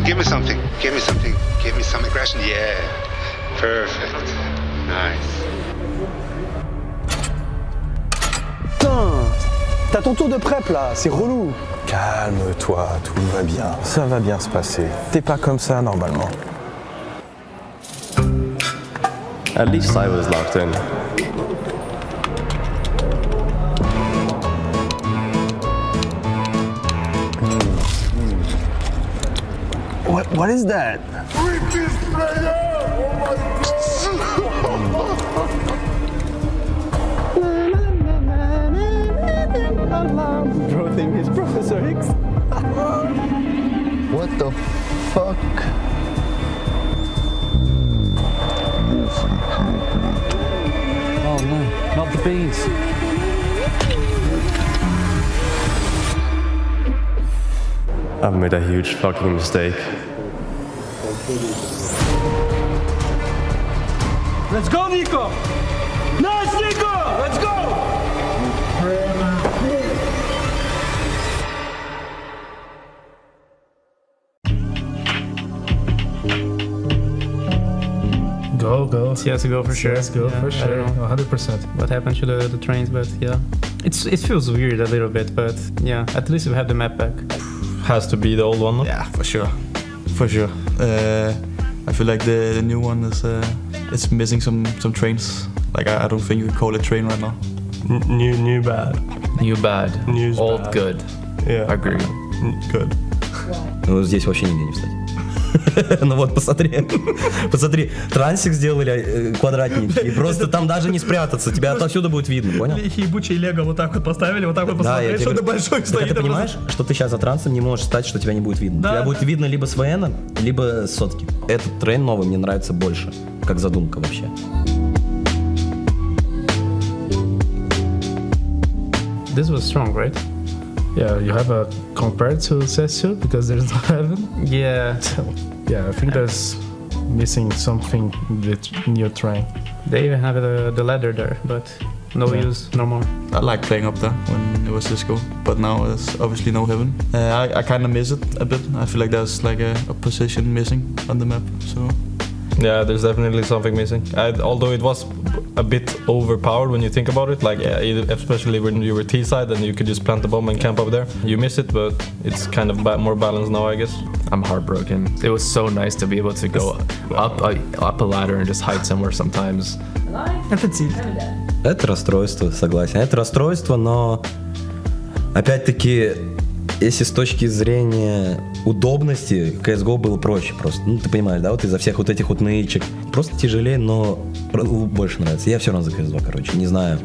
Give me something. Give me something. Give me some aggression. Yeah. Perfect. Nice. Putain, t'as ton tour de prep là, c'est relou. Calme-toi, tout va bien. Ça va bien se passer. T'es pas comme ça normalement. At least I was locked in. What is that? Bro think he's Professor X. What the fuck? Oh no, not the beans. I've made a huge fucking mistake. Let's go, Nico! Nice, Nico! Let's go! Go. CSGO for sure. CSGO for sure. 100%. What happened to the trains, but yeah. It feels weird a little bit, but yeah, at least we have the map back. Has to be the old one, no? Yeah, for sure. I feel like the new one is it's missing some trains. Like I don't think you can call it train right now. New bad. New bad. New's Old bad. good. Yeah. Agree. Good. Ну, здесь вообще нигде не встать. Ну вот, посмотри. Посмотри, трансик сделали квадратненький. И просто там даже не спрятаться. Тебя отовсюду будет видно, понял? Ебучий лего вот так вот поставили, вот так вот Да, я посмотреть, тебе что-то говорю. большое Так стоит. ты понимаешь, что ты сейчас за трансом не можешь стать, что тебя не будет видно. Тебя будет видно либо с ВН, либо с сотки. Этот трейн новый мне нравится больше, как задумка вообще. This was strong, right? Yeah, you have a compared to CS2 because there's no heaven. Yeah. Yeah, I think there's missing something in your train. They even have the ladder there, but no use, no more. I like playing up there when it was Cisco, but now there's obviously no heaven. I kind of miss it a bit. I feel like there's like a position missing on the map. So Yeah, there's definitely something missing. Although it was a bit overpowered when you think about it, like especially when you were T-side and you could just plant the bomb and camp up there. You miss it, but it's kind of more balanced now, I guess. I'm heartbroken. It was so nice to be able to go up a ladder and just hide somewhere sometimes. Это тиль. Это расстройство, согласен. Это расстройство, но опять-таки, если с точки зрения удобности, CSGO было проще просто. Ну, ты понимаешь, да, вот из-за всех вот этих вот нычек. Просто тяжелее, но больше нравится. Я все равно за CS2, короче, не знаю.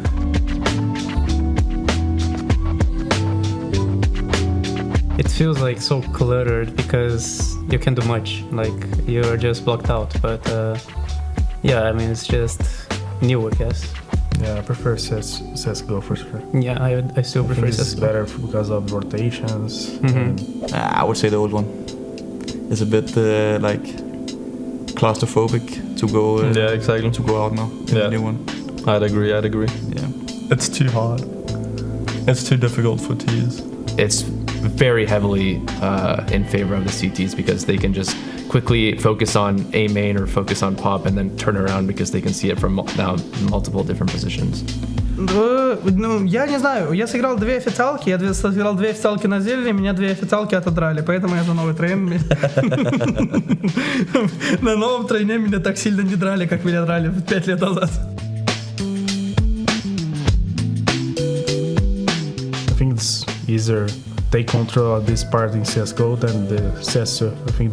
It feels like so cluttered because you can't do much. Like you are just blocked out. But yeah, I mean it's just new, I guess. Yeah, I prefer CSGO for sure. Yeah, I still prefer It's CSGO. better because of rotations. I would say the old one. It's a bit like claustrophobic to go. Yeah, exactly. To go out now. In the new one. I'd agree. Yeah. It's too hard. It's too difficult for Ts. It's very heavily in favor of the CTs because they can just quickly focus on A main or focus on pop and then turn around because they can see it from now multiple different positions. Ну, я не знаю, я сыграл две официалки, я сыграл две официалки на зелени, меня две официалки отодрали, поэтому я за новый трейн. На новом трейне меня так сильно не драли, как меня драли 5 лет назад. I think it's easier take control of this part in CSGO than the CS2. I think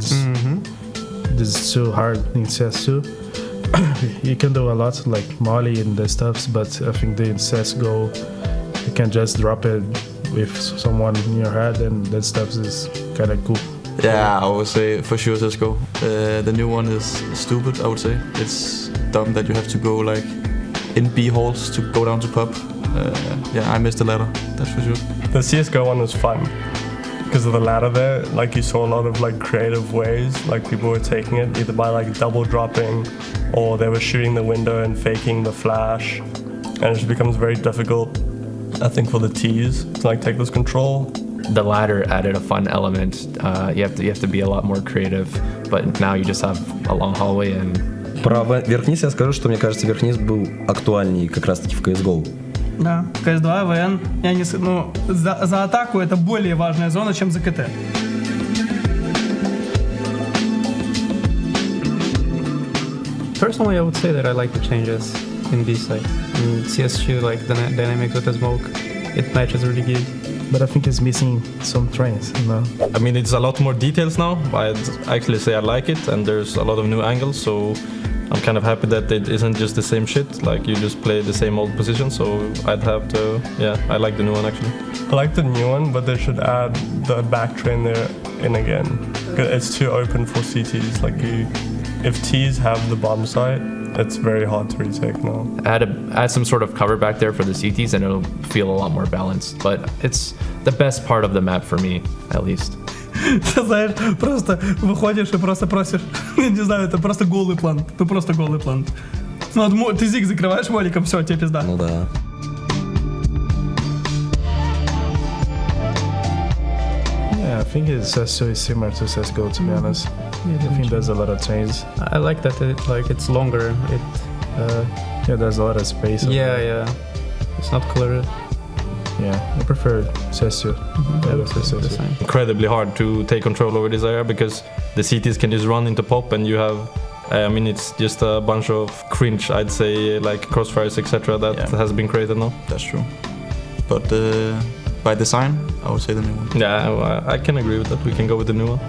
this is too hard in CS2. You can do a lot like molly and the stuffs, but I think in CSGO you can just drop it with someone in your head, and that stuff is kind of cool. Yeah, I would say for sure CSGO. The new one is stupid, I would say. It's dumb that you have to go like in B halls to go down to pub. Yeah, I missed the ladder, that's for sure. The CSGO one was fun because of the ladder there. Like you saw a lot of like creative ways, like people were taking it either by like double dropping or they were shooting the window and faking the flash, and it just becomes very difficult, I think, for the Ts to like take this control. the ladder added a fun element. You have to be a lot more creative, but now you just have a long hallway and. Про верхниз я скажу, что мне кажется, верхниз был актуальнее как раз-таки в CSGO. Да, CS2, ВН. Я не... Ну, за атаку это более важная зона, чем за КТ. Personally, I would say that I like the changes in B-side. In CS2, like the dynamics with the smoke, it matches really good. But I think it's missing some trends, you know. I mean, it's a lot more details now. I'd actually say I like it, and there's a lot of new angles, so I'm kind of happy that it isn't just the same shit, like you just play the same old position, so I'd have to, yeah, I like the new one actually. I like the new one, but they should add the back train there in again. It's too open for CTs, like if Ts have the bomb site, it's very hard to retake now. Add some sort of cover back there for the CTs and it'll feel a lot more balanced, but it's the best part of the map for me, at least. Ты знаешь, просто выходишь и просто просишь, не знаю, это просто голый план. Ты просто голый план. Ну, ты зиг закрываешь моликом, все, тебе пизда. Ну да. Yeah, I think CS:GO is similar to CSGO, to be honest. I think there's a lot of changes. I like that it's longer. Yeah, there's a lot of space. Yeah. It's not cluttered. Yeah, I prefer CS:GO. Incredibly hard to take control over this area because the CTs can just run into pop and you have, I mean, it's just a bunch of cringe, I'd say, like crossfires, etc. that has been created now. That's true. But by design, I would say the new one. Yeah, I can agree with that. We can go with the new one.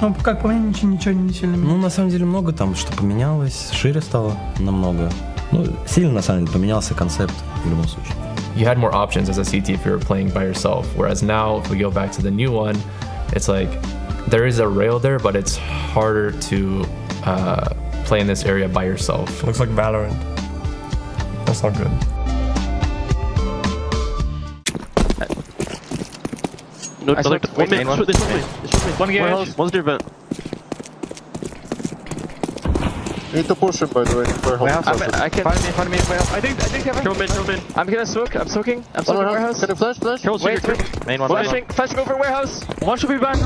Ну, как по мне, ничего не сильно меняется. Ну, на самом деле, много там, что поменялось, шире стало намного. Ну, сильно, на самом деле, поменялся концепт в любом случае. You had more options as a CT if you were playing by yourself, whereas now, if we go back to the new one, it's like, there is a rail there, but it's harder to play in this area by yourself. Looks like Valorant. That's not good. No, I like one main, one garage. One's near vent. Need to push him, by the way. I can find me. I think Kevin. Show mid. I'm gonna smoke. I'm soaking warehouse. Can you flash? Wait. Main one. Flashing over warehouse. One should be back.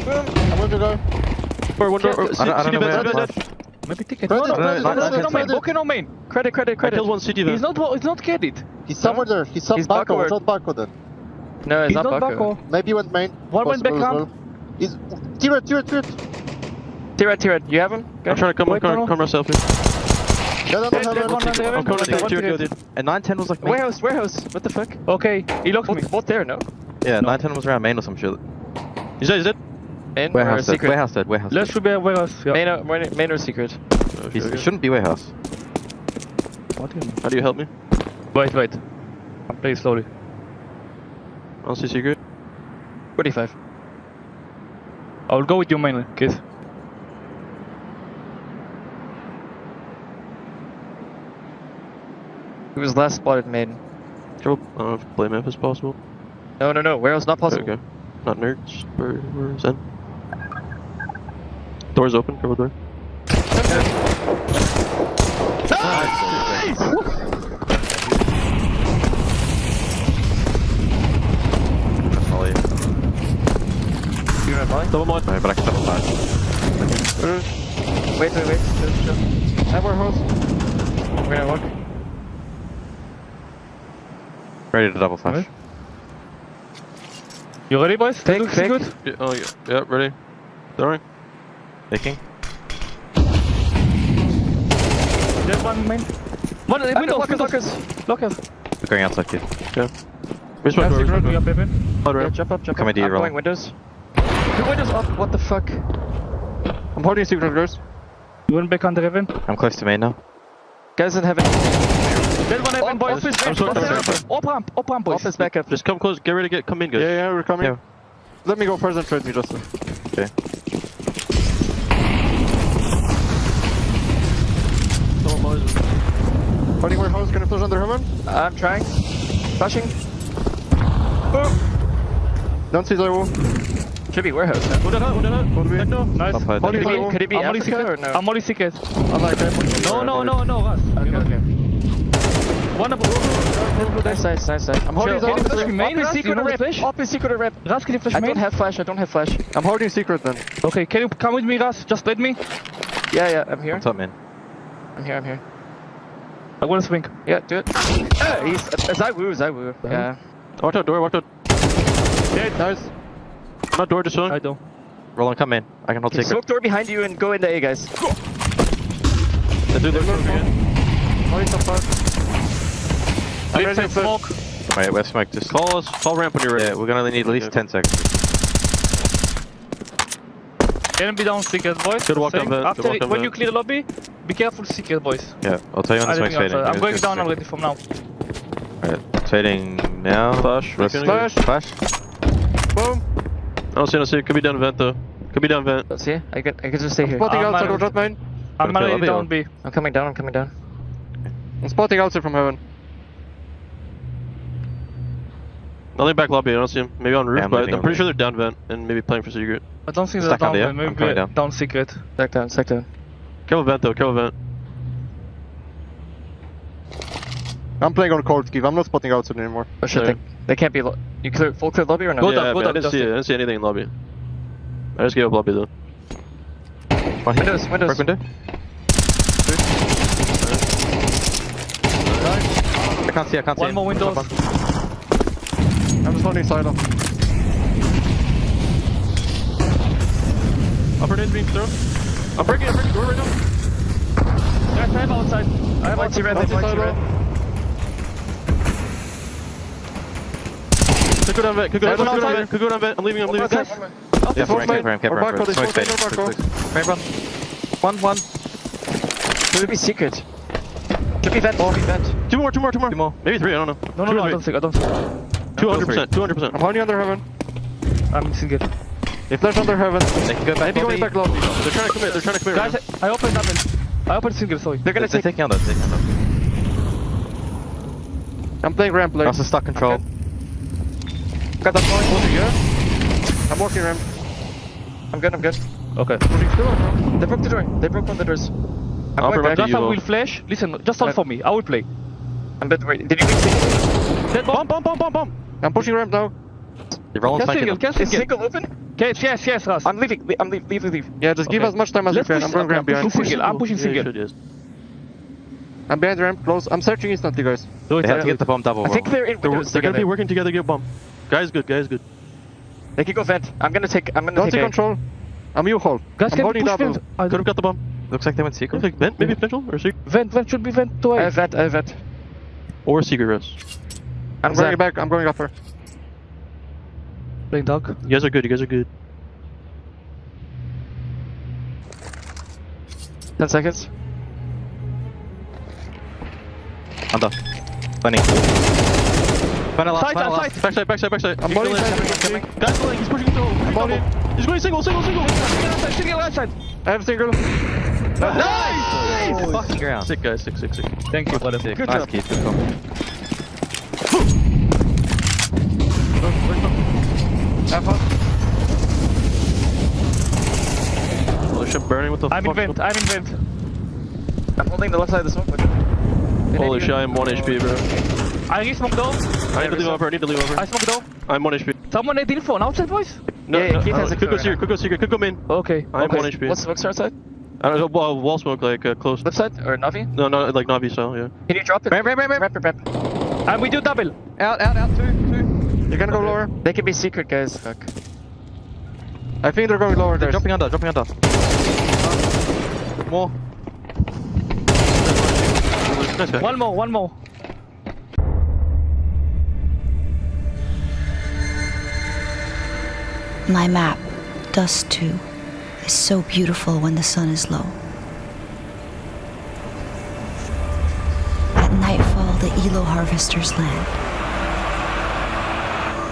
Boom. I'm going to go. For one door. I don't know where. Maybe ticket. No main. Credit. I killed one CT there. He's not carried. He's somewhere there. He's Baco. It's not Baco then. No, it's not Baco. Maybe he went main. One went back up. He's T-Red. T-Red, you have him? I'm trying to come myself here. I'm coming dude. And 910 was like main. Warehouse. What the fuck? Okay, he locked me. Both there, no? Yeah, 910 was around main or some shit. He's dead. In Warehouse secret? Warehouse dead. Let's should be a warehouse. Yeah. Main or secret? He shouldn't be warehouse. How do you help me? Wait. I'm playing slowly. I don't see secret. 25. I will go with you mainly, kid. He was last spotted main. I don't know if blame if it's possible. No. Warehouse not possible. Okay. Not nerds. Where's Zen? Door's open. Cover door. Nice! You have mine? Double mine. Alright, but I can double flash. Wait. That warehouse. We're gonna walk. Ready to double flash. Right. You ready, boys? Fake. Good? Yeah, ready. Throwing. Taking. There's one main. One windows. Lockers. We're going outside, kid. Yeah. Where's my door? Yeah, jump up. Come ID, I'm roll. going windows. The windows up. What the fuck? I'm holding secret doors. You went back on the heaven? I'm close to main now. Guys in heaven. There's one heaven, boys. Op ramp, boys. Office back up. Just come close. Get ready to come in, guys. Yeah, we're coming. Yeah. Let me go first and trade me, Justin. Okay. Fighting warehouse, can you flash under heaven? I'm trying. Flashing. Boom. Don't see the wall. Should be warehouse. Nice. Could it be Africa or no? I'm only secret. No, us. Okay. One of nice. I'm holding Can you flash main, Ras? secret or flash? Op is secret or rep. Ras, can you flash I main? don't have flash. I'm holding secret then. Okay, can you come with me, Ras? Just let me. Yeah, I'm here. What's up, man? I'm here. I wanna swing. Yeah, do it. He's Zywoo. Yeah. Watch out, door. Dead. Nice. Not door, just chilling. I don't. Roland, come in. I can hold secret. Smoke door behind you and go in the A, guys. The dude looks again. Holding so far. I'm Leave ready some to smoke. Alright, we have smoke. Just Call ramp when you're ready. Yeah, we're gonna need at least 10 seconds. Can be down secret, boys. Good walk Same. down vent, After good walk down when vent. you clear the lobby, be careful secret, boys. Yeah, I'll tell you when the smoke's fading. I'm going down already from now. Alright, it's fading now. Flash. Flash. Boom. I don't see. Could be down vent though. Could be down vent. Let's see. I can just stay here. Spotting Spotting outside, outside, don't don't mine. I'm Okay, already lobby down B. I'm coming down. I'm spotting outside from heaven. Nothing back lobby. I don't see him. Maybe on roof, Yeah, I'm but leaving I'm on pretty roof. sure they're down vent and maybe playing for secret. I don't think Stack they're under, yeah? down, I'm maybe coming down. down secret. Stack down. Careful vent though. Careful vent. I'm playing on cold, Give. I'm not spotting outside anymore. Oh shit, Sorry. they can't be. You clear full clear lobby or no? Go Yeah, down, but I didn't Dusty. see it. I didn't see anything in lobby. I just gave up lobby though. Windows. Break window. I can't see. One more windows. I'm just holding silo. Upper nade beam throw. I'm breaking door right now. Guys, I have outside. I have multi red. Could go down vent. Could go down vent. I'm leaving. Yeah, for him. Smoke's fading. One. Could be secret. Could be vent. Two more. Maybe three. I don't know. No, I don't think. 200%. I'm holding under heaven. I'm single. They flash under heaven. They can go back. Maybe going back lobby. They're trying to commit. Guys, I opened double. I opened single, sorry. They're gonna They're take. taking under. I'm playing ramp lane. That's a stuck control. Got that point. Holding here. I'm walking ramp. I'm good. Okay. They broke the door. They broke one of the doors. I'm I'll going back. prevent Just I you. will flash. Listen, just hold for me. I will play. I'm dead. Wait, did you make single? Dead bomb. I'm pushing ramp now. You're rolling Can flanking single, them. can Is single. single open? Yes, Ras. I'm leaving. Leave. Yeah, just give Okay. as much time as Let's you can. push- I'm going okay, ramp behind. I'm pushing single. Yes. I'm behind ramp, close. I'm searching instantly, guys. Do it. They have to get the bomb double. I think they're in windows They're gonna be together. working together. Get bomb. Guys, good. They can go vent. I'm gonna take. Don't take A. control. I'm you hold. Guys, I'm can holding we push double. vent? Could have got the bomb. Looks like they went secret. Like vent, maybe potential or secret Vent should be vent to I A. have vent. or secret rest. I'm going back. I'm going upper. Playing dog. You guys are good. 10 seconds. Under. 20. Final last. Backside. I'm holding Coming. Guys, pulling. He's pushing through. He's going single. Single outside. I have single. Nice! Fucking ground. Sick, guys. Sick. Thank you, brother. Sick. Good Nice job. kid. Good call. Have fun. Holy shit, burning. What the I'm in fuck? vent. I'm holding the left side of the smoke. Holy shit, I'm 1 HP, bro. I re-smoke door. I need to leave over. I smoke door. I'm 1 HP. Someone need info on outside, boys? Yeah, Keith has a could go clear secret, could go main. Okay. I'm 1 HP. What's our side? I don't know, wall smoke, like, close. Left side or Navi? No, like Navi style, yeah. Can you drop it? Ramp. And we do double. Out. Two. You can go lower. They can be secret, guys. Fuck. I think they're going lower. They're Guys. dropping under. More. Nice guy. One more. My map, Dust 2, is so beautiful when the sun is low. At nightfall, the Elo harvesters land.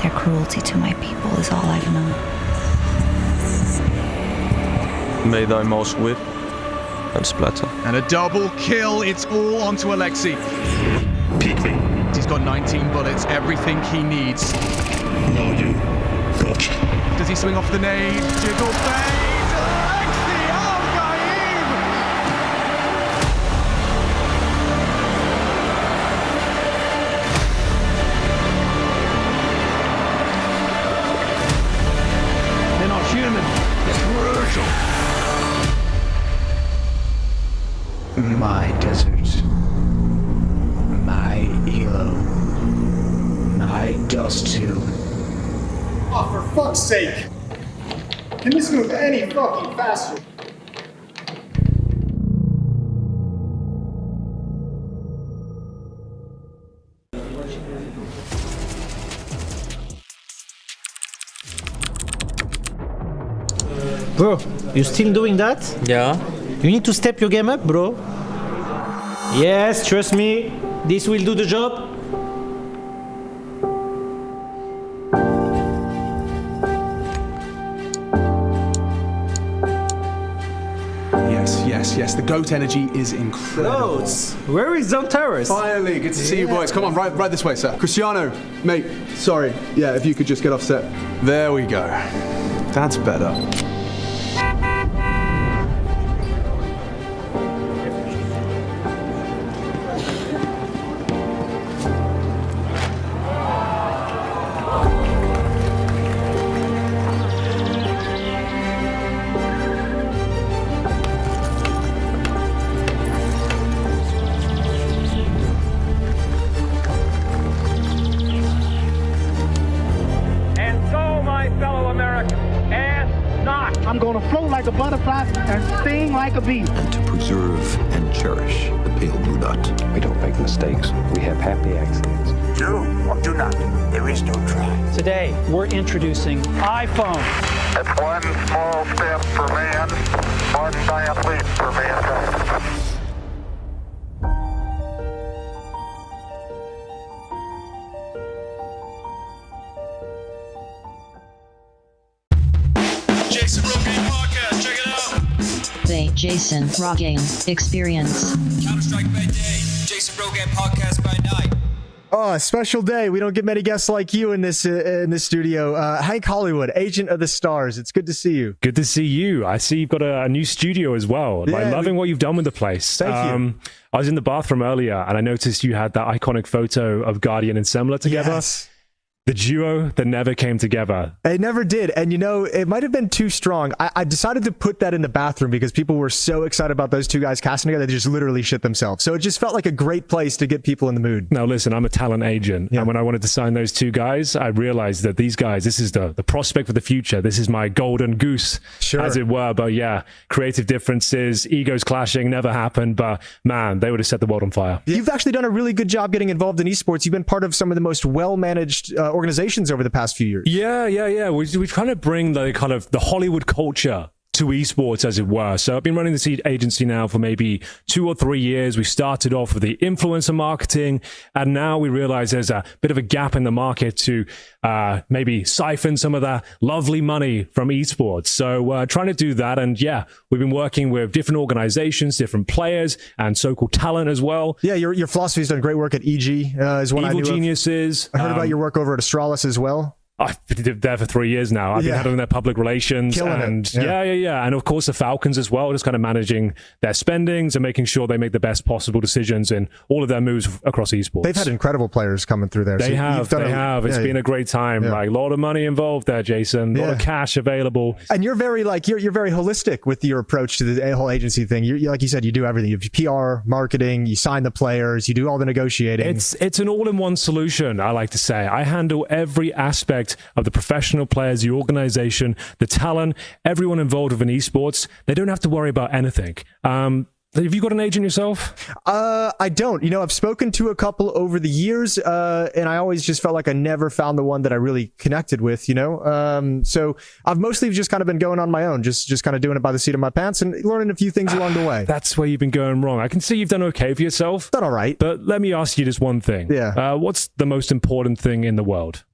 Their cruelty to my people is all I've known. May thy mouse whip and splatter. And a double kill, it's all onto Alexei. He's got 19 bullets, everything he needs. Does he swing off the nade? Jiggle fade! Alexei Al-Gaib! inhuman. It's brutal. My desert. My elo. My dust tube. Oh, for fuck's sake! Can this move any fucking faster? Bro, you still doing that? Yeah. You need to step your game up, bro. Yes, trust me. This will do the job. Yes. The goat energy is incredible. Goats. Where is Zone Terrace? Finally, good to see you boys. Come on, right this way, sir. Cristiano, mate, sorry. Yeah, if you could just get off set. There we go. That's better. I'm gonna float like a butterfly and sting like a bee. And to preserve and cherish the pale blue dot. We don't make mistakes. We have happy accidents. Do or do not. There is no try. Today, we're introducing iPhone. It's one small step for man, one giant leap for mankind. The Jason Rogaine Experience. Counter-Strike by day, Jason Rogan podcast by night. Oh, a special day. We don't get many guests like you in this studio. Hank Hollywood, Agent of the Stars. It's good to see you. Good to see you. I see you've got a new studio as well. Yeah, I'm loving what you've done with the place. Thank you. I was in the bathroom earlier and I noticed you had that iconic photo of Guardian and Semler together. Yes. The duo that never came together. It never did. And you know, it might have been too strong. I decided to put that in the bathroom because people were so excited about those two guys casting together, they just literally shit themselves. So it just felt like a great place to get people in the mood. Now listen, I'm a talent agent. And when I wanted to sign those two guys, I realized that these guys, this is the prospect for the future. This is my golden goose, as it were. But yeah, creative differences, egos clashing, never happened. But man, they would have set the world on fire. You've actually done a really good job getting involved in esports. You've been part of some of the most well-managed organizations over the past few years. Yeah. We trying to bring the kind of the Hollywood culture to esports, as it were. So I've been running this agency now for maybe 2 or 3 years. We started off with the influencer marketing, and now we realize there's a bit of a gap in the market to maybe siphon some of that lovely money from esports. So trying to do that, and yeah, we've been working with different organizations, different players, and so-called talent as well. Yeah, your philosophy's done great work at EG, is one Evil I knew Geniuses. I heard about your work over at Astralis as well. I've been there for 3 years now. I've been handling their public relations. Killing and it. Yeah. And of course the Falcons as well, just kind of managing their spendings and making sure they make the best possible decisions in all of their moves across esports. They've had incredible players coming through there. They have. It's been a great time. Like a lot of money involved there, Jason. A lot of cash available. And you're very you're very holistic with your approach to the whole agency thing. You like you said, you do everything. You have PR, marketing, you sign the players, you do all the negotiating. It's an all-in-one solution, I like to say. I handle every aspect of the professional players, the organization, the talent, everyone involved within esports. They don't have to worry about anything. Have you got an agent yourself? I don't. You know, I've spoken to a couple over the years, and I always just felt like I never found the one that I really connected with, you know? So I've mostly just kind of been going on my own, just kind of doing it by the seat of my pants and learning a few things along the way. That's where you've been going wrong. I can see you've done okay for yourself. Done all right. But let me ask you just one thing. Yeah. What's the most important thing in the world?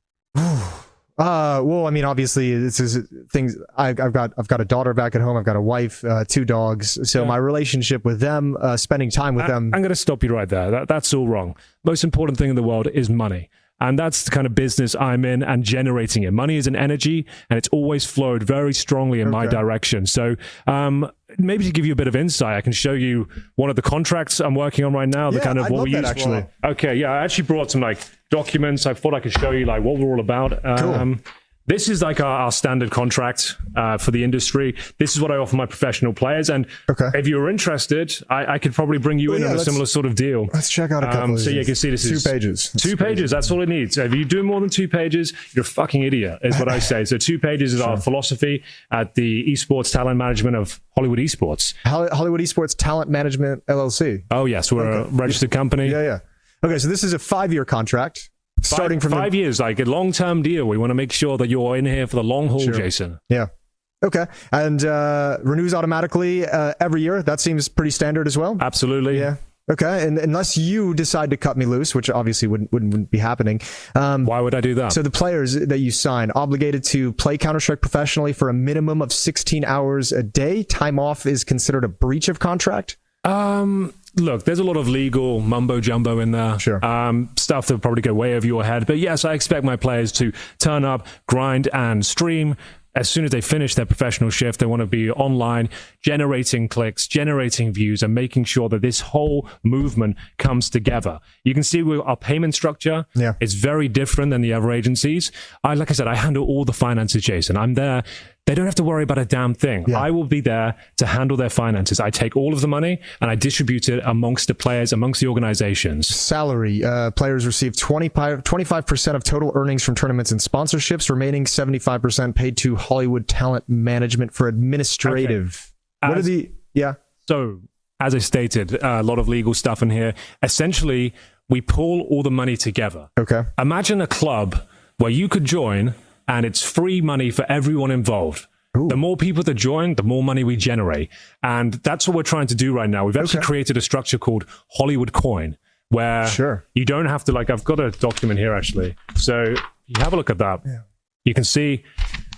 Well, I mean, obviously, this is things. I've got a daughter back at home. I've got a wife, 2 dogs. So my relationship with them, spending time with them. I'm going to stop you right there. That's all wrong. Most important thing in the world is money. And that's the kind of business I'm in and generating it. Money is an energy, and it's always flowed very strongly in my direction. So maybe to give you a bit of insight, I can show you one of the contracts I'm working on right now. The kind of what we use for. Okay, yeah, I actually brought some documents. I thought I could show you what we're all about. Cool. this is like our standard contract for the industry. This is what I offer my professional players. And if you're interested, I could probably bring you in on a similar sort of deal. Let's check out a couple of so you can see this is 2 pages. Two pages, that's all it needs. So if you do more than 2 pages, you're a fucking idiot, is what I say. So 2 pages is our philosophy at the Esports Talent Management of Hollywood Esports. Hollywood Esports Talent Management LLC. Oh, yes. We're a registered company. Yeah. Okay, so this is a 5-year contract. Starting from 5 years, like a long-term deal. We want to make sure that you're in here for the long haul, Jason. Yeah. Okay. And renews automatically every year. That seems pretty standard as well. Absolutely. Yeah. Okay. And unless you decide to cut me loose, which obviously wouldn't be happening. Why would I do that? So the players that you sign obligated to play Counter-Strike professionally for a minimum of 16 hours a day. Time off is considered a breach of contract. Look, there's a lot of legal mumbo jumbo in there. Sure. Stuff that will probably go way over your head. But yes, I expect my players to turn up, grind, and stream. As soon as they finish their professional shift, they want to be online, generating clicks, generating views, and making sure that this whole movement comes together. You can see our payment structure is very different than the other agencies. Like I said, I handle all the finances, Jason. I'm there. They don't have to worry about a damn thing. I will be there to handle their finances. I take all of the money and I distribute it amongst the players, amongst the organizations. Salary. Players receive 25% of total earnings from tournaments and sponsorships, remaining 75% paid to Hollywood Talent Management for administrative. Okay. What are the... Yeah. So, as I stated, a lot of legal stuff in here. Essentially, we pull all the money together. Okay. Imagine a club where you could join and it's free money for everyone involved. Ooh. The more people that join, the more money we generate. And that's what we're trying to do right now. We've actually created a structure called Hollywood Coin, where you don't have to, like, I've got a document here actually. So you have a look at that. Yeah. You can see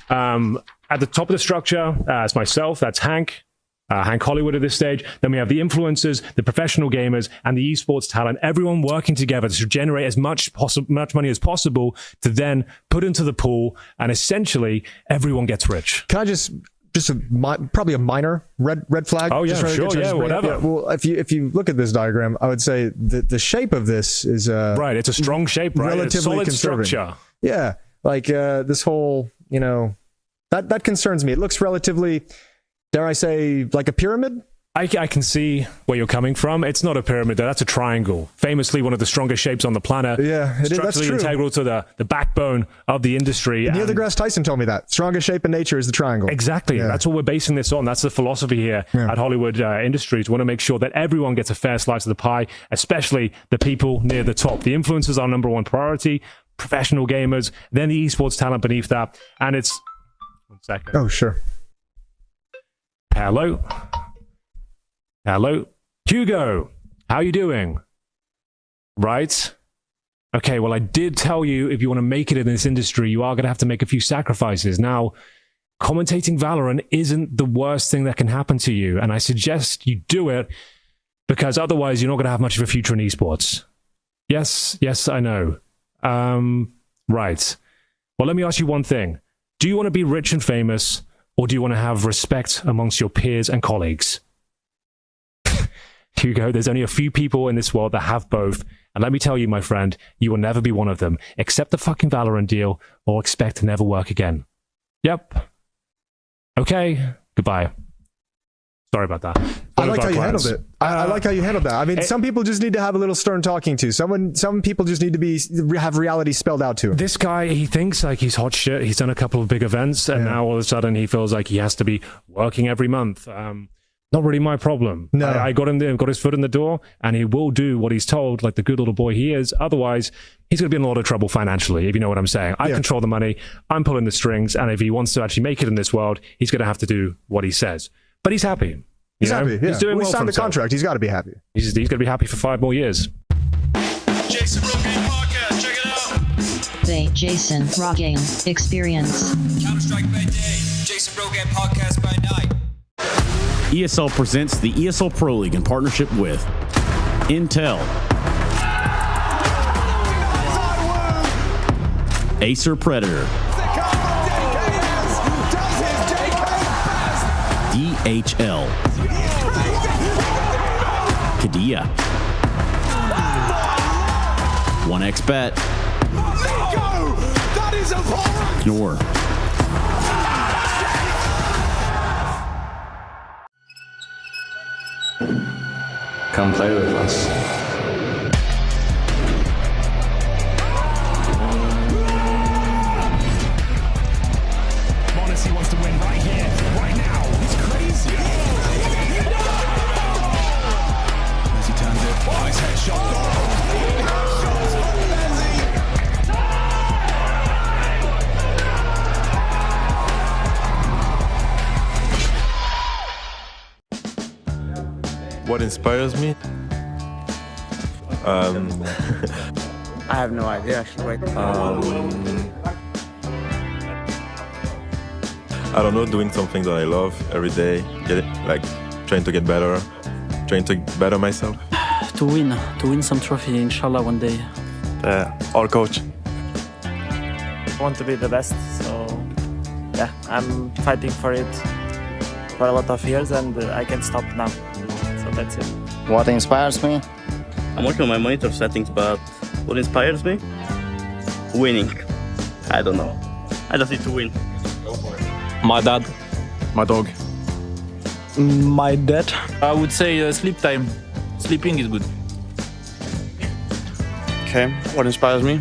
at the top of the structure, it's myself, that's Hank Hollywood at this stage. Then we have the influencers, the professional gamers, and the esports talent, everyone working together to generate as much money as possible to then put into the pool, and essentially everyone gets rich. Can I just probably a minor red flag? Oh yeah, sure, yeah, whatever. Yeah, well, if you look at this diagram, I would say the shape of this is right. It's a strong shape, right? Relatively it's solid conservative. Structure. Yeah, like this whole, that concerns me. It looks relatively, dare I say, like a pyramid? I can see where you're coming from. It's not a pyramid, though. That's a triangle. Famously, one of the strongest shapes on the planet. Yeah, that's structurally true. Integral to the backbone of the industry. Neil deGrasse Tyson told me that. Strongest shape in nature is the triangle. Exactly. Yeah. That's what we're basing this on. That's the philosophy here at Hollywood Industries. We want to make sure that everyone gets a fair slice of the pie, especially the people near the top. The influencers are our number one priority, professional gamers, then the esports talent beneath that. And it's... One second. Oh, sure. Hello, Hugo. How you doing? Right. Okay. Well, I did tell you if you want to make it in this industry, you are going to have to make a few sacrifices. Now, commentating Valorant isn't the worst thing that can happen to you, and I suggest you do it because otherwise you're not going to have much of a future in esports. Yes, I know. Right. Well, let me ask you one thing. Do you want to be rich and famous, or do you want to have respect amongst your peers and colleagues? Hugo, there's only a few people in this world that have both. And let me tell you, my friend, you will never be one of them. Accept the fucking Valorant deal or expect to never work again. Yep. Okay. Goodbye. Sorry about that. I like how you handled it. I like how you handled that. I mean, some people just need to have a little stern talking to. Some people just need to have reality spelled out to them. This guy, he thinks like he's hot shit. He's done a couple of big events, and now all of a sudden he feels like he has to be working every month. Not really my problem. No. I got him there, got his foot in the door, and he will do what he's told, like the good little boy he is. Otherwise, he's going to be in a lot of trouble financially, if you know what I'm saying. I control the money. I'm pulling the strings, and if he wants to actually make it in this world, he's going to have to do what he says. But he's happy. He's happy. Yeah. He's doing well. He signed the contract. He's got to be happy. He's going to be happy for 5 more years. Jason Rogan Podcast, check it out. The Jason Rogan Experience. Counter-Strike by day, Jason Rogan Podcast by night. ESL presents the ESL Pro League in partnership with Intel, Acer Predator, DHL, Kadia, 1xBet, your Come play with us. Monacy wants to win right here, right now. He's crazy. As he turns it, nice headshot. What inspires me? I have no idea actually. I don't know, doing something that I love every day, trying to get better, trying to better myself. To win some trophy, inshallah, one day. Our coach. I want to be the best, so yeah, I'm fighting for it for a lot of years, and I can't stop now. So that's it. What inspires me? I'm working on my monitor settings, but what inspires me? Winning. I don't know. I just need to win. My dad. My dog. My dad. I would say sleep time. Sleeping is good. Okay, what inspires me?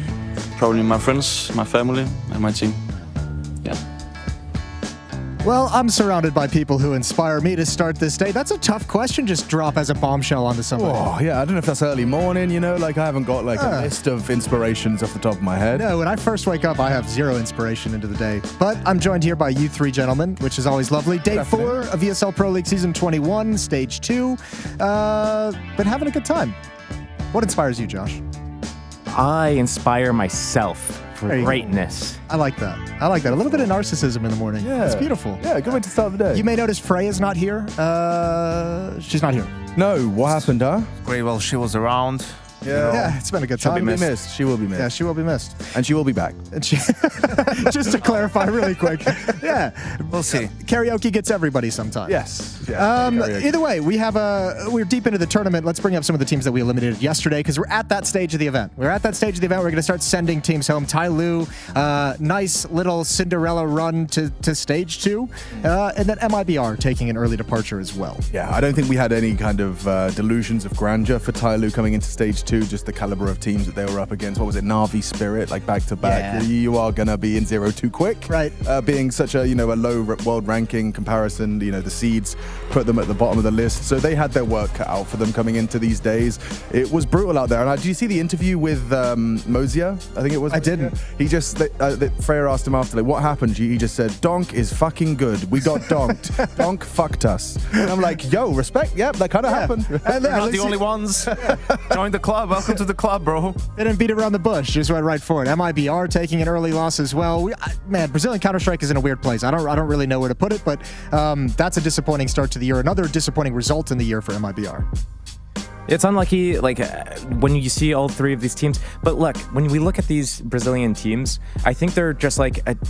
Probably my friends, my family, and my team. Yeah. Well, I'm surrounded by people who inspire me to start this day. That's a tough question, just drop as a bombshell onto somebody. Oh, yeah, I don't know if that's early morning, I haven't got a list of inspirations off the top of my head. No, when I first wake up, I have zero inspiration into the day. But I'm joined here by you three gentlemen, which is always lovely. Day 4 of ESL Pro League Season 21, Stage 2. Been having a good time. What inspires you, Josh? I inspire myself for greatness. I like that. A little bit of narcissism in the morning. Yeah. It's beautiful. Yeah, good way to start the day. You may notice Freya's not here. She's not here. No, what happened, huh? Great, well, she was around. Yeah, it's been a good time. She'll be missed. She will be missed. Yeah, she will be missed. And she will be back. Just to clarify really quick. Yeah. We'll see. Karaoke gets everybody sometimes. Yes. Either way, we're deep into the tournament. Let's bring up some of the teams that we eliminated yesterday because we're at that stage of the event. We're going to start sending teams home. Tai Lu, nice little Cinderella run to stage 2. And then MIBR taking an early departure as well. Yeah, I don't think we had any kind of delusions of grandeur for Tai Lu coming into stage 2, just the caliber of teams that they were up against. What was it, Na'Vi Spirit, back to back? Yeah. You are going to be in 0 too quick. Right. Being such a low world ranking comparison, the seeds put them at the bottom of the list. So they had their work cut out for them coming into these days. It was brutal out there. And did you see the interview with Mozia? I think it was. I didn't. He just, Freya asked him after, what happened? He just said, Donk is fucking good. We got donked. Donk fucked us. And I'm like, yo, respect. Yep, that kind of happened. And we're not the only ones. Join the club. Welcome to the club, bro. They didn't beat around the bush, just went right for it. MIBR taking an early loss as well. Brazilian Counter-Strike is in a weird place. I don't really know where to put it, but that's a disappointing start to the year. Another disappointing result in the year for MIBR. It's unlucky, when you see all three of these teams. But look, when we look at these Brazilian teams, I think they're just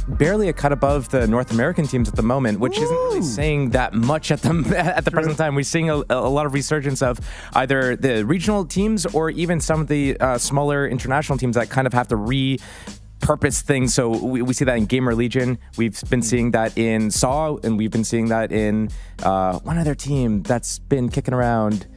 barely a cut above the North American teams at the moment, which isn't really saying that much at the present time. We're seeing a lot of resurgence of either the regional teams or even some of the smaller international teams that kind of have to repurpose things. So we see that in Gamer Legion. We've been seeing that in SAW, and we've been seeing that in one other team that's been kicking around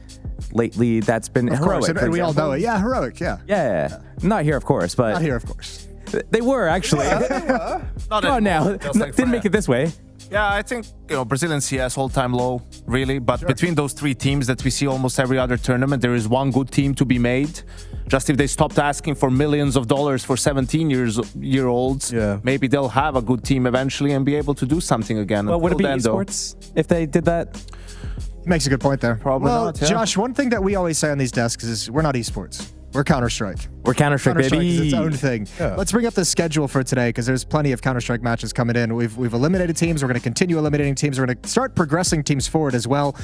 lately. That's been of Heroic. Course, and we all know it. Yeah, Heroic. Yeah. Not here, of course, but not here, of course. They were actually. Come on now, didn't make it this way. Yeah, I think Brazilian CS all-time low, really. But between those three teams that we see almost every other tournament, there is one good team to be made. Just if they stopped asking for millions of dollars for 17-year-olds, maybe they'll have a good team eventually and be able to do something again. Well, would it be esports if they did that? Makes a good point there. Probably not. Yeah. Josh, one thing that we always say on these desks is we're not esports. We're Counter-Strike. We're Counter-Strike, baby. Is its own thing. Yeah. Let's bring up the schedule for today because there's plenty of Counter-Strike matches coming in. We've eliminated teams. We're going to continue eliminating teams. We're going to start progressing teams forward as well.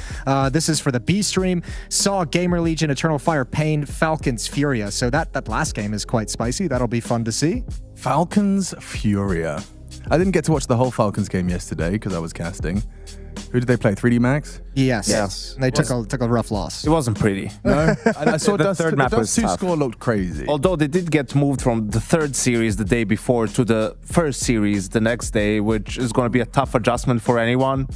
This is for the B-stream. SAW, Gamer Legion, Eternal Fire, Pain, Falcons, Furia. So that last game is quite spicy. That'll be fun to see. Falcons, Furia. I didn't get to watch the whole Falcons game yesterday because I was casting. Who did they play? 3D Max? Yes. And they took a rough loss. It wasn't pretty. No, I saw The Dust, third the map Dust was 2 tough. score looked crazy. Although they did get moved from the third series the day before to the first series the next day, which is going to be a tough adjustment for anyone.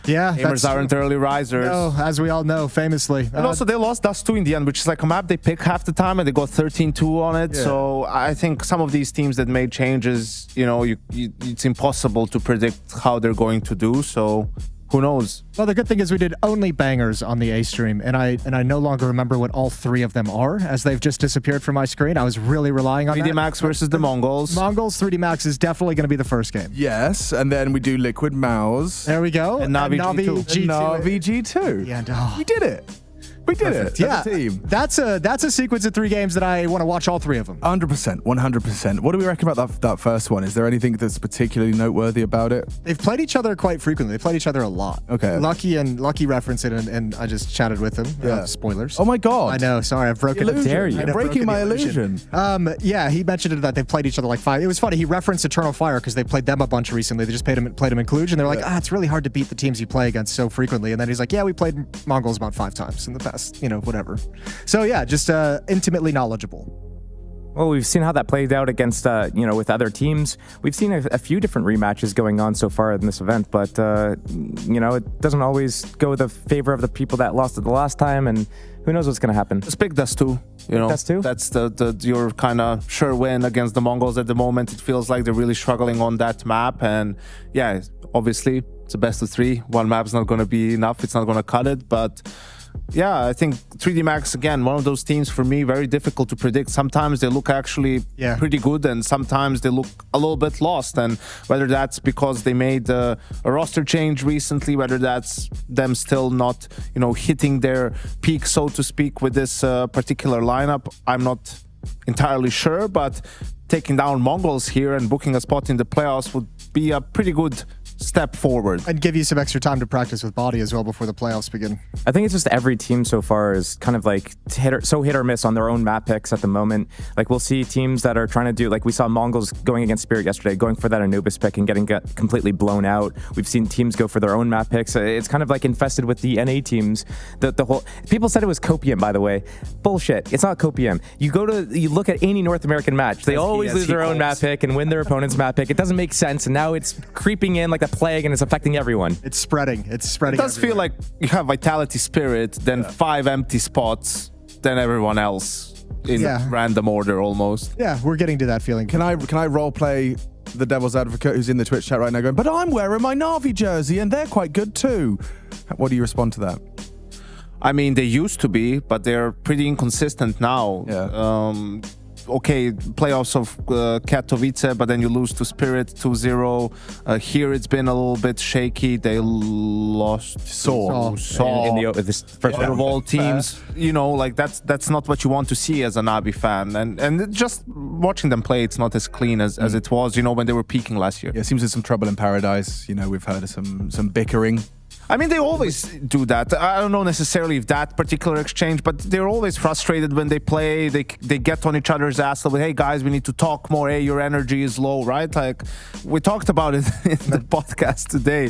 Yeah, Gamers aren't early risers. No, as we all know, famously. And also, they lost Dust 2 in the end, which is like a map they pick half the time, and they got 13-2 on it. Yeah. So I think some of these teams that made changes, it's impossible to predict how they're going to do. So who knows? Well, the good thing is we did only bangers on the A stream, and I no longer remember what all 3 of them are, as they've just disappeared from my screen. I was really relying on 3D that. Max versus the Mongols. 3D Max is definitely going to be the first game. Yes, and then we do Liquid Mouse. There we go. And Navi G2. And Navi G2. Yeah, we did it. We did Perfect. it. As a team. That's a sequence of 3 games that I want to watch all 3 of them. 100%. 100%. What do we reckon about that first one? Is there anything that's particularly noteworthy about it? They've played each other quite frequently. They played each other a lot. Okay. Lucky referenced it, and I just chatted with him. Yeah. Spoilers. Oh my god. I know. Sorry, I've broken Illusion. it. You're breaking my illusion. Yeah, he mentioned that they played each other like 5. It was funny. He referenced Eternal Fire because they played them a bunch recently. They just played him in Kluge, and they're like, it's really hard to beat the teams you play against so frequently. And then he's like, yeah, we played Mongols about 5 times in the past. Whatever. So yeah, just intimately knowledgeable. Well, we've seen how that played out against, with other teams. We've seen a few different rematches going on so far in this event, but, it doesn't always go the favor of the people that lost it the last time, and who knows what's going to happen. Let's pick Dust 2. Dust 2? That's your kind of sure win against the Mongols at the moment. It feels like they're really struggling on that map, and yeah, obviously, it's a best of 3. One map's not going to be enough. It's not going to cut it, but... Yeah, I think 3D Max, again, one of those teams for me, very difficult to predict. Sometimes they look actually pretty good, and sometimes they look a little bit lost. And whether that's because they made a roster change recently, whether that's them still not, hitting their peak, so to speak, with this particular lineup, I'm not entirely sure. But taking down Mongols here and booking a spot in the playoffs would be a pretty good step forward. And give you some extra time to practice with body as well before the playoffs begin. I think it's just every team so far is kind of like hit or miss on their own map picks at the moment. Like we'll see teams that are trying to do, like we saw Mongols going against Spirit yesterday, going for that Anubis pick and getting completely blown out. We've seen teams go for their own map picks. It's kind of like infested with the NA teams. The whole people said it was Copium, by the way. Bullshit. It's not Copium. You look at any North American match, they always lose their own map pick and win their opponent's map pick. It doesn't make sense, and now it's creeping in like a plague and it's affecting everyone. It's spreading. It does feel like you have Vitality Spirit, then 5 empty spots, then everyone else in random order almost. Yeah, we're getting to that feeling. Can I role play the devil's advocate who's in the Twitch chat right now going, but I'm wearing my Na'Vi jersey and they're quite good too? What do you respond to that? I mean, they used to be, but they're pretty inconsistent now. Yeah. Okay, playoffs of Katowice, but then you lose to Spirit 2-0. Here it's been a little bit shaky. They lost Saw in this first round of all teams. That's not what you want to see as a Navi fan. And just watching them play, it's not as clean as it was, when they were peaking last year. Yeah, it seems there's some trouble in paradise. We've heard of some bickering. I mean, they always do that. I don't know necessarily if that particular exchange, but they're always frustrated when they play. They get on each other's ass. Like, hey, guys, we need to talk more. Hey, your energy is low, right? Like, we talked about it in the podcast today.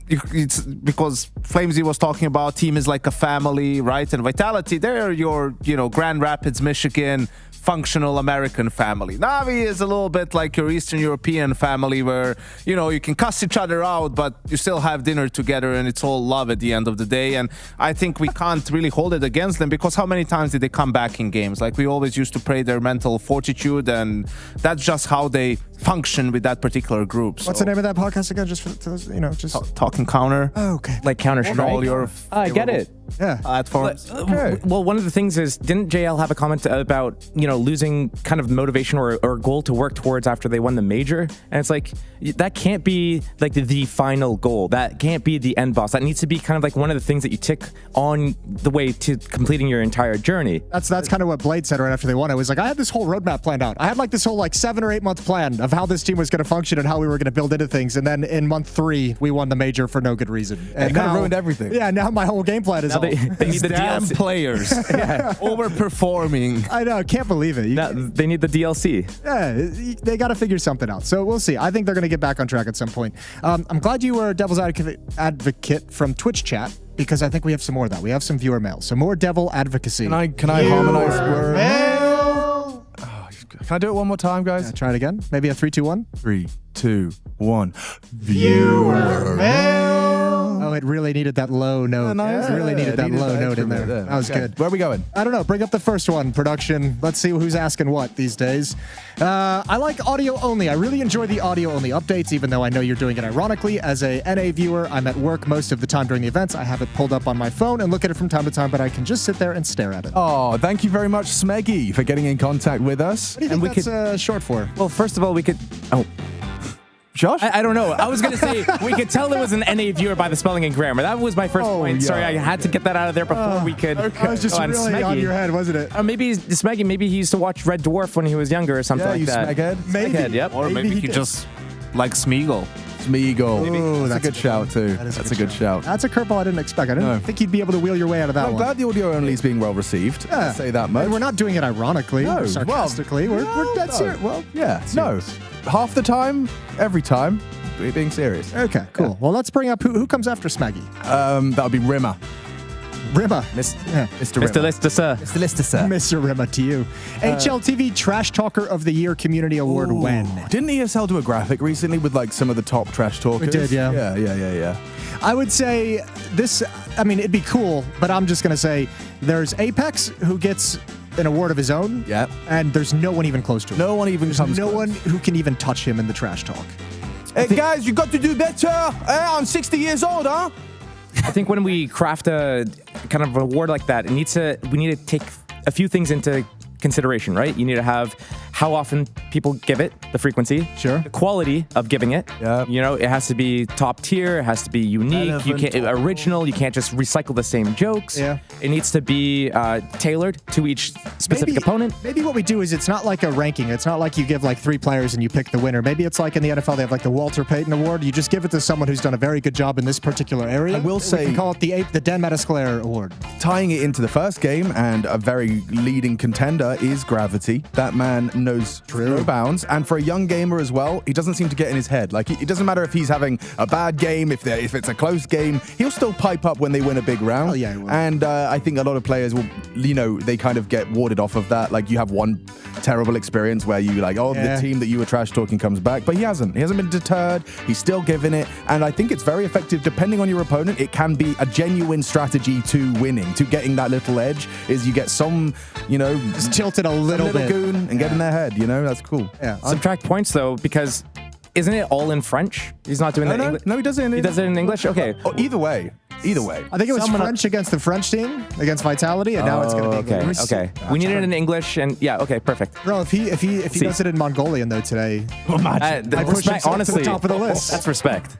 It's because Flamesy was talking about team is like a family, right? And Vitality, they're your, Grand Rapids, Michigan, functional American family. Navi is a little bit like your Eastern European family where, you can cuss each other out, but you still have dinner together and it's all love at the end of the day. And I think we can't really hold it against them because how many times did they come back in games? Like we always used to praise their mental fortitude, and that's just how they function with that particular group. What's the name of that podcast again? Just for Talking Counter. Oh, okay. Like Counter-Strike. All your I get it. Yeah. Platforms. Okay. Well, one of the things is, didn't JL have a comment about, losing kind of motivation or goal to work towards after they won the major? And it's like, that can't be like the final goal. That can't be the end boss. That needs to be kind of like one of the things that you tick on the way to completing your entire journey. That's kind of what Blade said right after they won. It was like, I had this whole roadmap planned out. I had like this whole 7 or 8 month plan of how this team was going to function and how we were going to build into things. And then in month 3, we won the major for no good reason. And it kind of ruined everything. Yeah, now my whole game plan is they need the Damn DLC. players. Overperforming. I know, I can't believe it. They need the DLC. Yeah, they got to figure something out. So we'll see. I think they're going to get back on track at some point. I'm glad you were Devil's Advocate from Twitch chat, because I think we have some more of that. We have some viewer mail. So more devil advocacy. Can I harmonize word? Mail. Can I do it one more time, guys? Yeah, try it again. Maybe a 3, 2, 1. 3, 2, 1. Viewer mail. Oh, it really needed that low note. It really needed that low note in there. That was good. Where are we going? I don't know. Bring up the first one, production. Let's see who's asking what these days. I like audio only. I really enjoy the audio only updates, even though I know you're doing it ironically. As a NA viewer, I'm at work most of the time during the events. I have it pulled up on my phone and look at it from time to time, but I can just sit there and stare at it. Oh, thank you very much, Smeggy, for getting in contact with us. What do you think that's short for? Well, first of all, we could... Oh. Josh? I don't know. I was going to say, we could tell it was an NA viewer by the spelling and grammar. That was my first point. yeah. Sorry, I had to get that out of there before we could. Okay. I was just really on your head, wasn't it? Or maybe Smeggy, maybe he used to watch Red Dwarf when he was younger or something like that. Smeghead? Maybe. Smeghead, yep. Or maybe he just like Smeagol. Smeagol. Ooh, that's a good shout, too. That's a good shout. That's a curveball I didn't expect. I didn't think you'd be able to wheel your way out of that I'm one. glad the audio only is being well received. Yeah. I'll say that much. And we're not doing it ironically or No, sarcastically. we're dead serious. Well, Yeah, no. Half the time, every time, we're being serious. Okay, cool. Yeah. Well, let's bring up who comes after Smaggy. That would be Rimmer. Rimmer. Mr. Mr. Lister. Mr. Rimmer to you. HLTV Trash Talker of the Year Community Award when? Didn't ESL do a graphic recently with like some of the top trash talkers? We did, yeah. Yeah. I would say this, I mean, it'd be cool, but I'm just going to say there's Apex who gets an award of his own. Yeah. And there's no one even close to him. No one even comes no close. one who can even touch him in the trash talk. Hey, guys, you got to do better. I'm 60 years old, huh? I think when we craft a kind of award like that, we need to take a few things into consideration, right? You need to have how often people give it, the frequency, the quality of giving it. Yeah. You know, it has to be top tier, it has to be unique, you can't original, you can't just recycle the same jokes. Yeah. It needs to be tailored to each specific opponent. Maybe what we do is it's not like a ranking. It's not like you give like 3 players and you pick the winner. Maybe it's like in the NFL they have like the Walter Payton Award. You just give it to someone who's done a very good job in this particular area. I will say, we can call it the Dan Metasclair Award. Tying it into the first game and a very leading contender is Gravity. That man knows no bounds, and for a young gamer as well, he doesn't seem to get in his head. Like it doesn't matter if he's having a bad game, if it's a close game, he'll still pipe up when they win a big round. Oh, yeah, he will. And I think a lot of players will, they kind of get warded off of that. Like you have one terrible experience where you like, the team that you were trash talking comes back, but he hasn't been deterred. He's still giving it, and I think it's very effective. Depending on your opponent, it can be a genuine strategy to winning, to getting that little edge. Is you get some, just tilt it a little bit goon and get in their head. That's cool. Yeah. Subtract points though, because isn't it all in French? He's not doing that. No, he does it in He does it in English. Okay. Either way. I think it was French against the French team against Vitality, and now it's going to be English. Okay. We need it in English, and okay, perfect. Bro, if he does it in Mongolian though today, I push him honestly to the top of the list. That's respect.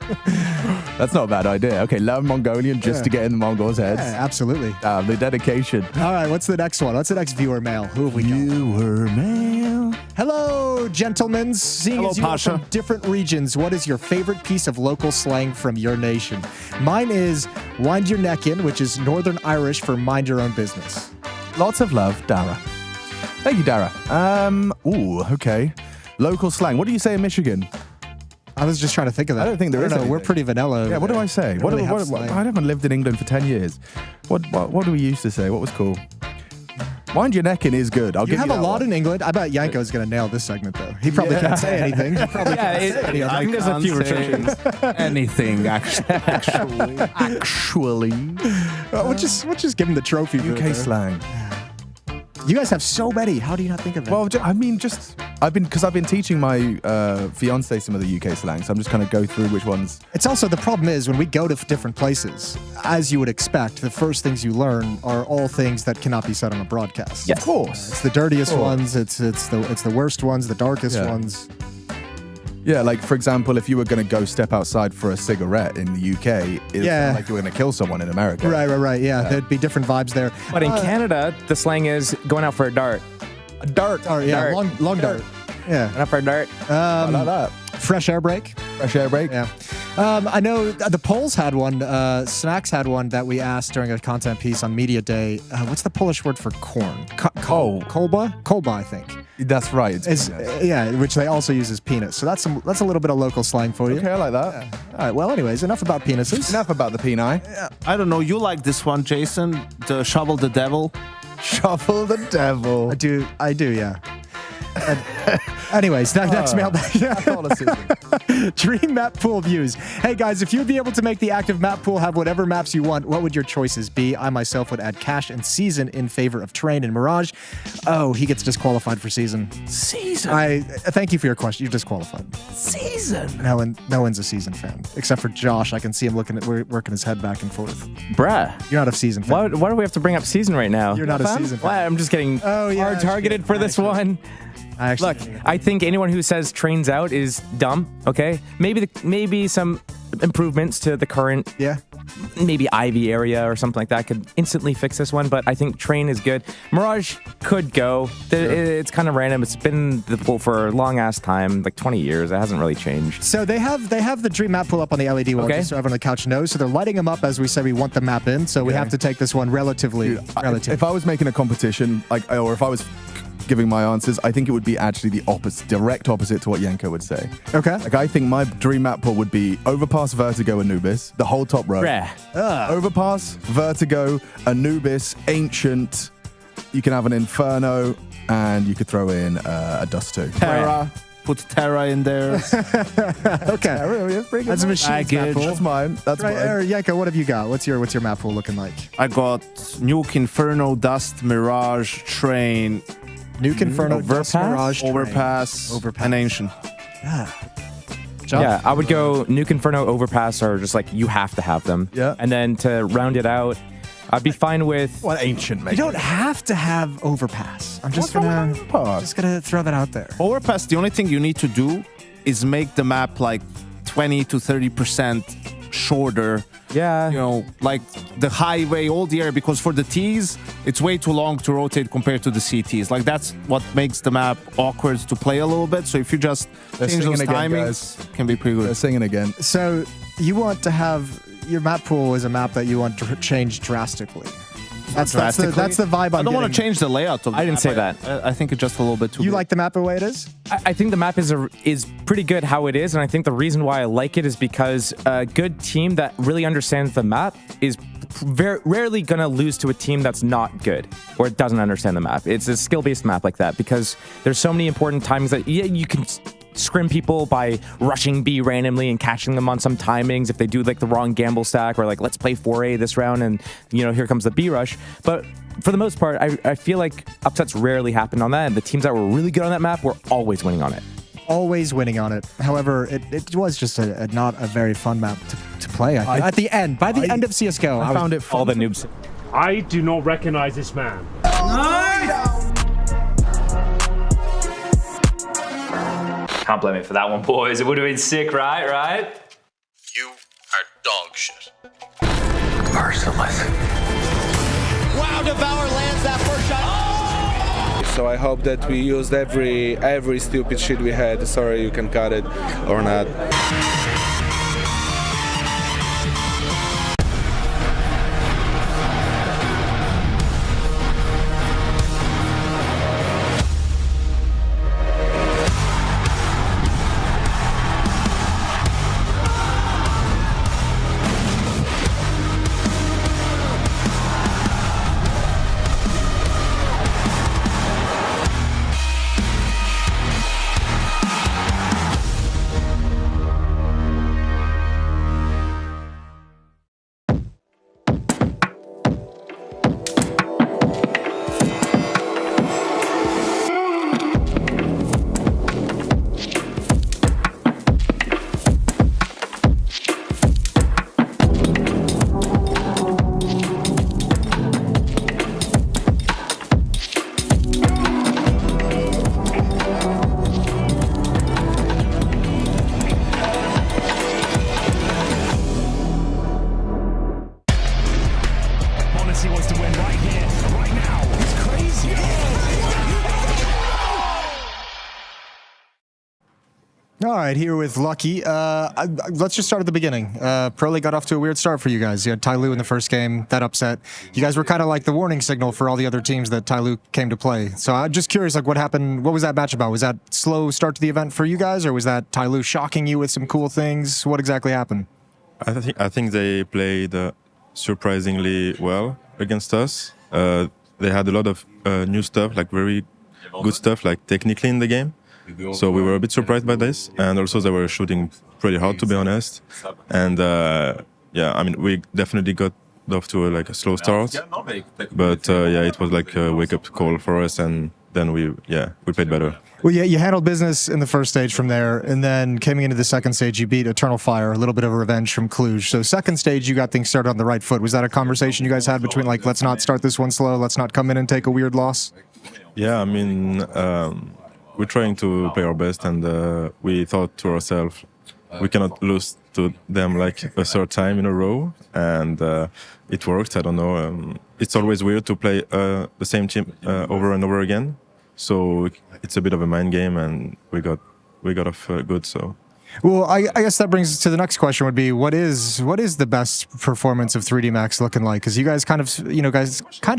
That's not a bad idea. Okay, learn Mongolian just to get in the Mongols' heads. Yeah, absolutely. The dedication. All right, what's the next one? What's the next viewer mail? Who have we got? Viewer mail. Hello, gentlemen. Seeing as you are from different regions, what is your favorite piece of local slang from your nation? Mine is wind your neck in, which is Northern Irish for mind your own business. Lots of love, Dara. Thank you, Dara. Okay. Local slang. What do you say in Michigan? I was just trying to think of that. I don't think there is. We're pretty vanilla. Yeah, what do I say? What I haven't lived in England for 10 years. What do we used to say? What was cool? Wind your neck in is good. You have a lot in England. I bet Yanko's going to nail this segment, though. He probably can't say anything. He probably can't say anything. I think there's a few restrictions. Anything, actually. We'll just give him the trophy. UK slang. You guys have so many. How do you not think of it? Well, I've been teaching my fiance some of the UK slang, so I'm just kind of go through which ones. It's also, the problem is when we go to different places, as you would expect, the first things you learn are all things that cannot be said on a broadcast. Yes. Of course. It's the dirtiest ones. It's the worst ones. The darkest ones. Yeah, like for example, if you were going to go step outside for a cigarette in the UK, it's not like you were going to kill someone in America. Right. Yeah, there'd be different vibes there. But in Canada, the slang is going out for a dart. A dart. Oh, yeah, Dart. long dart. Yeah. Going out for a dart. I like that. Fresh air break. Fresh air break. Yeah. I know the polls had one. Snacks had one that we asked during a content piece on Media Day. What's the Polish word for corn? Kolba? Kolba, I think. That's right. Yeah, which they also use as penis. So that's a little bit of local slang for you. Okay, I like that. Yeah. All right. Well, anyways, enough about penises. Enough about the peni. I don't know. You like this one, Jason? The shovel the devil. Shovel the devil. I do. Yeah. Anyways, next mailbag. Dream map pool views. Hey guys, if you'd be able to make the active map pool have whatever maps you want, what would your choices be? I myself would add Cache and Season in favor of Terrain and Mirage. Oh, he gets disqualified for Season. Season. I thank you for your question. You're disqualified. Season. No one's a Season fan except for Josh. I can see him working his head back and forth. Bruh, you're not a Season fan. Why do we have to bring up Season right now? You're not a Season fan. Why? I'm just getting hard targeted for this one. Look, I think anyone who says Trains out is dumb. Okay, maybe some improvements to the current, maybe Ivy area or something like that could instantly fix this one. But I think Train is good. Mirage could go. It's kind of random. It's been the pool for a long ass time, like 20 years. It hasn't really changed. So they have the Dream map pull up on the LED wall, just so everyone on the couch knows. So they're lighting them up as we say we want the map in. So we have to take this one relatively. If I was making a competition, or if I was giving my answers, I think it would be actually the direct opposite to what Yenko would say. Okay. Like, I think my dream map pool would be Overpass, Vertigo, Anubis, the whole top row. Overpass, Vertigo, Anubis, Ancient. You can have an Inferno, and you could throw in a Dust 2. Terra. Put Terra in there. Okay. That's a machine map pool. That's mine. That's mine. Yenko, what have you got? What's your map pool looking like? I got Nuke, Inferno, Dust, Mirage, Train. Nuke, Inferno, Dust, Mirage, Overpass, and Ancient. Yeah, I would go Nuke, Inferno, Overpass, or just like you have to have them. Yeah. And then to round it out, I'd be fine with Ancient. You don't have to have Overpass. I'm just gonna throw that out there. Overpass. The only thing you need to do is make the map like 20 to 30% shorter. Yeah. You know, like the highway, all the area, because for the T's, it's way too long to rotate compared to the CTs. Like, that's what makes the map awkward to play a little bit. So if you just change those timings, it can be pretty good. They're singing again. So you want to have your map pool is a map that you want to change drastically. That's the vibe. I don't want to change the layout of the I didn't map. say that. I think it's just a little bit too You big. like the map the way it is? I think the map is pretty good how it is, and I think the reason why I like it is because a good team that really understands the map is very rarely gonna lose to a team that's not good or doesn't understand the map. It's a skill-based map like that because there's so many important times that you can scrim people by rushing B randomly and catching them on some timings if they do like the wrong gamble stack, or like, let's play 4A this round and here comes the B rush. But for the most part, I feel like upsets rarely happen on that, and the teams that were really good on that map were always winning on it. Always winning on it. However, it was just not a very fun map to play. At the end, by the end of CSGO, I found it fun. All the noobs. I do not recognize this man. Can't blame me for that one, boys. It would have been sick, right? You are dog shit. Merciless. Wow, Devour lands that first shot. So I hope that we used every stupid shit we had. Sorry, you can cut it or not. right, here with Lucky. Let's just start at the beginning. Pro League got off to a weird start for you guys. You had Ty Lue in the first game, that upset. You guys were kind of like the warning signal for all the other teams that Ty Lue came to play. So I'm just curious, like, what happened? What was that match about? Was that slow start to the event for you guys, or was that Ty Lue shocking you with some cool things? What exactly happened? I think they played surprisingly well against us. They had a lot of new stuff, like very good stuff, like technically in the game. So we were a bit surprised by this, and also they were shooting pretty hard, to be honest. And yeah, I mean, we definitely got off to a slow start, but yeah, it was like a wake-up call for us, and then we played better. Well, yeah, you handled business in the first stage from there, and then coming into the second stage, you beat Eternal Fire, a little bit of a revenge from Cluj. So second stage, you got things started on the right foot. Was that a conversation you guys had between, like, let's not start this one slow, let's not come in and take a weird loss? Yeah, I mean, we're trying to play our best, and we thought to ourselves, we cannot lose to them like a third time in a row, and it worked. I don't know. It's always weird to play the same team over and over again, so it's a bit of a mind game, and we got off good. So. Well, I guess that brings us to the next question would be, what is the best performance of 3D Max looking like? Because you guys kind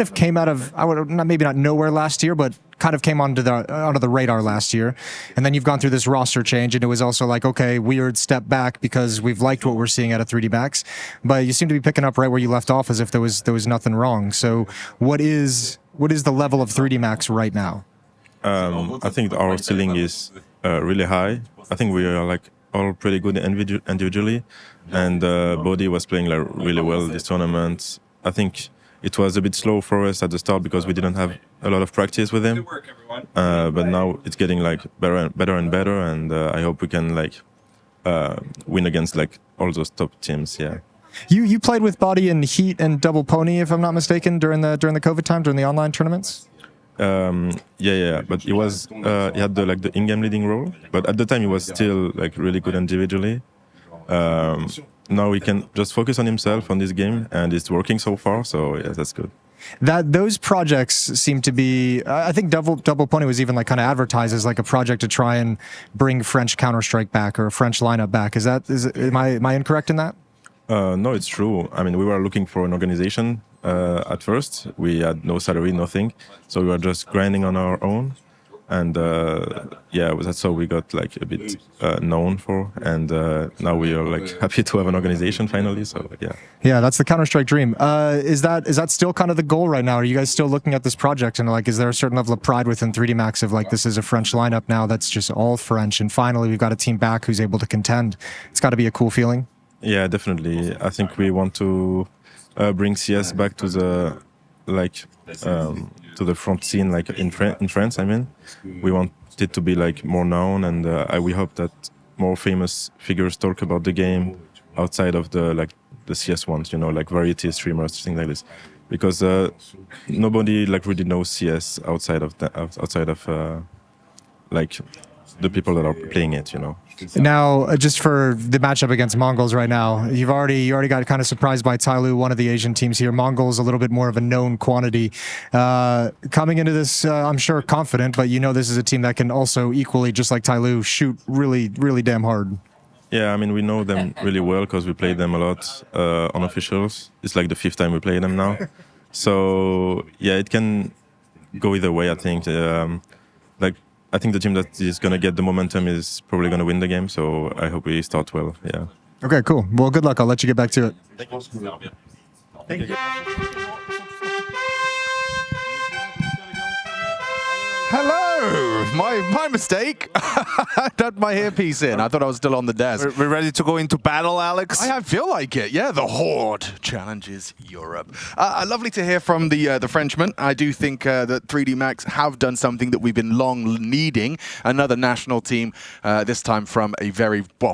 of came out of, maybe not nowhere last year, but kind of came onto the radar last year. And then you've gone through this roster change, and it was also like, okay, weird step back because we've liked what we're seeing out of 3D Max. But you seem to be picking up right where you left off as if there was nothing wrong. So what is the level of 3D Max right now? I think our ceiling is really high. I think we are all pretty good individually, and Bodhi was playing really well this tournament. I think it was a bit slow for us at the start because we didn't have a lot of practice with him. But now it's getting better and better, and I hope we can win against all those top teams. Yeah. You played with Bodhi in Heat and Double Pony, if I'm not mistaken, during the COVID time, during the online tournaments. Yeah, but he had the in-game leading role, but at the time he was still really good individually. Now he can just focus on himself on this game, and it's working so far, so yeah, that's good. Those projects seem to be, I think Double Pony was even kind of advertised as a project to try and bring French Counter-Strike back, or a French lineup back. Am I incorrect in that? No, it's true. I mean, we were looking for an organization at first. We had no salary, nothing. So we were just grinding on our own. And yeah, that's how we got a bit known for. And now we are happy to have an organization finally. So yeah. Yeah, that's the Counter-Strike dream. Is that still kind of the goal right now? Are you guys still looking at this project and is there a certain level of pride within 3D Max of this is a French lineup now that's just all French, and finally we've got a team back who's able to contend? It's got to be a cool feeling. Yeah, definitely. I think we want to bring CS back to the to the front scene, in France. I mean, we want it to be more known, and we hope that more famous figures talk about the game outside of the CS ones. Variety streamers, things like this, because nobody really knows CS outside of the people that are playing it. Now, just for the matchup against Mongols right now, you already got kind of surprised by Ty Lue, one of the Asian teams here. Mongols a little bit more of a known quantity. Coming into this, I'm sure confident, but this is a team that can also equally, just like Ty Lue, shoot really, really damn hard. Yeah, I mean, we know them really well because we played them a lot on officials. It's the 5th time we play them now. So yeah, it can go either way, I think. I think the team that is going to get the momentum is probably going to win the game, so I hope we start well, yeah. Okay, cool. Well, good luck. I'll let you get back to it. Thank you. Hello! My mistake. I had my earpiece in. I thought I was still on the desk. We're ready to go into battle, Alex? I feel like it. Yeah, the Horde challenges Europe. Lovely to hear from the Frenchman. I do think that 3D Max have done something that we've been long needing. Another national team, this time from a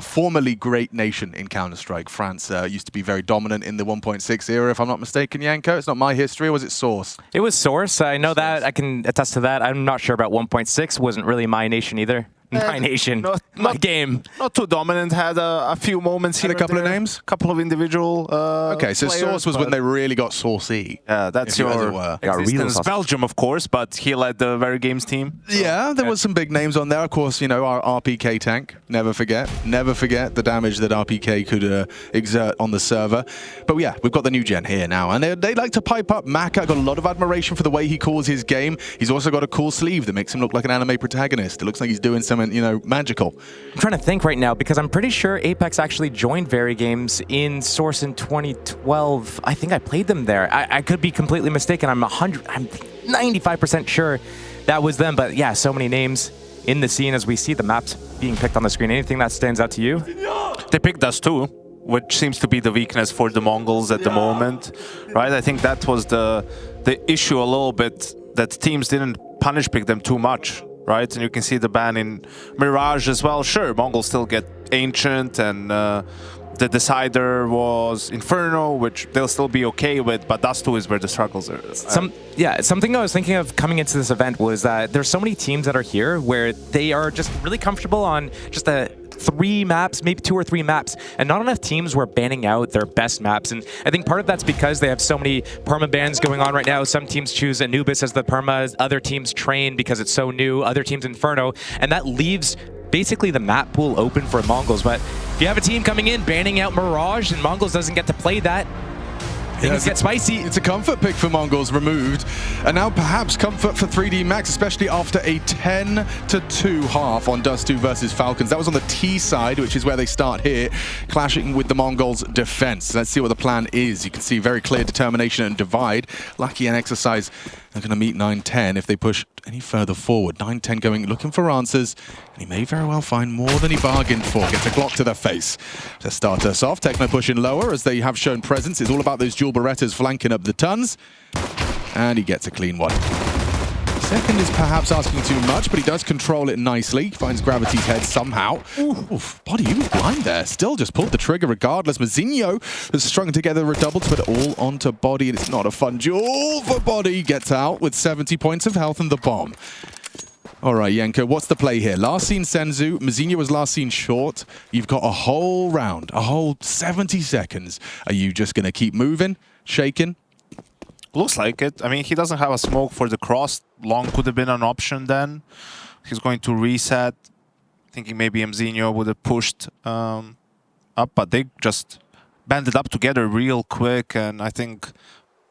formerly great nation in Counter-Strike. France used to be very dominant in the 1.6 era, if I'm not mistaken, Yanko. It's not my history, or was it Source? It was Source. I know that. I can attest to that. I'm not sure about 1.6. Wasn't really my nation either. Nation. My game. Not too dominant. Had a few moments here. Had a couple of names. A couple of individual. Okay, so players, Source was when they really got saucy. Yeah, that's your existence. Belgium, of course, but he led the Very Games team. So. Yeah, there was some big names on there. Of course, you know, our RPK tank. Never forget the damage that RPK could exert on the server. But yeah, we've got the new gen here now, and they like to pipe up. Maka got a lot of admiration for the way he calls his game. He's also got a cool sleeve that makes him look like an anime protagonist. It looks like he's doing something, you know, magical. I'm trying to think right now because I'm pretty sure Apex actually joined Very Games in Source in 2012. I think I played them there. I could be completely mistaken. I'm 95% sure that was them. But yeah, so many names in the scene as we see the maps being picked on the screen. Anything that stands out to you? They picked us too, which seems to be the weakness for the Mongols at the moment, right? I think that was the issue a little bit, that teams didn't punish pick them too much. Right, and you can see the ban in Mirage as well. Sure, Mongols still get Ancient, and the decider was Inferno, which they'll still be okay with, but Dust 2 is where the struggles are. Something I was thinking of coming into this event was that there's so many teams that are here where they are just really comfortable on just a 3 maps, maybe 2 or 3 maps, and not enough teams were banning out their best maps. And I think part of that's because they have so many perma bans going on right now. Some teams choose Anubis as the perma, other teams Train because it's so new, other teams Inferno, and that leaves basically the map pool open for Mongols. But if you have a team coming in banning out Mirage and Mongols doesn't get to play that, things get spicy. It's a comfort pick for Mongols removed, and now perhaps comfort for 3D Max, especially after a 10-2 half on Dust 2 versus Falcons. That was on the T side, which is where they start here, clashing with the Mongols' defense. Let's see what the plan is. You can see very clear determination and divide. Lucky and Exercise are going to meet 9-10 if they push any further forward. 9-10 going, looking for answers, and he may very well find more than he bargained for. Gets a Glock to the face to start us off. Techno pushing lower as they have shown presence. It's all about those dual Berettas flanking up the tons, and he gets a clean one. Second is perhaps asking too much, but he does control it nicely. Finds Gravity's head somehow. Oof, Body, he was blind there. Still just pulled the trigger regardless. Mazinho has strung together a double to put it all onto Body, and it's not a fun duel for Body. Gets out with 70 points of health and the bomb. All right, Yenko, what's the play here? Last seen Senzu. Mazinho was last seen short. You've got a whole round, a whole 70 seconds. Are you just going to keep moving, shaking? Looks like it. I mean, he doesn't have a smoke for the cross. Long could have been an option then. He's going to reset. Thinking maybe Mzinho would have pushed up, but they just banded up together real quick, and I think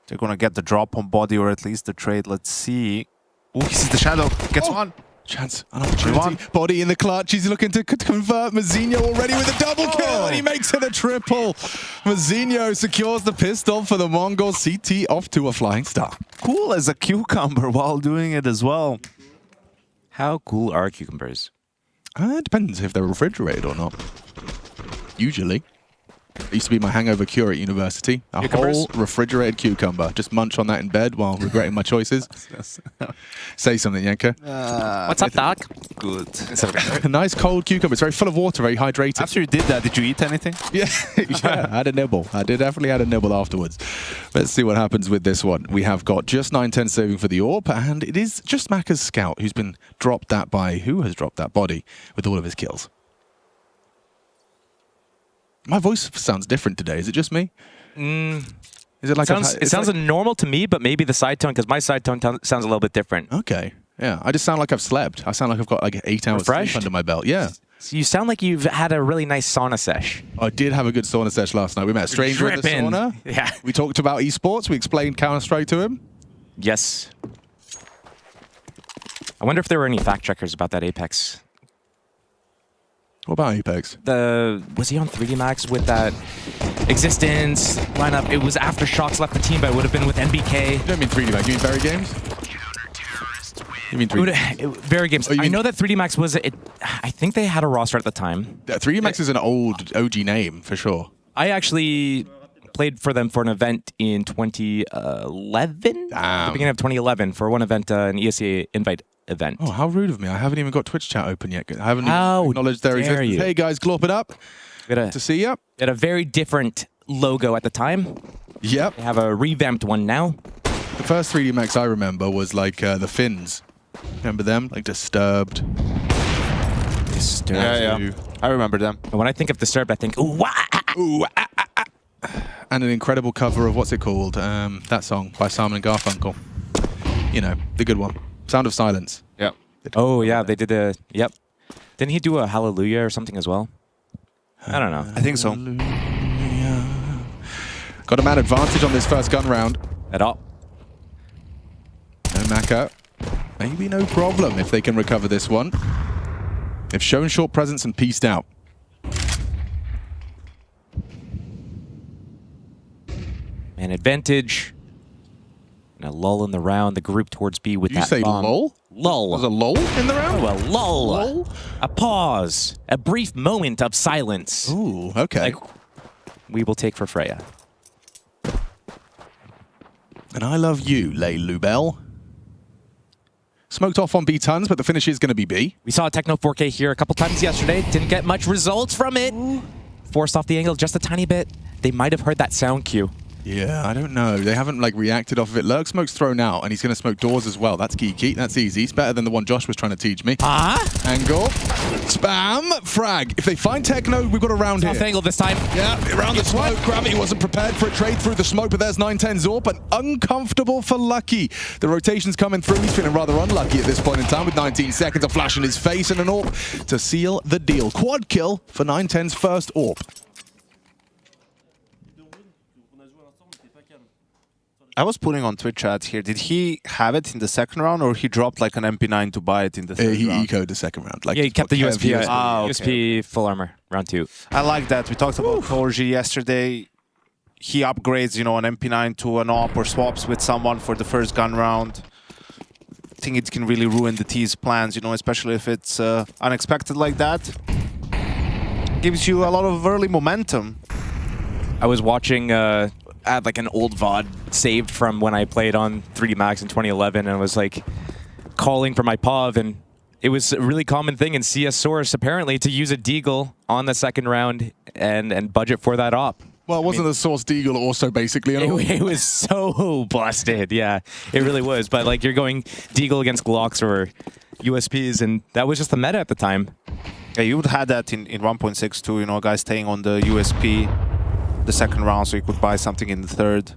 they're going to get the drop on Body, or at least the trade. Let's see. Oh, he sees the shadow. Gets one. Chance, an opportunity. Body in the clutch. He's looking to convert. Mazinho already with a double kill, and he makes it a triple. Mazinho secures the pistol for the Mongols. CT off to a flying start. Cool as a cucumber while doing it as well. How cool are cucumbers? It depends if they're refrigerated or not. Usually. It used to be my hangover cure at university. A whole refrigerated cucumber. Just munch on that in bed while regretting my choices. Say something, Yenko. What's up, Doc? Good. A nice cold cucumber. It's very full of water, very hydrated. After you did that, did you eat anything? Yeah, I had a nibble. I definitely had a nibble afterwards. Let's see what happens with this one. We have got just 9-10 saving for the AWP, and it is just Maka's scout who's been dropped that by... Who has dropped that Body with all of his kills? My voice sounds different today. Is it just me? Is it like it sounds normal to me, but maybe the side tone, because my side tone sounds a little bit different. Okay. Yeah, I just sound like I've slept. I sound like I've got like 8 hours sleep under my belt. Yeah. So you sound like you've had a really nice sauna sesh. I did have a good sauna sesh last night. We met a stranger in the sauna. Yeah. We talked about esports. We explained Counter-Strike to him. Yes. I wonder if there were any fact checkers about that Apex. What about Apex? Was he on 3D Max with that Existence lineup? It was after Shox left the team, but it would have been with NBK. You don't mean 3D Max, you mean Very Games? You mean 3D? Very Games. I know that 3D Max was... I think they had a roster at the time. 3D Max is an old OG name, for sure. I actually played for them for an event in 2011? At the beginning of 2011 for one event, an ESL invite event. Oh, how rude of me. I haven't even got Twitch chat open yet. I haven't even acknowledged their existence. Hey guys, glop it up. Good to see you. They had a very different logo at the time. Yep. They have a revamped one now. The first 3D Max I remember was like the Finns. Remember them? Like Disturbed. Disturbed. Yeah. I remember them. And when I think of Disturbed, I think, ooh, wah, Ooh, and an incredible cover of what's it called? That song by Simon and Garfunkel. You know, the good one. Sound of Silence. Yeah. Oh, yeah, they did a... Yep. Didn't he do a Hallelujah or something as well? I don't know. I think so. Got a man advantage on this first gun round. At all. No Maka. Maybe no problem if they can recover this one. They've shown short presence and pieced out. Man advantage. And a lull in the round. The group towards B with Did that you say bomb. lull? Lull. Was a lull in the round? Oh, a lull. Lull? A pause. A brief moment of silence. Ooh, okay. Like we will take for Freya. And I love you, Lay Lubel. Smoked off on B tons, but the finish is going to be B. We saw Techno 4K here a couple times yesterday. Didn't get much results from it. Forced off the angle just a tiny bit. They might have heard that sound cue. Yeah, I don't know. They haven't like reacted off of it. Lurk Smoke's thrown out, and he's going to smoke doors as well. That's geeky. That's easy. It's better than the one Josh was trying to teach me. Angle. Spam. Frag. If they find Techno, we've got a round here. Off angle this time. Yeah, around the smoke. Gravity wasn't prepared for a trade through the smoke, but there's 9-10 Zorp, and uncomfortable for Lucky. The rotation's coming through. He's feeling rather unlucky at this point in time with 19 seconds. A flash in his face and an AWP to seal the deal. Quad kill for 9-10's first AWP. I was putting on Twitch chat here. Did he have it in the second round, or he dropped like an MP9 to buy it in the third He round? ecoed the second round. Like Yeah, he kept the USP. USP. USP full armor, round 2. I like that. We talked about Torji yesterday. He upgrades, you know, an MP9 to an AWP or swaps with someone for the first gun round. I think it can really ruin the T's plans, you know, especially if it's unexpected like that. Gives you a lot of early momentum. I was watching I had like an old VOD saved from when I played on 3D Max in 2011, and I was like calling for my POV, and it was a really common thing in CS Source apparently to use a Deagle on the second round and budget for that op. Well, wasn't the Source Deagle also basically an AWP? It was so busted, yeah, it really was. But like you're going Deagle against Glocks or USPs, and that was just the meta at the time. Yeah, you would have had that in 1.62, you know, guys staying on the USP the second round so you could buy something in the third.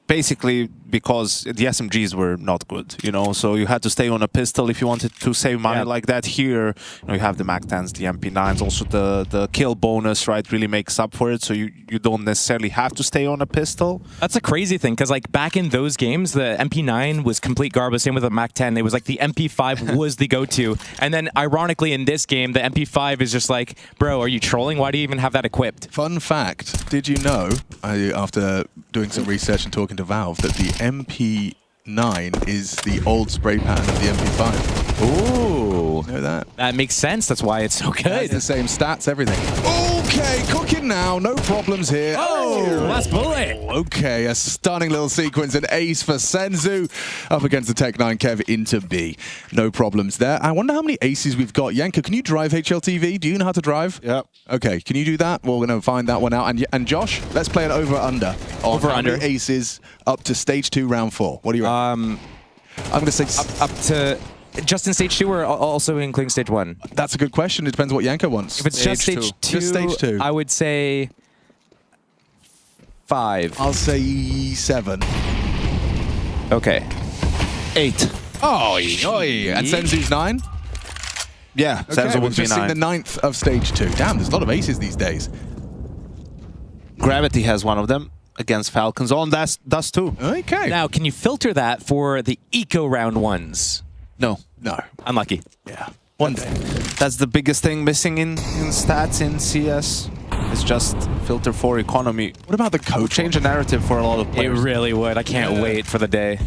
Basically because the SMGs were not good, you know, so you had to stay on a pistol if you wanted to save money like that. Here, you know, you have the MAC-10s, the MP9s, also the kill bonus, right, really makes up for it, so you don't necessarily have to stay on a pistol. That's a crazy thing, because like back in those games, the MP9 was complete garbage, same with the MAC-10. It was like the MP5 was the go-to, and then ironically in this game, the MP5 is just like, bro, are you trolling? Why do you even have that equipped? Fun fact, did you know, after doing some research and talking to Valve, that the MP9 is the old spray pattern of the MP5. Ooh. You know that? That makes sense. That's why it's so good. It's the same stats, everything. Okay, cooking now. No problems here. Oh, last bullet. Okay, a stunning little sequence. An ace for Senzu up against the Tech9 Kev into B. No problems there. I wonder how many aces we've got. Yanka, can you drive HLTV? Do you know how to drive? Yeah. Okay, can you do that? Well, we're going to find that one out. And Josh, let's play an over-under. Over-under. How many aces up to stage 2, round 4? What do you reckon? I'm going to say... Up to... Just in stage 2 or also including stage 1? That's a good question. It depends what Yanka wants. If it's just stage 2, just stage 2. I would say 5. I'll say 7. Okay. 8. Oh, and Senzu's 9? Yeah, Okay, Senzu we've would be just seen 9. the 9th of stage 2. Damn, there's a lot of aces these days. Gravity has one of them against Falcons on Dust too. Okay. Now, can you filter that for the eco round ones? No. No. Unlucky. Yeah. One day. That's the biggest thing missing in stats in CS. It's just filter for economy. What about the coach? Change the narrative for a lot of It players. really would. I can't wait for the day.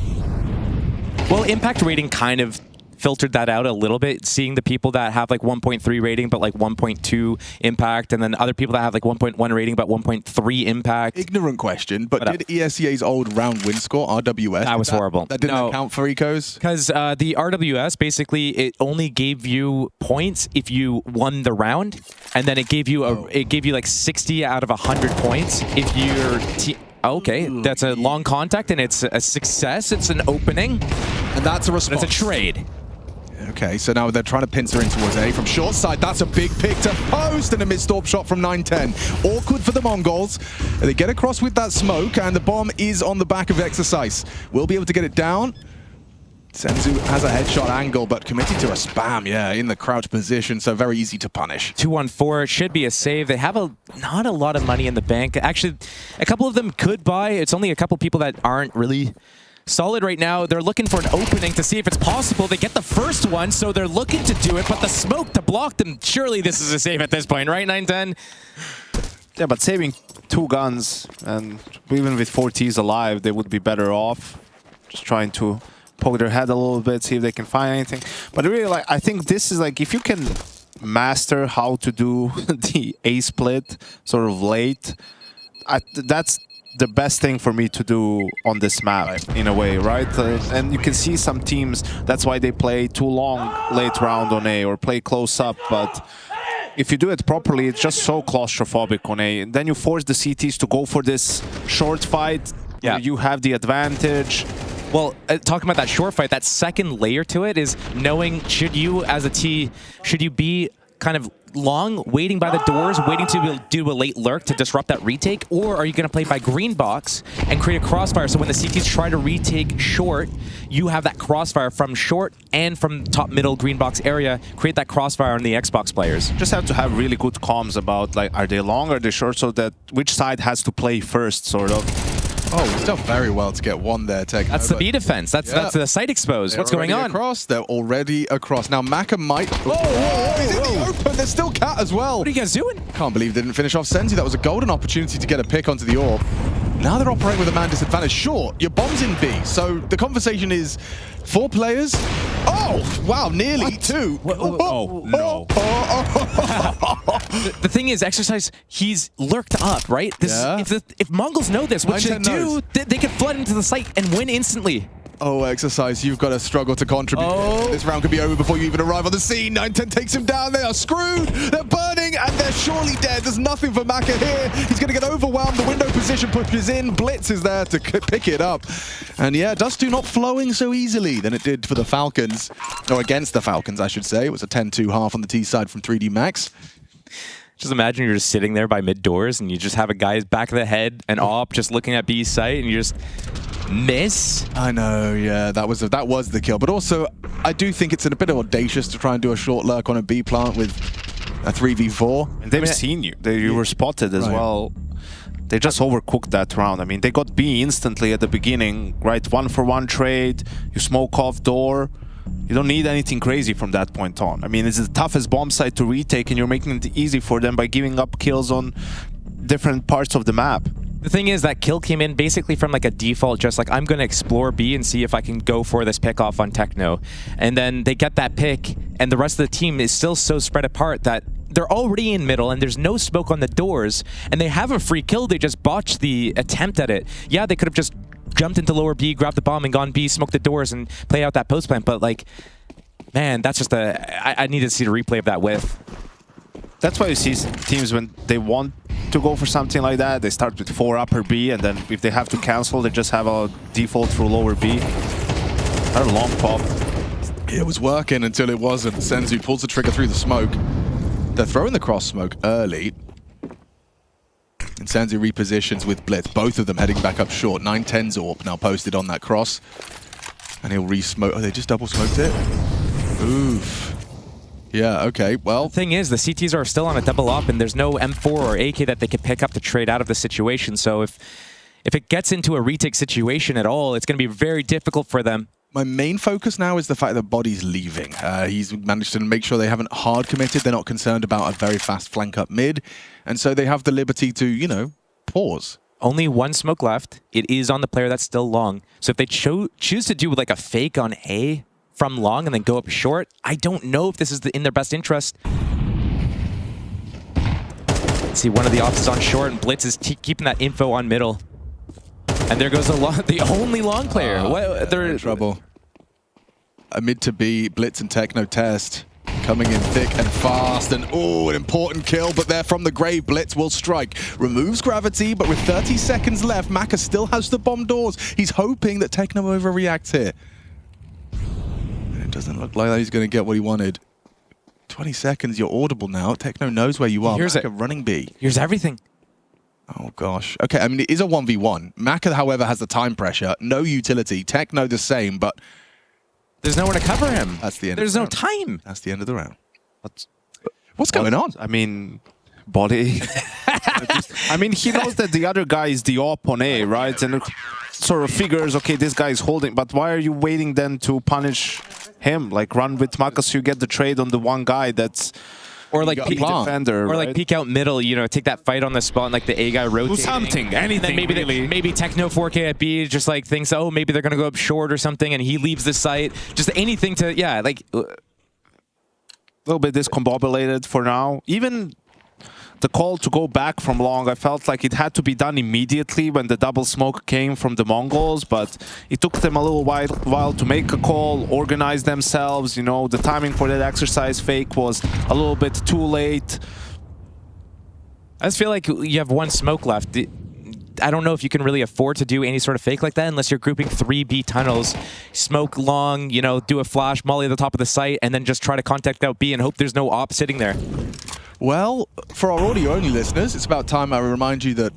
Well, impact rating kind of filtered that out a little bit, seeing the people that have like 1.3 rating but like 1.2 impact, and then other people that have like 1.1 rating but 1.3 impact. Ignorant question, but did ESEA's old round win score, RWS? That was horrible. That didn't account for ecos? Because the RWS, basically, it only gave you points if you won the round, and then it gave you like 60 out of 100 points if your team... Okay, that's a long contact, and it's a success. It's an opening. And that's a response. It's a trade. Okay, so now they're trying to pincer in towards A from short side. That's a big pick to post and a mid-storm shot from 910. Awkward for the Mongols. They get across with that smoke and the bomb is on the back of Exercise. We'll be able to get it down. Senzu has a headshot angle, but committing to a spam, yeah, in the crouch position, so very easy to punish. 2-1-4 should be a save. They have not a lot of money in the bank. Actually, a couple of them could buy. It's only a couple people that aren't really solid right now. They're looking for an opening to see if it's possible. They get the first one, so they're looking to do it, but the smoke to block them. Surely this is a save at this point, right, 910? Yeah, but saving 2 guns, and even with 4 Ts alive, they would be better off. Just trying to poke their head a little bit, see if they can find anything. But really, like, I think this is like, if you can master how to do the A split sort of late, that's the best thing for me to do on this map, in a way, right? And you can see some teams, that's why they play too long late round on A or play close up, but if you do it properly, it's just so claustrophobic on A. And then you force the CTs to go for this short fight. Yeah, you have the advantage. Well, talking about that short fight, that second layer to it is knowing, should you as a T, should you be kind of long, waiting by the doors, waiting to do a late lurk to disrupt that retake, or are you going to play by green box and create a crossfire so when the CTs try to retake short, you have that crossfire from short and from top middle green box area, create that crossfire on the Xbox players. Just have to have really good comms about, like, are they long, are they short, so that which side has to play first, sort of. Oh, he's done very well to get one there, Techno. That's the B defense. That's the site exposed. What's going on? They're already across. Now, Maka might... Whoa, he's in the open. There's still Cat as well. What are you guys doing? Can't believe they didn't finish off Senzi. That was a golden opportunity to get a pick onto the orb. Now they're operating with a man disadvantage. Sure, your bomb's in B, so the conversation is 4 players. Oh, wow, nearly 2. Oh, no. The thing is, Exercise, he's lurked up, right? If Mongols know this, which they do, they can flood into the site and win instantly. Oh, Exercise, you've got to struggle to contribute. This round could be over before you even arrive on the scene. 910 takes him down. They are screwed. They're burning, and they're surely dead. There's nothing for Maka here. He's going to get overwhelmed. The window position pushes in. Blitz is there to pick it up. And yeah, Dust2 not flowing so easily than it did for the Falcons. Or against the Falcons, I should say. It was a 10-2 half on the T side from 3D Max. Just imagine you're just sitting there by mid doors and you just have a guy's back of the head, an op just looking at B site, and you just miss. I know, yeah, that was the kill. But also, I do think it's a bit audacious to try and do a short lurk on a B plant with a 3v4. And they've seen you. You were spotted as well. They just overcooked that round. I mean, they got B instantly at the beginning, right? 1-for-1 trade, you smoke off door. You don't need anything crazy from that point on. I mean, it's the toughest bomb site to retake, and you're making it easy for them by giving up kills on different parts of the map. The thing is, that kill came in basically from like a default, just like, I'm going to explore B and see if I can go for this pick off on Techno. And then they get that pick, and the rest of the team is still so spread apart that they're already in middle, and there's no smoke on the doors, and they have a free kill. They just botched the attempt at it. Yeah, they could have just jumped into lower B, grabbed the bomb, and gone B, smoked the doors, and play out that post plant. But like, man, that's just I need to see the replay of that whiff. That's why you see teams when they want to go for something like that, they start with 4 upper B, and then if they have to cancel, they just have a default through lower B. Not a long pop. It was working until it wasn't. Senzu pulls the trigger through the smoke. They're throwing the cross smoke early. And Senzu repositions with Blitz. Both of them heading back up short. 910's AWP now posted on that cross. And he'll re-smoke. Oh, they just double smoked it? Oof. Yeah, okay, well. The thing is, the CTs are still on a double up, and there's no M4 or AK that they could pick up to trade out of the situation. So if it gets into a retake situation at all, it's going to be very difficult for them. My main focus now is the fact that Body's leaving. He's managed to make sure they haven't hard committed. They're not concerned about a very fast flank up mid. And so they have the liberty to, you know, pause. Only 1 smoke left. It is on the player that's still long. So if they choose to do like a fake on A from long and then go up short, I don't know if this is in their best interest. Let's see, one of the ops is on short, and Blitz is keeping that info on middle. And there goes the only long player. They're in trouble. A mid to B, Blitz and Techno test. Coming in thick and fast, and oh, an important kill, but there from the grave, Blitz will strike. Removes gravity, but with 30 seconds left, Maka still has the bomb doors. He's hoping that Techno overreacts here. And it Doesn't look like he's going to get what he wanted. 20 seconds, you're audible now. Techno knows where you are. Here's Maka running B. Here's everything. Oh, gosh. Okay, I mean, it is a 1v1. Maka, however, has the time pressure. No utility. Techno the same, but... There's nowhere to cover him. That's the end There's of the no round. time. That's the end of the round. What's going on? I mean, body. I mean, he knows that the other guy is the op on A, right? And sort of figures, okay, this guy is holding, but why are you waiting then to punish him? Like, run with Maka so you get the trade on the one guy that's... Or like peek defender, or like peek out middle, you know, take that fight on the spot and like the A guy rotating. Do something, anything, maybe really. maybe Techno 4K at B just like thinks, oh, maybe they're gonna go up short or something, and he leaves the site. Just anything to, yeah, like a little bit discombobulated for now. Even the call to go back from long, I felt like it had to be done immediately when the double smoke came from the Mongols, but it took them a little while to make a call, organize themselves. You know, the timing for that exercise fake was a little bit too late. I just feel like you have one smoke left. I don't know if you can really afford to do any sort of fake like that unless you're grouping 3 B tunnels, smoke long, you know, do a flash, molly at the top of the site, and then just try to contact out B and hope there's no op sitting there. Well, for our audio-only listeners, it's about time I remind you that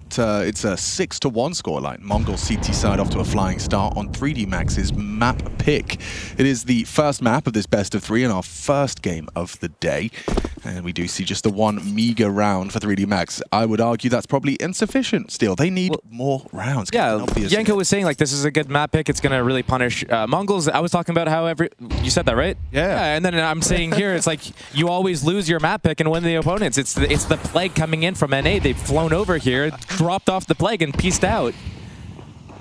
it's a 6-1 scoreline. Mongol CT side off to a flying start on 3D Max's map pick. It is the first map of this best of 3 and our first game of the day. And we do see just the one meager round for 3D Max. I would argue that's probably insufficient still. They need more rounds. Yeah, Yanko was saying like this is a good map pick. It's going to really punish Mongols. I was talking about how you said that, right? Yeah. And then I'm saying here, it's like you always lose your map pick and win the opponents. It's the plague coming in from NA. They've flown over here, dropped off the plague and pieced out.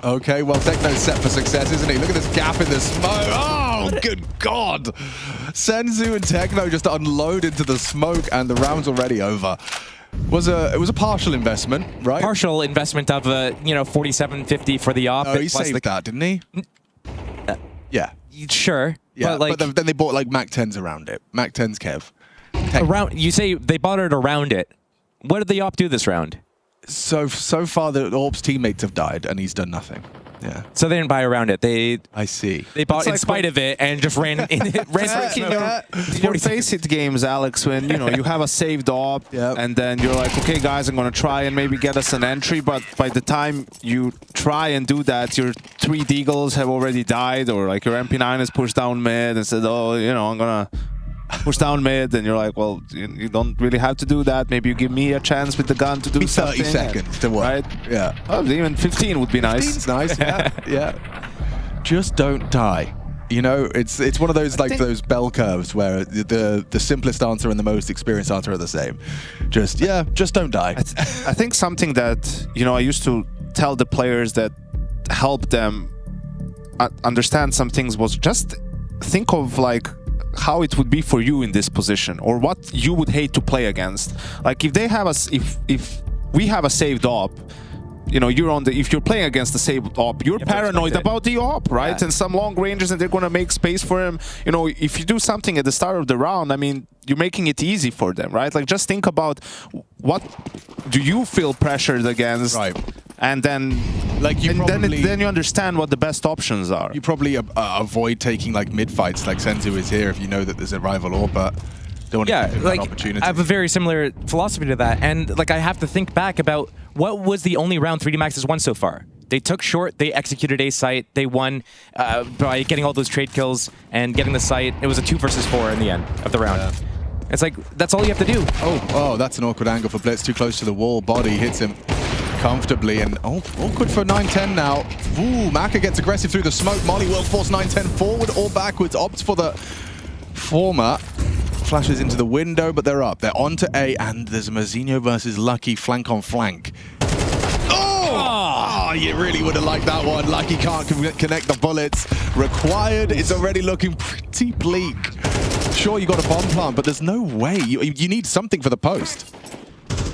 Okay, well, Techno's set for success, isn't he? Look at this gap in the smoke. Oh, good God. Senzu and Techno just unload into the smoke, and the round's already over. It was a partial investment, right? Partial investment of, you know, 47.50 for the op. Oh, he saved that, didn't he? Yeah. Sure. Yeah, but then they bought like Mac 10s around it. Mac 10s, Kev. Around, you say they bought it around it. What did the op do this round? So far, the Orb's teammates have died, and he's done nothing. Yeah. So they didn't buy around it. I see. They bought in spite of it and just ran in it. Your face it games, Alex, when you know you have a saved op, and then you're like, okay, guys, I'm gonna try and maybe get us an entry. But by the time you try and do that, your 3 Deagles have already died, or like your MP9 is pushed down mid and said, oh, you know, I'm gonna push down mid, and you're like, well, you don't really have to do that. Maybe you give me a chance with the gun to do something. 30 seconds to work. Right? Yeah. Oh, even 15 would be nice. 15's nice, yeah. Yeah. Just don't die. You know, it's one of those those bell curves where the simplest answer and the most experienced answer are the same. Just don't die. I think something that, you know, I used to tell the players that helped them understand some things was just think of like how it would be for you in this position, or what you would hate to play against. Like if they have if we have a saved op, you know, if you're playing against the saved op, you're paranoid about the op, right? Yeah. And some long ranges, and they're gonna make space for him. You know, if you do something at the start of the round, I mean, you're making it easy for them, right? Like just think about what do you feel pressured against, right? And then, then you understand what the best options are. You probably avoid taking like mid fights like Senzu is here if you know that there's a rival or, but don't want to give that opportunity. I have a very similar philosophy to that, and like I have to think back about what was the only round 3D Max has won so far. They took short, they executed a site, they won by getting all those trade kills and getting the site. It was a 2 versus 4 in the end of the round. Yeah. It's like, that's all you have to do. Oh, that's an awkward angle for Blitz, too close to the wall. Body hits him comfortably, and awkward for 910 now. Ooh, Maka gets aggressive through the smoke. Molly will force 910 forward or backwards, opts for the former. Flashes into the window, but they're up. They're on to A, and there's Mazinho versus Lucky flank on flank. Oh, you really would have liked that one. Lucky can't connect the bullets required. It's already looking pretty bleak. Sure, you got a bomb plant, but there's no way. You need something for the post.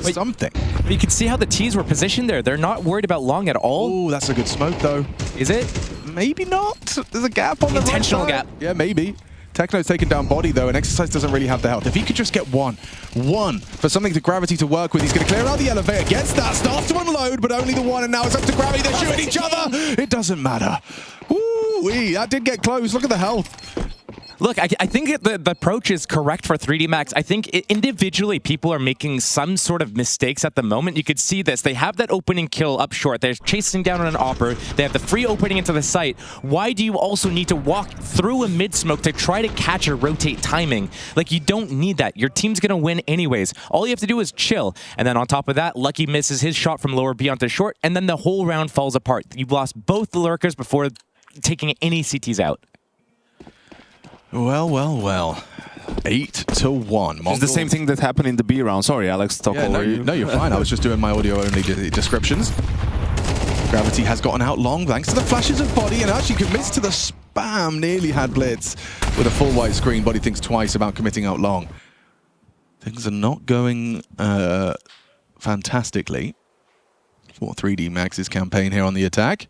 Wait, something. You can see how the T's were positioned there. They're not worried about long at all. Oh, that's a good smoke, though. Is it? Maybe not. There's a gap on the intentional right side. gap. Yeah, maybe. Techno's taken down body, though, and Exercise doesn't really have the health. If he could just get one for something to Gravity to work with, he's going to clear out the elevator, gets that, starts to unload, but only the one, and now it's up to Gravity. They're shooting each other. It doesn't matter. Ooh, that did get close. Look at the health. Look, I think the approach is correct for 3D Max. I think individually people are making some sort of mistakes at the moment. You could see this. They have that opening kill up short. They're chasing down on an Opper. They have the free opening into the site. Why do you also need to walk through a mid-smoke to try to catch or rotate timing? Like, you don't need that. Your team's going to win anyways. All you have to do is chill. And then on top of that, Lucky misses his shot from lower B onto short, and then the whole round falls apart. You've lost both the lurkers before taking any CTs out. Well. 8-1. It's the same thing that happened in the B round. Sorry, Alex, talk over you. No, you're fine. I was just doing my audio-only descriptions. Gravity has gotten out long thanks to the flashes of Body, and actually commits to the spam. Nearly had Blitz with a full white screen. Body thinks twice about committing out long. Things are not going fantastically for 3D Max's campaign here on the attack.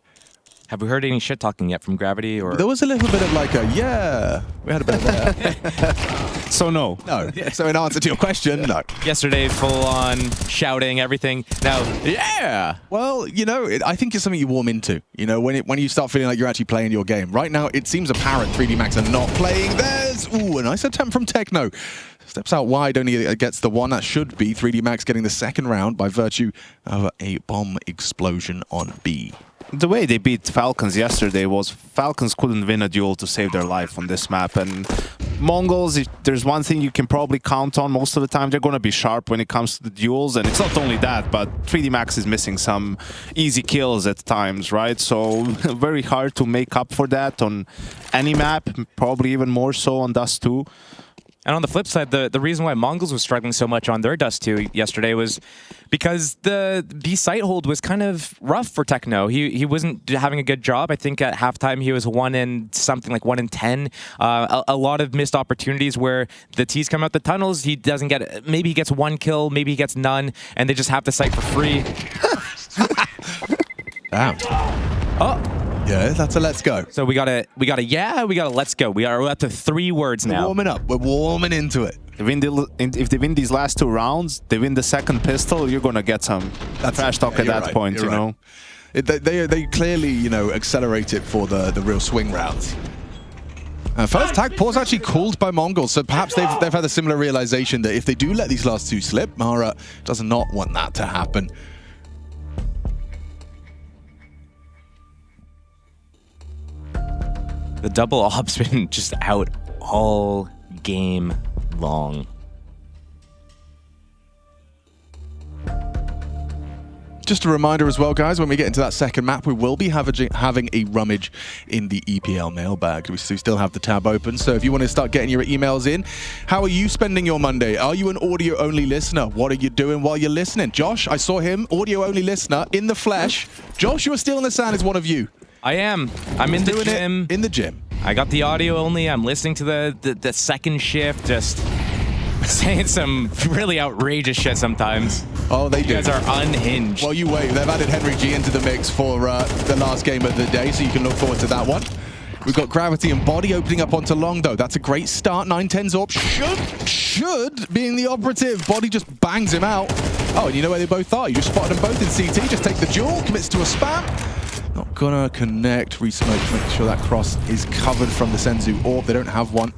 Have we heard any shit talking yet from Gravity? Or there was a little bit of like a yeah. We had a bit of that. So no. No. So in answer to your question, no. Yesterday, full on shouting everything. Now, yeah. Well, you know, I think it's something you warm into. You know, when you start feeling like you're actually playing your game. Right now, it seems apparent 3D Max are not playing. There's a nice attempt from Techno. Steps out wide, only gets the one. That should be 3D Max getting the second round by virtue of a bomb explosion on B. The way they beat Falcons yesterday was Falcons couldn't win a duel to save their life on this map. And Mongols, if there's one thing you can probably count on most of the time, they're going to be sharp when it comes to the duels. And it's not only that, but 3D Max is missing some easy kills at times, right? So very hard to make up for that on any map, probably even more so on Dust 2. And on the flip side, the reason why Mongols was struggling so much on their Dust 2 yesterday was because the B site hold was kind of rough for Techno. He wasn't having a good job. I think at halftime he was 1 in 10. A lot of missed opportunities where the T's come out the tunnels. He doesn't get, maybe he gets 1 kill, maybe he gets none, and they just have the site for free. Damn. Oh. Yeah, that's a let's go. So we got a let's go. We're up to 3 words now. We're warming up. We're warming into it. If they win these last 2 rounds, they win the second pistol, you're going to get some trash talk at that point, you know. They clearly, you know, accelerate it for the real swing rounds. First tag pause actually called by Mongols, so perhaps they've had a similar realization that if they do let these last 2 slip, Mara does not want that to happen. The double op's been just out all game long. Just a reminder as well, guys, when we get into that second map, we will be having a rummage in the EPL mailbag. We still have the tab open, so if you want to start getting your emails in, how are you spending your Monday? Are you an audio-only listener? What are you doing while you're listening? Josh, I saw him, audio-only listener, in the flesh. Josh, you are still in the sand is one of you. I am. I'm in the gym. In the gym. I got the audio only. I'm listening to the second shift, just saying some really outrageous shit sometimes. Oh, they do. You guys are unhinged. Well, you wait. They've added Henry G into the mix for the last game of the day, so you can look forward to that one. We've got Gravity and Body opening up onto Long, though. That's a great start. 9-10 Zorp should being the operative. Body just bangs him out. Oh, and you know where they both are. You just spotted them both in CT. Just take the duel, commits to a spam. Not gonna connect. Resmoke, make sure that cross is covered from the Senzu orb. They don't have one,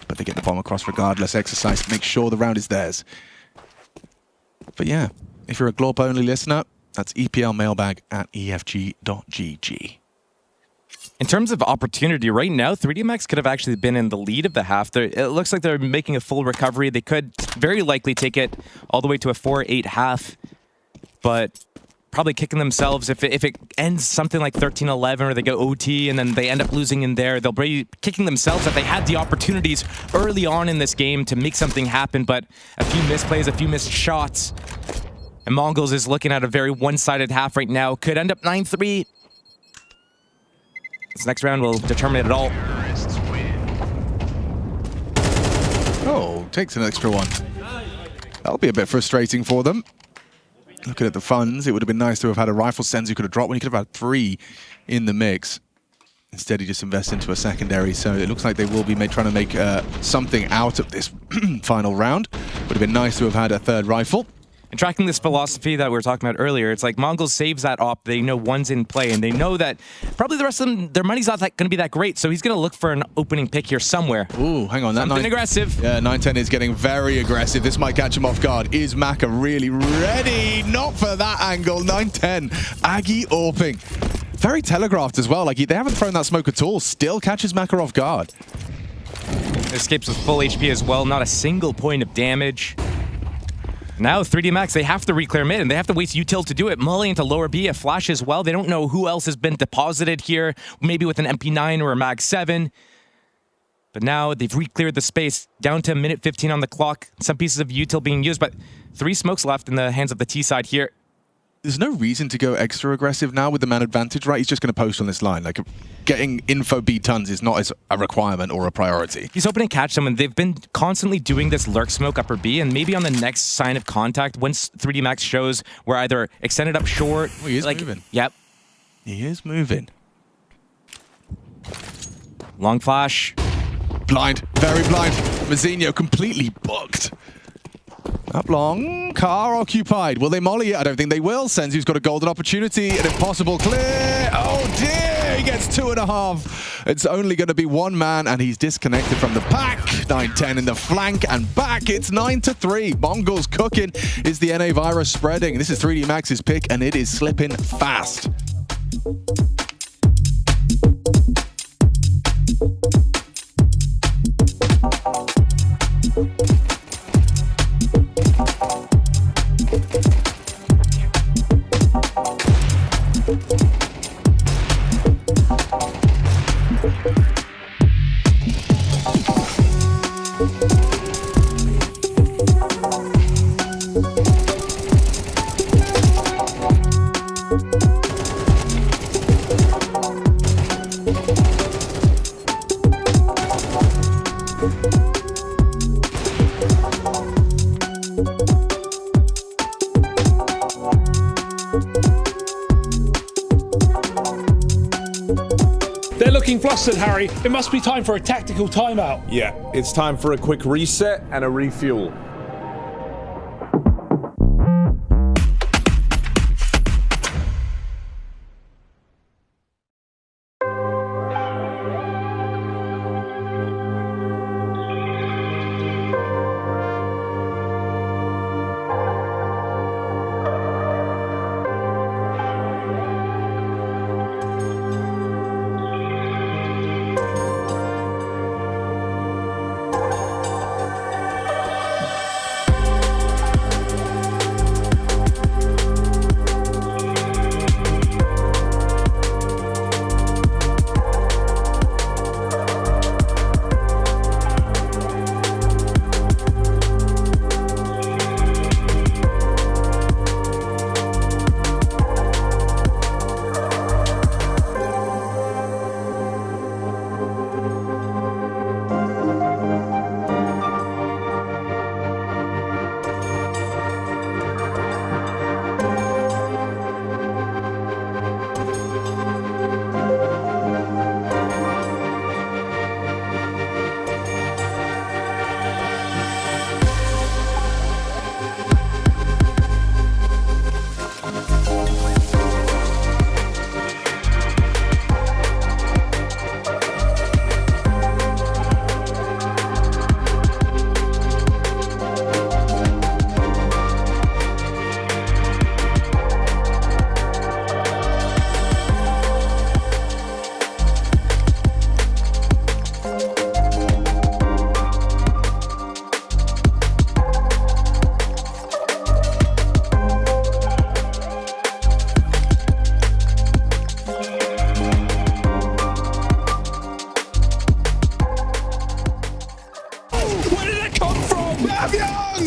but they get the bomb across regardless. Exercise, make sure the round is theirs. But yeah, if you're a Glorp-only listener, that's EPLmailbag@efg.gg. In terms of opportunity, right now, 3D Max could have actually been in the lead of the half. It looks like they're making a full recovery. They could very likely take it all the way to a 4-8 half, but probably kicking themselves if it ends something like 13-11 or they go OT and then they end up losing in there. They'll be kicking themselves that they had the opportunities early on in this game to make something happen, but a few misplays, a few missed shots. And Mongols is looking at a very one-sided half right now. Could end up 9-3. This next round will determine it all. Oh, takes an extra one. That'll be a bit frustrating for them. Looking at the funds, it would have been nice to have had a rifle. Senzu could have dropped one. He could have had 3 in the mix. Instead, he just invests into a secondary. So it looks like they will be trying to make something out of this final round. Would have been nice to have had a 3rd rifle. And tracking this philosophy that we were talking about earlier, it's like Mongols saves that op. They know one's in play, and they know that probably the rest of them, their money's not going to be that great. So he's going to look for an opening pick here somewhere. Ooh, hang on. Something aggressive. Yeah, 910 is getting very aggressive. This might catch him off guard. Is Maka really ready? Not for that angle. 910. Aggie AWPing. Very telegraphed as well. Like, they haven't thrown that smoke at all. Still catches Maka off guard. Escapes with full HP as well. Not a single point of damage. Now 3D Max, they have to reclear mid, and they have to waste util to do it. Molly into lower B, a flash as well. They don't know who else has been deposited here, maybe with an MP9 or a Mag 7. But now they've re-cleared the space, down to a minute 15 on the clock. Some pieces of util being used, but 3 smokes left in the hands of the T side here. There's no reason to go extra aggressive now with the man advantage, right? He's just going to post on this line. Like, getting info B tons is not as a requirement or a priority. He's hoping to catch someone. They've been constantly doing this lurk smoke upper B, and maybe on the next sign of contact, once 3D Max shows we're either extended up short. Oh, he is moving. Yep. He is moving. Long flash. Blind. Very blind. Mazzinho completely booked. Up long, car occupied. Will they molly it? I don't think they will. Senzu's got a golden opportunity, an impossible clear. Oh dear, he gets 2.5. It's only going to be one man, and he's disconnected from the pack. 910 in the flank, and back. It's 9-3. Mongols cooking. Is the NA virus spreading? This is 3D Max's pick, and it is slipping fast. They're looking flustered, Harry. It must be time for a tactical timeout. Yeah, it's time for a quick reset and a refuel.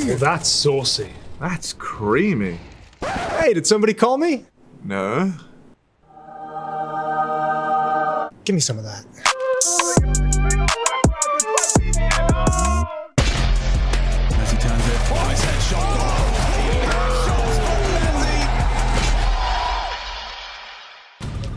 Well, that's saucy. That's creamy. Hey, did somebody call me? No. Give me some of that. As he turns it, nice headshot.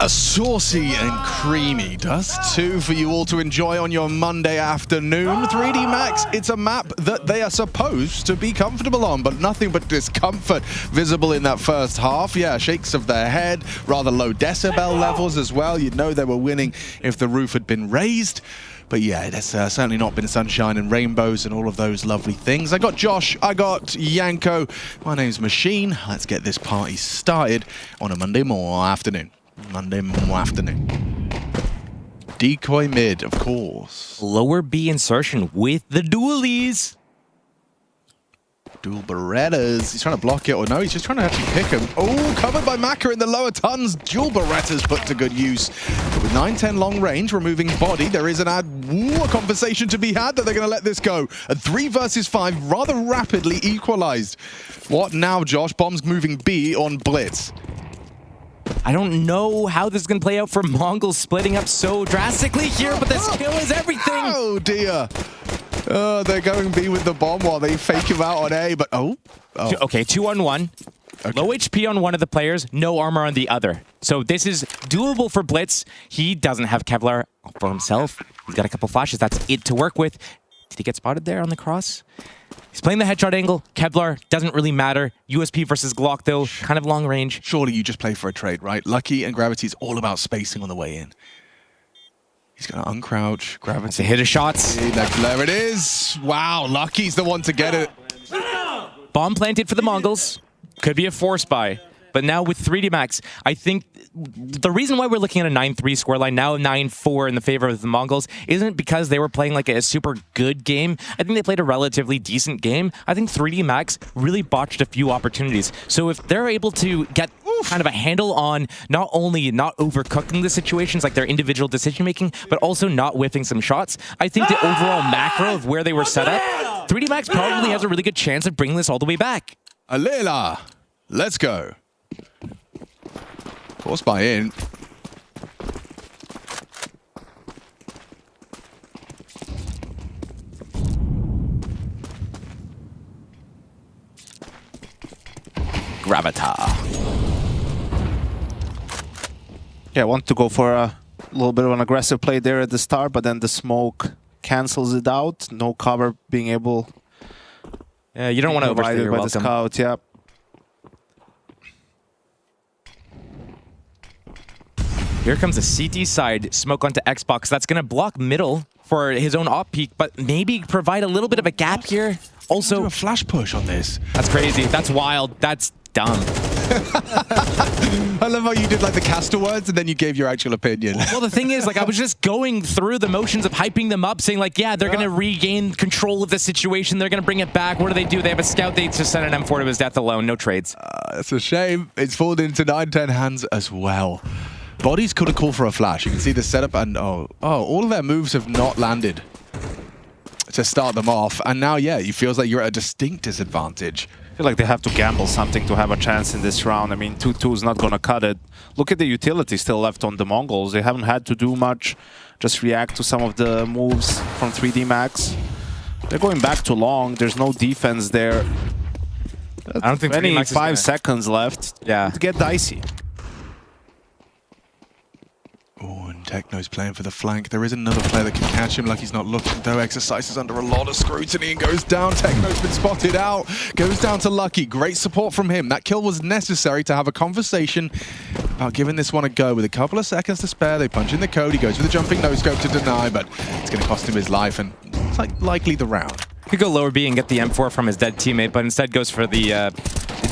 A Saucy and creamy. Dust 2 for you all to enjoy on your Monday afternoon. 3D Max, it's a map that they are supposed to be comfortable on, but nothing but discomfort visible in that first half. Yeah, shakes of their head, rather low decibel levels as well. You'd know they were winning if the roof had been raised. But yeah, it has certainly not been sunshine and rainbows and all of those lovely things. I got Josh, I got Yanko. My name's Machine. Let's get this party started on a Monday afternoon. Decoy mid, of course. Lower B insertion with the dualies. Dual Berettas. He's trying to block it, or no, he's just trying to actually pick him. Oh, covered by Maka in the lower tons. Dual Berettas put to good use. But with 9-10 long range, removing body, there is a conversation to be had that they're going to let this go. A 3 versus 5, rather rapidly equalized. What now, Josh? Bombs moving B on Blitz. I don't know how this is going to play out for Mongols splitting up so drastically here, but this kill is everything. Oh, dear. They're going B with the bomb while they fake him out on A, but Okay, 2-on-1. Okay. Low HP on one of the players, no armor on the other. So this is doable for Blitz. He doesn't have Kevlar for himself. He's got a couple flashes. That's it to work with. Did he get spotted there on the cross? He's playing the headshot angle. Kevlar doesn't really matter. USP versus Glock, though, kind of long range. Surely you just play for a trade, right? Lucky and Gravity is all about spacing on the way in. He's going to uncrouch. Gravity. Hit his shots. There it is. Wow, Lucky's the one to get it. Bomb planted for the Mongols. Could be a force buy. But now with 3D Max, I think the reason why we're looking at a 9-3 scoreline, now 9-4 in the favor of the Mongols, isn't because they were playing like a super good game. I think they played a relatively decent game. I think 3D Max really botched a few opportunities. So if they're able to get kind of a handle on not only not overcooking the situations, like their individual decision-making, but also not whiffing some shots, I think the overall macro of where they were set up, 3D Max probably has a really good chance of bringing this all the way back. Alela, let's go. Force buy in. Gravita. Yeah, I want to go for a little bit of an aggressive play there at the start, but then the smoke cancels it out. No cover being able. Yeah, you don't want to overstay your welcome. The scout, yeah. Here comes a CT side smoke onto Xbox. That's going to block middle for his own op peak, but maybe provide a little bit of a gap here. Also, do a flash push on this. That's crazy. That's wild. That's dumb. I love how you did like the caster words and then you gave your actual opinion. Well, the thing is, like, I was just going through the motions of hyping them up, saying like, yeah, they're going to regain control of the situation. They're going to bring it back. What do? They have a scout. They just sent an M4 to his death alone. No trades. It's a shame. It's fallen into 9-10 hands as well. Bodies could have called for a flash. You can see the setup and all of their moves have not landed to start them off. And now, yeah, it feels like you're at a distinct disadvantage. I feel like they have to gamble something to have a chance in this round. I mean, 2-2 is not going to cut it. Look at the utility still left on the Mongols. They haven't had to do much, just react to some of the moves from 3D Max. They're going back too long. There's no defense there. I don't think 5 seconds left. Yeah. To get dicey. Oh, and Techno's playing for the flank. There is another player that can catch him. Like he's not looking, though. Exercises under a lot of scrutiny and goes down. Techno's been spotted out. Goes down to Lucky. Great support from him. That kill was necessary to have a conversation about giving this one a go. With a couple of seconds to spare, they punch in the code. He goes for the jumping no-scope to deny, but it's going to cost him his life, and it's like likely the round. Could go lower B and get the M4 from his dead teammate, but instead goes for the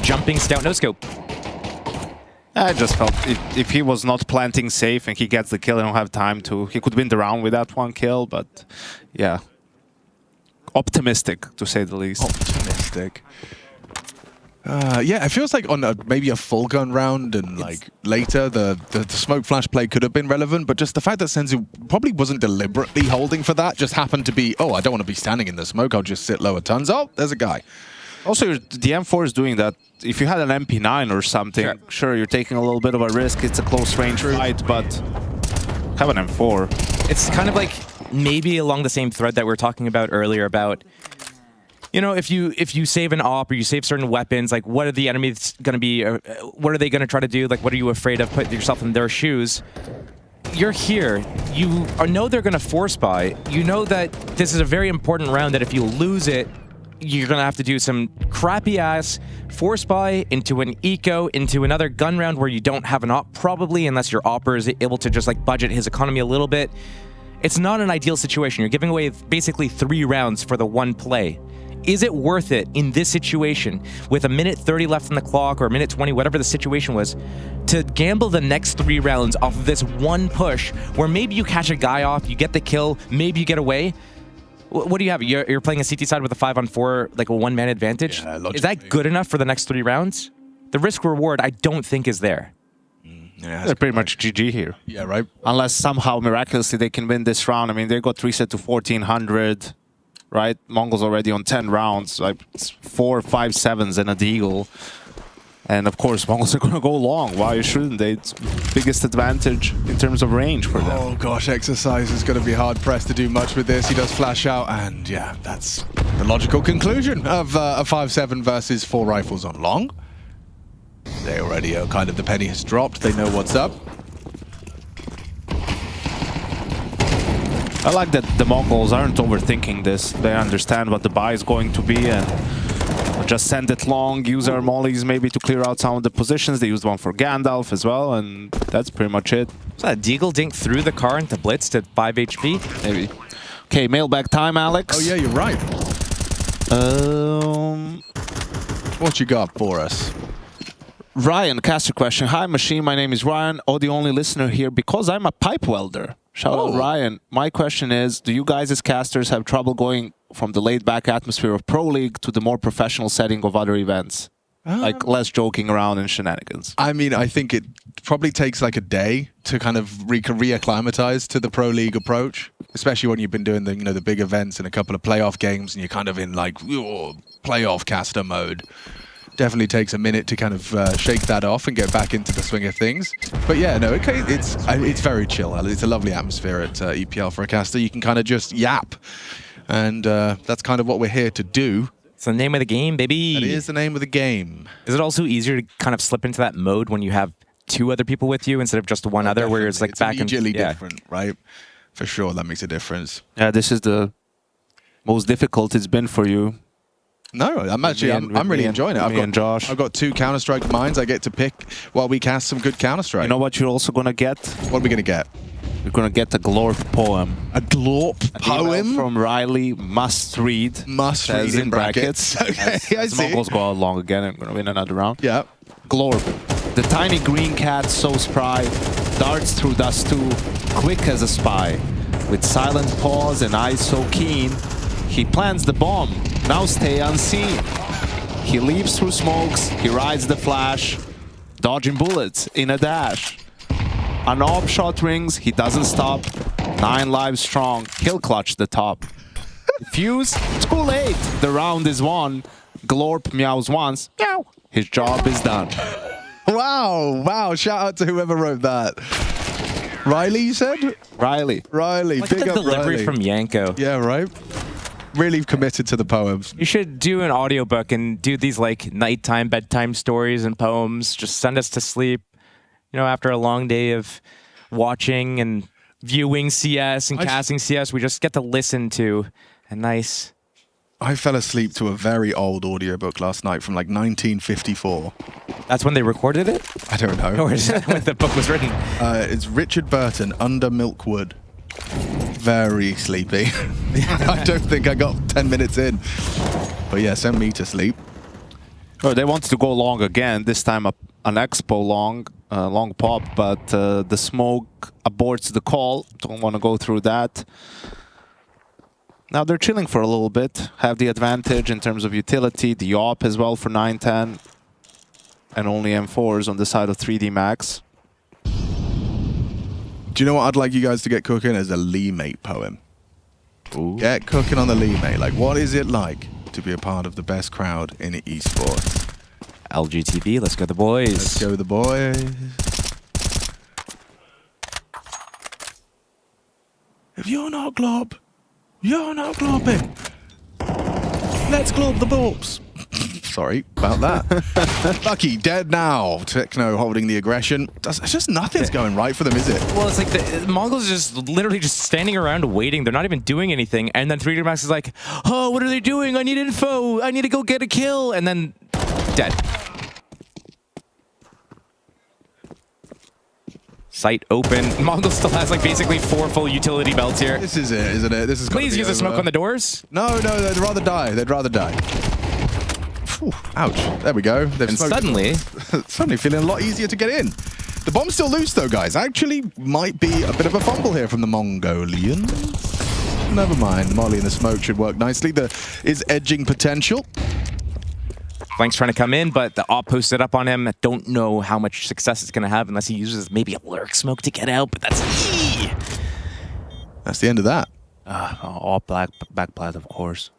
jumping scout no-scope. I just felt if he was not planting safe and he gets the kill, I don't have time to. He could win the round with that one kill, but yeah. Optimistic, to say the least. Optimistic. Yeah, it feels like on maybe a full gun round and like later, the smoke flash play could have been relevant, but just the fact that Senzu probably wasn't deliberately holding for that, just happened to be, oh, I don't want to be standing in the smoke, I'll just sit lower tons. Oh, there's a guy. Also, the M4 is doing that. If you had an MP9 or something, sure, you're taking a little bit of a risk. It's a close range fight, but have an M4. It's kind of like maybe along the same thread that we were talking about earlier about you know, if you save an op or you save certain weapons, like what are the enemies going to be? What are they going to try to do? Like, what are you afraid of? Put yourself in their shoes. You're here. You know they're going to force buy. You know that this is a very important round. That if you lose it, you're going to have to do some crappy ass force buy into an eco, into another gun round where you don't have an op, probably, unless your opper is able to just like budget his economy a little bit. It's not an ideal situation. You're giving away basically 3 rounds for the 1 play. Is it worth it in this situation with a minute 30 left on the clock or a minute 20, whatever the situation was, to gamble the next 3 rounds off of this 1 push where maybe you catch a guy off, you get the kill, maybe you get away? What do you have? You're playing a CT side with a 5-on-4, like a 1-man advantage? Yeah, is that good enough for the next 3 rounds? The risk reward, I don't think, is there. Yeah, they're pretty much GG here. Yeah, right. Unless somehow miraculously they can win this round. I mean, they got reset to 1400, right? Mongols already on 10 rounds, like 4, 5, 7s and a deagle. And of course, Mongols are going to go long. Why shouldn't they? It's biggest advantage in terms of range for them. Oh gosh, Exercise is going to be hard pressed to do much with this. He does flash out, and yeah, that's the logical conclusion of a 5-7 versus 4 rifles on long. They already are kind of, the penny has dropped. They know what's up. I like that the Mongols aren't overthinking this. They understand what the buy is going to be and just send it long, use our mollies maybe to clear out some of the positions. They used one for Gandalf as well, and that's pretty much it. So that deagle dink through the car into Blitz to 5 HP? Maybe. Okay, mailbag time, Alex. Oh yeah, you're right. What you got for us? Ryan, caster question. Hi, Machine. My name is Ryan, the only listener here because I'm a pipe welder. Shout out, Ryan. My question is, do you guys as casters have trouble going from the laid-back atmosphere of Pro League to the more professional setting of other events? Like less joking around and shenanigans. I mean, I think it probably takes like a day to kind of reacclimatize to the Pro League approach, especially when you've been doing the, you know, the big events and a couple of playoff games and you're kind of in like playoff caster mode. Definitely takes a minute to kind of shake that off and get back into the swing of things. But yeah, no, it's very chill. It's a lovely atmosphere at EPL for a caster. You can kind of just yap. And that's kind of what we're here to do. It's the name of the game, baby. That is the name of the game. Is it also easier to kind of slip into that mode when you have 2 other people with you instead of just one other, where it's like it's back and immediately different, right? For sure, that makes a difference. Yeah, this is the most difficult it's been for you. No, I'm really enjoying it. I've got 2 Counter-Strike mines I get to pick while we cast some good Counter-Strike. You know what you're also going to get? What are we going to get? You're going to get a Glorp poem. A Glorp poem? From Riley, must read. Must read in brackets. Okay, as Mongols go out long again, I'm going to win another round. Yeah. Glorp. The tiny green cat, so spry, darts through dust too, quick as a spy. With silent paws and eyes so keen, he plants the bomb, now stay unseen. He leaps through smokes, he rides the flash, dodging bullets in a dash. An op shot rings, he doesn't stop. 9 lives strong, he'll clutch the top. Fuse, too late, the round is won. Glorp meows once, meow, his job is done. Wow, shout out to whoever wrote that. Riley, you said? Riley. Look big at the up delivery Riley. from Yanko. Yeah, right? Really committed to the poems. You should do an audiobook and do these like nighttime, bedtime stories and poems. Just send us to sleep, you know, after a long day of watching and viewing CS and casting CS. We just get to listen to a nice... I fell asleep to a very old audiobook last night from like 1954. That's when they recorded it? I don't know. Or is that when the book was written? It's Richard Burton, Under Milkwood. Very sleepy. I don't think I got 10 minutes in. But yeah, send me to sleep. Oh, they wanted to go long again, this time an expo long pop, but the smoke aborts the call. Don't want to go through that. Now they're chilling for a little bit, have the advantage in terms of utility, the op as well for 9-10, and only M4s on the side of 3D Max. Do you know what I'd like you guys to get cooking? Is a Lee Mate poem. Ooh. Get cooking on the Lee Mate. Like, what is it like to be a part of the best crowd in esports? LGTV, let's go the boys. Let's go the boys. If you're not glob, you're not globbing. Let's globe the bulbs. Sorry about that. Lucky dead now. Techno holding the aggression. It's just nothing's going right for them, is it? Well, it's like the Mongols are just literally just standing around waiting. They're not even doing anything. And then 3D Max is like, oh, what are they doing? I need info. I need to go get a kill. And then dead. Site open. Mongol still has like basically 4 full utility belts here. This is it, isn't it? This is. Please use a smoke on the doors. No, they'd rather die. They'd rather die. Whew, ouch. There we go. And suddenly feeling a lot easier to get in. The bomb's still loose though, guys. Actually might be a bit of a fumble here from the Mongolians. Never mind. Molly in the smoke should work nicely. There is edging potential. Flank's trying to come in, but the op posted up on him. Don't know how much success it's going to have unless he uses maybe a lurk smoke to get out, but that's That's the end of that. All back plat, of course.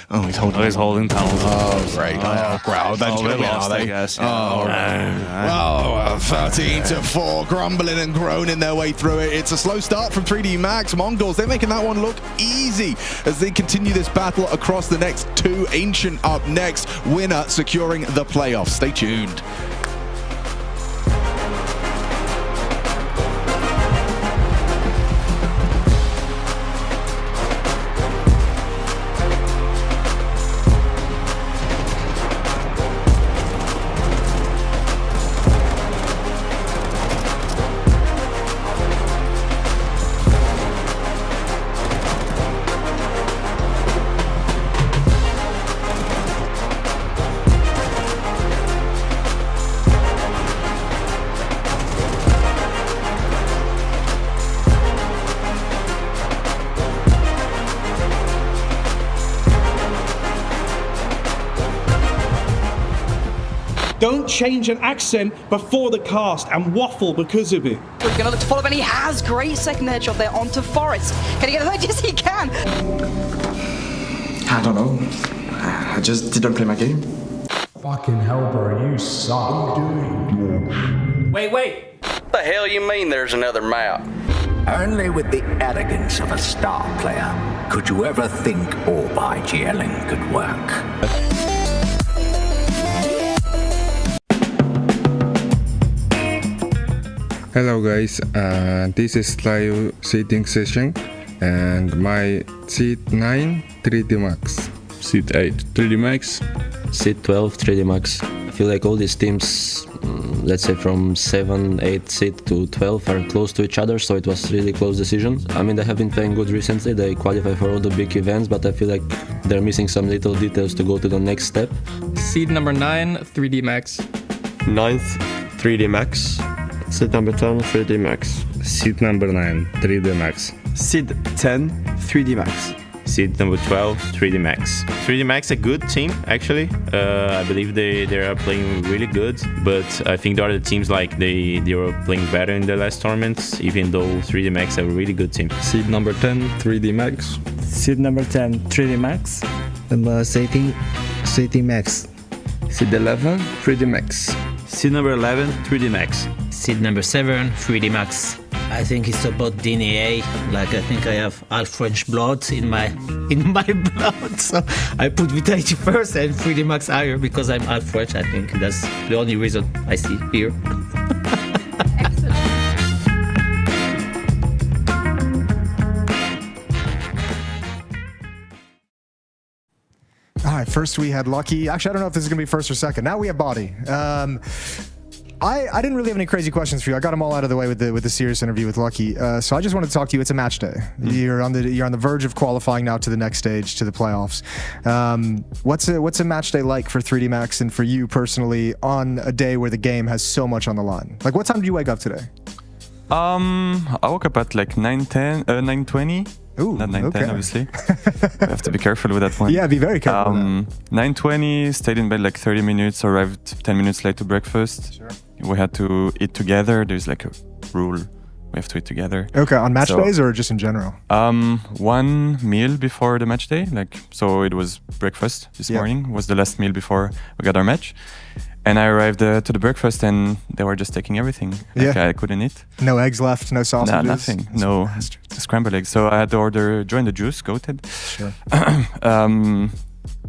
Oh, he's holding tunnels. Oh, great. Oh, crowd. That's they lost, I guess. Oh, right. 13-4, grumbling and groaning their way through it. It's a slow start from 3D Max. Mongols, they're making that one look easy as they continue this battle across the next 2. Ancient up next. Winner securing the playoffs. Stay tuned. Don't change an accent before the cast and waffle because of it. We're going to look to follow, and he has great second headshot there onto Forest. Can he get it? Yes, he can. I don't know. I just didn't play my game. Fucking hell, bro, you suck. Wait. What the hell you mean there's another map? Only with the arrogance of a star player could you ever think all-by GLing could work. Hello guys, this is live seating session and my seat 9 3D Max. Seat 8 3D Max. Seat 12 3D Max. I feel like all these teams, let's say from 7, 8 seat to 12 are close to each other, so it was really close decision. I mean, they have been playing good recently, they qualify for all the big events, but I feel like they're missing some little details to go to the next step. Seed number 9, 3D Max. 9th, 3D Max. Seed number 10, 3D Max. Seat number 9 3D Max. Seed 10, 3D Max. Seed number 12, 3D Max. 3D Max a good team, actually. I believe they are playing really good, but I think the other teams, like they were playing better in the last tournaments, even though 3D Max are a really good team. Seed number 10, 3D Max. Seed number 10, 3D Max. Number 13, 3D Max. Seed 11, 3D Max. Seed number 11, 3D Max. Seed number 7, 3D Max. I think it's about DNA. Like, I think I have half French blood in my blood, so I put Vitality first and 3D Max higher because I'm half French. I think that's the only reason I see here. All right, first we had Lucky. Actually, I don't know if this is going to be first or second. Now we have Body. I didn't really have any crazy questions for you. I got them all out of the way with the serious interview with Lucky. So I just wanted to talk to you. It's a match day. You're on the verge of qualifying now to the next stage, to the playoffs. What's a match day like for 3D Max and for you personally on a day where the game has so much on the line? Like, what time did you wake up today? I woke up at like 9:20. Ooh, not 9:10, okay. Obviously. I have to be careful with that one. Yeah, be very careful. 9:20, stayed in bed like 30 minutes, arrived 10 minutes late to breakfast. Sure. We had to eat together. There's like a rule. We have to eat together. Okay, on match days or just in general? One meal before the match day. So it was breakfast this morning, was the last meal before we got our match. And I arrived to the breakfast and they were just taking everything. I couldn't eat. No eggs left, no sausages? Nah, nothing. No scrambled eggs. So I had to order Join the Juice, goated. Sure.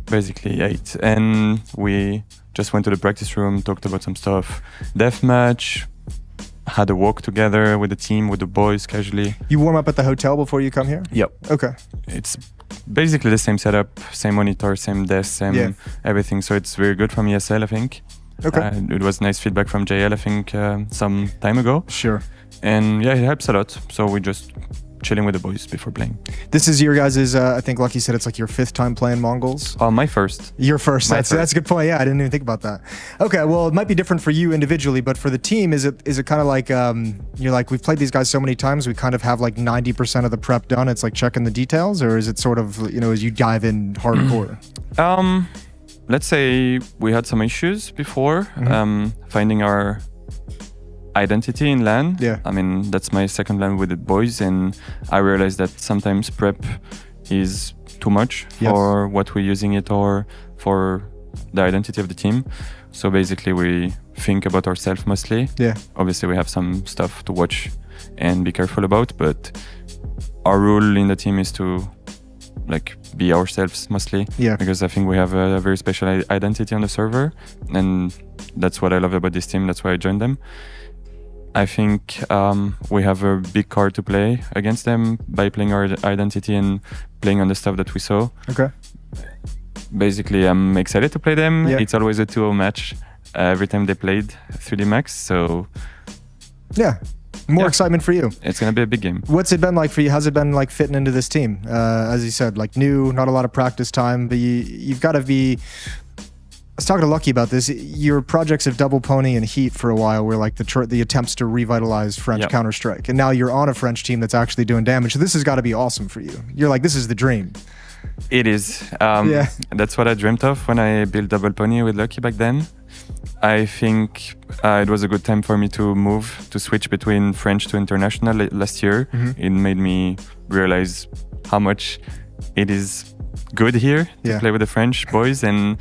Basically 8. And we just went to the practice room, talked about some stuff. Deathmatch, had a walk together with the team, with the boys casually. You warm up at the hotel before you come here? Yep. Okay. It's basically the same setup, same monitor, same desk, same everything. So it's very good from ESL, I think. Okay. It was nice feedback from JL, I think, some time ago. Sure. And yeah, it helps a lot. So we just chilling with the boys before playing. This is your guys' I think Lucky said it's like your 5th time playing Mongols. My first. Your first. That's a good point. Yeah, I didn't even think about that. Okay, well, it might be different for you individually, but for the team, is it kind of like you're like, we've played these guys so many times, we kind of have like 90% of the prep done. It's like checking the details, or is it sort of, as you dive in hardcore? Let's say we had some issues before finding our identity in LAN. Yeah. I mean, that's my second LAN with the boys, and I realized that sometimes prep is too much for what we're using it or for the identity of the team. So basically we think about ourselves mostly. Yeah. Obviously we have some stuff to watch and be careful about, but our rule in the team is to like be ourselves mostly. Yeah. Because I think we have a very special identity on the server, and that's what I love about this team. That's why I joined them. I think we have a big card to play against them by playing our identity and playing on the stuff that we saw. Okay. Basically, I'm excited to play them. Yeah. It's always a 2-0 match every time they played 3D Max, so... Yeah, more excitement for you. It's going to be a big game. What's it been like for you? How's it been like fitting into this team? As you said, like new, not a lot of practice time, but you've got to be... I was talking to Lucky about this. Your projects of Double Pony and Heat for a while were like the attempts to revitalize French Counter-Strike. And now you're on a French team that's actually doing damage. So this has got to be awesome for you. You're like, this is the dream. It is. That's what I dreamt of when I built Double Pony with Lucky back then. I think it was a good time for me to switch between French to international last year. It made me realize how much it is good here to play with the French boys and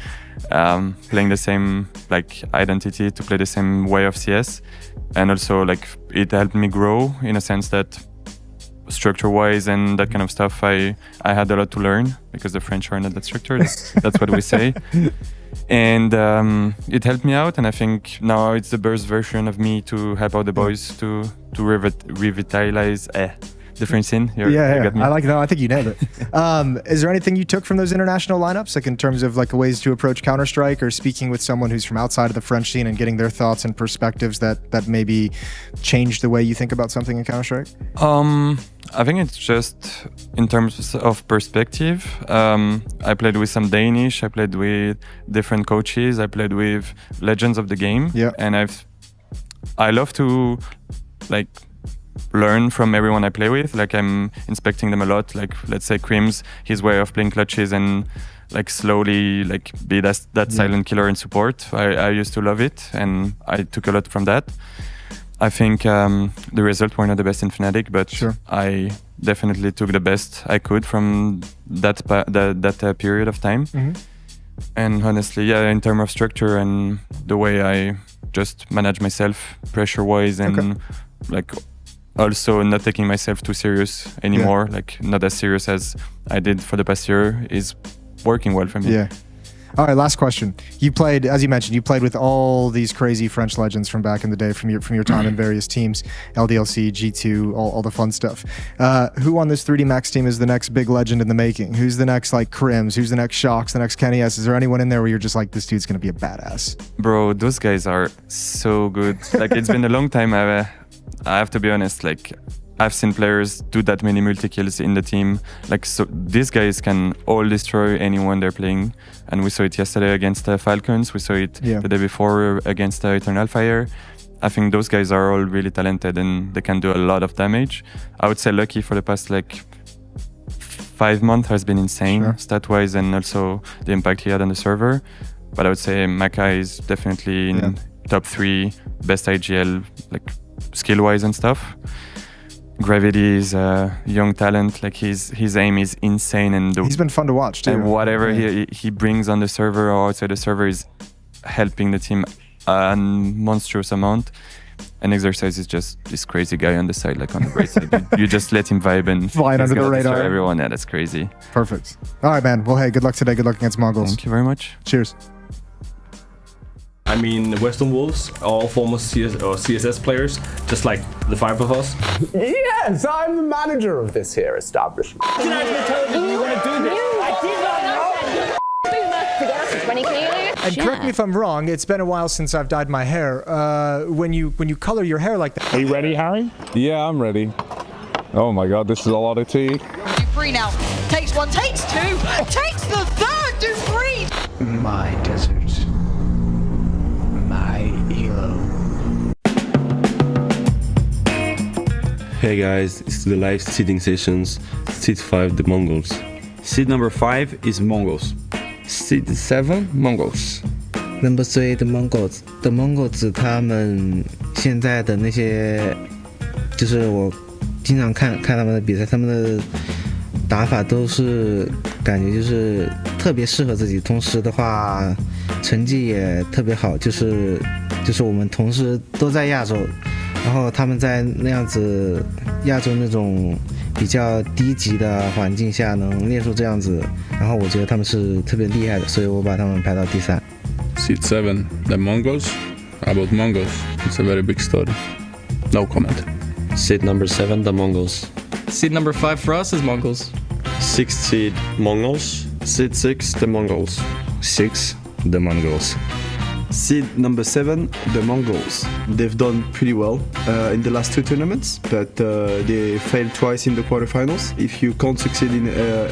playing the same like identity, to play the same way of CS. And also like it helped me grow in a sense that structure-wise and that kind of stuff, I had a lot to learn because the French are not that structured. That's what we say. And it helped me out, and I think now it's the best version of me to help out the boys to revitalize the French scene. You got me. I like that. I think you nailed it. Is there anything you took from those international lineups, like in terms of like ways to approach Counter-Strike, or speaking with someone who's from outside of the French scene and getting their thoughts and perspectives that maybe changed the way you think about something in Counter-Strike? I think it's just in terms of perspective. I played with some Danish, I played with different coaches, I played with legends of the game. Yeah. And I love to like learn from everyone I play with. Like I'm inspecting them a lot. Like let's say Crims, his way of playing clutches and like slowly like be that silent killer in support. I used to love it, and I took a lot from that. I think the results were not the best in Fnatic, but I definitely took the best I could from that period of time. And honestly, in terms of structure and the way I just manage myself pressure-wise, and like also not taking myself too serious anymore, like not as serious as I did for the past year, is working well for me. Yeah. All right, last question. You played, as you mentioned, you played with all these crazy French legends from back in the day, from your time in various teams, LDLC, G2, all the fun stuff. Who on this 3D Max team is the next big legend in the making? Who's the next like Crims? Who's the next Shocks? The next Kenny S? Is there anyone in there where you're just like, this dude's gonna be a badass? Bro, those guys are so good. Like it's been a long time. I have to be honest. Like I've seen players do that many multi-kills in the team. Like, so these guys can all destroy anyone they're playing. And we saw it yesterday against Falcons. We saw it the day before against Eternal Fire. I think those guys are all really talented and they can do a lot of damage. I would say Lucky for the past like 5 months has been insane stat-wise, and also the impact he had on the server. But I would say Maka is definitely in top 3 best IGL, like skill-wise and stuff. Gravity is a young talent. Like his aim is insane, and he's been fun to watch too. And whatever he brings on the server or outside the server is helping the team a monstrous amount. And Exercise is just this crazy guy on the side, like on the right side. You just let him vibe and flying under the radar. Everyone, yeah, that's crazy. Perfect. All right, man. Well, hey, good luck today. Good luck against Mongols. Thank you very much. Cheers. I mean, Western Wolves are all former CSS players, just like the 5 of us. Yes, I'm the manager of this here establishment. You want to do this? I did not know. And correct me if I'm wrong, it's been a while since I've dyed my hair. When you color your hair like that. Are you ready, Harry? Yeah, I'm ready. Oh my god, this is a lot of tea. Dupree now takes 1, takes 2, takes the 3rd, Dupree! My desert. My hero. Hey guys, it's the live seeding sessions. Seed 5, the Mongols. Seed number 5 is Mongols. Seed 7, Mongols. Number 3, the Mongols. The Mongols 他们现在的那些，就是我经常看他们的比赛，他们的打法都是感觉就是特别适合自己，同时的话成绩也特别好，就是我们同时都在亚洲，然后他们在那样子亚洲那种比较低级的环境下能练出这样子，然后我觉得他们是特别厉害的，所以我把他们排到第3。Seed 7, the Mongols. About Mongols, it's a very big story. No comment. Seed number 7, the Mongols. Seed number 5 for us is Mongols. 6th seed, Mongols. Seed 6, the Mongols. 6, the Mongols. Seed number 7, the Mongols. They've done pretty well in the last 2 tournaments, but they failed twice in the quarterfinals. If you can't succeed in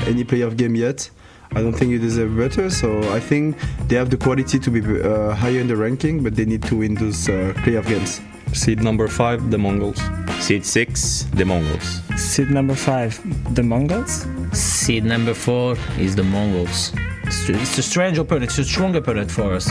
any playoff game yet, I don't think you deserve better. So I think they have the quality to be higher in the ranking, but they need to win those playoff games. Seed number 5, the Mongols. Seed 6, the Mongols. Seed number 5, the Mongols. Seed number 4 is the Mongols. It's a strange opponent, it's a strong opponent for us.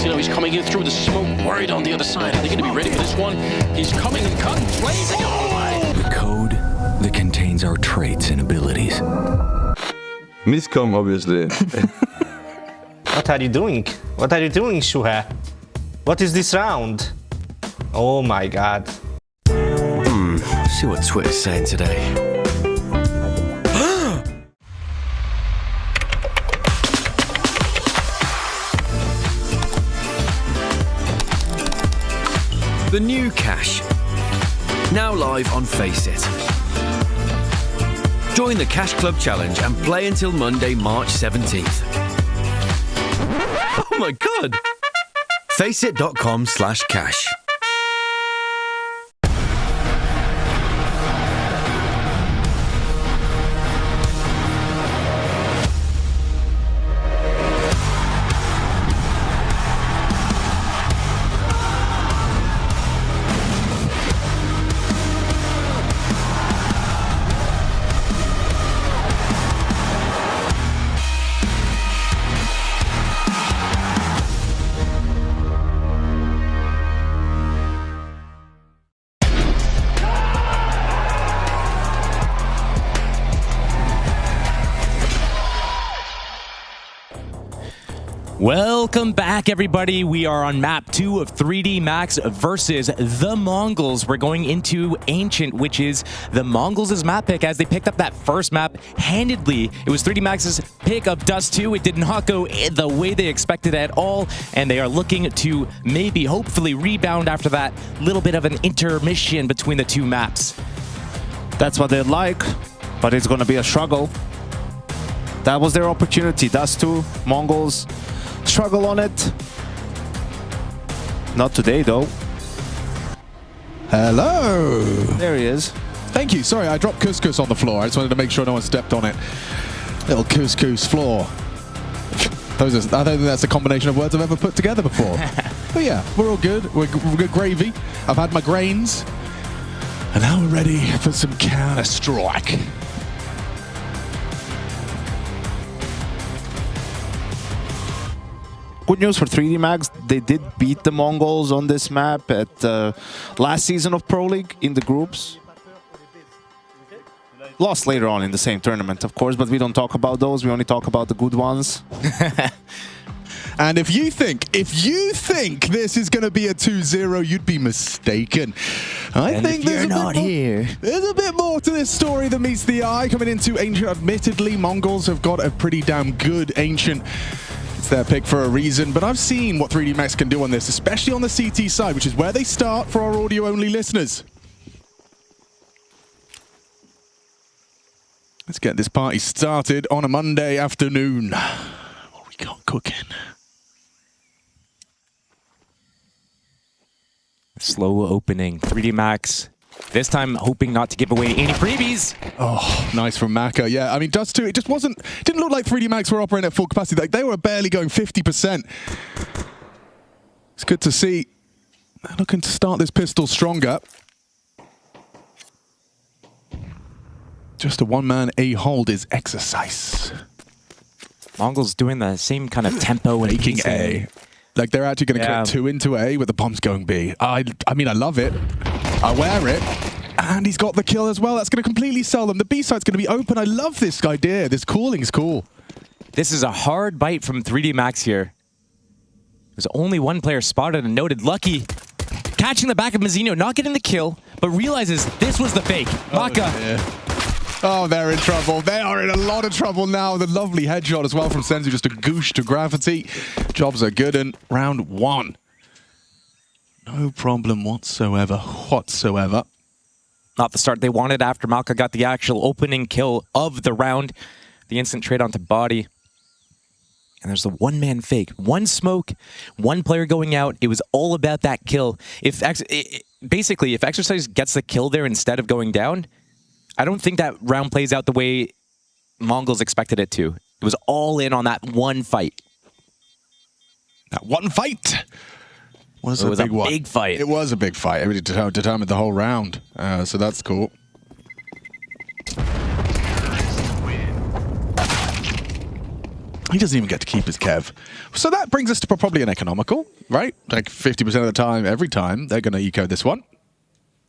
You know, he's coming in through the smoke, worried on the other side. Are they going to be ready for this one? He's coming and cutting, blazing all the way. The code that contains our traits and abilities. Miscom, obviously. What are you doing? What are you doing, Shuha? What is this round? Oh my god. See what Twitter's saying today. The new Cash. Now live on Faceit. Join the Cash Club Challenge and play until Monday, March 17th. Oh my god! Faceit.com/cash. Welcome back, everybody. We are on map 2 of 3D Max versus the Mongols. We're going into Ancient, which is the Mongols' map pick, as they picked up that first map handedly. It was 3D Max's pick of Dust 2. It did not go the way they expected at all, and they are looking to maybe, hopefully, rebound after that little bit of an intermission between the two maps. That's what they'd like, but it's going to be a struggle. That was their opportunity. Dust 2, Mongols struggle on it. Not today, though. Hello. There he is. Thank you. Sorry, I dropped couscous on the floor. I just wanted to make sure no one stepped on it. Little couscous floor. I don't think that's a combination of words I've ever put together before. But yeah, we're all good. We're good gravy. I've had my grains. And now we're ready for some Counter-Strike. Good news for 3D Max, they did beat the Mongols on this map at last season of Pro League in the groups. Lost later on in the same tournament, of course, but we don't talk about those, we only talk about the good ones. And if you think this is going to be a 2-0, you'd be mistaken. I think there's a bit more to this story than meets the eye. Coming into Ancient, admittedly, Mongols have got a pretty damn good Ancient. It's their pick for a reason, but I've seen what 3D Max can do on this, especially on the CT side, which is where they start for our audio-only listeners. Let's get this party started on a Monday afternoon. What we got cooking? Slow opening. 3D Max, this time hoping not to give away any freebies. Oh, nice from Maka. Yeah, I mean, Dust 2, it just didn't look like 3D Max were operating at full capacity. Like, they were barely going 50%. It's good to see. They're looking to start this pistol stronger. Just a one-man A-hold is exercise. Mongols doing the same kind of tempo and making A. Like, they're actually going to cut 2 into A with the bombs going B. I mean, I love it. I wear it. And he's got the kill as well. That's going to completely sell them. The B side's going to be open. I love this idea. This calling is cool. This is a hard bite from 3D Max here. There's only one player spotted and noted. Lucky catching the back of Mazzino, not getting the kill, but realizes this was the fake. Maka. Oh, they're in trouble. They are in a lot of trouble now. The lovely headshot as well from Senzu, just a goosh to gravity. Jobs are good in round 1. No problem whatsoever. Not the start they wanted after Malka got the actual opening kill of the round. The instant trade onto body. And there's the one-man fake. One smoke, one player going out. It was all about that kill. Basically, if Exercise gets the kill there instead of going down, I don't think that round plays out the way Mongols expected it to. It was all in on that one fight. That one fight was a big fight. It was a big fight. It determined the whole round. So that's cool. He doesn't even get to keep his Kev. So that brings us to probably an economical, right? Like 50% of the time, every time, they're going to eco this one.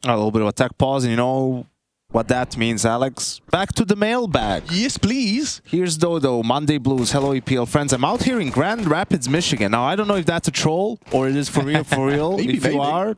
A little bit of a tech pause, and you know what that means, Alex. Back to the mailbag. Yes, please. Here's Dodo, Monday Blues. Hello, EPL friends. I'm out here in Grand Rapids, Michigan. Now, I don't know if that's a troll or it is for real, If you are,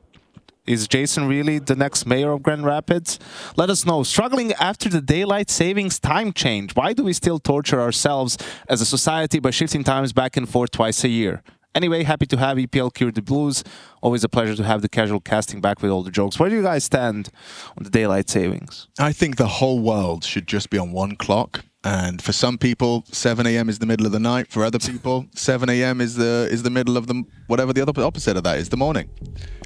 is Jason really the next mayor of Grand Rapids? Let us know. Struggling after the daylight savings time change. Why do we still torture ourselves as a society by shifting times back and forth twice a year? Anyway, happy to have EPL cure the blues. Always a pleasure to have the casual casting back with all the jokes. Where do you guys stand on the daylight savings? I think the whole world should just be on one clock. And for some people, 7 a.m. is the middle of the night. For other people, 7 a.m. is the middle of the whatever the other opposite of that is, the morning.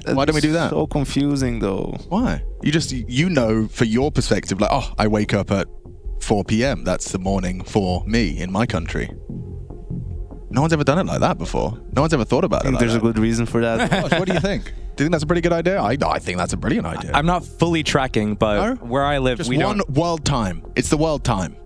Why don't we do that? So confusing, though. Why? You know, for your perspective, like, oh, I wake up at 4 p.m. That's the morning for me in my country. No one's ever done it like that before. No one's ever thought about it. There's a good reason for that. Gosh, what do you think? Do you think that's a pretty good idea? I think that's a brilliant idea. I'm not fully tracking, but where I live, Just we one don't. world time. It's the world time.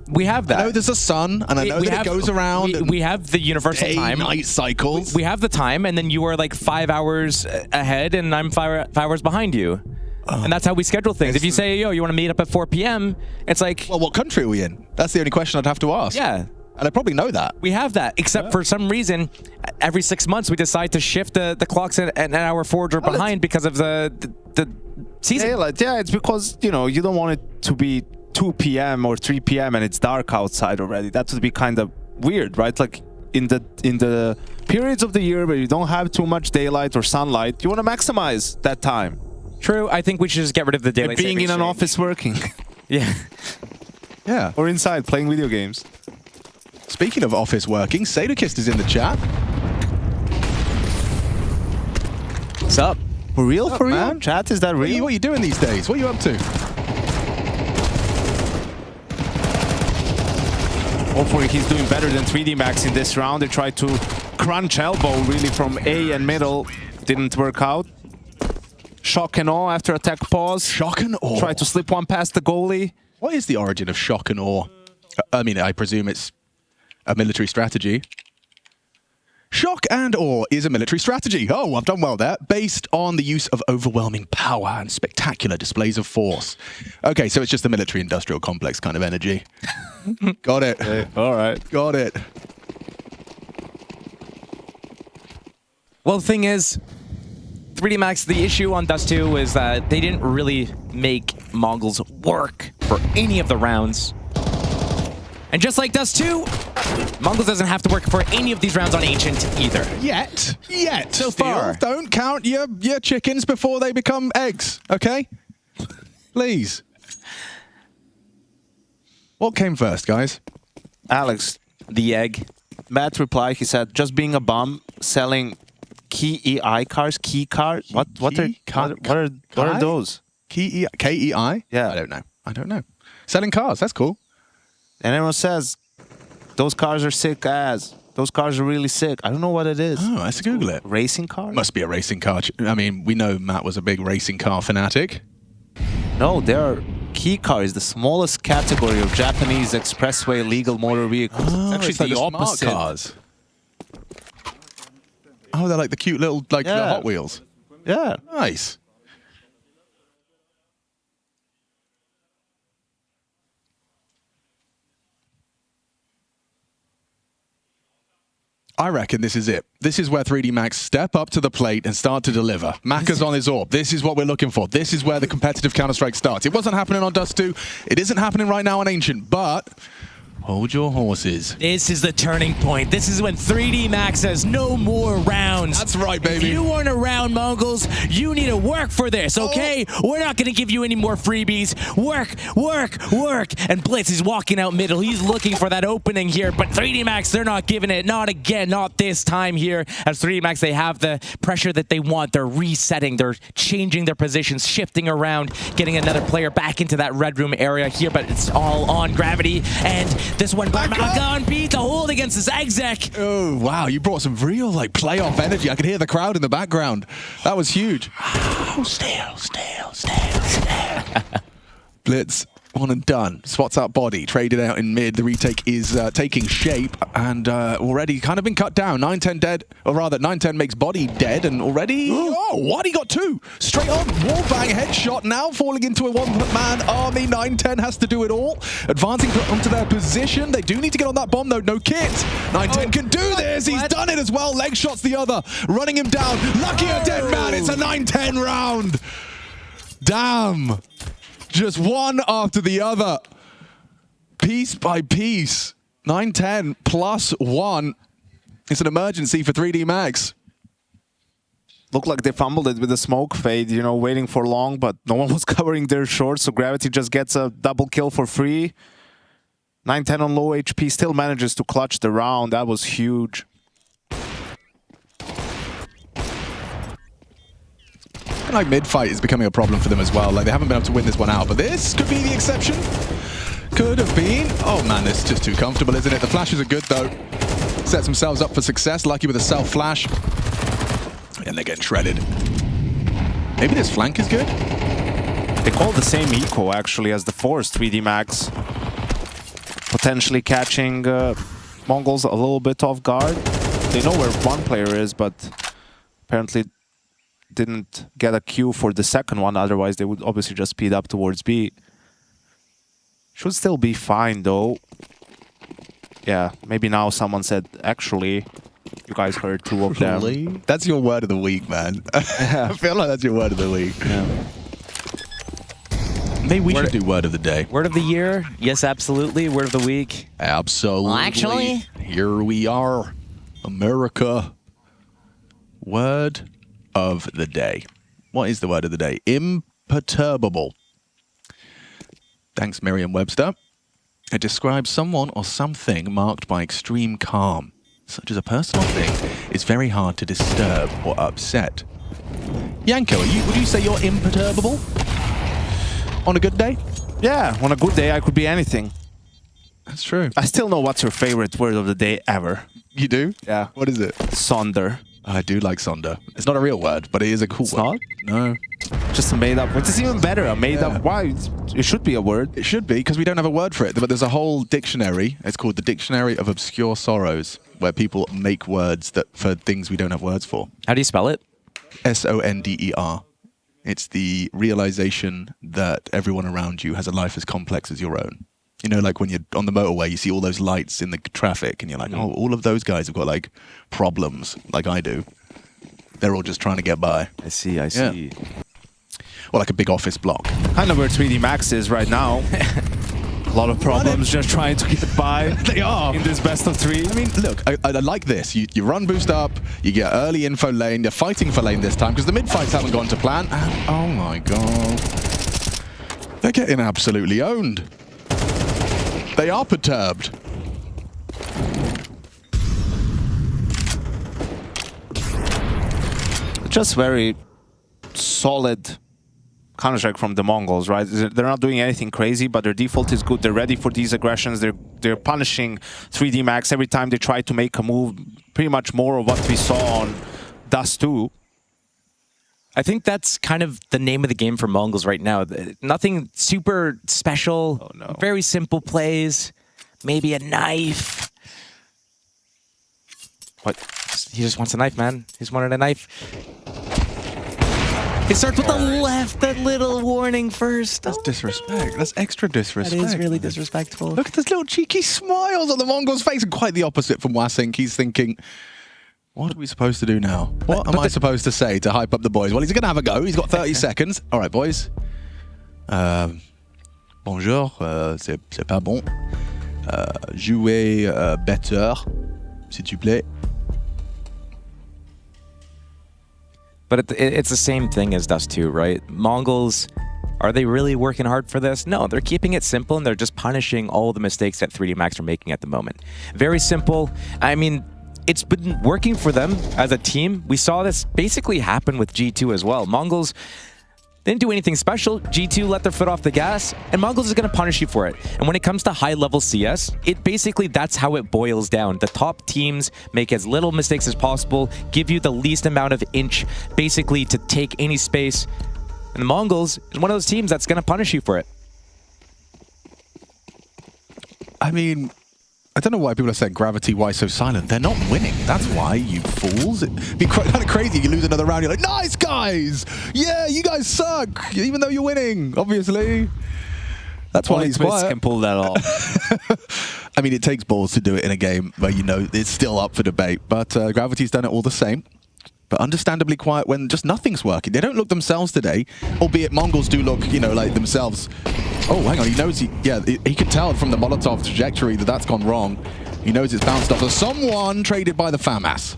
We have that. I know there's a sun, and I know that it goes around. We have the universal time. Night cycles. We have the time, and then you are like 5 hours ahead, and I'm 5 hours behind you. And that's how we schedule things. If you say, yo, you want to meet up at 4 p.m., it's like... Well, what country are we in? That's the only question I'd have to ask. Yeah. And I probably know that. We have that, except for some reason, every 6 months we decide to shift the clocks an hour forward or behind because of the season. Yeah, it's because, you know, you don't want it to be 2 p.m. or 3 p.m. and it's dark outside already. That would be kind of weird, right? Like in the periods of the year where you don't have too much daylight or sunlight, you want to maximize that time. True. I think we should just get rid of the daylight being in an office working. Yeah. Yeah. Or inside playing video games. Speaking of office working, Sadokist is in the chat. What's up? For real? For real? Man? Chat, is that real? What are you doing these days? What are you up to? Hopefully he's doing better than 3D Max in this round. They tried to crunch elbow really from A and middle. Didn't work out. Shock and awe after attack pause. Shock and awe. Tried to slip one past the goalie. What is the origin of shock and awe? I mean, I presume it's a military strategy. Shock and awe is a military strategy. Oh, I've done well there. Based on the use of overwhelming power and spectacular displays of force. Okay, so it's just the military-industrial complex kind of energy. Got it. Okay, all right. Got it. Well, the thing is, 3D Max, the issue on Dust 2 is that they didn't really make Mongols work for any of the rounds. And just like Dust 2, Mongols doesn't have to work for any of these rounds on Ancient either. Yet. So far. Don't count your chickens before they become eggs, okay? Please. What came first, guys? Alex, the egg. Matt replied, he said, just being a bum, selling key EI cars, key cars. What are those? KEI? Yeah. I don't know. Selling cars, that's cool. And everyone says, those cars are sick as. Those cars are really sick. I don't know what it is. Oh, let's Google it. Racing car? Must be a racing car. I mean, we know Matt was a big racing car fanatic. No, they are key cars, the smallest category of Japanese expressway legal motor vehicles. Oh, it's actually like the smart opposite. Cars. Oh, they're like the cute little, the Hot Wheels. Yeah. Nice. I reckon this is it. This is where 3D Max step up to the plate and start to deliver. Maka's on his orb. This is what we're looking for. This is where the competitive Counter-Strike starts. It wasn't happening on Dust 2. It isn't happening right now on Ancient, but hold your horses. This is the turning point. This is when 3D Max says no more rounds. That's right, baby. If you want to round Mongols, you need to work for this, okay? We're not going to give you any more freebies. Work, work, work. And Blitz is walking out middle. He's looking for that opening here, but 3D Max, they're not giving it. Not again, not this time here. As 3D Max, they have the pressure that they want. They're resetting. They're changing their positions, shifting around, getting another player back into that red room area here, but it's all on Gravity. And this one, Maka beat the hold against this Exec. Oh, wow. You brought some real, playoff energy. I could hear the crowd in the background. That was huge. Still. Blitz, one and done. Spots out body, traded out in mid. The retake is taking shape and already kind of been cut down. 9-10 dead, or rather 9-10 makes body dead and already... Oh, what? He got two. Straight on, wallbang headshot, now falling into a one-man army. 9-10 has to do it all. Advancing onto their position. They do need to get on that bomb though, no kit. 9-10 can do this, he's done it as well. Leg shots the other, running him down. Lucky a dead man, it's a 9-10 round. Damn. Just one after the other. Piece by piece. 9-10 plus one. It's an emergency for 3D Max. Looked like they fumbled it with the smoke fade, you know, waiting for long, but no one was covering their short, so Gravity just gets a double kill for free. 9-10 on low HP, still manages to clutch the round. That was huge. And like mid-fight is becoming a problem for them as well. Like they haven't been able to win this one out, but this could be the exception. Could have been. Oh man, it's just too comfortable, isn't it? The flashes are good though. Sets themselves up for success. Lucky with a self-flash. And they're getting shredded. Maybe this flank is good? They call the same eco actually as the Force 3D Max. Potentially catching Mongols a little bit off guard. They know where one player is, but apparently didn't get a queue for the second one. Otherwise, they would obviously just speed up towards B. Should still be fine though. Yeah, maybe now someone said, actually, you guys heard two of them. That's your word of the week, man. I feel like that's your word of the week. Yeah. Maybe we should do word of the day. Word of the year? Yes, absolutely. Word of the week? Absolutely. Well, actually, here we are, America. Word of the day. What is the word of the day? Imperturbable. Thanks, Merriam-Webster. It describes someone or something marked by extreme calm, such as a personal thing is very hard to disturb or upset. Yanko, would you say you're imperturbable? On a good day? Yeah, on a good day I could be anything. That's true. I still know what's your favorite word of the day ever. You do? Yeah. What is it? Sonder. I do like Sonder. It's not a real word, but it is a cool word. It's not? No. Just a made up word. It's even better, a made up. Why? It should be a word. It should be, because we don't have a word for it. But there's a whole dictionary. It's called the Dictionary of Obscure Sorrows, where people make words that for things we don't have words for. How do you spell it? S-O-N-D-E-R. It's the realization that everyone around you has a life as complex as your own. You know, like when you're on the motorway, you see all those lights in the traffic, and you're like, oh, all of those guys have got, like, problems, like I do. They're all just trying to get by. I see, I see. Yeah. Or like a big office block. Kind of where 3D Max is right now. A lot of problems just trying to get by. They are. In this best of 3. I mean, look, I like this. You run boost up, you get early info lane, you're fighting for lane this time, because the mid-fights haven't gone to plan. And, oh my god. They're getting absolutely owned. They are perturbed. Just very solid Counter-Strike from the Mongols, right? They're not doing anything crazy, but their default is good. They're ready for these aggressions. They're punishing 3D Max every time they try to make a move. Pretty much more of what we saw on Dust 2. I think that's kind of the name of the game for Mongols right now. Nothing super special. Oh, no. Very simple plays. Maybe a knife. What? He just wants a knife, man. He's wanted a knife. He starts with the left, that little warning first. That's disrespect. That's extra disrespect. That is really disrespectful. Look at those little cheeky smiles on the Mongol's face, and quite the opposite from Wasink. He's thinking, what are we supposed to do now? What am I supposed to say to hype up the boys? Well, he's going to have a go. He's got 30 seconds. All right, boys. Bonjour, c'est pas bon. Jouez better, s'il vous plaît. But it's the same thing as Dust 2, right? Mongols, are they really working hard for this? No, they're keeping it simple, and they're just punishing all the mistakes that 3D Max are making at the moment. Very simple. I mean, it's been working for them as a team. We saw this basically happen with G2 as well. Mongols didn't do anything special. G2 let their foot off the gas, and Mongols is going to punish you for it. And when it comes to high-level CS, that's how it boils down. The top teams make as little mistakes as possible, give you the least amount of inch, basically, to take any space. And the Mongols is one of those teams that's going to punish you for it. I mean, I don't know why people are saying Gravity, why so silent? They're not winning. That's why, you fools. It'd be kind of crazy. You lose another round, you're like, nice, guys! Yeah, you guys suck, even though you're winning, obviously. That's why he's quiet. Can pull that off. I mean, it takes balls to do it in a game where you know it's still up for debate, but Gravity's done it all the same. But understandably quiet when just nothing's working. They don't look themselves today, albeit Mongols do look, you know, like themselves. Oh, hang on, he knows, he can tell from the Molotov trajectory that that's gone wrong. He knows it's bounced off of someone traded by the FAMAS.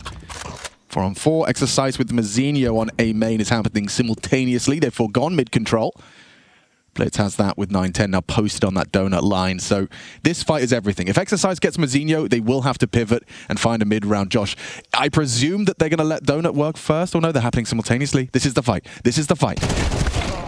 4-on-4 exercise with Mazinho on A main is happening simultaneously. They've forgone mid-control. Blitz has that with 9-10 now posted on that donut line. So this fight is everything. If Exercise gets Mazinho, they will have to pivot and find a mid-round. Josh, I presume that they're going to let Donut work first, or no, they're happening simultaneously. This is the fight. This is the fight.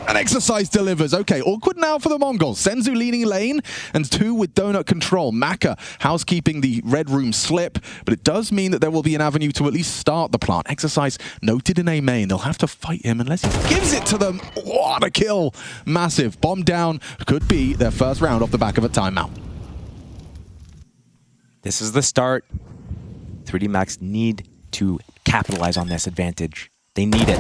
And Exercise delivers. Okay, awkward now for the Mongols. Senzu leading lane, and 2 with Donut control. Maka housekeeping the red room slip, but it does mean that there will be an avenue to at least start the plant. Exercise noted in A main. They'll have to fight him unless he gives it to them. What a kill. Massive. Bomb down. Could be their first round off the back of a timeout. This is the start. 3D Max need to capitalize on this advantage. They need it.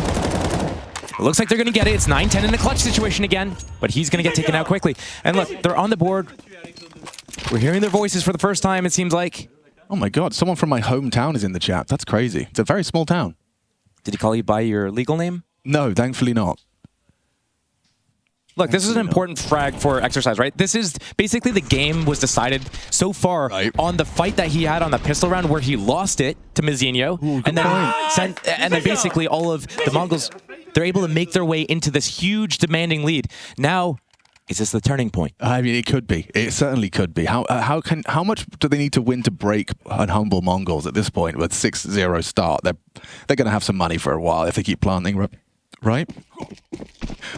It looks like they're going to get it. It's 9-10 in the clutch situation again, but he's going to get taken out quickly. And look, they're on the board. We're hearing their voices for the first time, it seems like. Oh my god, someone from my hometown is in the chat. That's crazy. It's a very small town. Did he call you by your legal name? No, thankfully not. Look, this is an important frag for Exercise, right? This is basically the game was decided so far on the fight that he had on the pistol round where he lost it to Mazinho. And then basically all of the Mongols, they're able to make their way into this huge demanding lead. Now, is this the turning point? I mean, it could be. It certainly could be. How much do they need to win to break humble Mongols at this point with 6-0 start? They're going to have some money for a while if they keep planting, right?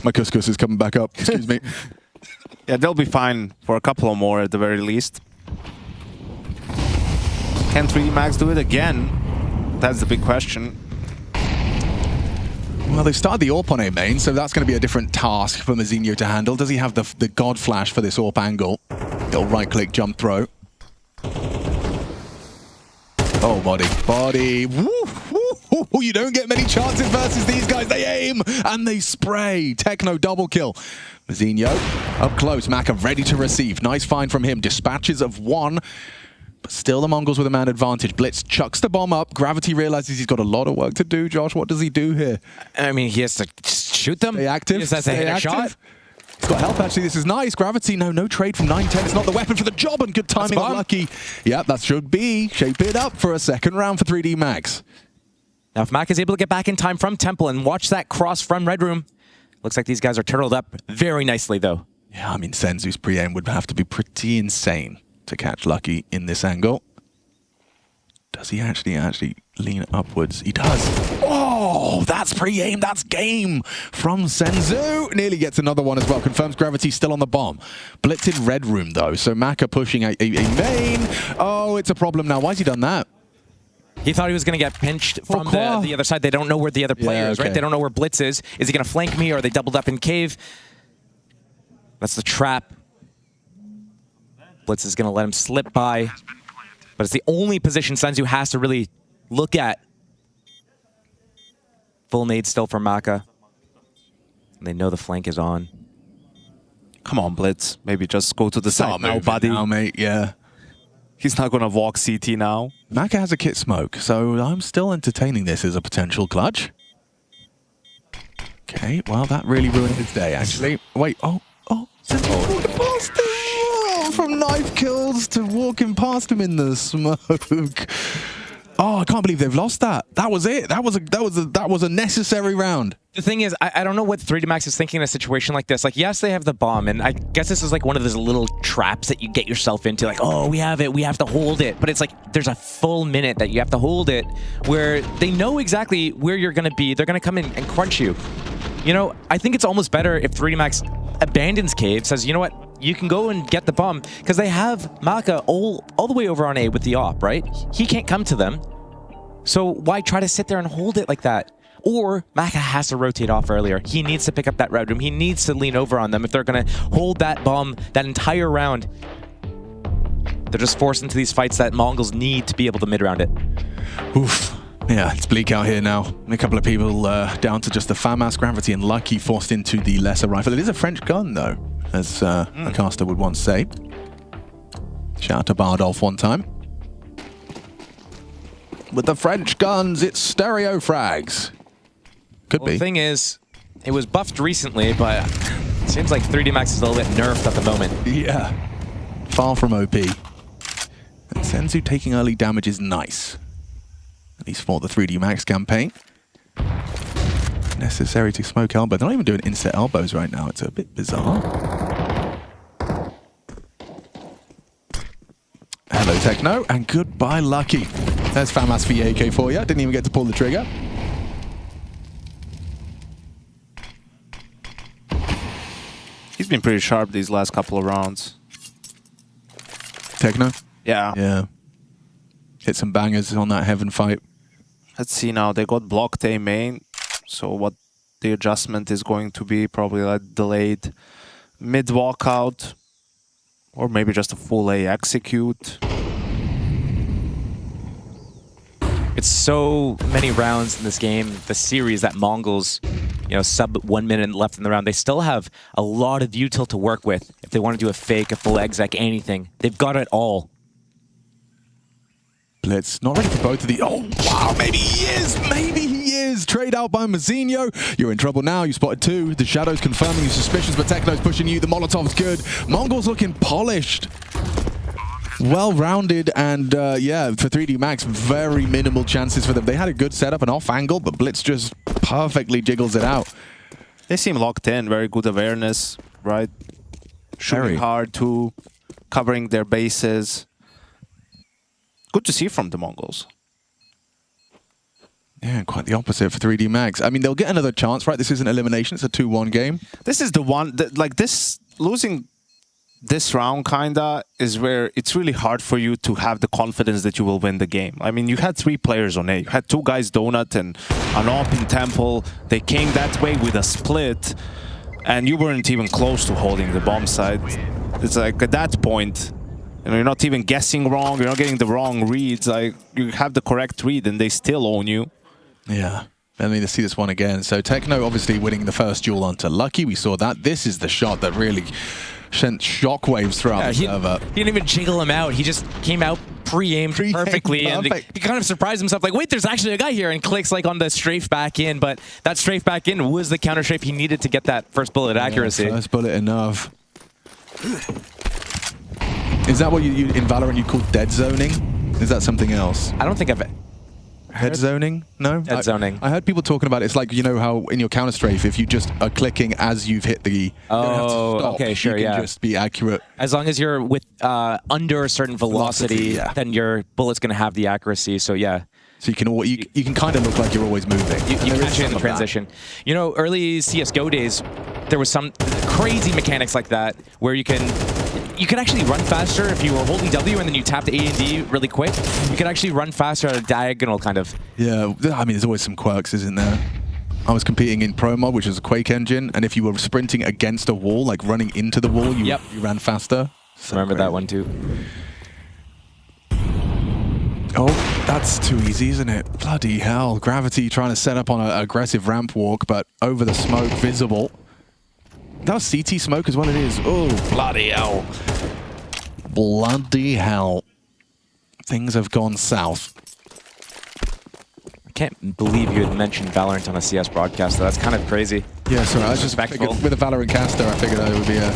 My couscous is coming back up. Excuse me. Yeah, they'll be fine for a couple or more at the very least. Can 3D Max do it again? That's the big question. Well, they started the AWP on A main, so that's going to be a different task for Mazinho to handle. Does he have the God Flash for this AWP angle? Little right-click jump throw. Oh, body. Woo, woo, woo. You don't get many chances versus these guys. They aim and they spray. Techno double kill. Mazinho up close. Maka ready to receive. Nice find from him. Dispatches of 1. But still the Mongols with a man advantage. Blitz chucks the bomb up. Gravity realizes he's got a lot of work to do. Josh, what does he do here? I mean, he has to shoot them. Stay active. He just has to hit a shot. He's got help, actually. This is nice. Gravity, no trade from 9-10. It's not the weapon for the job, and good timing on Lucky. Yeah, that should be. Shape it up for a second round for 3D Max. Now, if Mac is able to get back in time from Temple and watch that cross from Red Room, looks like these guys are turtled up very nicely, though. Yeah, I mean, Senzu's pre-aim would have to be pretty insane to catch Lucky in this angle. Does he actually lean upwards? He does. Oh, that's pre-aim, that's game from Senzu. Nearly gets another one as well. Confirms Gravity still on the bomb. Blitz in Red Room, though. So Maka pushing a main. Oh, it's a problem now. Why's he done that? He thought he was going to get pinched from the other side. They don't know where the other player is, right? They don't know where Blitz is. Is he going to flank me, or are they doubled up in cave? That's the trap. Blitz is going to let him slip by. But it's the only position Senzu has to really look at. Full nade still for Maka. And they know the flank is on. Come on, Blitz. Maybe just go to the side now, buddy. Now, mate, yeah. He's not going to walk CT now. Maka has a kit smoke, so I'm still entertaining this as a potential clutch. Okay, well, that really ruined his day, actually. Wait, Senzu past him. From knife kills to walking past him in the smoke. Oh, I can't believe they've lost that. That was it. That was a necessary round. The thing is, I don't know what 3D Max is thinking in a situation like this. Like, yes, they have the bomb, and I guess this is like one of those little traps that you get yourself into. Like, oh, we have it, we have to hold it. But it's like there's a full minute that you have to hold it, where they know exactly where you're going to be. They're going to come in and crunch you. You know, I think it's almost better if 3D Max abandons cave, says, you know what, you can go and get the bomb, because they have Maka all the way over on A with the op, right? He can't come to them. So why try to sit there and hold it like that? Or Maka has to rotate off earlier. He needs to pick up that red room. He needs to lean over on them if they're going to hold that bomb that entire round. They're just forced into these fights that Mongols need to be able to mid-round it. Oof. Yeah, it's bleak out here now. A couple of people down to just the FAMAS, Gravity, and Lucky forced into the lesser rifle. It is a French gun, though, as a caster would once say. Shout out to Bardolph one time. With the French guns, it's stereo frags. Could be. The thing is, it was buffed recently, but it seems like 3D Max is a little bit nerfed at the moment. Yeah. Far from OP. Senzu taking early damage is nice. At least for the 3D Max campaign. Necessary to smoke elbow. They're not even doing inset elbows right now. It's a bit bizarre. Hello, Techno, and goodbye, Lucky. There's Famas for AK for you. Didn't even get to pull the trigger. He's been pretty sharp these last couple of rounds. Techno? Yeah. Yeah. Hit some bangers on that Heaven fight. Let's see now. They got blocked A main. So what the adjustment is going to be, probably like delayed mid walkout. Or maybe just a full A execute. It's so many rounds in this game, the series, that Mongols, you know, sub 1 minute left in the round. They still have a lot of util to work with. If they want to do a fake, a full exec, anything, they've got it all. Blitz, not ready for both of the... Oh, wow, maybe he is! Maybe he is! Trade out by Mazinho. You're in trouble now. You spotted two. The Shadow's confirming your suspicions, but Techno's pushing you. The Molotov's good. Mongols looking polished. Well-rounded, and yeah, for 3D Max, very minimal chances for them. They had a good setup, an off angle, but Blitz just perfectly jiggles it out. They seem locked in. Very good awareness, right? Shooting hard too, covering their bases. Good to see from the Mongols. Yeah, quite the opposite for 3D Max. I mean, they'll get another chance, right? This isn't elimination. It's a 2-1 game. This is the one, like this, losing this round kinda is where it's really hard for you to have the confidence that you will win the game. I mean, you had 3 players on A. You had 2 guys, Donut and an op in Temple. They came that way with a split, and you weren't even close to holding the bomb side. It's like at that point, you know, you're not even guessing wrong. You're not getting the wrong reads. Like you have the correct read, and they still own you. Yeah. I mean, to see this one again. So Techno obviously winning the first duel onto Lucky. We saw that. This is the shot that really sent shockwaves throughout the server. He didn't even jiggle him out. He just came out pre-aimed perfectly, and he kind of surprised himself, like, wait, there's actually a guy here, and clicks like on the strafe back in, but that strafe back in was the counter strafe he needed to get that first bullet accuracy. First bullet enough. Is that what you in Valorant you call dead zoning? Is that something else? I don't think I've... Head zoning? No? Dead zoning. I heard people talking about it. It's like, you know how in your counter strafe, if you just are clicking as you've hit the... You don't have to stop. Okay, sure, you can just be accurate. As long as you're with under a certain velocity, then your bullet's going to have the accuracy, so yeah. So you can kind of look like you're always moving. You catch it in the transition. You know, early CSGO days, there was some crazy mechanics like that where you could actually run faster if you were holding W and then you tapped A and D really quick. You could actually run faster at a diagonal kind of. Yeah, I mean, there's always some quirks, isn't there? I was competing in Pro Mod, which is a Quake engine, and if you were sprinting against a wall, like running into the wall, you ran faster. So remember that one too. Oh, that's too easy, isn't it? Bloody hell. Gravity trying to set up on an aggressive ramp walk, but over the smoke, visible. That was CT smoke as well, it is. Oh, bloody hell. Bloody hell. Things have gone south. I can't believe you had mentioned Valorant on a CS broadcast, though. That's kind of crazy. Yeah, sorry, I was just with a Valorant caster, I figured that would be a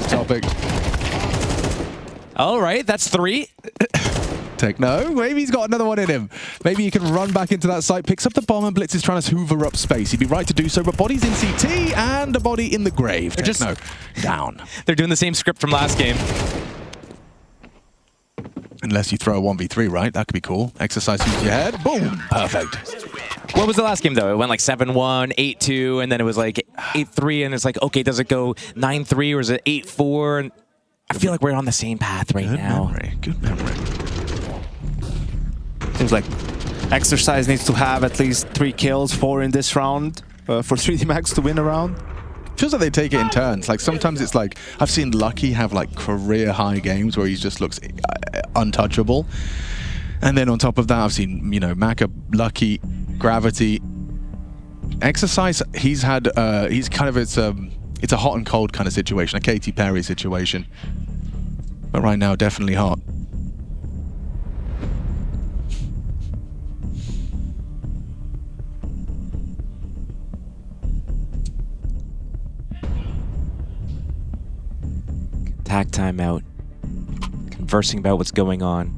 topic. All right, that's 3. Techno, maybe he's got another one in him. Maybe he can run back into that site, picks up the bomb, and Blitz is trying to hoover up space. He'd be right to do so, but body's in CT and a body in the grave. They're Techno down. They're doing the same script from last game. Unless you throw a 1v3, right? That could be cool. Exercise use your head. Boom. Perfect. What was the last game, though? It went like 7-1, 8-2, and then it was like 8-3, and it's like, okay, does it go 9-3 or is it 8-4? And I feel like we're on the same path right now. Good memory. Seems like Exercise needs to have at least 3 kills, 4 in this round for 3D Max to win a round. Feels like they take it in turns. Like sometimes it's like, I've seen Lucky have like career high games where he just looks untouchable. And then on top of that, I've seen, you know, Maka, Lucky, Gravity. Exercise, he's had, he's kind of, it's a hot and cold kind of situation, a Katy Perry situation. But right now, definitely hot. Tag timeout. Conversing about what's going on.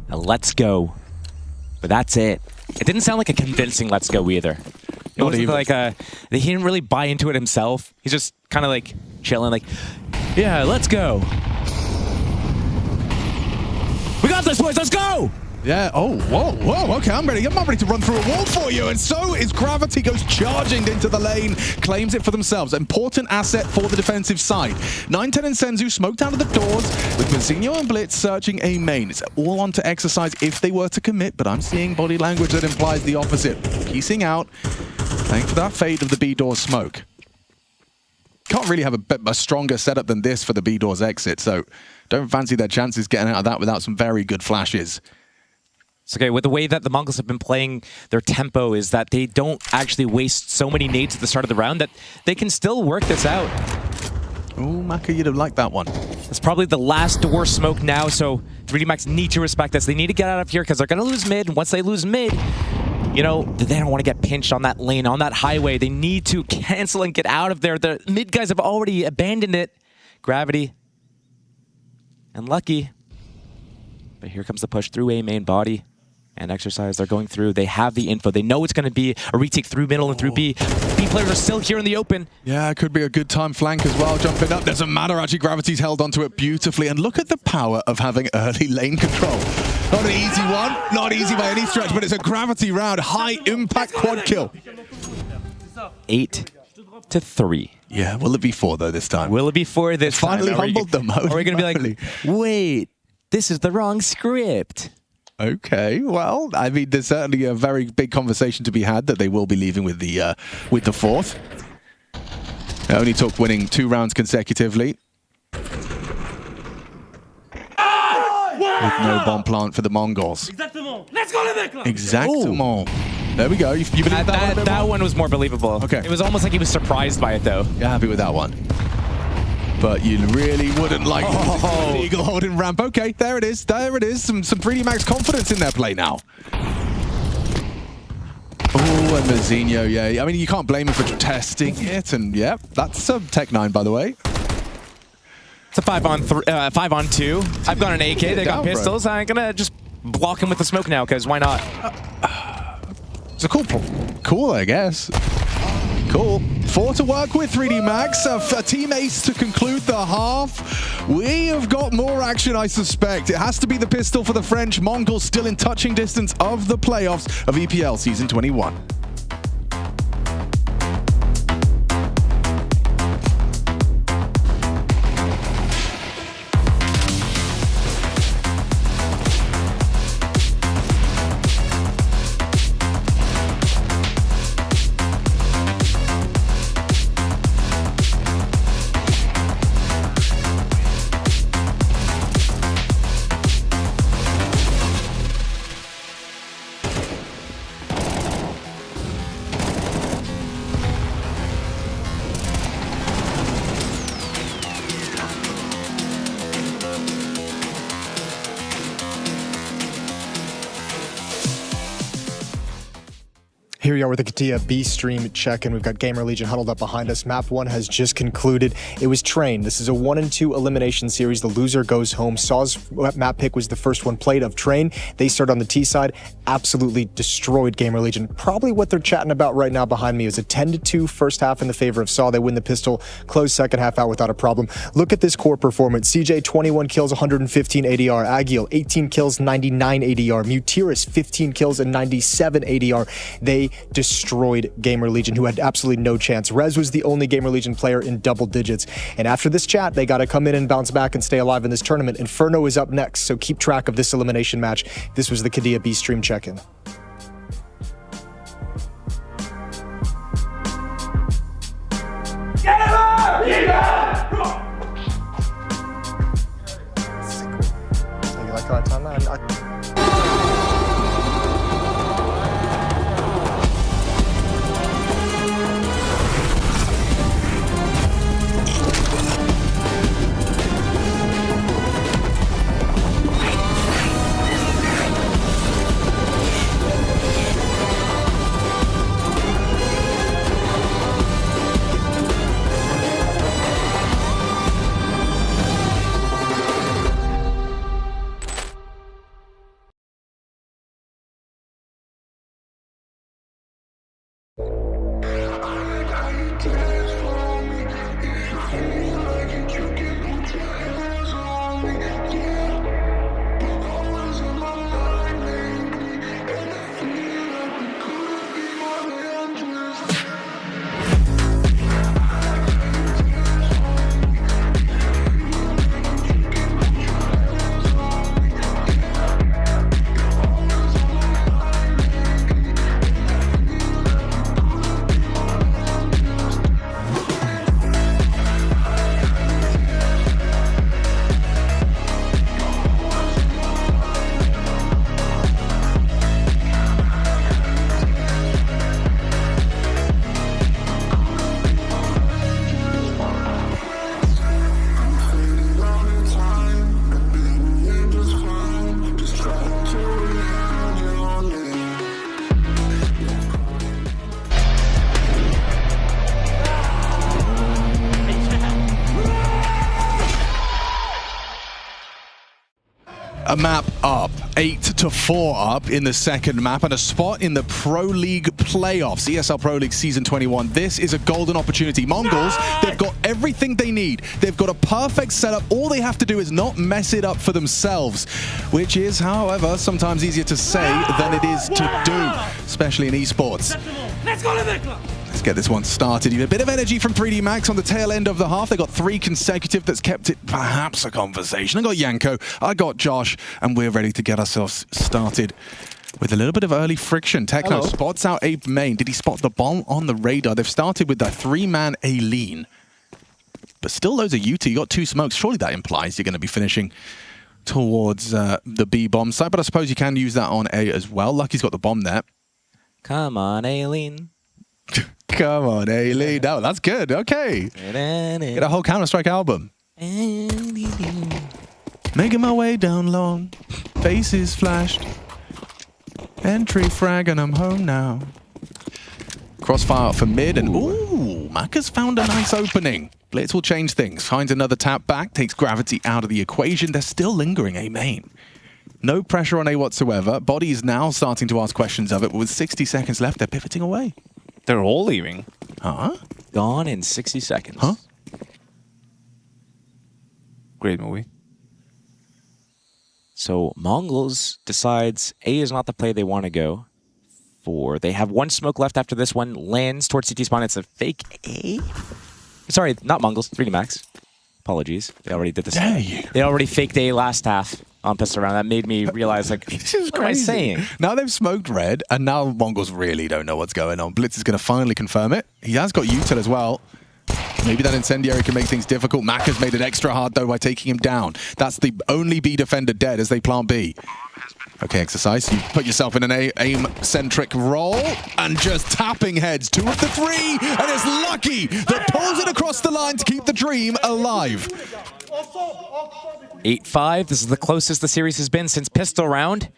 a let's go. But that's it. It didn't sound like a convincing let's go either. It wasn't like he didn't really buy into it himself. He's just kind of like chilling, like, yeah, let's go. We got this, boys, let's go! Yeah, oh, whoa, okay, I'm ready to run through a wall for you, and so is Gravity, goes charging into the lane, claims it for themselves. Important asset for the defensive side. 910 and Senzu smoked out of the doors, with Mazinho and Blitz searching a main. It's all on to exercise if they were to commit, but I'm seeing body language that implies the opposite. Piecing out, playing for that fade of the B-door smoke. Can't really have a stronger setup than this for the B-door's exit, so don't fancy their chances getting out of that without some very good flashes. It's okay, with the way that the Mongols have been playing their tempo is that they don't actually waste so many nades at the start of the round that they can still work this out. Oh, Maka, you'd have liked that one. It's probably the last door smoke now, so 3D Max need to respect this. They need to get out of here because they're going to lose mid, and once they lose mid, you know, they don't want to get pinched on that lane, on that highway. They need to cancel and get out of there. The mid guys have already abandoned it. Gravity and Lucky. But here comes the push through A main body. And Exercise, they're going through. They have the info. They know it's going to be a retake through middle and through B. B players are still here in the open. Yeah, it could be a good time flank as well. Jumping up, doesn't matter. Actually, Gravity's held onto it beautifully. And look at the power of having early lane control. Not an easy one. Not easy by any stretch, but it's a Gravity round. High impact quad kill. 8-3. Yeah, will it be 4 though this time? Will it be 4 this time? Finally humbled them. Are we going to be like, wait, this is the wrong script? Okay, well, I mean, there's certainly a very big conversation to be had that they will be leaving with the 4th. It only took winning 2 rounds consecutively. With no bomb plant for the Mongols. Exactement. There we go. You believe that one was more believable. Okay. It was almost like he was surprised by it, though. You're happy with that one. But you really wouldn't like the Eagle holding ramp. Okay, there it is. There it is. Some 3D Max confidence in their play now. Oh, and Mazinho, yeah. I mean, you can't blame him for testing it. And yeah, that's Tech 9, by the way. It's a 5-on-2. I've got an AK. They got pistols. I'm gonna just block him with the smoke now, because why not? It's a cool, I guess. Cool. 4 to work with, 3D Max. A team ace to conclude the half. We have got more action, I suspect. It has to be the pistol for the French. Mongols still in touching distance of the playoffs of EPL Season 21. Here we are with the Arcadia B-stream check, and we've got Gamer Legion huddled up behind us. Map 1 has just concluded. It was Train. This is a 1-2 elimination series. The loser goes home. Saw's map pick was the first one played of Train. They start on the T side. Absolutely destroyed Gamer Legion. Probably what they're chatting about right now behind me is a 10-2 first half in the favor of Saw. They win the pistol, close second half out without a problem. Look at this core performance. CJ, 21 kills, 115 ADR. Agiel, 18 kills, 99 ADR. Mutiris, 15 kills and 97 ADR. They destroyed Gamer Legion, who had absolutely no chance. Rez was the only Gamer Legion player in double digits. And after this chat, they got to come in and bounce back and stay alive in this tournament. Inferno is up next, so keep track of this elimination match. This was the Arcadia B-stream check-in. You like our timeline? a map up, 8-4 up in the second map, and a spot in the Pro League playoffs, ESL Pro League Season 21. This is a golden opportunity. Mongols, they've got everything they need. They've got a perfect setup. All they have to do is not mess it up for themselves, which is, however, sometimes easier to say than it is to do, especially in esports. Let's go to the club. Let's get this one started. A bit of energy from 3D Max on the tail end of the half. They got 3 consecutive that's kept it perhaps a conversation. I got Yanko, I got Josh, and we're ready to get ourselves started with a little bit of early friction. Techno spots out Ape main. Did he spot the bomb on the radar? They've started with their 3-man Aileen, but still loads of UT. You got 2 smokes. Surely that implies you're going to be finishing towards the B bomb site, but I suppose you can use that on A as well. Lucky's got the bomb there. Come on, Aileen. Come on, Aileen. Oh, that's good. Okay. Get a whole Counter-Strike album. Making my way down long. Faces flashed. Entry frag and I'm home now. Crossfire for mid and ooh, Maka's found a nice opening. Blitz will change things. Finds another tap back. Takes gravity out of the equation. They're still lingering A main. No pressure on A whatsoever. Body is now starting to ask questions of it, but with 60 seconds left, they're pivoting away. They're all leaving. Huh? Gone in 60 seconds. Huh? Great movie. So Mongols decides A is not the play they want to go for. They have 1 smoke left after this one. Lands towards CT spawn. It's a fake A. Sorry, not Mongols. 3D Max. Apologies. They already did this. They already faked A last half on pistol round. That made me realize, like, this is what am I saying? Now they've smoked red, and now Mongols really don't know what's going on. Blitz is going to finally confirm it. He has got util as well. Maybe that incendiary can make things difficult. Mac has made it extra hard, though, by taking him down. That's the only B defender dead as they plant B. Okay, Exercise, you put yourself in an aim-centric role, and just tapping heads. 2 of the 3, and it's Lucky that pulls it across the line to keep the dream alive. 8-5. This is the closest the series has been since pistol round.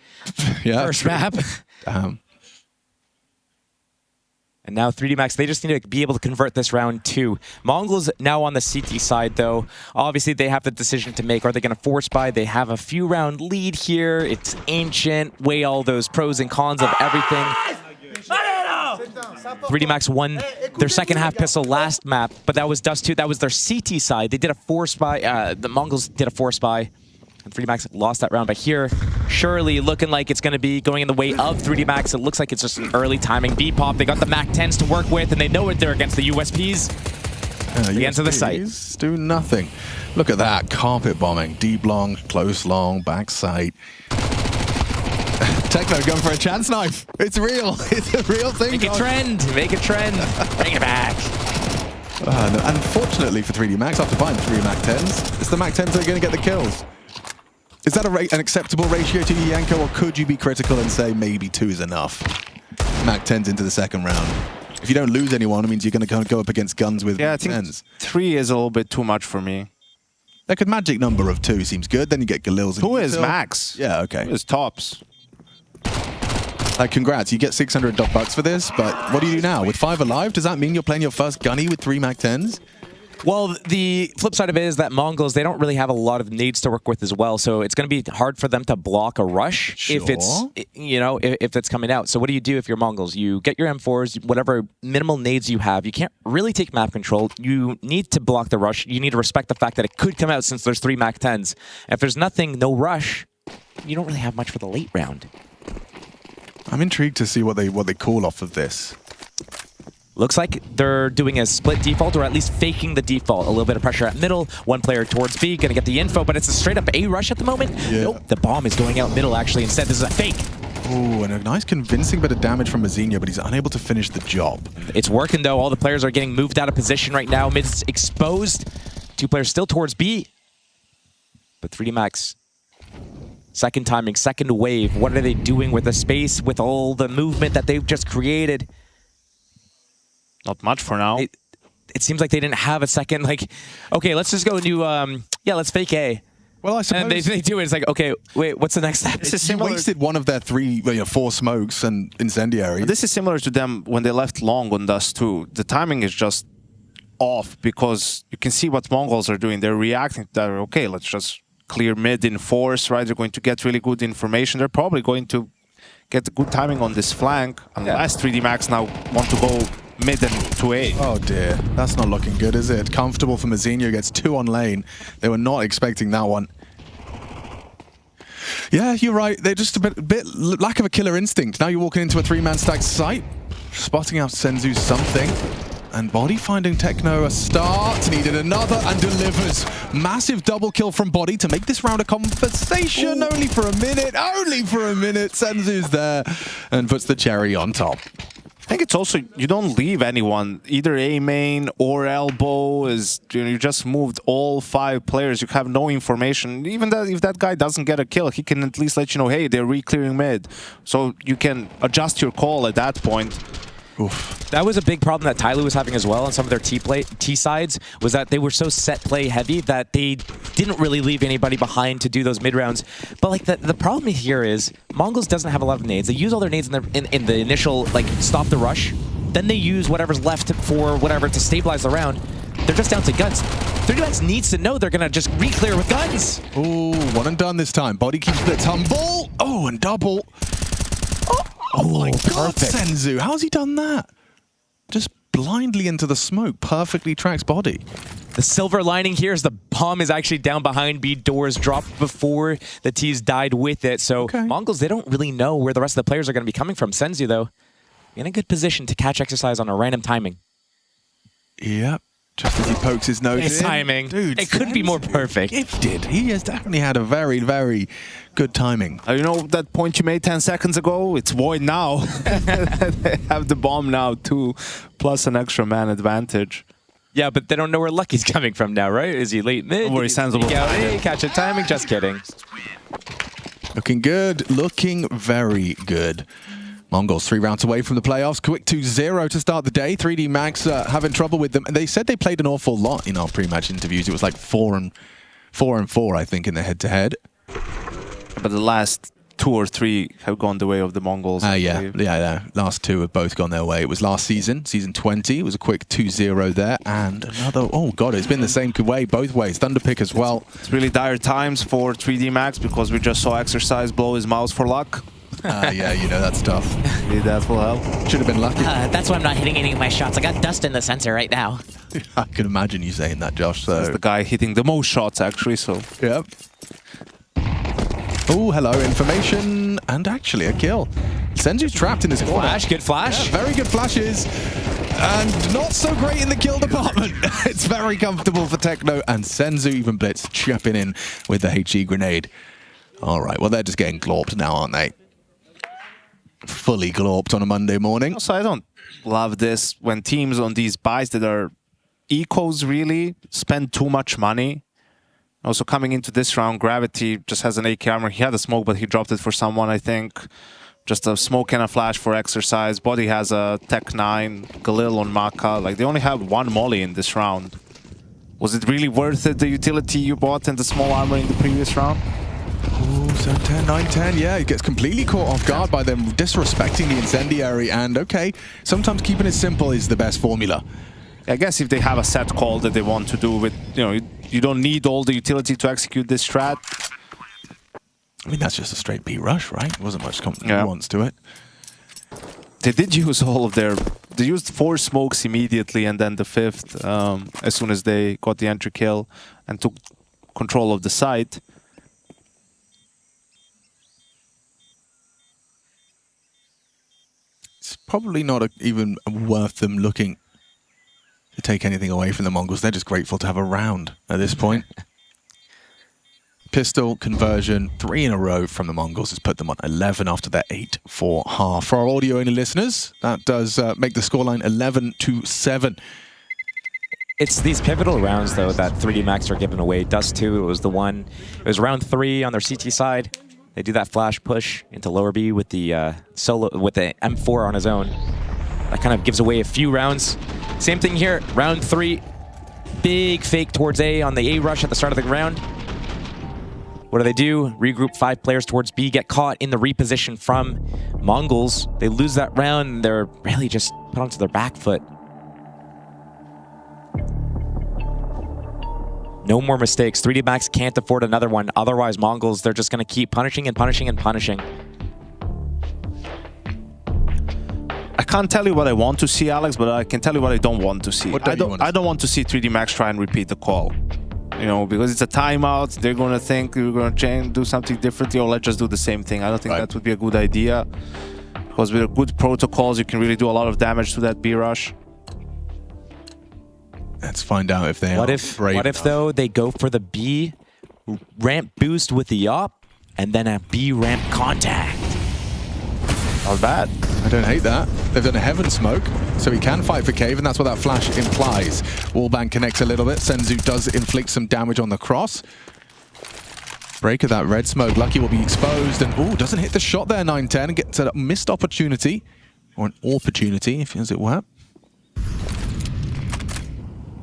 Yeah. First map. And now 3D Max, they just need to be able to convert this round too. Mongols now on the CT side though. Obviously they have the decision to make. Are they going to force buy? They have a few round lead here. It's Ancient. Weigh all those pros and cons of everything. 3D Max won their second half pistol last map, but that was Dust 2. That was their CT side. They did a force buy. The Mongols did a force buy. And 3D Max lost that round, but here, surely looking like it's going to be going in the way of 3D Max. It looks like it's just an early timing B pop. They got the Mac 10s to work with, and they know it. They're against the USPs. Against the site. Do nothing. Look at that. Carpet bombing. Deep long, close long, back sight. Techno going for a chance knife. It's real. It's a real thing. Make a trend. Make a trend. Bring it back. No, unfortunately for 3D Max, after buying 3 Mac 10s, it's the Mac 10s that are going to get the kills. Is that an acceptable ratio to you, Yanko, or could you be critical and say maybe 2 is enough? Mac 10s into the second round. If you don't lose anyone, it means you're going to go up against guns with I think 10s. 3 is a little bit too much for me. Like a magic number of 2 seems good. Then you get Galils. And 2 is max. Yeah, okay. 2 is tops. Like, congrats, you get $600 for this, but what do you do now? With 5 alive, does that mean you're playing your first gunny with 3 Mac 10s? Well, the flip side of it is that Mongols, they don't really have a lot of nades to work with as well, so it's going to be hard for them to block a rush if it's, you know, if it's coming out. So what do you do if you're Mongols? You get your M4s, whatever minimal nades you have. You can't really take map control. You need to block the rush. You need to respect the fact that it could come out since there's 3 Mac 10s. If there's nothing, no rush, you don't really have much for the late round. I'm intrigued to see what they call off of this. Looks like they're doing a split default, or at least faking the default. A little bit of pressure at middle, 1 player towards B, gonna get the info, but it's a straight up A rush at the moment. Yeah. Nope, the bomb is going out middle actually. Instead, this is a fake. Ooh, and a nice convincing bit of damage from Mazinho, but he's unable to finish the job. It's working though. All the players are getting moved out of position right now. Mid's exposed. 2 players still towards B. But 3D Max, second timing, second wave. What are they doing with the space, with all the movement that they've just created? Not much for now. It seems like they didn't have a second, like, okay, let's just go and do, yeah, let's fake A. Well, I suppose... And they do it, it's like, okay, wait, what's the next step? You wasted one of their 4 smokes and incendiary. This is similar to them when they left long on Dust 2. The timing is just off because you can see what Mongols are doing. They're reacting to that, okay, let's just clear mid in force, right? They're going to get really good information. They're probably going to get good timing on this flank, unless 3D Max now want to go mid and to A. Oh dear, that's not looking good, is it? Comfortable for Mazinho, gets 2 on lane. They were not expecting that one. Yeah, you're right. They're just a bit lack of a killer instinct. Now you're walking into a 3-man stack site, spotting out Senzu something. And Body finding Techno a start, needed another and delivers. Massive double kill from Body to make this round a conversation. Only for a minute, Senzu's there and puts the cherry on top. I think it's also, you don't leave anyone, either A main or elbow, is you just moved all 5 players, you have no information. Even that, if that guy doesn't get a kill, he can at least let you know, hey, they're re-clearing mid. So you can adjust your call at that point. Oof. That was a big problem that Tyloo was having as well on some of their T sides, was that they were so set play heavy that they didn't really leave anybody behind to do those mid rounds. But like the problem here is Mongols doesn't have a lot of nades. They use all their nades in the initial like stop the rush. Then they use whatever's left for whatever to stabilize the round. They're just down to guns. 3D Max needs to know they're gonna just re-clear with guns. Ooh, one and done this time. Body keeps Blitz humble. Oh, and double. Oh my God, Senzu, how's he done that? Just blindly into the smoke, perfectly tracks Body. The silver lining here is the bomb is actually down behind B. Doors dropped before the T's died with it. So Mongols, they don't really know where the rest of the players are going to be coming from. Senzu, though, in a good position to catch Exercise on a random timing. Yep. Just as he pokes his nose in. Timing. Dude, it could be more perfect. Gifted. He has definitely had a very, very good timing. You know that point you made 10 seconds ago? It's void now. They have the bomb now too, plus an extra man advantage. Yeah, but they don't know where Lucky's coming from now, right? Is he late mid? Or he sensible. Catch a timing? Just kidding. Looking good. Looking very good. Mongols 3 rounds away from the playoffs. Quick 2-0 to start the day. 3D Max having trouble with them. And they said they played an awful lot in our pre-match interviews. It was like 4 and 4, I think, in the head-to-head. But the last 2 or 3 have gone the way of the Mongols. Yeah. Last 2 have both gone their way. It was last season, season 20. It was a quick 2-0 there. And another, oh God, it's been the same way both ways. Thunderpick as well. It's really dire times for 3D Max because we just saw Exercise blow his mouse for luck. Yeah, you know that's tough. Need that will help. Should have been lucky. That's why I'm not hitting any of my shots. I got dust in the sensor right now. I can imagine you saying that, Josh. So that's the guy hitting the most shots, actually. So yep. Oh, hello, information, and actually a kill. Senzu's trapped in this corner. Flash, good flash. Yeah, very good flashes, and not so great in the kill department. It's very comfortable for Techno, and Senzu even Blitz chipping in with the HE grenade. All right, well, they're just getting glorped now, aren't they? Fully glorped on a Monday morning. Also, I don't love this when teams on these buys that are ecos really spend too much money. Also, coming into this round, Gravity just has an AK armor. He had a smoke, but he dropped it for someone, I think. Just a smoke and a flash for Exercise. Body has a Tech 9, Galil on Maka. Like, they only have 1 molly in this round. Was it really worth it, the utility you bought and the small armor in the previous round? Ooh, so 10, 9, 10, yeah, he gets completely caught off guard by them disrespecting the incendiary, and okay, sometimes keeping it simple is the best formula. I guess if they have a set call that they want to do with, you know, you don't need all the utility to execute this strat. I mean, that's just a straight B rush, right? There wasn't much nuance to it. They did use all of their... They used 4 smokes immediately, and then the 5th as soon as they got the entry kill and took control of the site. It's probably not even worth them looking to take anything away from the Mongols. They're just grateful to have a round at this point. Pistol conversion, 3 in a row from the Mongols has put them on 11 after their 8-4 half. For our audio-only listeners, that does make the scoreline 11-7. It's these pivotal rounds, though, that 3D Max are giving away. Dust 2, it was the one. It was round 3 on their CT side. They do that flash push into lower B with the solo with the M4 on his own. That kind of gives away a few rounds. Same thing here, round 3. Big fake towards A on the A rush at the start of the round. What do? Regroup 5 players towards B, get caught in the reposition from Mongols. They lose that round, and they're really just put onto their back foot. No more mistakes. 3D Max can't afford another one. Otherwise, Mongols, they're just going to keep punishing and punishing and punishing. I can't tell you what I want to see, Alex, but I can tell you what I don't want to see. I don't want to see 3D Max try and repeat the call. You know, because it's a timeout. They're going to think we're going to change, do something differently, or let's just do the same thing. I don't think that would be a good idea. Because with good protocols, you can really do a lot of damage to that B-rush. Let's find out if they are brave What if, though, they go for the B ramp boost with the op, and then a B ramp contact? Not bad. I don't hate that. They've done a heaven smoke, so he can fight for cave, and that's what that flash implies. Wallbang connects a little bit. Senzu does inflict some damage on the cross. Break of that red smoke. Lucky will be exposed, and ooh, doesn't hit the shot there, 910, and gets a missed opportunity, or an opportunity, if as it were.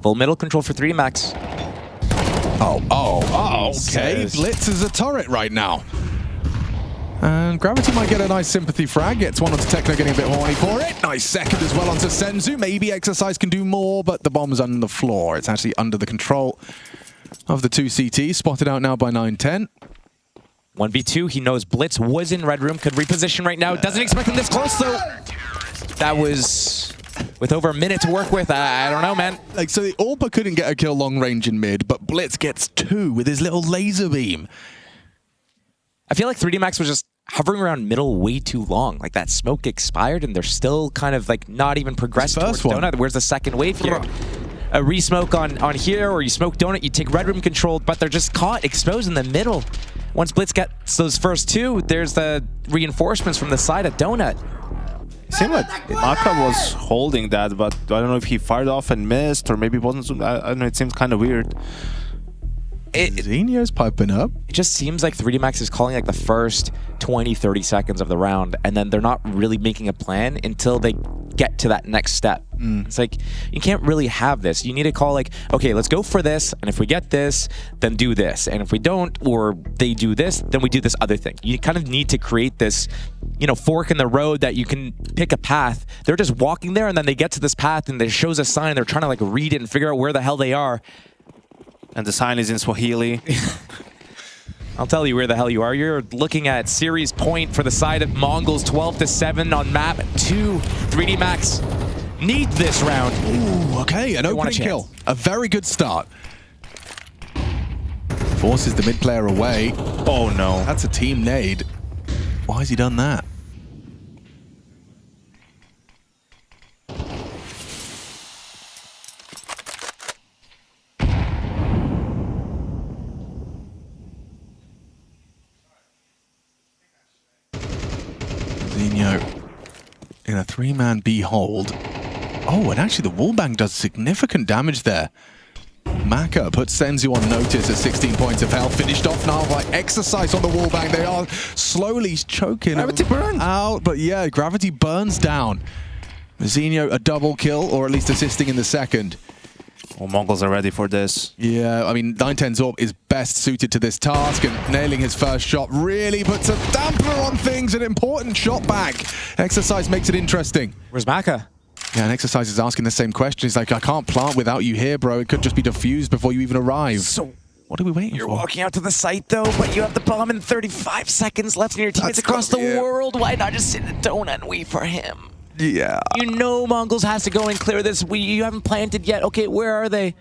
Full middle control for 3D Max. Okay. Blitz is a turret right now. And Gravity might get a nice sympathy frag. Gets one onto Techno, getting a bit horny for it. Nice second as well onto Senzu. Maybe Exercise can do more, but the bomb's on the floor. It's actually under the control of the 2 CTs. Spotted out now by 910. 1v2. He knows Blitz was in red room. Could reposition right now. Doesn't expect him this close, though. That was... with over a minute to work with, I don't know, man. Like, so the Orpa couldn't get a kill long range in mid, but Blitz gets 2 with his little laser beam. I feel like 3D Max was just hovering around middle way too long. Like, that smoke expired, and they're still kind of, like, not even progressed towards Donut. Where's the second wave here? A re-smoke on here, or you smoke Donut, you take red room control, but they're just caught exposed in the middle. Once Blitz gets those first 2, there's the reinforcements from the side of Donut. It seemed like Aka was holding that, but I don't know if he fired off and missed, or maybe wasn't. I don't know, it seems kind of weird. Zinio's piping up. It just seems like 3D Max is calling like the first 20-30 seconds of the round, and then they're not really making a plan until they get to that next step. It's like, you can't really have this. You need to call like, okay, let's go for this, and if we get this, then do this. And if we don't, or they do this, then we do this other thing. You kind of need to create this, you know, fork in the road that you can pick a path. They're just walking there, and then they get to this path, and it shows a sign. They're trying to like read it and figure out where the hell they are. And the sign is in Swahili. I'll tell you where the hell you are. You're looking at series point for the side of Mongols, 12-7 on map 2. 3D Max need this round. Ooh, okay, an opening kill. A very good start. Forces the mid player away. Oh no. That's a team nade. Why has he done that? Zinio in a 3-man B hold. Oh, and actually the wallbang does significant damage there. Maka puts Senzu on notice at 16 points of health. Finished off now by Exercise on the wallbang. They are slowly choking Gravity burn out, but yeah, Gravity burns down. Zinio a double kill, or at least assisting in the second. Well, Mongols are ready for this. Yeah, I mean, 910 Zorb is best suited to this task, and nailing his first shot really puts a damper on things. An important shot back. Exercise makes it interesting. Where's Maka? Yeah, and Exercise is asking the same question. He's like, I can't plant without you here, bro. It could just be defused before you even arrive. So, what are we waiting for? You're walking out to the site, though, but you have the bomb in 35 seconds left, and your teammates across the world. Why not just sit in the donut and wait for him? Yeah. You know Mongols has to go and clear this. You haven't planted yet. Okay, where are they?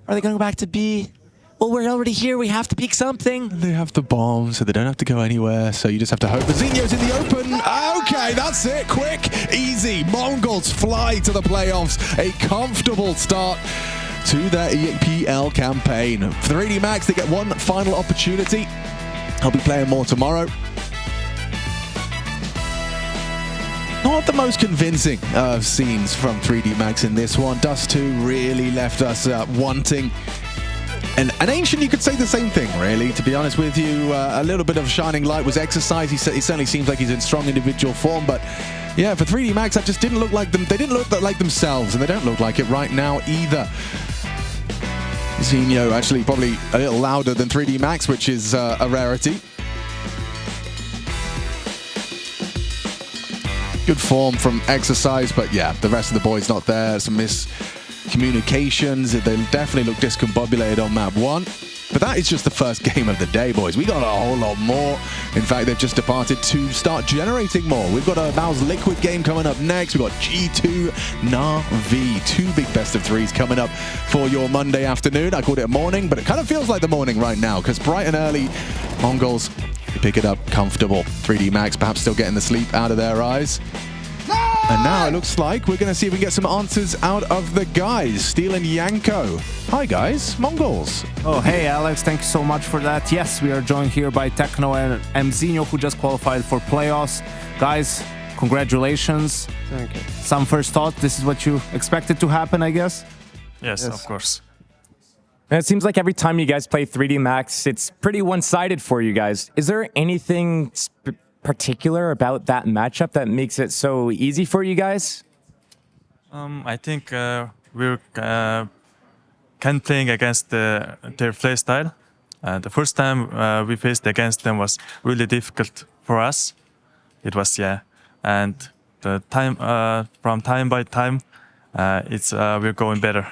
Are they going to go back to B? Well, we're already here. We have to peek something. They have the bomb, so they don't have to go anywhere. So you just have to hope. Zinio's in the open. Okay, that's it. Quick, easy. Mongols fly to the playoffs. A comfortable start to their EPL campaign. 3D Max, they get one final opportunity. I'll be playing more tomorrow. Not the most convincing of scenes from 3D Max in this one. Dust 2 really left us wanting. And an Ancient, you could say the same thing, really, to be honest with you. A little bit of shining light was Exercise. He certainly seems like he's in strong individual form, but yeah, for 3D Max, that just didn't look like them. They didn't look like themselves, and they don't look like it right now either. Zinio actually probably a little louder than 3D Max, which is a rarity. Good form from Exercise, but yeah, the rest of the boys not there. Some communications. They definitely look discombobulated on map 1. But that is just the first game of the day, boys. We got a whole lot more. In fact, they've just departed to start generating more. We've got a Mouse Liquid game coming up next. We've got G2 Na'Vi. 2 big best of 3s coming up for your Monday afternoon. I called it a morning, but it kind of feels like the morning right now because bright and early, Mongols pick it up comfortable. 3D Max perhaps still getting the sleep out of their eyes. And now it looks like we're going to see if we can get some answers out of the guys. Steel and Yanko. Hi guys, Mongols. Oh, hey Alex, thank you so much for that. Yes, we are joined here by Techno and Mzinho, who just qualified for playoffs. Guys, congratulations. Thank you. Some first thought, this is what you expected to happen, I guess? Yes, of course. And it seems like every time you guys play 3D Max, it's pretty one-sided for you guys. Is there anything particular about that matchup that makes it so easy for you guys? I think we're can playing against their play style. The first time we faced against them was really difficult for us. It was, yeah. And the time from time by time, we're going better.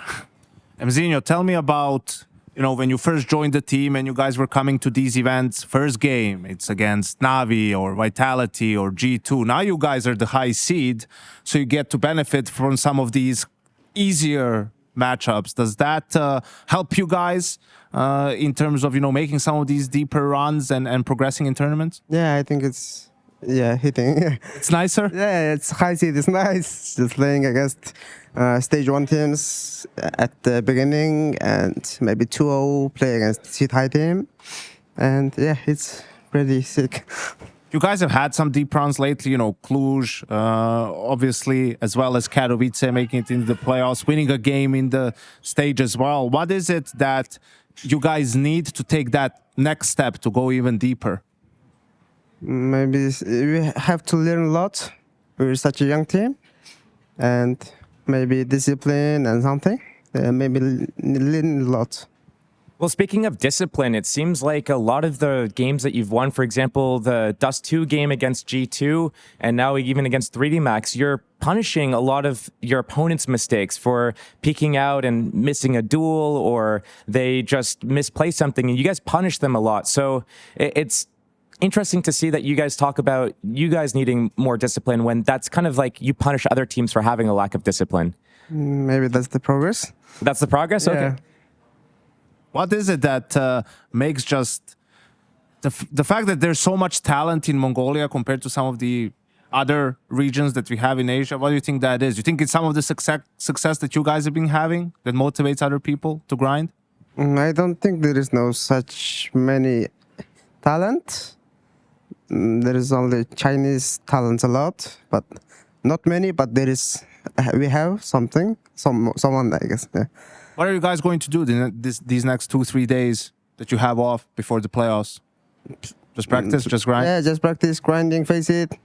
Mzinho, tell me about, when you first joined the team and you guys were coming to these events, first game, it's against Na'Vi or Vitality or G2. Now you guys are the high seed, so you get to benefit from some of these easier matchups. Does that help you guys in terms of, making some of these deeper runs and progressing in tournaments? Yeah, I think it's, hitting. It's nicer? Yeah, it's high seed. It's nice. Just playing against stage 1 teams at the beginning and maybe 2-0 play against seed high team. And yeah, it's pretty sick. You guys have had some deep runs lately, Cluj, obviously, as well as Katowice making it into the playoffs, winning a game in the stage as well. What is it that you guys need to take that next step to go even deeper? Maybe we have to learn a lot. We're such a young team. And maybe discipline and something. Maybe learn a lot. Well, speaking of discipline, it seems like a lot of the games that you've won, for example, the Dust 2 game against G2, and now even against 3D Max, you're punishing a lot of your opponent's mistakes for peeking out and missing a duel, or they just misplay something, and you guys punish them a lot. So it's interesting to see that you guys talk about you guys needing more discipline when that's kind of like you punish other teams for having a lack of discipline. Maybe that's the progress. That's the progress? Yeah. Okay. What is it that makes just the fact that there's so much talent in Mongolia compared to some of the other regions that we have in Asia? What do you think that is? You think it's some of the success that you guys have been having that motivates other people to grind? I don't think there is no such many talent. There is only Chinese talents a lot, but not many. But there is, we have something, someone, I guess. Yeah. What are you guys going to do these next 2-3 days that you have off before the playoffs? Just practice, just grind? Yeah, just practice, grinding, face it.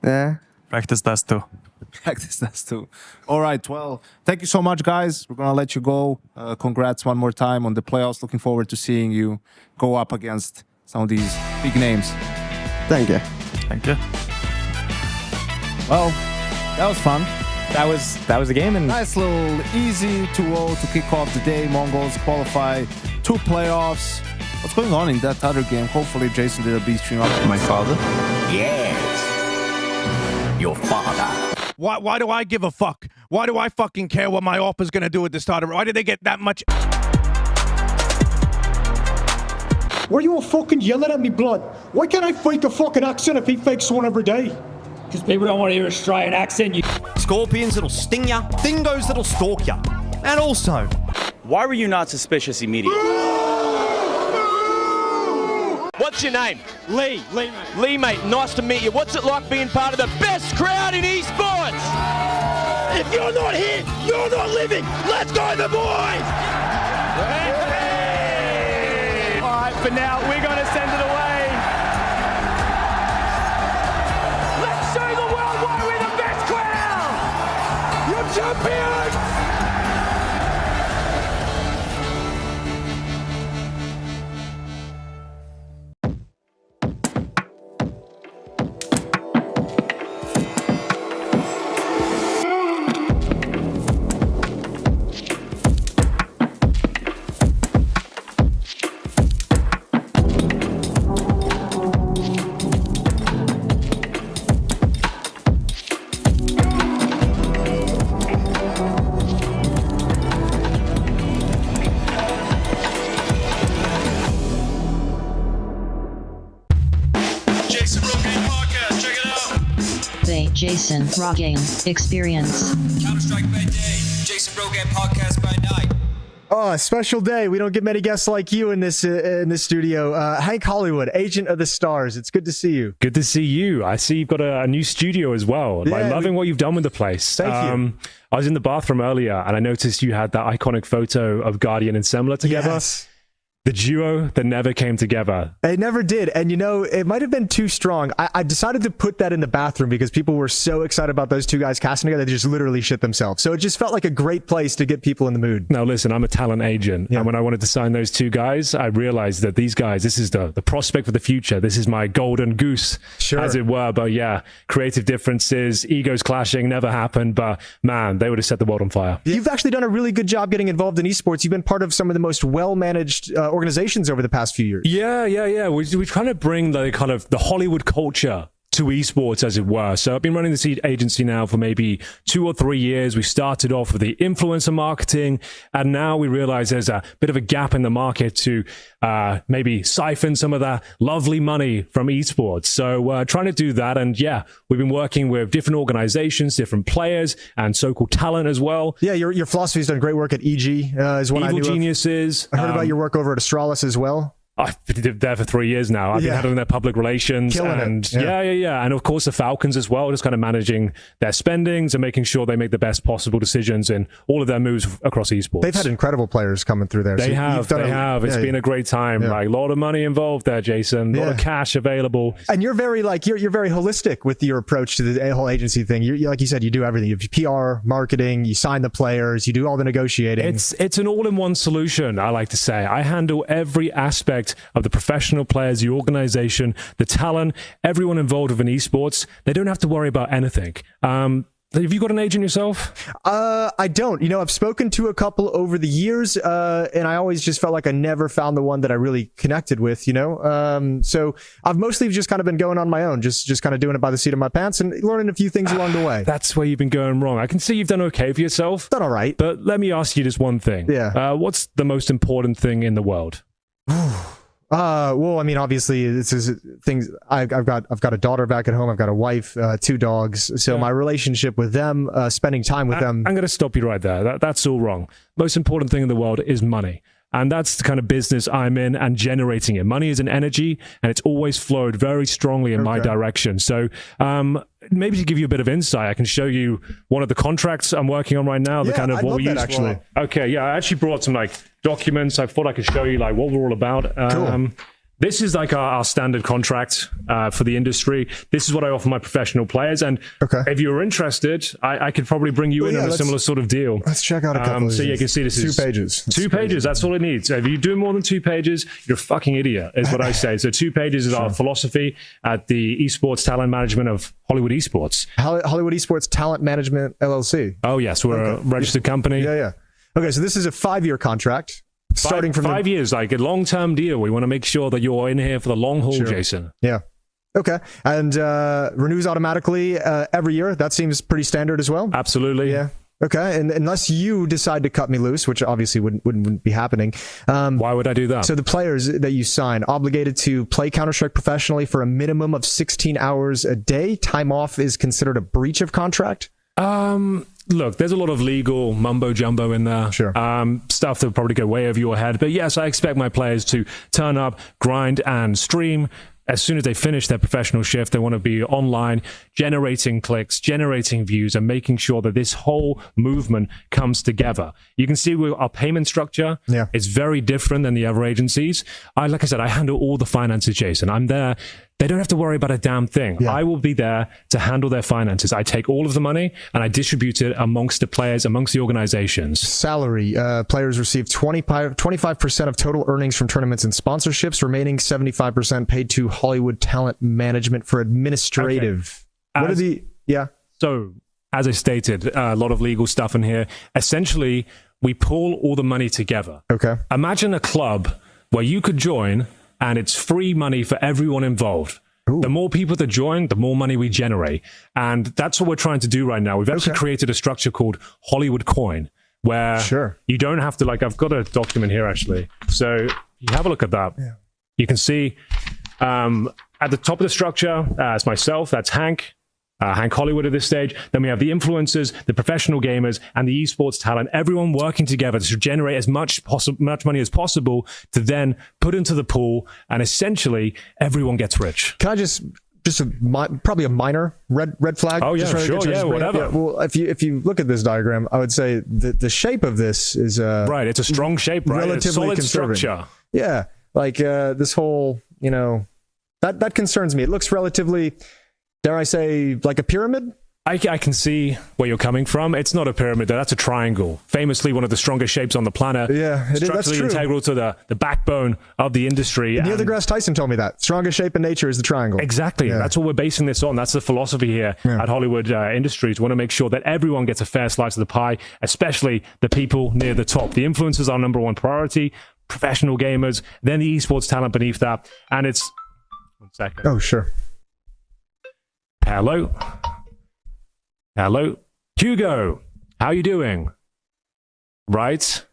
Yeah. Practice Dust 2. Practice Dust 2. All right, well, thank you so much, guys. We're going to let you go. Congrats one more time on the playoffs. Looking forward to seeing you go up against some of these big names. Thank you. Thank you. Well, that was fun. That was the game, and nice little easy 2-0 to kick off the day. Mongols qualify 2 playoffs. What's going on in that other game? Hopefully Jason did a B-stream up. My father? Yes. Your father. Why do I give a fuck? Why do I fucking care what my op is gonna do at the start of it? Why did they get that much? Why are you all fucking yelling at me, blood? Why can't I fake a fucking accent if he fakes one every day? Because people don't want to hear Australian accent, you scorpions that'll sting ya, dingoes that'll stalk ya. And also, why were you not suspicious immediately? What's your name? Lee. Lee, mate, nice to meet you. What's it like being part of the best crowd in esports? If you're not here, you're not living. Let's go, the boys! All right, for now, we're going to send it away. Let's show the world why we're the best crowd! You're champions! Jason Raw Game Podcast. Check it out. Play Jason Raw Game Experience. Counter-Strike by day, Jason Raw Game Podcast by night. Oh, a special day. We don't get many guests like you in this studio. Hank Hollywood, Agent of the Stars. It's good to see you. Good to see you. I see you've got a new studio as well. Yeah, loving what you've done with the place. Thank you. I was in the bathroom earlier and I noticed you had that iconic photo of Guardian and Semler together. Yes. The duo that never came together. It never did. And you know, it might have been too strong. I decided to put that in the bathroom because people were so excited about those two guys casting together, they just literally shit themselves. So it just felt like a great place to get people in the mood. Now listen, I'm a talent agent. And when I wanted to sign those two guys, I realized that these guys, this is the prospect for the future. This is my golden goose, as it were. But yeah, creative differences, egos clashing never happened. But man, they would have set the world on fire. You've actually done a really good job getting involved in esports. You've been part of some of the most well-managed organizations over the past few years. Yeah. We trying to bring the kind of the Hollywood culture to esports, as it were. So I've been running this agency now for maybe 2 or 3 years. We started off with the influencer marketing, and now we realize there's a bit of a gap in the market to maybe siphon some of that lovely money from esports. So trying to do that, and yeah, we've been working with different organizations, different players, and so-called talent as well. Yeah, your philosophy's done great work at EG. Is one Evil I knew Geniuses. Of. I heard about your work over at Astralis as well. I've been there for 3 years now. I've been handling their public relations. Killing and it. Yeah. And of course the Falcons as well, just kind of managing their spendings and making sure they make the best possible decisions in all of their moves across esports. They've had incredible players coming through there. They have. It's been a great time. Yeah. Like a lot of money involved there, Jason. A lot of cash available. And you're very you're very holistic with your approach to the whole agency thing. You like you said, you do everything. You have PR, marketing, you sign the players, you do all the negotiating. It's an all-in-one solution, I like to say. I handle every aspect of the professional players, the organization, the talent, everyone involved with an esports. They don't have to worry about anything. Have you got an agent yourself? I don't. You know, I've spoken to a couple over the years, and I always just felt like I never found the one that I really connected with, you know? So I've mostly just kind of been going on my own, just kind of doing it by the seat of my pants and learning a few things along the way. That's where you've been going wrong. I can see you've done okay for yourself. Done all right. But let me ask you just one thing. Yeah. What's the most important thing in the world? Well, I mean, obviously, this is things. I've got a daughter back at home. I've got a wife, 2 dogs. So my relationship with them, spending time with them. I'm going to stop you right there. That's all wrong. Most important thing in the world is money. And that's the kind of business I'm in and generating it. Money is an energy, and it's always flowed very strongly in my direction. So maybe to give you a bit of insight, I can show you one of the contracts I'm working on right now. The kind of what we use. Actually. Okay, yeah, I actually brought some documents. I thought I could show you what we're all about. Cool. This is our standard contract for the industry. This is what I offer my professional players. And if you're interested, I could probably bring you in on a similar sort of deal. Let's check out a couple of these. So you can see this is 2 pages. 2 pages. That's all it needs. If you do more than 2 pages, you're a fucking idiot, is what I say. So 2 pages is our philosophy at the Esports Talent Management of Hollywood Esports. Hollywood Esports Talent Management, LLC. Oh, yes. We're a registered company. Yeah. Okay, so this is a 5-year contract. Starting from 5 years, like a long-term deal. We want to make sure that you're in here for the long haul, Jason. Yeah. Okay. And renews automatically every year. That seems pretty standard as well. Absolutely. Yeah. Okay. And unless you decide to cut me loose, which obviously wouldn't be happening. Why would I do that? So the players that you sign obligated to play Counter-Strike professionally for a minimum of 16 hours a day. Time off is considered a breach of contract. Look, there's a lot of legal mumbo jumbo in there. Sure. Stuff that will probably go way over your head. But yes, I expect my players to turn up, grind, and stream. As soon as they finish their professional shift, they want to be online, generating clicks, generating views, and making sure that this whole movement comes together. You can see with our payment structure, it's very different than the other agencies. Like I said, I handle all the finances, Jason. I'm there. They don't have to worry about a damn thing. I will be there to handle their finances. I take all of the money and I distribute it amongst the players, amongst the organizations. Salary. Players receive 25% of total earnings from tournaments and sponsorships, remaining 75% paid to Hollywood Talent Management for administrative. Okay. So, as I stated, a lot of legal stuff in here. Essentially, we pull all the money together. Okay. Imagine a club where you could join and it's free money for everyone involved. Ooh. The more people that join, the more money we generate. And that's what we're trying to do right now. We've actually created a structure called Hollywood Coin, where you don't have to, I've got a document here actually. So you have a look at that. Yeah. You can see at the top of the structure, it's myself, that's Hank Hollywood at this stage. Then we have the influencers, the professional gamers, and the esports talent, everyone working together to generate as much money as possible to then put into the pool, and essentially everyone gets rich. Can I just probably a minor red flag? Oh yeah, sure, yeah, whatever. Yeah, well, if you look at this diagram, I would say the shape of this is right. It's a strong shape, right? Relatively it's solid conservative. Structure. Yeah, like this whole, that concerns me. It looks relatively, dare I say, like a pyramid? I can see where you're coming from. It's not a pyramid, though. That's a triangle. Famously one of the strongest shapes on the planet. Yeah, it is. That's Structurally true. integral to the backbone of the industry. Neil deGrasse Tyson told me that. Strongest shape in nature is the triangle. Exactly. Yeah. That's what we're basing this on. That's the philosophy here at Hollywood Industries. We want to make sure that everyone gets a fair slice of the pie, especially the people near the top. The influencers are our number one priority, professional gamers, then the esports talent beneath that. And it's... One second. Oh, sure. Hello. Hugo, how you doing? Right?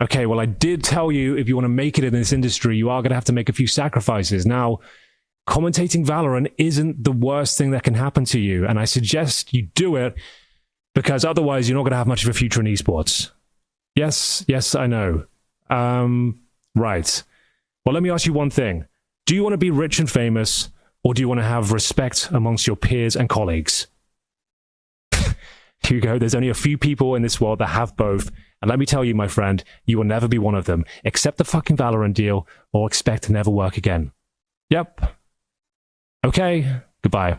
Okay, well, I did tell you if you want to make it in this industry, you are going to have to make a few sacrifices. Now, commentating Valorant isn't the worst thing that can happen to you, and I suggest you do it because otherwise you're not going to have much of a future in esports. Yes, I know. Right. Well, let me ask you one thing. Do you want to be rich and famous, or do you want to have respect amongst your peers and colleagues? Hugo, there's only a few people in this world that have both. And let me tell you, my friend, you will never be one of them. Accept the fucking Valorant deal or expect to never work again. Yep. Okay. Goodbye.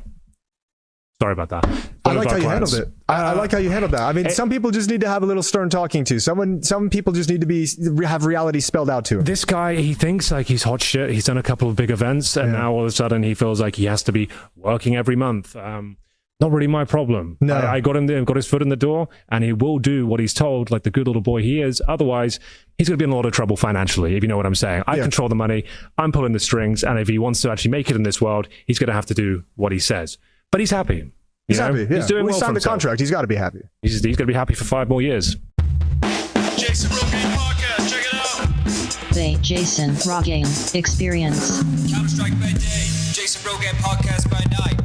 Sorry about that. I like how you handled it. I like how you handled that. I mean, some people just need to have a little stern talking to. Some people just need to have reality spelled out to them. This guy, he thinks like he's hot shit. He's done a couple of big events, and now all of a sudden he feels like he has to be working every month. Not really my problem. No. I got him there, got his foot in the door, and he will do what he's told, like the good little boy he is. Otherwise, he's going to be in a lot of trouble financially, if you know what I'm saying. I control the money, I'm pulling the strings, and if he wants to actually make it in this world, he's going to have to do what he says. But he's happy. He's happy. Yeah. He's doing well. We signed the contract. He's got to be happy. He's going to be happy for 5 more years. Jason Raw Game Podcast, check it out. They Jason Raw Game Experience. Counter-Strike by day, Jason Raw Game Podcast by night.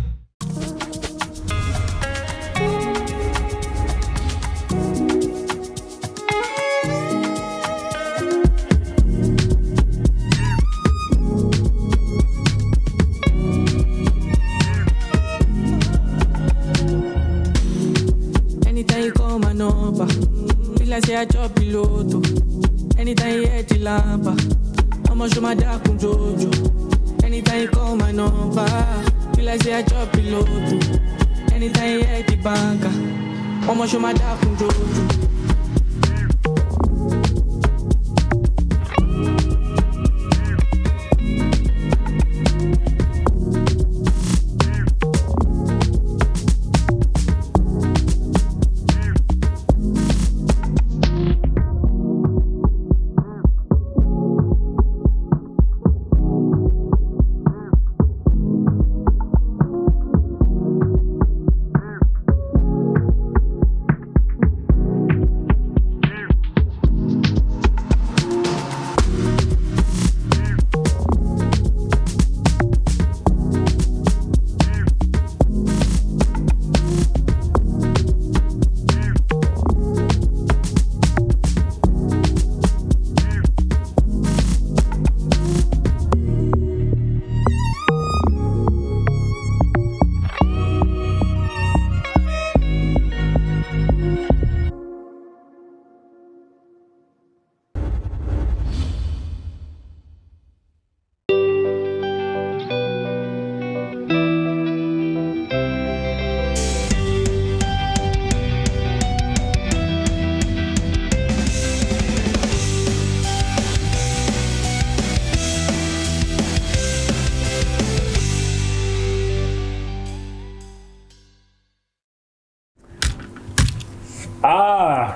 Anytime you call my number, feel like say I chop piloto. Anytime you hit the lampa, I'ma show my dark on Jojo. Anytime you call my number, feel like say I chop piloto. Anytime you hit the banker, I'ma show my dark on Jojo.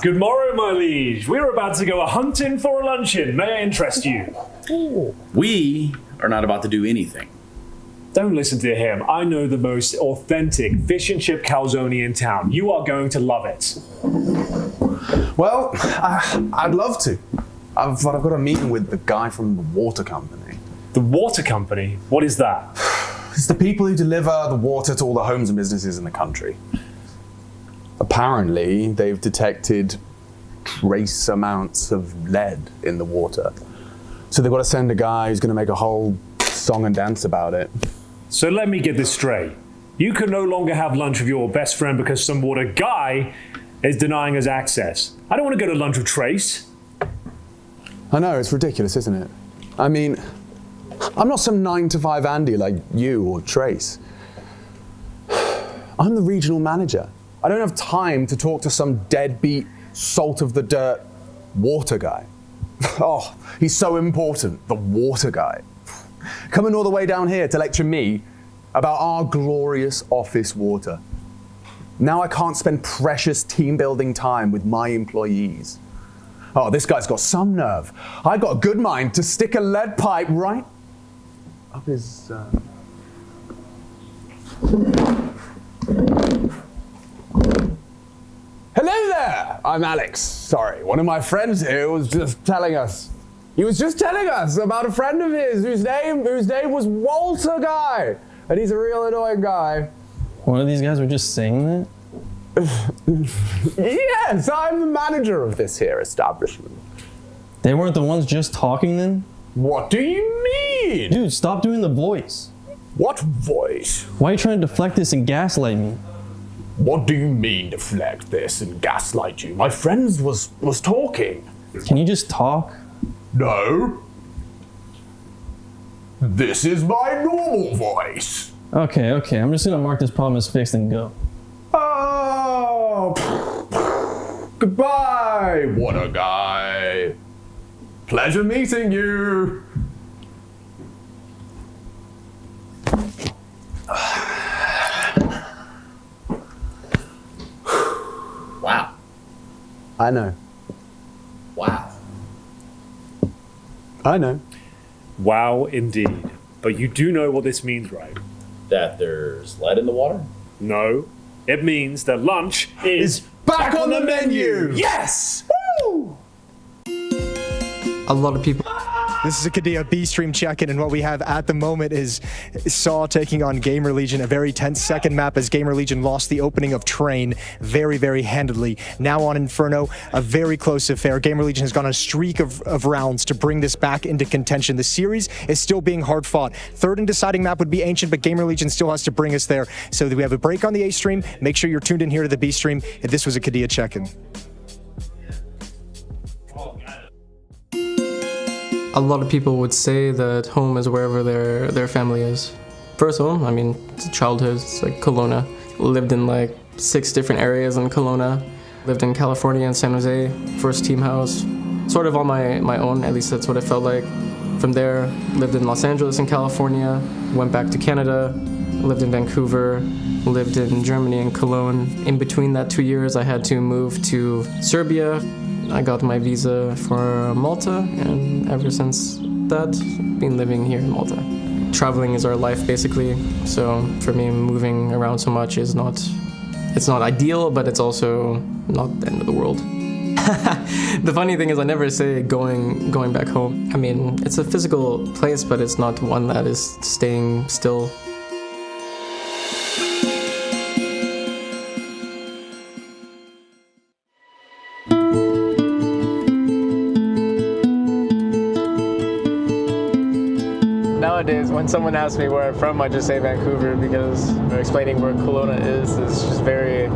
Good morrow, my liege. We're about to go a-hunting for a luncheon. May I interest you? We are not about to do anything. Don't listen to him. I know the most authentic fish and chip calzone in town. You are going to love it. Well, I'd love to. But I've got a meeting with the guy from the water company. The water company? What is that? It's the people who deliver the water to all the homes and businesses in the country. Apparently, they've detected trace amounts of lead in the water. So they've got to send a guy who's going to make a whole song and dance about it. So let me get this straight. You can no longer have lunch with your best friend because some water guy is denying us access. I don't want to go to lunch with Trace. I know, it's ridiculous, isn't it? I mean, I'm not some 9-to-5 Andy like you or Trace. I'm the regional manager. I don't have time to talk to some deadbeat, salt-of-the-dirt water guy. Oh, he's so important, the water guy. Coming all the way down here to lecture me about our glorious office water. Now I can't spend precious team-building time with my employees. Oh, this guy's got some nerve. I got a good mind to stick a lead pipe right up his... Hello there! I'm Alex. Sorry, one of my friends here was just telling us. He was just telling us about a friend of his whose name was Walter Guy. And he's a real annoying guy. One of these guys were just saying that? Yes, I'm the manager of this here establishment. They weren't the ones just talking then? What do you mean? Dude, stop doing the voice. What voice? Why are you trying to deflect this and gaslight me? What do you mean deflect this and gaslight you? My friend was talking. Can you just talk? No. This is my normal voice. Okay, I'm just gonna mark this problem as fixed and go. Oh, goodbye, water guy. Pleasure meeting you. Wow. I know. Wow. I know. Wow, indeed. But you do know what this means, right? That there's lead in the water? No. It means that lunch is back on the menu! Yes! Woo! A lot of people. This is Arcadia B-stream check-in, and what we have at the moment is Saw taking on Gamer Legion, a very tense second map as Gamer Legion lost the opening of Train very, very handedly. Now on Inferno, a very close affair. Gamer Legion has gone on a streak of rounds to bring this back into contention. The series is still being hard fought. Third and deciding map would be Ancient, but Gamer Legion still has to bring us there. So we have a break on the A-stream. Make sure you're tuned in here to the B-stream. This was Arcadia check-in. A lot of people would say that home is wherever their family is. First home, I mean, childhood, it's like Kelowna. Lived in like 6 different areas in Kelowna. Lived in California and San Jose, first team house. Sort of on my own, at least that's what it felt like. From there, lived in Los Angeles and California, went back to Canada, lived in Vancouver, lived in Germany and Cologne. In between that 2 years, I had to move to Serbia. I got my visa for Malta, and ever since that, been living here in Malta. Traveling is our life, basically. So for me, moving around so much is it's not ideal, but it's also not the end of the world. The funny thing is I never say going back home. I mean, it's a physical place, but it's not one that is staying still. Nowadays, when someone asks me where I'm from, I just say Vancouver, because explaining where Kelowna is just very...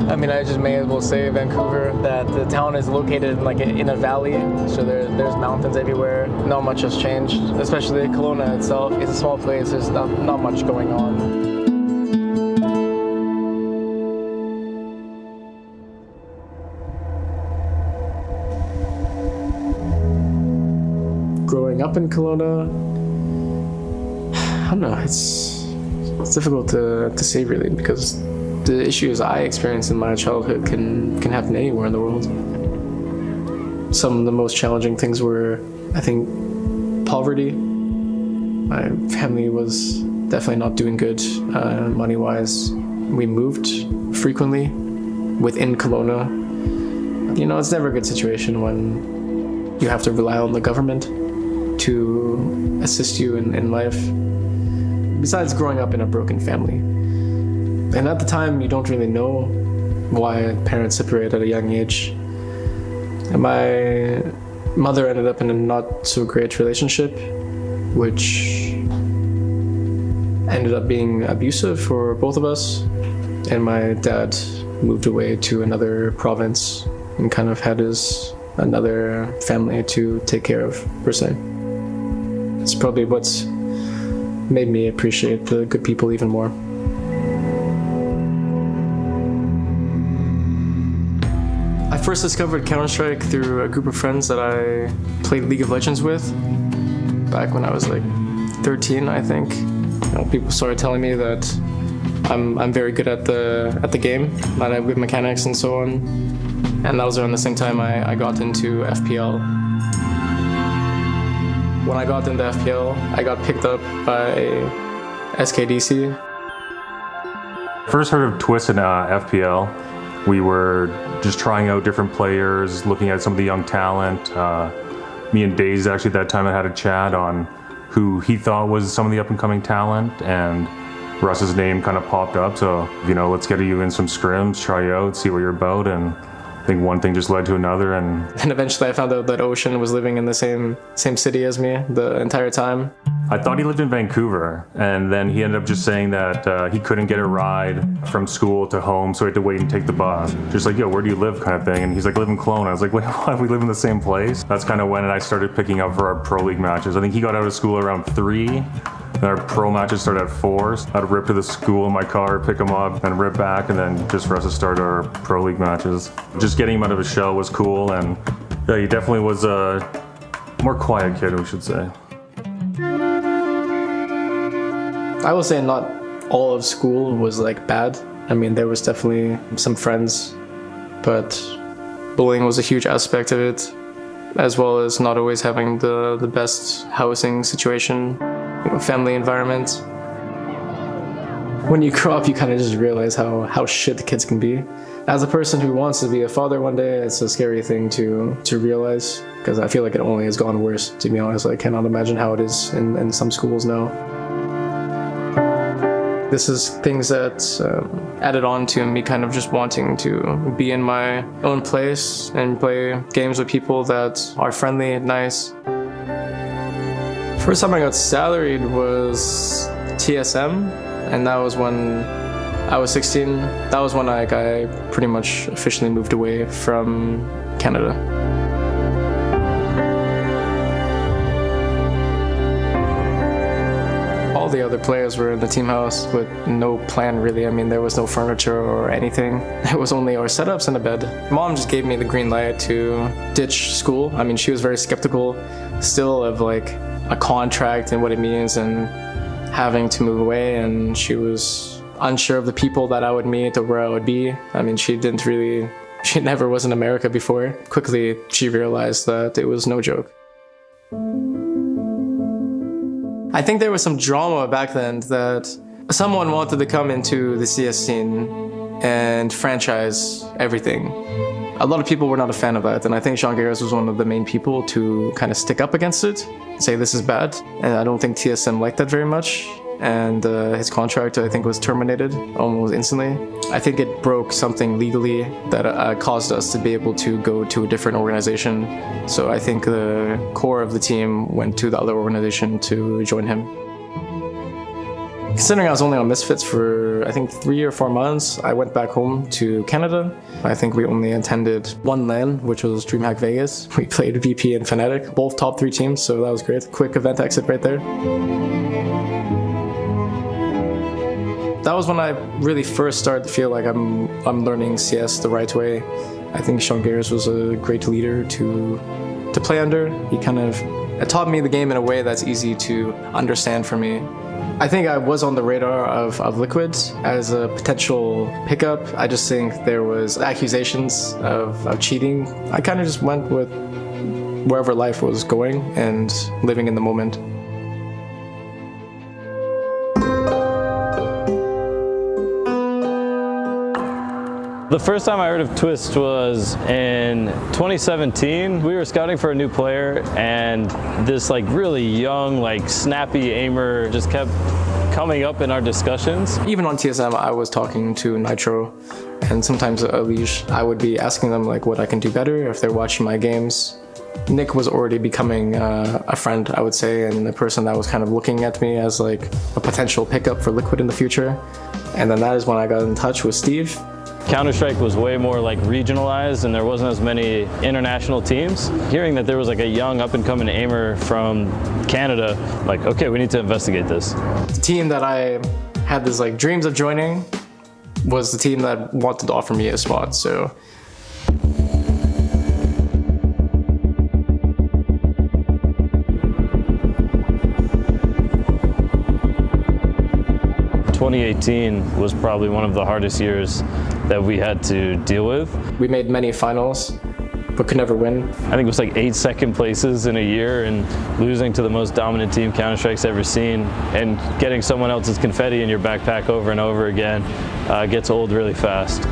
I mean, I just may as well say Vancouver, that the town is located like in a valley, so there's mountains everywhere. Not much has changed, especially Kelowna itself. It's a small place, there's not much going on. Growing up in Kelowna, I don't know, it's difficult to say really, because the issues I experienced in my childhood can happen anywhere in the world. Some of the most challenging things were, I think, poverty. My family was definitely not doing good money-wise. We moved frequently within Kelowna. You know, it's never a good situation when you have to rely on the government to assist you in life. besides growing up in a broken family. And at the time, you don't really know why parents separate at a young age. And my mother ended up in a not so great relationship, which ended up being abusive for both of us. And my dad moved away to another province and kind of had another family to take care of, per se. It's probably what's made me appreciate the good people even more. I first discovered Counter-Strike through a group of friends that I played League of Legends with back when I was like 13, I think. People started telling me that I'm very good at the game, that I have good mechanics and so on. And that was around the same time I got into FPL. When I got into FPL, I got picked up by SKDC. First heard of Twist in FPL. We were just trying out different players, looking at some of the young talent. Me and Daze actually at that time I had a chat on who he thought was some of the up-and-coming talent, and Russ's name kind of popped up. So, let's get you in some scrims, try you out, see what you're about, and I think one thing just led to another. And eventually I found out that Ocean was living in the same city as me the entire time. I thought he lived in Vancouver, and then he ended up just saying that he couldn't get a ride from school to home, so he had to wait and take the bus. Just like, yo, where do you live kind of thing? And he's like, I live in Kelowna. I was like, wait, what? We live in the same place? That's kind of when I started picking up for our Pro League matches. I think he got out of school around 3, and our pro matches started at 4. So I'd rip to the school in my car, pick him up, and rip back, and then just for us to start our Pro League matches. Just getting him out of his shell was cool, and yeah, he definitely was a more quiet kid, we should say. I will say not all of school was like bad. I mean, there was definitely some friends, but bullying was a huge aspect of it, as well as not always having the best housing situation, family environment. When you grow up, you kind of just realize how shit the kids can be. As a person who wants to be a father one day, it's a scary thing to realize, because I feel like it only has gone worse, to be honest. I cannot imagine how it is in some schools now. This is things that added on to me kind of just wanting to be in my own place and play games with people that are friendly and nice. First time I got salaried was TSM, and that was when I was 16. That was when I pretty much officially moved away from Canada. All the other players were in the team house with no plan really. I mean, there was no furniture or anything. It was only our setups and a bed. Mom just gave me the green light to ditch school. I mean, she was very skeptical still of like a contract and what it means and having to move away, and she was unsure of the people that I would meet or where I would be. I mean, she never was in America before. Quickly, she realized that it was no joke. I think there was some drama back then that someone wanted to come into the CS scene and franchise everything. A lot of people were not a fan of that, and I think Sean Garris was one of the main people to kind of stick up against it, say this is bad, and I don't think TSM liked that very much. And his contract, I think, was terminated almost instantly. I think it broke something legally that caused us to be able to go to a different organization. So I think the core of the team went to the other organization to join him. Considering I was only on Misfits for, I think, 3 or 4 months, I went back home to Canada. I think we only attended one LAN, which was DreamHack Vegas. We played VP and Fnatic, both top 3 teams, so that was great. Quick event exit right there. That was when I really first started to feel like I'm learning CS the right way. I think Sean Garris was a great leader to play under. He kind of taught me the game in a way that's easy to understand for me. I think I was on the radar of Liquid as a potential pickup. I just think there was accusations of cheating. I kind of just went with wherever life was going and living in the moment. The first time I heard of Twist was in 2017. We were scouting for a new player, and this like really young, like snappy aimer just kept coming up in our discussions. Even on TSM, I was talking to Nitro, and sometimes Alish, I would be asking them like what I can do better if they're watching my games. Nick was already becoming a friend, I would say, and a person that was kind of looking at me as like a potential pickup for Liquid in the future. And then that is when I got in touch with Steve. Counter-Strike was way more like regionalized and there wasn't as many international teams. Hearing that there was like a young up-and-coming aimer from Canada, like, okay, we need to investigate this. The team that I had this like dreams of joining was the team that wanted to offer me a spot, so. ...2018 was probably one of the hardest years that we had to deal with. We made many finals, but could never win. I think it was like 8 second places in a year, and losing to the most dominant team Counter-Strike's ever seen, and getting someone else's confetti in your backpack over and over again gets old really fast.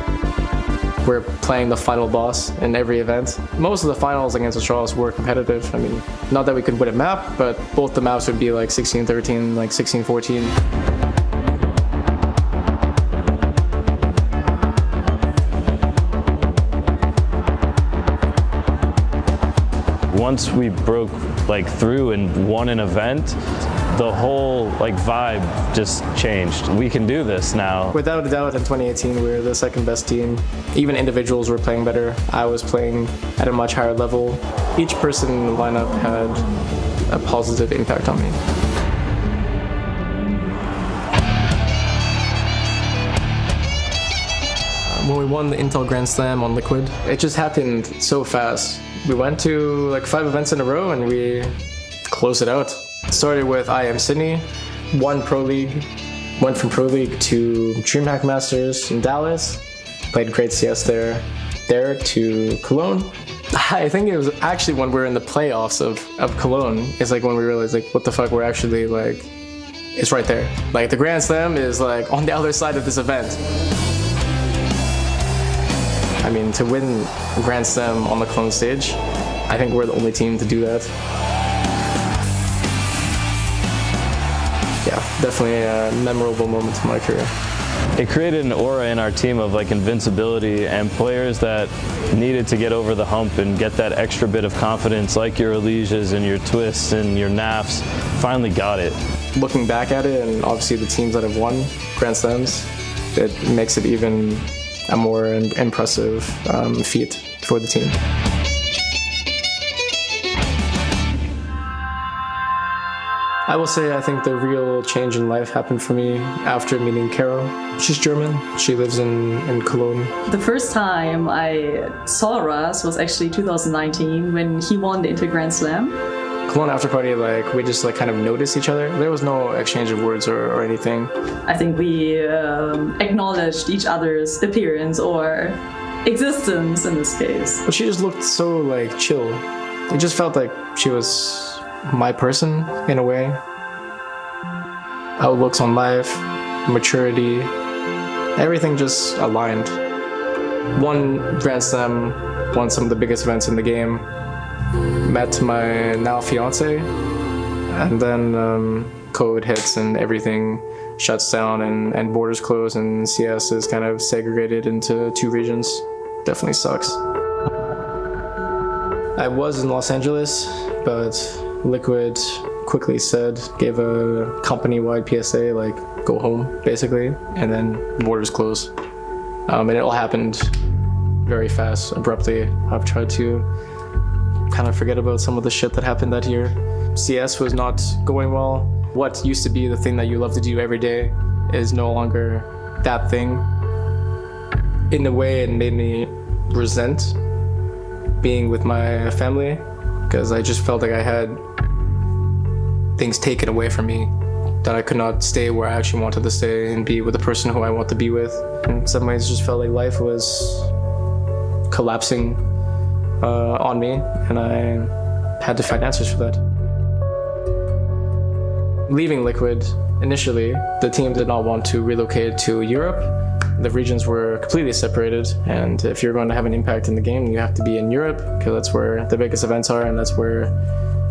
We're playing the final boss in every event. Most of the finals against Astralis were competitive. I mean, not that we could win a map, but both the maps would be like 16-13, like 16-14. Once we broke like through and won an event, the whole like vibe just changed. We can do this now. Without a doubt, in 2018, we were the second best team. Even Individuals were playing better. I was playing at a much higher level. Each person in the lineup had a positive impact on me. When we won the Intel Grand Slam on Liquid, it just happened so fast. We went to like 5 events in a row and we closed it out. It started with IM Sydney, won Pro League, went from Pro League to DreamHack Masters in Dallas, played great CS there to Cologne. I think it was actually when we were in the playoffs of Cologne, it's like when we realized like, what the fuck, we're actually like, it's right there. Like the Grand Slam is like on the other side of this event. I mean, to win Grand Slam on the Cologne stage, I think we're the only team to do that. Yeah, definitely a memorable moment in my career. It created an aura in our team of like invincibility, and players that needed to get over the hump and get that extra bit of confidence, like your Elysias and your Twists and your Nafs, finally got it. Looking back at it, and obviously the teams that have won Grand Slams, it makes it even a more impressive feat for the team. I will say I think the real change in life happened for me after meeting Caro. She's German. She lives in Cologne. The first time I saw Ras was actually 2019 when he won the Inter Grand Slam. Cologne after party, like we just like kind of noticed each other. There was no exchange of words or anything. I think we acknowledged each other's appearance or existence in this case. But she just looked so like chill. It just felt like she was my person in a way. Outlooks on life, maturity, everything just aligned. Won Grand Slam, won some of the biggest events in the game. Met my now fiance, and then COVID hits and everything shuts down and borders close and CS is kind of segregated into 2 regions. Definitely sucks. I was in Los Angeles, but Liquid quickly gave a company-wide PSA, like, go home, basically, and then borders close. And it all happened very fast, abruptly. I've tried to kind of forget about some of the shit that happened that year. CS was not going well. What used to be the thing that you love to do every day is no longer that thing. In a way, it made me resent being with my family, because I just felt like I had things taken away from me, that I could not stay where I actually wanted to stay and be with the person who I want to be with. In some ways, it just felt like life was collapsing on me, and I had to find answers for that. Leaving Liquid, initially, the team did not want to relocate to Europe. The regions were completely separated, and if you're going to have an impact in the game, you have to be in Europe, because that's where the biggest events are, and that's where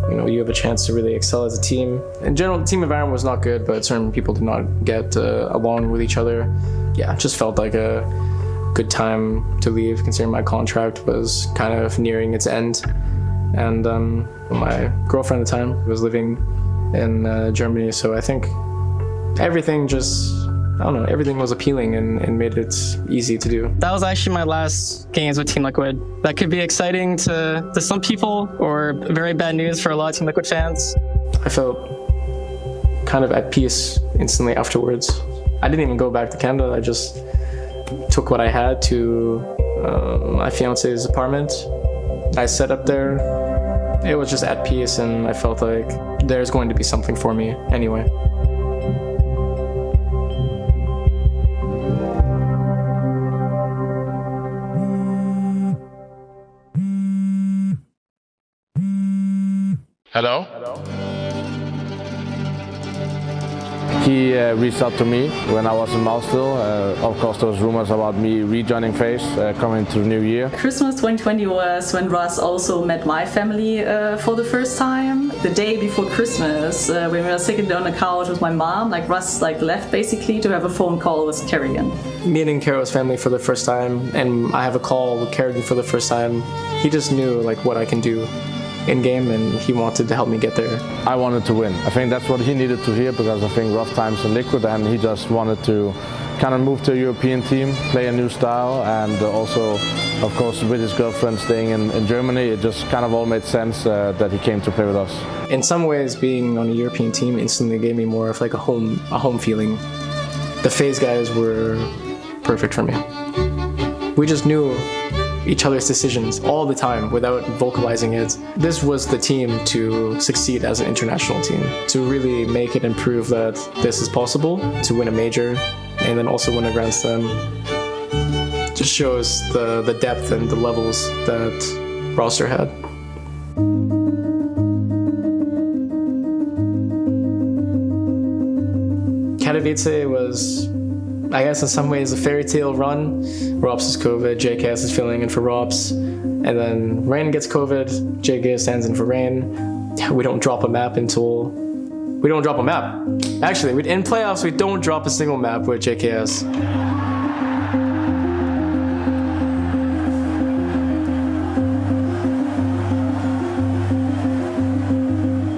you have a chance to really excel as a team. In general, the team environment was not good, but certain people did not get along with each other. Yeah, it just felt like a good time to leave, considering my contract was kind of nearing its end. And my girlfriend at the time was living in Germany, so I think everything everything was appealing and made it easy to do. That was actually my last games with Team Liquid. That could be exciting to some people, or very bad news for a lot of Team Liquid fans. I felt kind of at peace instantly afterwards. I didn't even go back to Canada. I just took what I had to my fiance's apartment. I set up there. It was just at peace, and I felt like there's going to be something for me anyway. Hello? He reached out to me when I was in Malstil. Of course, there was rumors about me rejoining FaZe coming into the new year. Christmas 2020 was when Russ also met my family for the first time. The day before Christmas, when we were sitting on the couch with my mom, Russ left basically to have a phone call with Kerrigan. Meeting Karo's family for the first time, and I have a call with Kerrigan for the first time. He just knew what I can do in game, and he wanted to help me get there. I wanted to win. I think that's what he needed to hear, because I think rough times in Liquid, and he just wanted to kind of move to a European team, play a new style, and also, of course, with his girlfriend staying in Germany, it just kind of all made sense that he came to play with us. In some ways, being on a European team instantly gave me more of a home feeling. The FaZe guys were perfect for me. We just knew each other's decisions all the time without vocalizing it. This was the team to succeed as an international team, to really make it and prove that this is possible, to win a major and then also win a Grand Slam. Just shows the depth and the levels that roster had. Katowice was, I guess, in some ways a fairy tale run. Rops is COVID, JKS is filling in for Rops, and then Rain gets COVID, JKS stands in for Rain. We don't drop a map until... We don't drop a map. Actually, in playoffs, we don't drop a single map with JKS.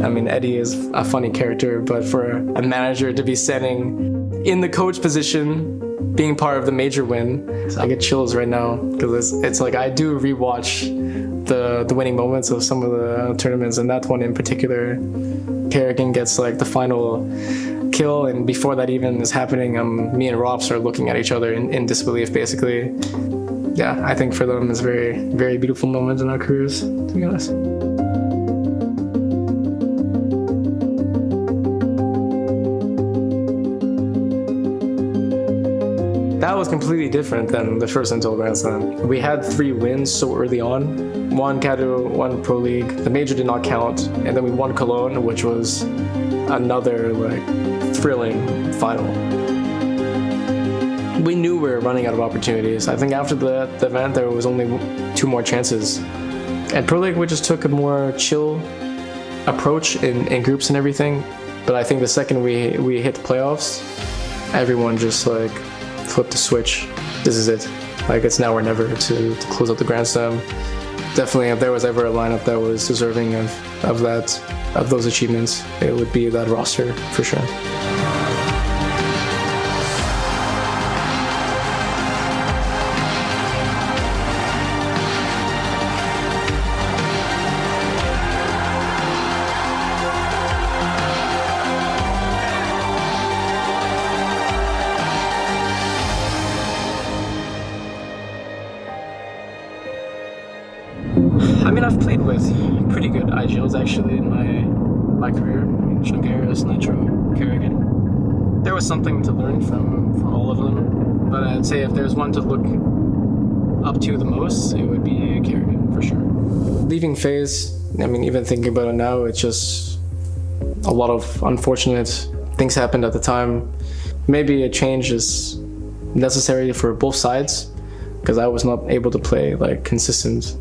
I mean, Eddie is a funny character, but for a manager to be standing in the coach position, being part of the major win, I get chills right now, because it's I do rewatch the winning moments of some of the tournaments, and that one in particular, Kerrigan gets the final kill, and before that even is happening, me and Rops are looking at each other in disbelief, basically. Yeah, I think for them it's a very, very beautiful moment in our careers, to be honest. That was completely different than the first Intel Grand Slam. We had 3 wins so early on. 1 Cato, 1 Pro League. The major did not count. And then we won Cologne, which was another thrilling final. We knew we were running out of opportunities. I think after the event, there was only 2 more chances. And Pro League, we just took a more chill approach in groups and everything. But I think the second we hit the playoffs, everyone just flip the switch. This is it. It's now or never to close out the Grand Slam. Definitely, if there was ever a lineup that was deserving of those achievements, it would be that roster for sure. I mean, I've played with pretty good IGLs actually in my career. Shungaris, Nitro, Kerrigan. There was something to learn from all of them, but I'd say if there's one to look up to the most, it would be Kerrigan for sure. Leaving FaZe, I mean, even thinking about it now, it's just a lot of unfortunate things happened at the time. Maybe a change is necessary for both sides, because I was not able to play consistent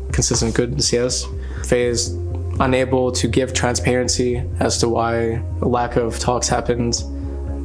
good CS. FaZe unable to give transparency as to why a lack of talks happened.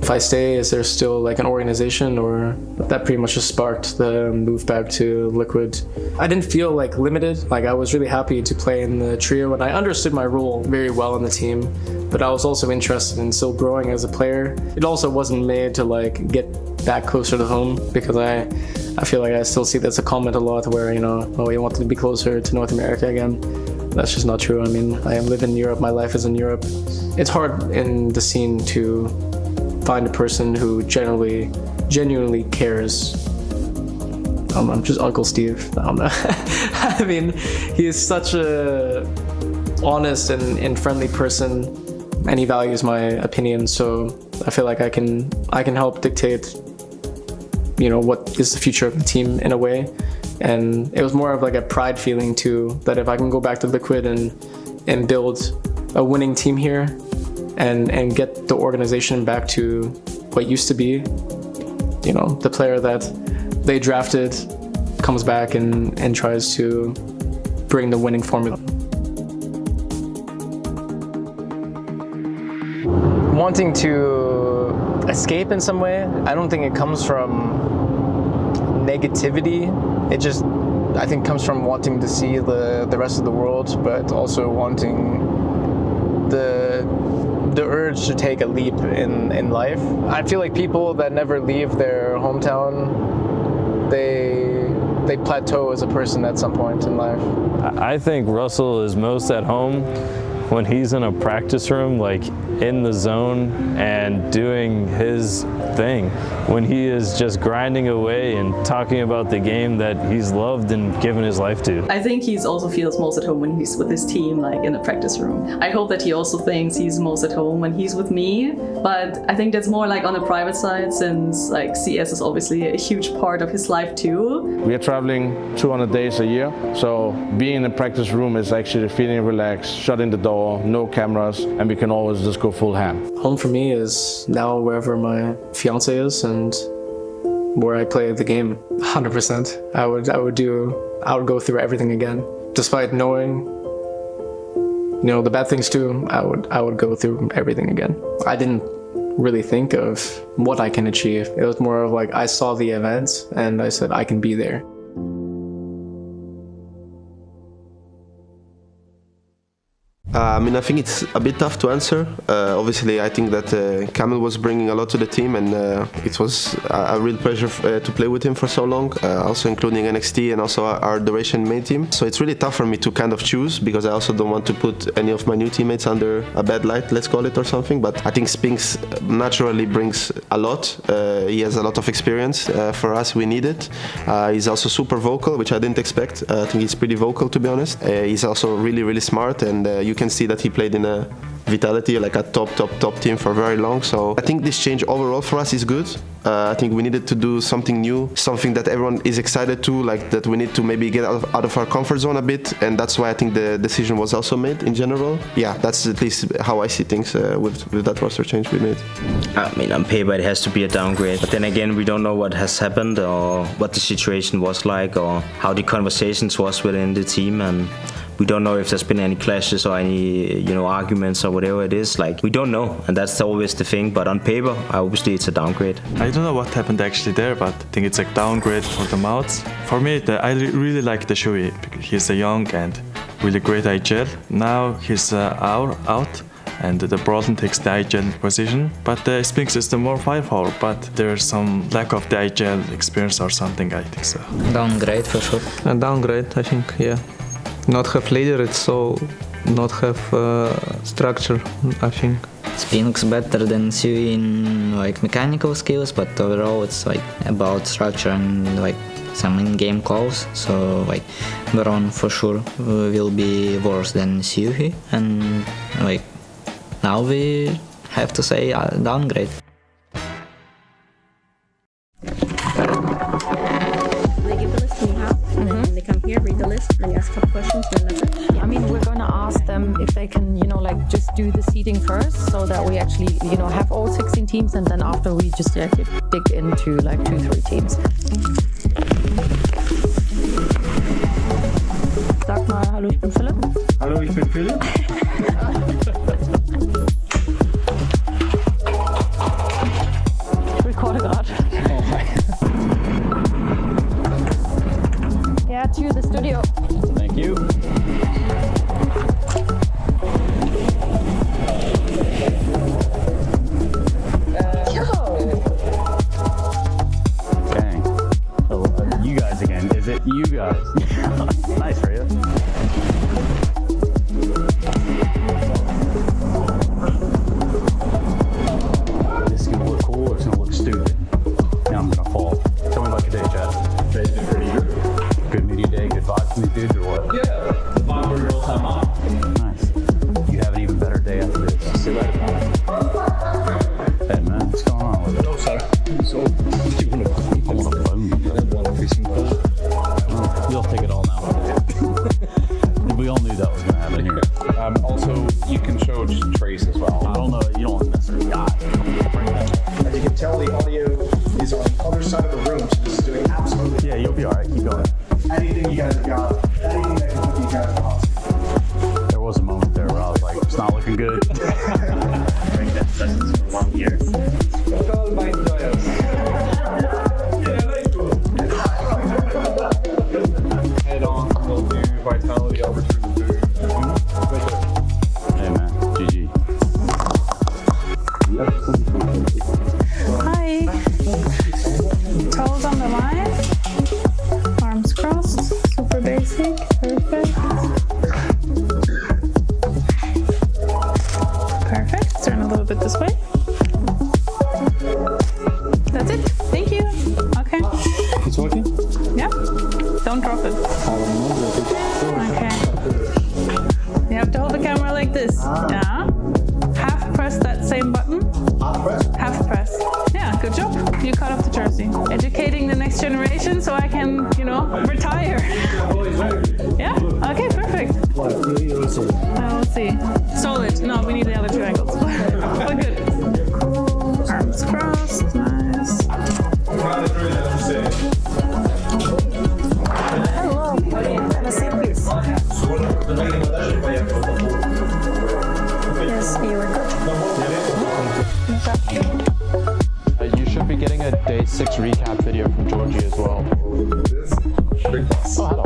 If I stay, is there still like an organization, or that pretty much just sparked the move back to Liquid? I didn't feel like limited. Like I was really happy to play in the trio, and I understood my role very well in the team, but I was also interested in still growing as a player. It also wasn't made to like get back closer to home, because I feel like I still see that's a comment a lot where, you know, oh, you wanted to be closer to North America again. That's just not true. I mean, I live in Europe, my life is in Europe. It's hard in the scene to find a person who genuinely cares. I'm just Uncle Steve. I don't know. I mean, he is such a honest and friendly person, and he values my opinion. So I feel like I can help dictate, you know, what is the future of the team in a way. And it was more of like a pride feeling too, that if I can go back to Liquid and build a winning team here, and get the organization back to what used to be, you know, the player that they drafted comes back and tries to bring the winning formula. Wanting to escape in some way, I don't think it comes from negativity. It just, I think, comes from wanting to see the rest of the world, but also wanting the urge to take a leap in life. I feel like people that never leave their hometown, they plateau as a person at some point in life. I think Russell is most at home when he's in a practice room, like in the zone and doing his thing. When he is just grinding away and talking about the game that he's loved and given his life to. I think he also feels most at home when he's with his team, like in the practice room. I hope that he also thinks he's most at home when he's with me, but I think that's more like on the private side, since like CS is obviously a huge part of his life too. We are traveling 200 days a year, so being in the practice room is actually feeling relaxed, shutting the door, no cameras, and we can always just go full ham. Home for me is now wherever my fiance is and where I play the game. 100%. I would go through everything again, despite knowing, you know, the bad things too. I would go through everything again. I didn't really think of what I can achieve. It was more of like I saw the events and I said I can be there. I mean, I think it's a bit tough to answer. Obviously, I think that Camel was bringing a lot to the team, and it was a real pleasure to play with him for so long, also including NXT and also our Duration main team. So it's really tough for me to kind of choose, because I also don't want to put any of my new teammates under a bad light, let's call it, or something. But I think Spinks naturally brings a lot. He has a lot of experience. For us, we need it. He's also super vocal, which I didn't expect. I think he's pretty vocal, to be honest. He's also really, really smart, and you can see that he played in a Vitality, like a top team for very long. So I think this change overall for us is good. I think we needed to do something new, something that everyone is excited to, like that we need to maybe get out of our comfort zone a bit, and that's why I think the decision was also made in general. Yeah, that's at least how I see things with that roster change we made. I mean, on paper it has to be a downgrade, but then again we don't know what has happened or what the situation was like or how the conversations was within the team, and we don't know if there's been any clashes or any, you know, arguments or whatever it is. Like, we don't know, and that's always the thing. But on paper, obviously, it's a downgrade. I don't know what happened actually there, but I think it's a downgrade for the Mouths. For me, I really like the Shui. He's a young and really great IGL. Now he's out, and the Broughton takes the IGL position. But Spinks is the more firepower, but there's some lack of the IGL experience or something, I think so. Downgrade for sure. A downgrade, I think, yeah. Not have leader, it's so not have structure, I think. Spinks better than Sui in like mechanical skills, but overall it's like about structure and like some in-game calls. So like Baron for sure will be worse than Sui, and like now we have to say downgrade. Read the list, and ask a couple questions, then that's it. I mean, we're gonna ask them if they can, you know, like just do the seeding first, so that we actually, you know, have all 16 teams, and then after we just dig into like 2-3 teams. Sag mal, hallo, ich bin Philipp. Hallo, ich bin Philipp. Ich recorde gerade. Yeah, to the studio. Thank you. Dang. So, you guys again. Is it you guys? Nice for you. This is gonna look cool or it's gonna look stupid. Now I'm gonna fall. Tell me about your day, Chad. Today's been pretty good. Good media day, good vibes from these dudes or what? Yeah. The vibe we're real time on. Nice. You have an even better day after this. See you later, man. Hey man, what's going on with it? Oh, sorry. So, you want a phone? I don't want a fishing pole. You'll take it all now. We all knew that was going to happen here. Also, you can show just trace as well. I don't know, you don't necessarily got it. As you can tell, the audio is on the other side of the room, so this is doing absolutely. Yeah, you'll be alright, keep going. Anything you guys have got, anything that can put you guys on. There was a moment there where I was like, it's not looking good. I think that's sessions for 1 year. Head on, we'll do vitality over through the boot. Hey man, GG. Hi. Toes on the line. Arms crossed. Super basic. Perfect. Perfect. Turn a little bit this way. That's it. Thank you. Okay. It's working? Yeah. Don't drop it. Okay. You have to hold the camera like this. Yeah. Half press that same button. Half press. Yeah, good job. You cut off the jersey. Educating the next generation so I can, you know, retire. Yeah? Okay, perfect. We'll see. Solid. No, we need the other two angles. But good. Arms crossed. Nice. Hello. Have a seat, please. Yes, you were good. You should be getting a day 6 recap video from Georgie as well. Oh, hello.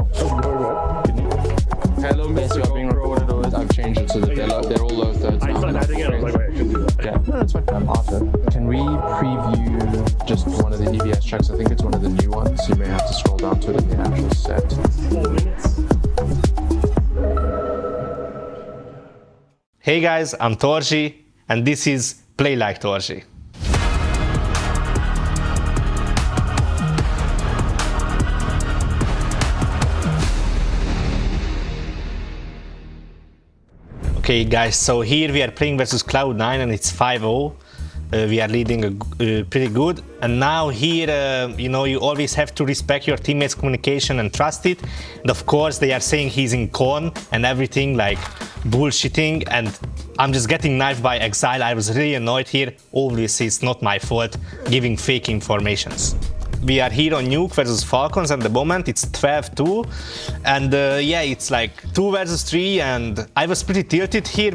Hello, Yes, you are being recorded always. I've changed it so that they're all low thirds now. I started adding it, I was like, wait, I shouldn't do that. Yeah, no, that's fine. Awesome. Can we preview just one of the EVS checks? I think it's one of the new ones. You may have to scroll down to it in the actual set. 4 minutes. Hey guys, I'm Torji, and this is Play Like Torji. Okay guys, so here we are playing versus Cloud9 and it's 5-0. We are leading pretty good, and now here you know, you always have to respect your teammates' communication and trust it. And of course they are saying he's in con and everything, like bullshitting, and I'm just getting knifed by Exile. I was really annoyed here. Obviously it's not my fault giving fake informations. We are here on Nuke versus Falcons at the moment. It's 12-2, and yeah, it's like 2 versus 3, and I was pretty tilted here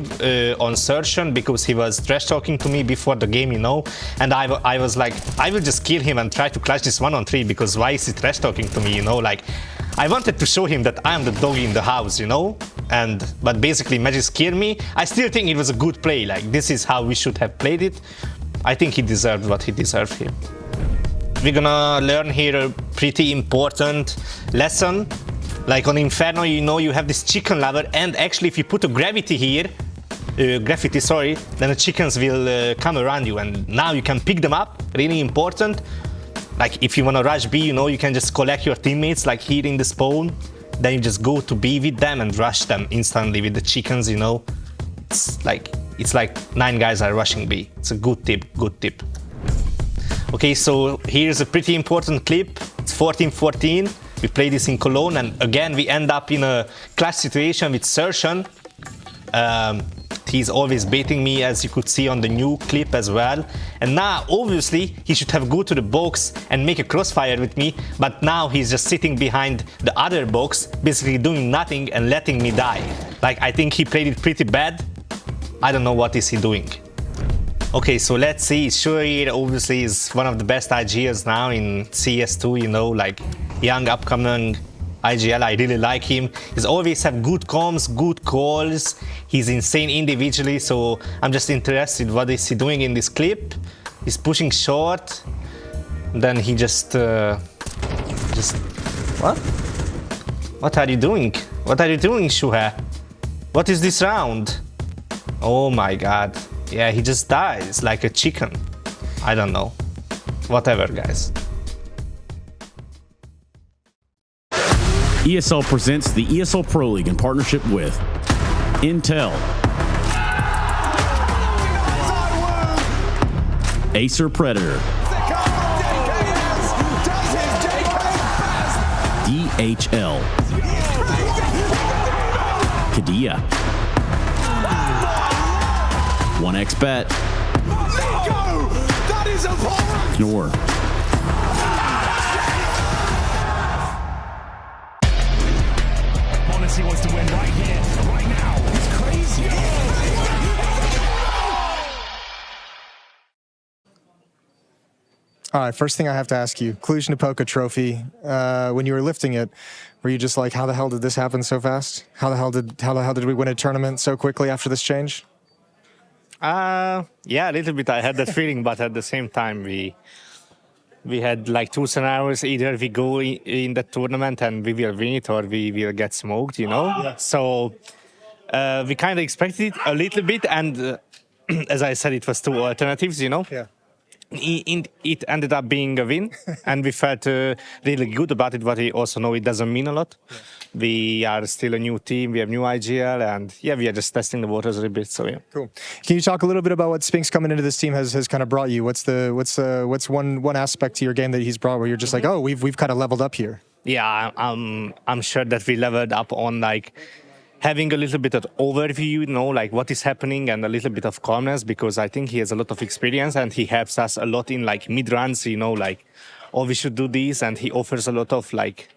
on Surgeon because he was trash talking to me before the game, you know, and I was like, I will just kill him and try to clutch this 1-on-3, because why is he trash talking to me, you know, like I wanted to show him that I am the dog in the house, you know, but basically Magic scared me. I still think it was a good play, like this is how we should have played it. I think he deserved what he deserved here. We're gonna learn here a pretty important lesson. Like on Inferno, you know, you have this chicken lever, and actually if you put a gravity here, then the chickens will come around you, and now you can pick them up, really important. Like if you wanna rush B, you know, you can just collect your teammates like here in the spawn, then you just go to B with them and rush them instantly with the chickens, you know. It's like 9 guys are rushing B. It's a good tip, good tip. Okay, so here's a pretty important clip. It's 14-14. We play this in Cologne, and again we end up in a clash situation with Surgeon. He's always baiting me, as you could see on the new clip as well. And now, obviously, he should have go to the box and make a crossfire with me, but now he's just sitting behind the other box, basically doing nothing and letting me die. Like, I think he played it pretty bad. I don't know what is he doing. Okay, so let's see. Shuir obviously is one of the best IGLs now in CS2, you know, like young upcoming IGL. I really like him. He's always have good comms, good calls. He's insane individually, so I'm just interested what is he doing in this clip. He's pushing short. Then he just what? What are you doing? What are you doing, Shuha? What is this round? Oh my god. Yeah, he just dies like a chicken. I don't know. Whatever, guys. ESL presents the ESL Pro League in partnership with Intel, Acer Predator, DHL, Kadia, 1xBet, Knorr. He wants to win right here, right now. It's crazy. All right, first thing I have to ask you, Cluj-Napoca trophy, when you were lifting it, were you just like, how the hell did this happen so fast? How the hell did we win a tournament so quickly after this change? Yeah, a little bit. I had that feeling, but at the same time, we had like two scenarios. Either we go in the tournament and we will win it, or we will get smoked, you know? Yeah. So we kind of expected it a little bit, and as I said, it was two alternatives, you know? Yeah. It ended up being a win, and we felt really good about it, but we also know it doesn't mean a lot. Yeah. We are still a new team, we have new IGL, and yeah, we are just testing the waters a little bit, so yeah. Cool. Can you talk a little bit about what Spinks coming into this team has kind of brought you? What's one aspect to your game that he's brought where you're just like, oh, we've kind of leveled up here? Yeah, I'm sure that we leveled up on like having a little bit of overview, you know, like what is happening, and a little bit of calmness, because I think he has a lot of experience and he helps us a lot in like mid-runs, you know, like, oh, we should do this, and he offers a lot of like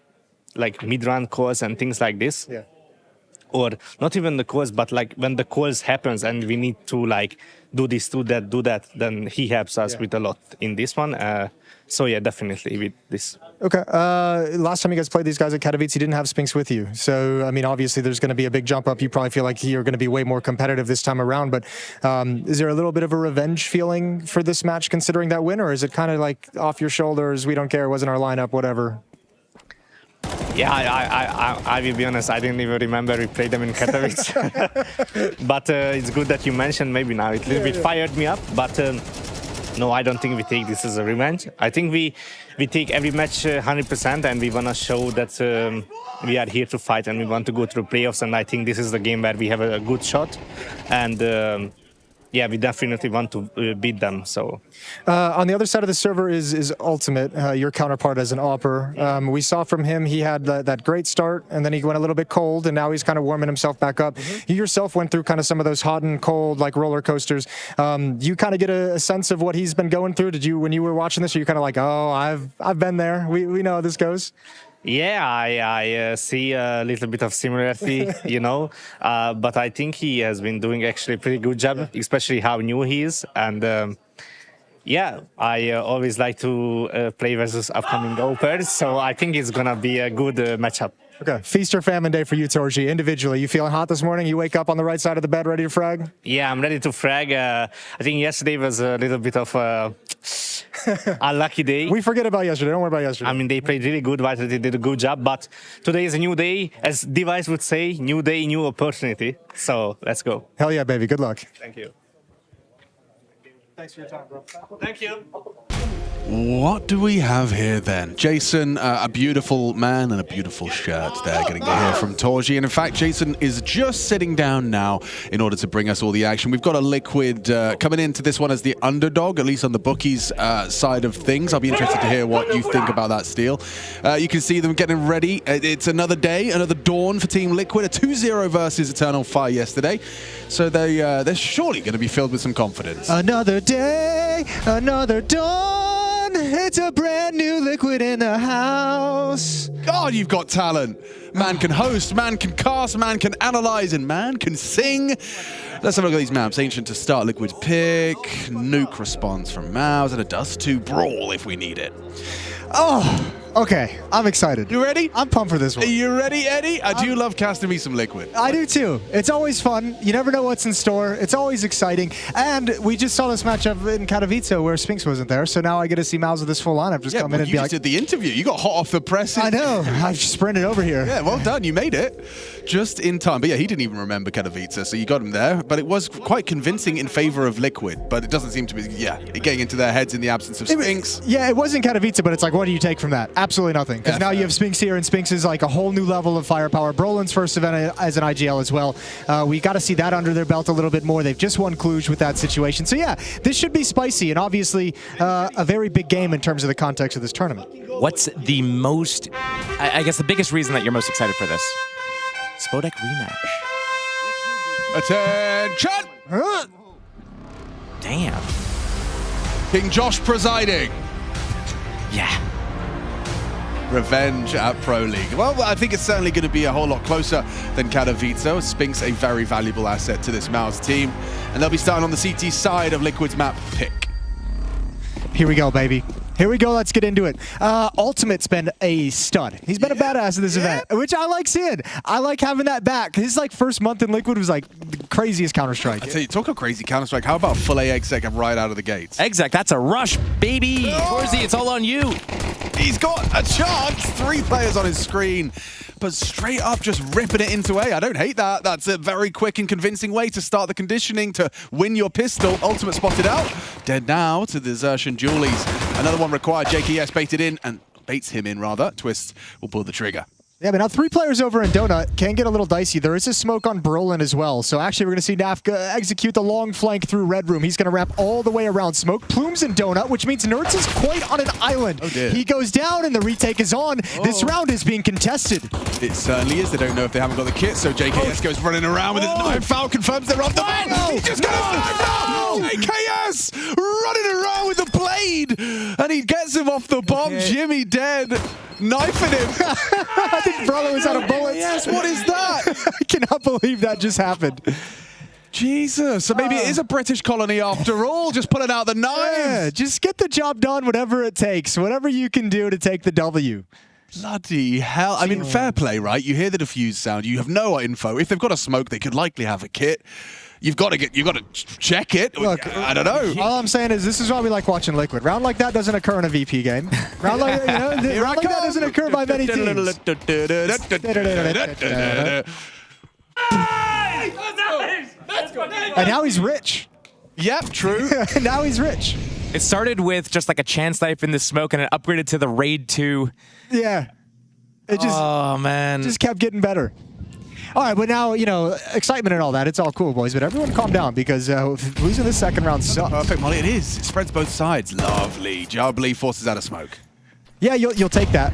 mid-run calls and things like this. Yeah. Or not even the calls, but like when the calls happens and we need to like do this, do that, then he helps us with a lot in this one. So yeah, definitely with this. Okay. Last time you guys played these guys at Katowice, you didn't have Spinks with you. So, I mean, obviously there's going to be a big jump up. You probably feel like you're going to be way more competitive this time around. But is there a little bit of a revenge feeling for this match considering that win? Or is it kind of like off your shoulders, we don't care, it wasn't our lineup, whatever? Yeah, I will be honest, I didn't even remember we played them in Katowice. But it's good that you mentioned maybe now. It a little bit fired me up, but no, I don't think we take this as a revenge. I think we take every match 100%, and we want to show that we are here to fight and we want to go through playoffs, and I think this is the game where we have a good shot. And yeah, we definitely want to beat them. So, on the other side of the server is Ultimate, your counterpart as an AWPer. We saw from him he had that great start, and then he went a little bit cold, and now he's kind of warming himself back up. You yourself went through kind of some of those hot and cold like roller coasters. You kind of get a sense of what he's been going through. Did you, when you were watching this, are you kind of like, oh, I've been there. We know how this goes. Yeah, I see a little bit of similarity, you know, but I think he has been doing actually a pretty good job, especially how new he is. And yeah, I always like to play versus upcoming AWPers, so I think it's going to be a good matchup. Okay, feast or famine day for you, Torji. Individually, you feeling hot this morning? You wake up on the right side of the bed ready to frag? Yeah, I'm ready to frag. I think yesterday was a little bit of unlucky day. We forget about yesterday. Don't worry about yesterday. I mean, they played really good. Vitality did a good job. But today is a new day. As Device would say, new day, new opportunity. So let's go. Hell yeah, baby. Good luck. Thank you. Thanks for your time, bro. Thank you. What do we have here then? Jason, a beautiful man and a beautiful shirt there, getting to hear from Torji. And in fact, Jason is just sitting down now in order to bring us all the action. We've got a Liquid coming into this one as the underdog, at least on the bookies side of things. I'll be interested to hear what you think about that steal. You can see them getting ready. It's another day, another dawn for Team Liquid. A 2-0 versus Eternal Fire yesterday. So they're surely going to be filled with some confidence. Another day, another dawn. It's a brand new Liquid in the house. God, you've got talent. Man can host, man can cast, man can analyze, and man can sing. Let's have a look at these maps. Ancient to start, Liquid pick, Nuke response from Mouse, and a Dust 2 Brawl if we need it. Oh, okay. I'm excited. You ready? I'm pumped for this one. Are you ready, Eddie? I do love casting me some Liquid. I do too. It's always fun. You never know what's in store. It's always exciting. And we just saw this matchup in Katowice where Spinks wasn't there, so now I get to see Mouse with this full lineup just come in and be like... you did the interview. You got hot off the press. I know. I've sprinted over here. Yeah, well done. You made it just in time. But yeah, he didn't even remember Katowice, so you got him there. But it was quite convincing in favor of Liquid, but it doesn't seem to be, getting into their heads in the absence of Spinks. It wasn't Katowice, but it's like, what do you take from that? Absolutely nothing. Because now you have Spinks here, and Spinks is like a whole new level of firepower. Brolin's first event as an IGL as well. We got to see that under their belt a little bit more. They've just won Cluj with that situation. So yeah, this should be spicy, and obviously a very big game in terms of the context of this tournament. What's the most, I guess the biggest reason that you're most excited for this? Spodek rematch. Attention! Damn. King Josh presiding. Yeah. Revenge at Pro League. Well, I think it's certainly going to be a whole lot closer than Katowice. Spinks a very valuable asset to this Mouse team. And they'll be starting on the CT side of Liquid's map pick. Here we go, baby. Here we go. Let's get into it. Ultimate's been a stud. He's been a badass at this event, which I like seeing. I like having that back. His first month in Liquid was like the craziest Counter-Strike. I tell you, talk of crazy Counter-Strike. How about full A exec right out of the gates? Exec, that's a rush, baby. Torzy, it's all on you. He's got a chance. 3 players on his screen, but straight up just ripping it into A. I don't hate that. That's a very quick and convincing way to start the conditioning to win your pistol. Ultimate spotted out. Dead now to the Zertian Julies. Another one required. JKS baited in, and baits him in rather. Twist will pull the trigger. Yeah, but now 3 players over in Donut can get a little dicey. There is a smoke on Brolin as well. So actually, we're going to see Nafka execute the long flank through Red Room. He's going to wrap all the way around. Smoke plumes in Donut, which means Nerds is quite on an island. Oh dear. He goes down, and the retake is on. This round is being contested. It certainly is. They don't know if they haven't got the kit, so JKS goes running around with his knife out, confirms they're on the bomb. He's just got a knife now! JKS running around with the blade, and he gets him off the bomb. Jimmy dead. Knifing him. I think Brother was out of bullets. Yes, what is that? I cannot believe that just happened. Jesus. So maybe it is a British colony after all, just pulling out the knives. Yeah, just get the job done, whatever it takes, whatever you can do to take the W. Bloody hell. I mean, fair play, right? You hear the diffuse sound. You have no info. If they've got a smoke, they could likely have a kit. You've got to check it. Look, I don't know. All I'm saying is this is why we like watching Liquid. Round like that doesn't occur in a VP game. Round like, round like that doesn't occur by many teams. And now he's rich. Yep, true. Now he's rich. It started with just like a chance knife in the smoke, and it upgraded to the Raid 2. Yeah. It just, oh, man. Just kept getting better. All right, but now, excitement and all that, it's all cool, boys, but everyone calm down because losing this second round sucks. Perfect, Molly, it is. It spreads both sides. Lovely. Jubbly forces out a smoke. Yeah, you'll take that.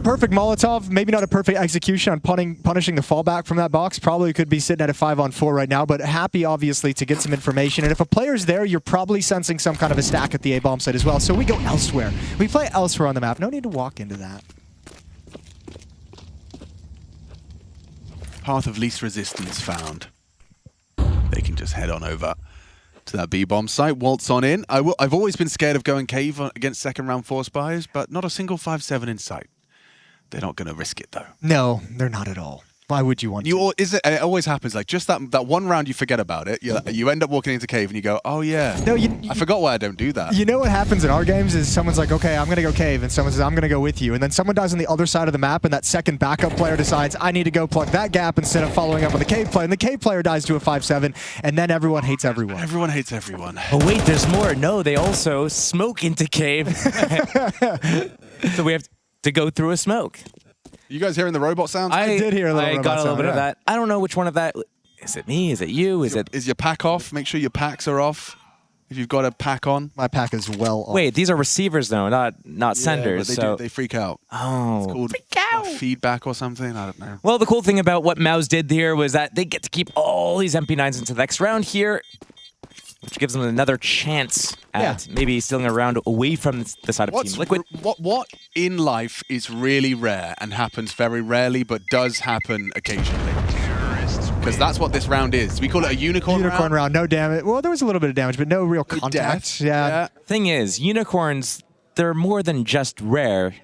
Perfect Molotov, maybe not a perfect execution on punishing the fallback from that box. Probably could be sitting at a 5-on-4 right now, but happy, obviously, to get some information. And if a player's there, you're probably sensing some kind of a stack at the A-bomb site as well. So we go elsewhere. We play elsewhere on the map. No need to walk into that. Path of least resistance found. They can just head on over to that B-bomb site, waltz on in. I've always been scared of going cave against second round force buyers, but not a single 5-7 in sight. They're not going to risk it though. No, they're not at all. Why would you want to? It always happens. Like just that one round, you forget about it. You end up walking into cave and you go, oh yeah. No, I forgot why I don't do that. You know what happens in our games is someone's like, okay, I'm going to go cave, and someone says, I'm going to go with you. And then someone dies on the other side of the map, and that second backup player decides, I need to go plug that gap instead of following up on the cave player. And the cave player dies to a 5-7, and then everyone hates everyone. Everyone hates everyone. Oh, wait, there's more. No, they also smoke into cave. So we have to go through a smoke. You guys hearing the robot sounds? I did hear a little I robot got a little sound, bit of yeah. that. I don't know which one of that. Is it me? Is it you? Is your pack off? Make sure your packs are off. If you've got a pack on. My pack is well off. Wait, these are receivers though, not senders. But they freak out. Oh. It's called feedback or something. I don't know. Well, the cool thing about what Mouse did here was that they get to keep all these MP9s into the next round here, which gives them another chance at maybe stealing a round away from the side of Team Liquid. What in life is really rare and happens very rarely, but does happen occasionally? Because that's what this round is. We call it a unicorn round. No damage. Well, there was a little bit of damage, but no real contact. Death. Yeah. Thing is, unicorns, they're more than just rare.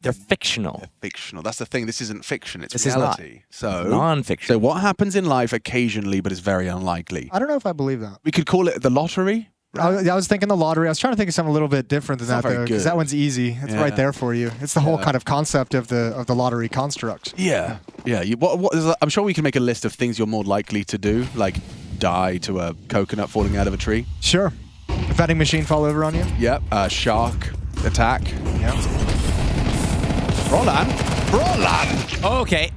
They're fictional. They're fictional. That's the thing. This isn't fiction. It's this reality. Is not. Non-fiction. So what happens in life occasionally, but is very unlikely? I don't know if I believe that. We could call it the lottery. I was thinking the lottery. I was trying to think of something a little bit different than that, though, because that one's easy. It's right there for you. It's the whole kind of concept of the lottery construct. Yeah, yeah. I'm sure we can make a list of things you're more likely to do, like die to a coconut falling out of a tree. Sure. A vending machine fall over on you. Yep. Shark attack. Yeah. Roland. Okay.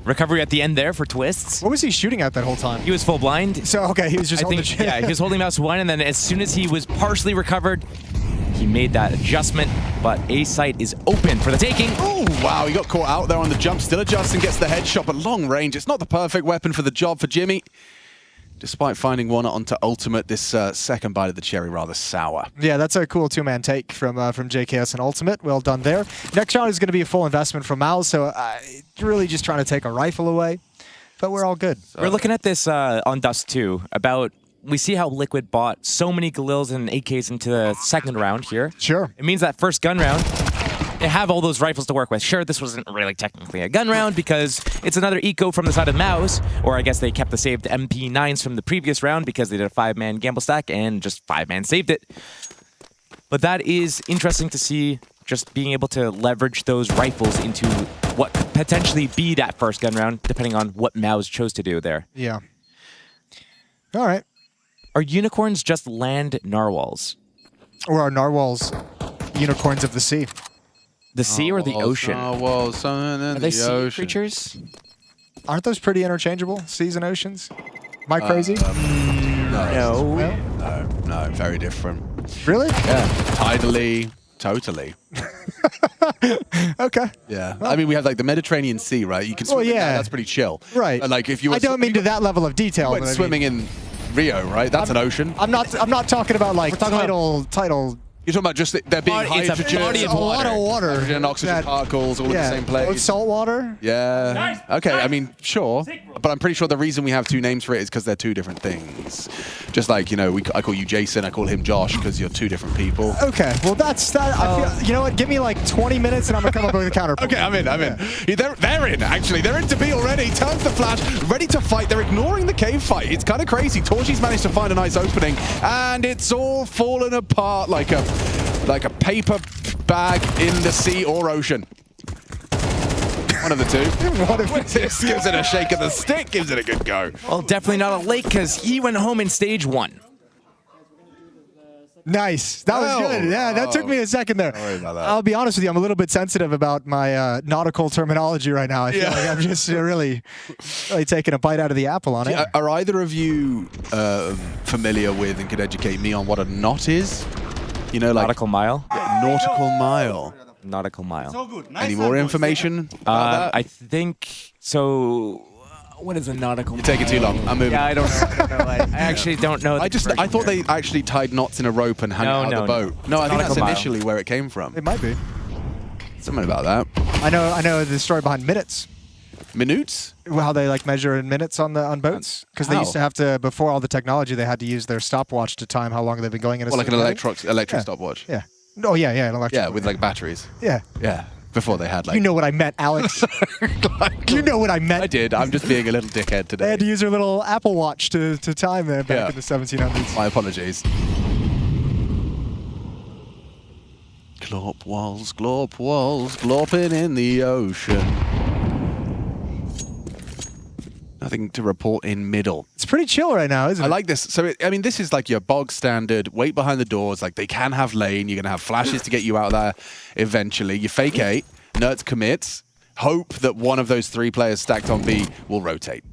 Recovery at the end there for twists. What was he shooting at that whole time? He was full blind. So, okay, he was just holding yeah, he was holding mouse 1, and then as soon as he was partially recovered, he made that adjustment, but A site is open for the taking. Oh, wow, he got caught out there on the jump, still adjusting, gets the headshot, but long range. It's not the perfect weapon for the job for Jimmy. Despite finding one onto ultimate, this second bite of the cherry rather sour. Yeah, that's a cool two-man take from JKS and ultimate. Well done there. Next round is going to be a full investment from Mal, so really just trying to take a rifle away, but we're all good. We're looking at this on Dust 2 about. We see how Liquid bought so many Galils and AKs into the second round here. Sure. It means that first gun round, they have all those rifles to work with. Sure, this wasn't really technically a gun round because it's another eco from the side of Mouse, or I guess they kept the saved MP9s from the previous round because they did a 5-man gamble stack and just 5-man saved it. But that is interesting to see, just being able to leverage those rifles into what could potentially be that first gun round, depending on what Mouse chose to do there. Yeah. All right. Are unicorns just land narwhals? Or are narwhals unicorns of the sea? The sea or the ocean? Narwhals, are they sea ocean. creatures? Aren't those pretty interchangeable, seas and oceans? Am I crazy? No, very different. Really? Yeah, tidally, totally. Okay. Yeah, I mean we have like the Mediterranean Sea, right? You can swim in that, that's pretty chill. Right. Like if you were I don't mean to that level of detail. went swimming in Rio, right? That's an ocean. I'm not talking about like tidal. You're talking about just there being hydrogen, a lot of water. Hydrogen and oxygen particles all in the same place. Both salt water? Yeah. Okay, I mean, sure. But I'm pretty sure the reason we have two names for it is because they're two different things. Just like, you know, I call you Jason, I call him Josh because you're two different people. Okay, well that's that. I feel, you know what? Give me like 20 minutes and I'm going to come up with a counterpoint. Okay, I'm in. Yeah, they're in, actually. They're in to be already. Turns the flash, ready to fight. They're ignoring the cave fight. It's kind of crazy. Torchi's managed to find a nice opening, and it's all fallen apart like a paper bag in the sea or ocean. One of the two. One of this gives it a shake of the stick, gives it a good go. Well, definitely not a lake because he went home in stage 1. Nice. That was good. Yeah, that took me a second there. Sorry about that. I'll be honest with you. I'm a little bit sensitive about my nautical terminology right now. I feel like I'm just really taking a bite out of the apple on it. Are either of you familiar with and could educate me on what a knot is? You know, like nautical mile? Nautical mile. Nautical mile. So good. Any more information about that? I think so. What is a nautical mile? You're taking too long. I'm moving. Yeah, I don't know. I actually don't know. I thought they actually tied knots in a rope and hung it out of the boat. No, I think that's initially where it came from. It might be. Something about that. I know the story behind minutes. Minutes? How they like measure in minutes on boats? Because they used to have to, before all the technology, they had to use their stopwatch to time how long they've been going in a like an electric stopwatch. Yeah. Oh yeah, an electric. Yeah, with like batteries. Yeah. Yeah. before they had like... You know what I meant, Alex. You know what I meant. I did. I'm just being a little dickhead today. They had to use their little Apple Watch to time there back in the 1700s. My apologies. Glorp walls, glorping in the ocean. Nothing to report in middle. It's pretty chill right now, isn't it? I like this. So, I mean, this is like your bog standard, wait behind the doors. Like, they can have lane. You're going to have flashes to get you out there eventually. You fake A, Nerds commits, hope that one of those 3 players stacked on B will rotate.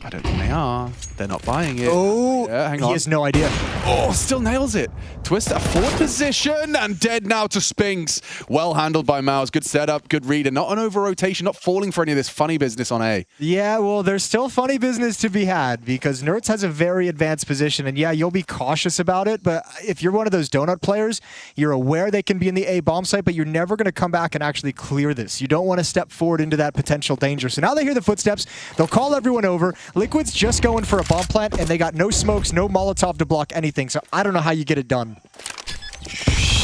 I don't think they are. They're not buying it. Oh, yeah, hang on. He has no idea. Oh, still nails it. Twist a forward position and dead now to Spinks. Well handled by Mouse. Good setup, good read, and not an over rotation, not falling for any of this funny business on A. Yeah, well, there's still funny business to be had because Nerds has a very advanced position, and yeah, you'll be cautious about it, but if you're one of those donut players, you're aware they can be in the A bomb site, but you're never going to come back and actually clear this. You don't want to step forward into that potential danger. So now they hear the footsteps. They'll call everyone over. Liquid's just going for a bomb plant, and they got no smokes, no Molotov to block anything, so I don't know how you get it done.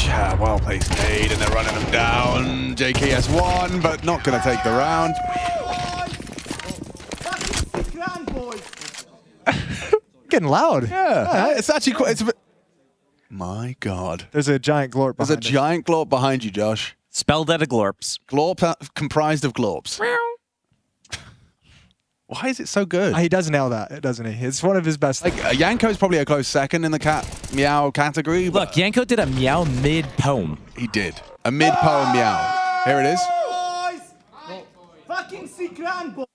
Yeah, well placed nade, and they're running them down. JKS won, but not going to take the round. Getting loud. Yeah, it's actually quite... It's a bit... My God. There's a giant glorp behind There's a giant glorp behind you, Josh. Spelled out of glorps. Glorp comprised of glorps. Why is it so good? He does nail that, doesn't he? It's one of his best. Like Yanko's probably a close second in the meow category. Look, Yanko did a meow mid-poem. He did. A mid-poem meow. Here it is. Fucking secret boy.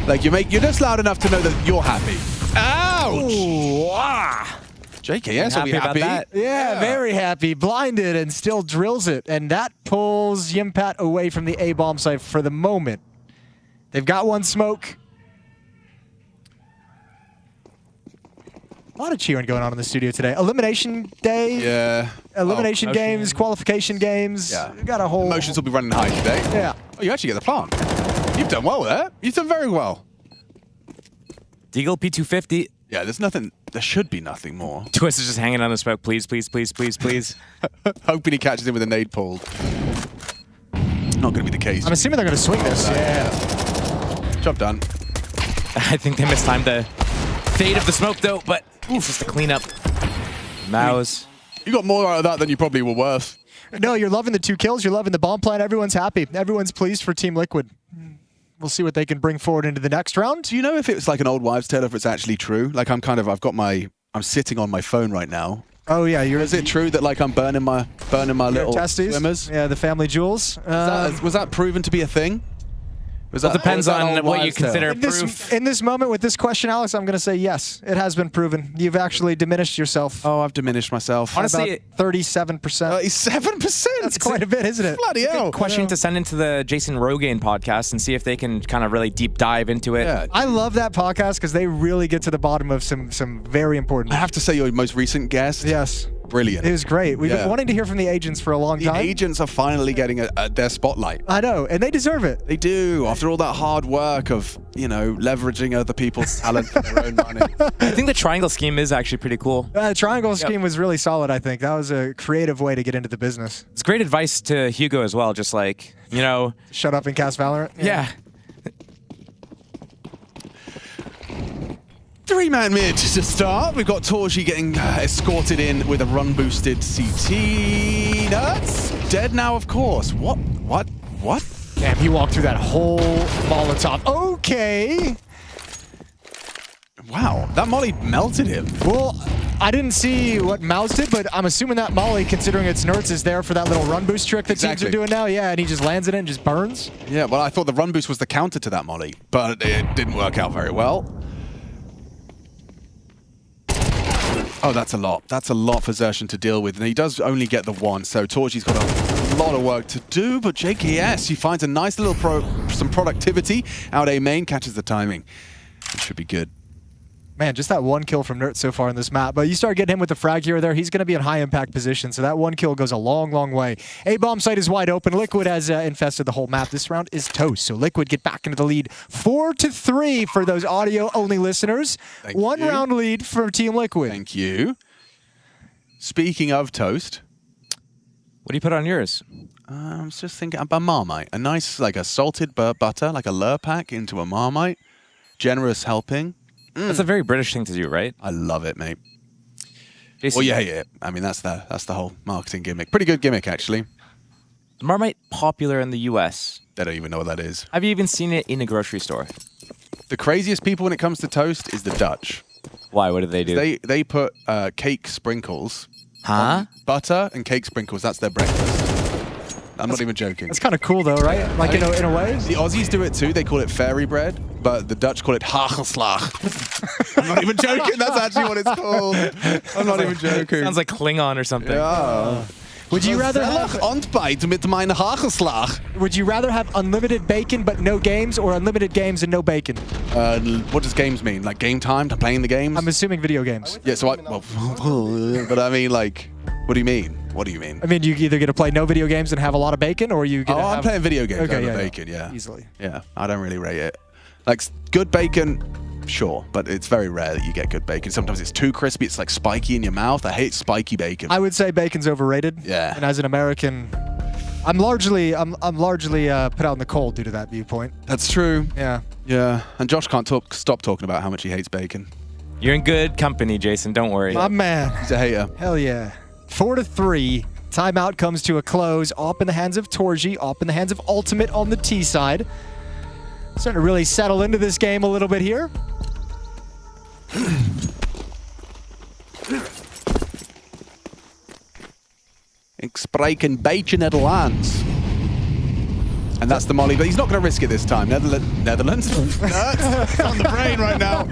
Like you're just loud enough to know that you're happy. Ouch! Ooh, JKS will be happy. About that. Yeah, very happy. Blinded and still drills it. And that pulls Yimpat away from the A bomb site for the moment. They've got one smoke. A lot of cheering going on in the studio today. Elimination day. Yeah. Elimination games, qualification games. Yeah. We've got a whole... Emotions will be running high today. Yeah. Oh, you actually get the plant. You've done well there. You've done very well. Deagle P250. Yeah, there's nothing... There should be nothing more. Twist is just hanging on the smoke. Please, please, please, please, please. Hoping he catches him with a nade pulled. Not going to be the case. I'm assuming they're going to swing this. Yeah. Job done. I think they mistimed the fade of the smoke, though, but it's just a cleanup. Mouse. You got more out of that than you probably were worth. No, you're loving the 2 kills. You're loving the bomb plant. Everyone's happy. Everyone's pleased for Team Liquid. We'll see what they can bring forward into the next round. Do you know if it's like an old wives' tale, if it's actually true? Like I'm sitting on my phone right now. Oh yeah, is it true that like I'm burning my little testes? Swimmers? Yeah, the family jewels. Was that proven to be a thing? It depends on what you consider proof. In this moment with this question, Alex, I'm going to say yes. It has been proven. You've actually diminished yourself. Oh, I've diminished myself. Honestly, 37%. 37%? That's quite a bit, isn't it? Bloody hell. Question to send into the Jason Rogaine podcast and see if they can kind of really deep dive into it. Yeah. I love that podcast because they really get to the bottom of some very important... I have to say your most recent guest. Yes. Brilliant. It was great. We've been wanting to hear from the agents for a long time. The agents are finally getting their spotlight. I know, and they deserve it. They do. After all that hard work of, leveraging other people's talent for their own money. I think the triangle scheme is actually pretty cool. The triangle scheme was really solid, I think. That was a creative way to get into the business. It's great advice to Hugo as well, just like, shut up and cast Valorant? Yeah. 3-man mid to start. We've got Torji getting escorted in with a run-boosted CT. Nuts. Dead now, of course. What? Damn, he walked through that whole Molotov. Okay. Wow, that molly melted him. Well, I didn't see what Mouse did, but I'm assuming that molly, considering it's Nerds, is there for that little run boost trick that teams are doing now. Yeah, and he just lands it and just burns. Yeah, well, I thought the run boost was the counter to that molly, but it didn't work out very well. Oh, that's a lot. That's a lot for Xerxen to deal with, and he does only get the one, so Torji's got a lot of work to do, but JKS, he finds a nice little some productivity out A main, catches the timing. It should be good. Man, just that one kill from Nert so far in this map. But you start getting him with the frag here or there, he's going to be in high impact position. So that one kill goes a long, long way. A-bomb site is wide open. Liquid has infested the whole map. This round is toast. So Liquid get back into the lead. 4-3 for those audio-only listeners. One round lead for Team Liquid. Thank you. Speaking of toast, What do you put on yours? I'm just thinking about Marmite. A nice, like a salted butter, like a Lurpak into a Marmite. Generous helping. That's a very British thing to do, right? I love it, mate. Jason, Well, yeah. I mean, that's the whole marketing gimmick. Pretty good gimmick, actually. Is Marmite popular in the US? They don't even know what that is. Have you even seen it in a grocery store? The craziest people when it comes to toast is the Dutch. Why? What do they do? They put cake sprinkles. Huh? Butter and cake sprinkles. That's their breakfast. I'm not even joking. That's kind of cool, though, right? Like in a way. The Aussies do it too. They call it fairy bread, but the Dutch call it hagelslag. I'm not even joking. That's actually what it's called. I'm not even joking. Sounds like Klingon or something. Yeah. Would you rather have ontbijt met mijn hagelslag? Would you rather have unlimited bacon but no games, or unlimited games and no bacon? What does games mean? Like game time to playing the games? I'm assuming video games. Yeah. So but I mean, like, what do you mean? What do you mean? I mean, you either get to play no video games and have a lot of bacon, or you get. I'm playing video games Okay, over bacon. Yeah. Easily. Yeah. I don't really rate it. Like good bacon. Sure, but it's very rare that you get good bacon. Sometimes it's too crispy, it's like spiky in your mouth. I hate spiky bacon. I would say bacon's overrated. Yeah. And as an American, I'm largely put out in the cold due to that viewpoint. That's true. Yeah. Yeah. And Josh can't stop talking about how much he hates bacon. You're in good company, Jason. Don't worry. My man. He's a hater. Hell yeah. 4-3. Timeout comes to a close. Op in the hands of Torji. Op in the hands of Ultimate on the T side. Starting to really settle into this game a little bit here. Ik spreek een beetje Nederlands. And that's the molly, but he's not going to risk it this time. Netherlands? It's on the brain right now.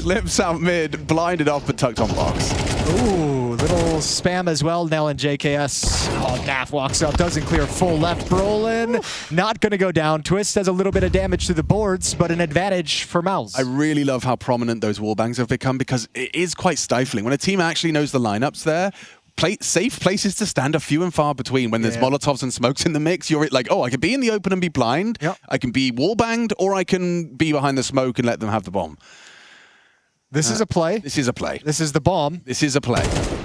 Lips out mid, blinded off, but tucked on box. Ooh, little spam as well. Now in JKS. Oh, Naf walks up, doesn't clear full left. Brolin not going to go down. Twist does a little bit of damage to the boards, but an advantage for Mouse. I really love how prominent those wallbangs have become because it is quite stifling. When a team actually knows the lineups there, safe places to stand are few and far between. When there's Molotovs and smokes in the mix, you're like, oh, I can be in the open and be blind. Yep. I can be wallbanged, or I can be behind the smoke and let them have the bomb. This is a play. This is a play. This is the bomb. This is a play.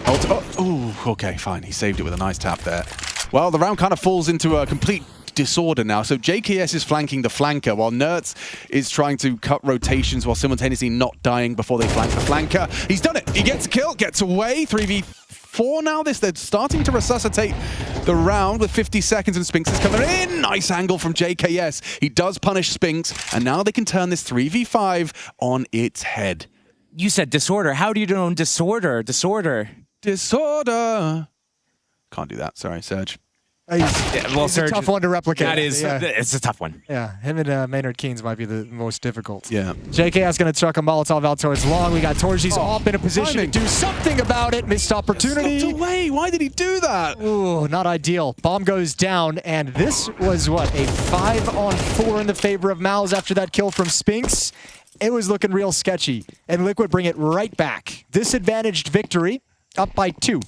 Oh, okay, fine. He saved it with a nice tap there. Well, the round kind of falls into a complete disorder now. So JKS is flanking the flanker while Nertz is trying to cut rotations while simultaneously not dying before they flank the flanker. He's done it. He gets a kill, gets away. 3v4 now. They're starting to resuscitate the round with 50 seconds and Spinks is coming in. Nice angle from JKS. He does punish Spinks and now they can turn this 3v5 on its head. You said disorder. How do you know disorder? Disorder. Disorder. Can't do that. Sorry, Serge. It's Serge, a tough one to replicate. That is, it's a tough one. Yeah, him and Maynard Keynes might be the most difficult. Yeah. JKS going to chuck a Molotov out towards long. We got Torji's up in a position to do something about it. Missed opportunity. Slipped away. Why did he do that? Ooh, not ideal. Bomb goes down, and this was what, a 5-on-4 in the favor of Mouse after that kill from Spinks. It was looking real sketchy, and Liquid bring it right back. Disadvantaged victory, up by 2.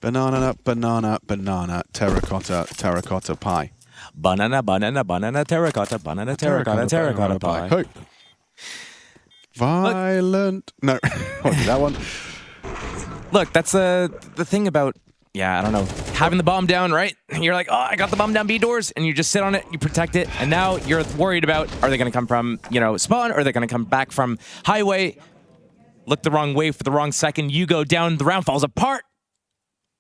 Banana, banana, banana, terracotta pie. Banana, banana, banana, terracotta, banana, terracotta pie. Hey. Violent. No, what is that one? Look, that's the thing about, I don't know, having the bomb down, right? You're like, oh, I got the bomb down B doors, and you just sit on it, you protect it, and now you're worried about, are they going to come from, spawn, or are they going to come back from highway? Look the wrong way for the wrong second, you go down, the round falls apart.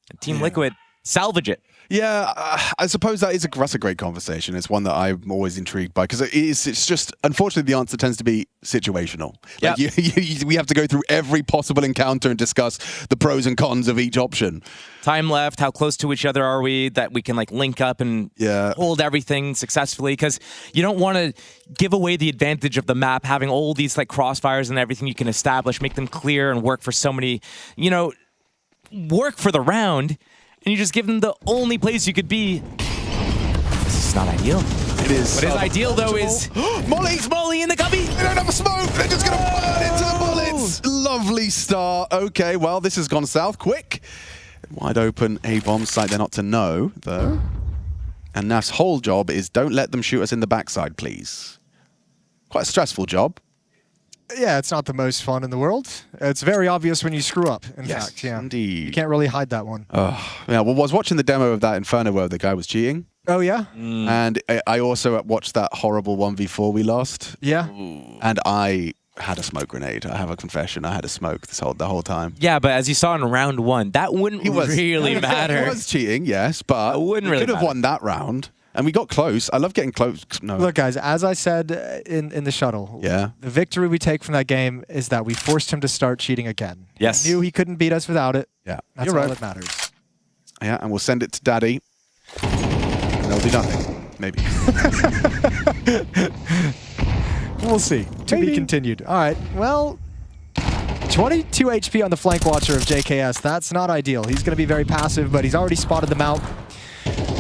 And Team Liquid salvage it. Yeah, I suppose that's a great conversation. It's one that I'm always intrigued by because it's just, unfortunately, the answer tends to be situational. Like we have to go through every possible encounter and discuss the pros and cons of each option. Time left, how close to each other are we that we can link up and hold everything successfully, because you don't want to give away the advantage of the map, having all these crossfires and everything you can establish, make them clear and work for so many, work for the round, and you just give them the only place you could be. This is not ideal. It is. What is ideal, though, is Molly in the cubby. They don't have a smoke. They're just going to burn into the bullets. Lovely start. Okay, well, this has gone south quick. Wide open A bomb site. They're not to know, though. And Naf's whole job is don't let them shoot us in the backside, please. Quite a stressful job. Yeah, it's not the most fun in the world. It's very obvious when you screw up, in Yes, fact. Yeah. indeed. You can't really hide that one. Oh, yeah. Well, I was watching the demo of that Inferno where the guy was cheating. Oh, yeah? And I also watched that horrible 1v4 we lost. Yeah. And I had a smoke grenade. I have a confession. I had a smoke the whole time. Yeah, but as you saw in round 1, that wouldn't really matter. He was cheating, yes, but we could have won that round. And we got close. I love getting close. No. Look, guys, as I said in the shuttle, yeah, the victory we take from that game is that we forced him to start cheating again. Yes. We knew he couldn't beat us without it. Yeah. That's You're all right. that matters. Yeah, and we'll send it to Daddy. And they'll do nothing. Maybe. We'll see. To be continued. All right. Well, 22 HP on the flank watcher of JKS. That's not ideal. He's going to be very passive, but he's already spotted them out.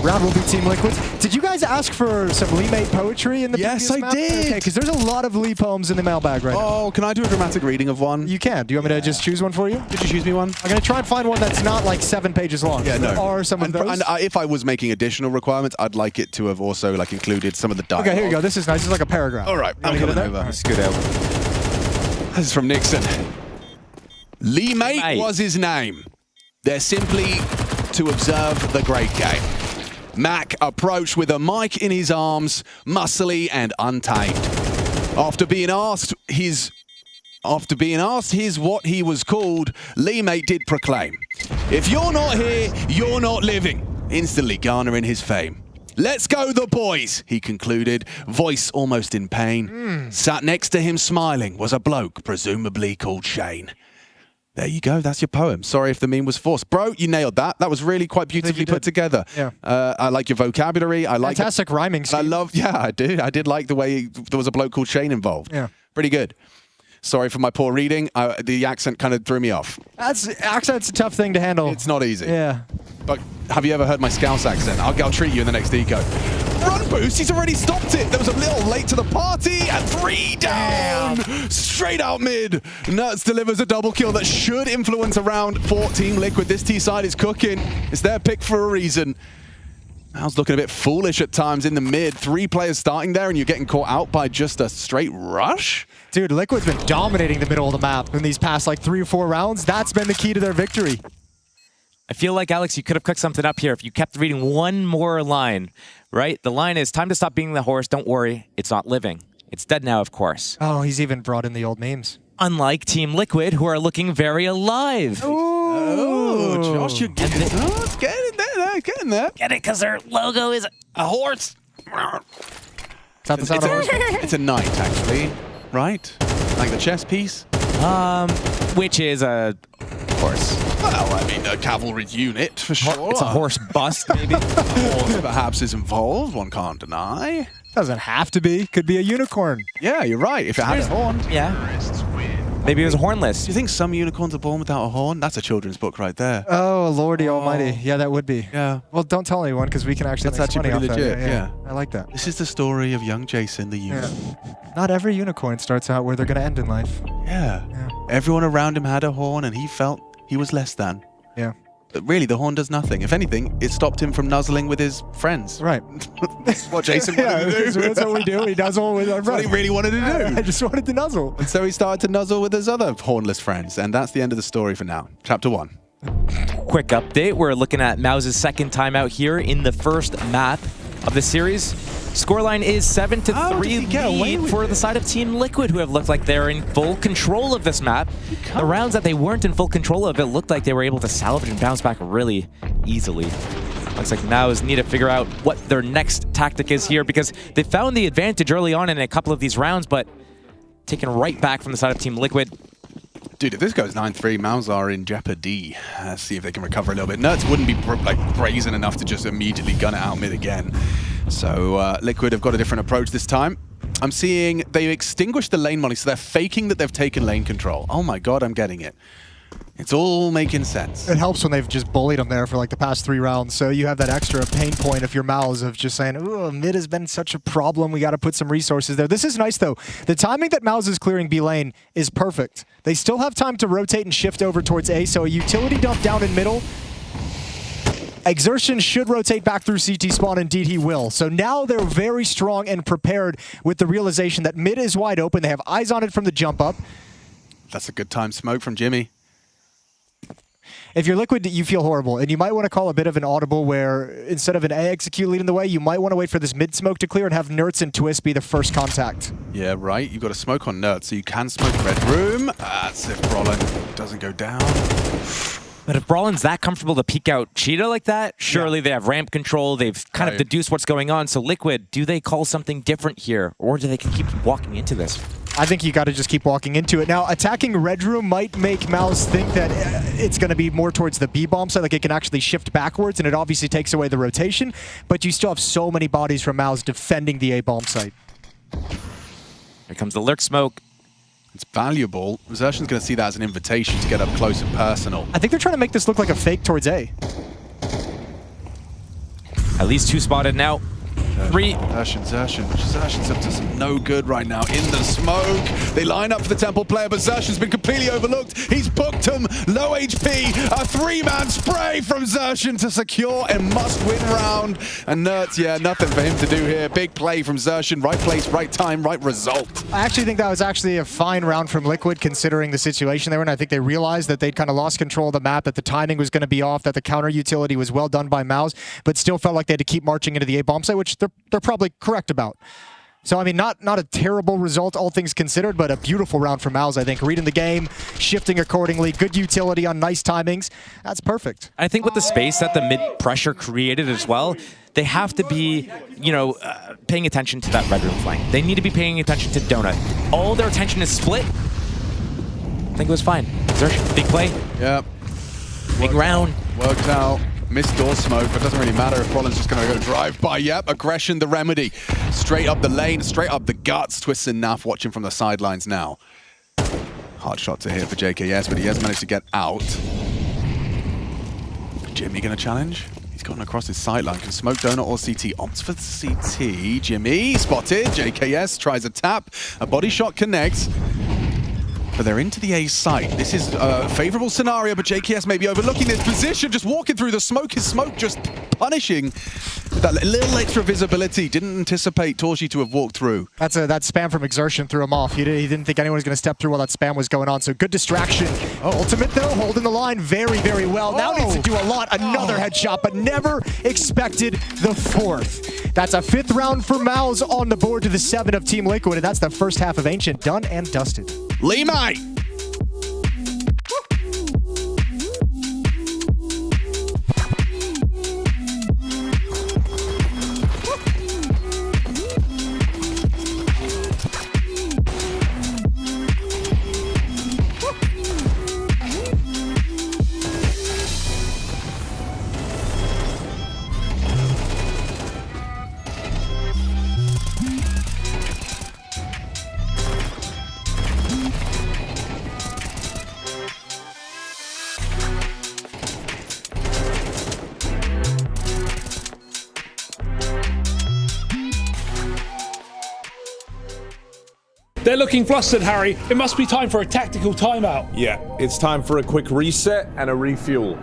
Round will be Team Liquid. Did you guys ask for some Lee mate poetry in the previous map? Yes, I did. Okay, because there's a lot of Lee poems in the mailbag right now. Oh, can I do a dramatic reading of one? You can. Do you want me to just choose one for you? Could you choose me one? I'm going to try and find one that's not like 7 pages long. Yeah, no. There are some of those. And if I was making additional requirements, I'd like it to have also like included some of the dialogue. Okay, here you go. This is nice. This is like a paragraph. All right, I'm coming over. Let's go down. This is from Nixon. Lee Mate was his name. They're simply to observe the great game. Mac approached with a mic in his arms, muscly and untamed. After being asked what he was called, Lee Mate did proclaim, "If you're not here, you're not living," instantly garnering his fame. "Let's go the boys," he concluded, voice almost in pain. Sat next to him smiling was a bloke, presumably called Shane. There you go. That's your poem. Sorry if the meme was forced. Bro, you nailed that. That was really quite beautifully put together. Yeah. I like your vocabulary. I like Fantastic rhyming scheme. I love, yeah, I do. I did like the way there was a bloke called Shane involved. Yeah. Pretty good. Sorry for my poor reading. The accent kind of threw me off. Accent's a tough thing to handle. It's not easy. Yeah. But have you ever heard my Scouse accent? I'll treat you in the next eco. Run boost, he's already stopped it. There was a little late to the party and 3 down. Straight out mid. Nuts delivers a double kill that should influence around for Team Liquid. This T side is cooking. It's their pick for a reason. Mal's looking a bit foolish at times in the mid. 3 players starting there and you're getting caught out by just a straight rush? Dude, Liquid's been dominating the middle of the map in these past like 3 or 4 rounds. That's been the key to their victory. I feel like, Alex, you could have cooked something up here if you kept reading one more line, right? The line is, "Time to stop being the horse. Don't worry. It's not living. It's dead now, of course." Oh, he's even brought in the old memes. Unlike Team Liquid, who are looking very alive. Oh, Josh, you're getting it. Oh, getting there. Get it, because their logo is a horse. Is that the sound of horse? It's a knight, actually. Right? Like the chess piece? Which is a horse. Well, I mean, a cavalry unit, for sure. It's a horse bust, maybe. A horse perhaps is involved, one can't deny. Doesn't have to be. Could be a unicorn. Yeah, you're right. If it had a horn. Yeah. Maybe it was hornless. Do you think some unicorns are born without a horn? That's a children's book right there. Oh, Lordy Almighty. Yeah, that would be. Yeah. Well, don't tell anyone because we can actually That's make actually money pretty off legit, that. yeah. I like that. This is the story of young Jason, the unicorn. Not every unicorn starts out where they're going to end in life. Yeah. Everyone around him had a horn and he felt he was less than. Yeah. But really, the horn does nothing. If anything, it stopped him from nuzzling with his friends. Right. That's what Jason wanted to do. That's what we do. We nuzzle with our That's what he really wanted to do. I just wanted to nuzzle. And so he started to nuzzle with his other hornless friends. And that's the end of the story for now. Chapter 1. Quick update. We're looking at Mouse's second time out here in the first map of the series. Scoreline is 7-3 lead for the side of Team Liquid, who have looked like they're in full control of this map. The rounds that they weren't in full control of, it looked like they were able to salvage and bounce back really easily. Looks like Mouse need to figure out what their next tactic is here, because they found the advantage early on in a couple of these rounds, but taken right back from the side of Team Liquid. Dude, if this goes 9-3, Mouse are in jeopardy. Let's see if they can recover a little bit. Nuts wouldn't be brazen enough to just immediately gun it out mid again. So Liquid have got a different approach this time. I'm seeing they extinguished the lane money, so they're faking that they've taken lane control. Oh my god, I'm getting it. It's all making sense. It helps when they've just bullied them there for like the past 3 rounds, so you have that extra pain point if your mouths of just saying, "Ooh, mid has been such a problem, we got to put some resources there." This is nice though. The timing that Mouse is clearing B lane is perfect. They still have time to rotate and shift over towards A, so a utility dump down in middle Exertion should rotate back through CT spawn. Indeed, he will. So now they're very strong and prepared with the realization that mid is wide open. They have eyes on it from the jump up. That's a good time smoke from Jimmy. If you're Liquid, you feel horrible, and you might want to call a bit of an audible where instead of an A execute leading the way, you might want to wait for this mid smoke to clear and have Nertz and Twist be the first contact. Yeah, right. You've got to smoke on Nertz, so you can smoke Red Room. That's if Brolin doesn't go down. But if Brawlin's that comfortable to peek out Cheetah like that, surely they have ramp control. They've kind of deduced what's going on. So Liquid, do they call something different here? Or do they keep walking into this? I think you got to just keep walking into it. Now, attacking Red Room might make Mouse think that it's going to be more towards the B-bomb side, like it can actually shift backwards, and it obviously takes away the rotation, but you still have so many bodies from Mouse defending the A-bomb site. Here comes the lurk smoke. It's valuable. Zertion's going to see that as an invitation to get up close and personal. I think they're trying to make this look like a fake towards A. At least 2 spotted now. 3. Zertion's up to some no good right now in the smoke. They line up for the Temple player, but Zertion's been completely overlooked. He's booked him. Low HP. A 3-man spray from Zertion to secure a must-win round. And Nertz, yeah, nothing for him to do here. Big play from Zertion. Right place, right time, right result. I actually think that was actually a fine round from Liquid considering the situation they were in. I think they realized that they'd kind of lost control of the map, that the timing was going to be off, that the counter utility was well done by Mouse, but still felt like they had to keep marching into the A-bomb site, which they're probably correct about. So, I mean, not a terrible result, all things considered, but a beautiful round for Mouse, I think. Reading the game, shifting accordingly, good utility on nice timings. That's perfect. I think with the space that the mid-pressure created as well, they have to be, paying attention to that Red Room flank. They need to be paying attention to Donut. All their attention is split. I think it was fine. Zertion, big play. Yep. Big round. Worked out. Missed door smoke, but it doesn't really matter if Brolin's just going to go drive by. Yep, aggression, the remedy. Straight up the lane, straight up the guts. Twist and Naf watching from the sidelines now. Hard shot to hit for JKS, but he has managed to get out. Jimmy going to challenge? He's gone across his sideline. Can smoke Donut or CT? Opts for CT. Jimmy spotted. JKS tries a tap. A body shot connects. But they're into the A site. This is a favorable scenario, but JKS may be overlooking this position, just walking through the smoke. His smoke just punishing that little extra visibility. Didn't anticipate Torji to have walked through. That spam from Exertion threw him off. He didn't think anyone was going to step through while that spam was going on. So good distraction. Ultimate though, holding the line very, very well. Now needs to do a lot. Another headshot, but never expected the 4th. That's a 5th round for Mouse on the board to the 7 of Team Liquid, and that's the first half of Ancient done and dusted. Limai! They're looking flustered, Harry. It must be time for a tactical timeout. Yeah, it's time for a quick reset and a refuel.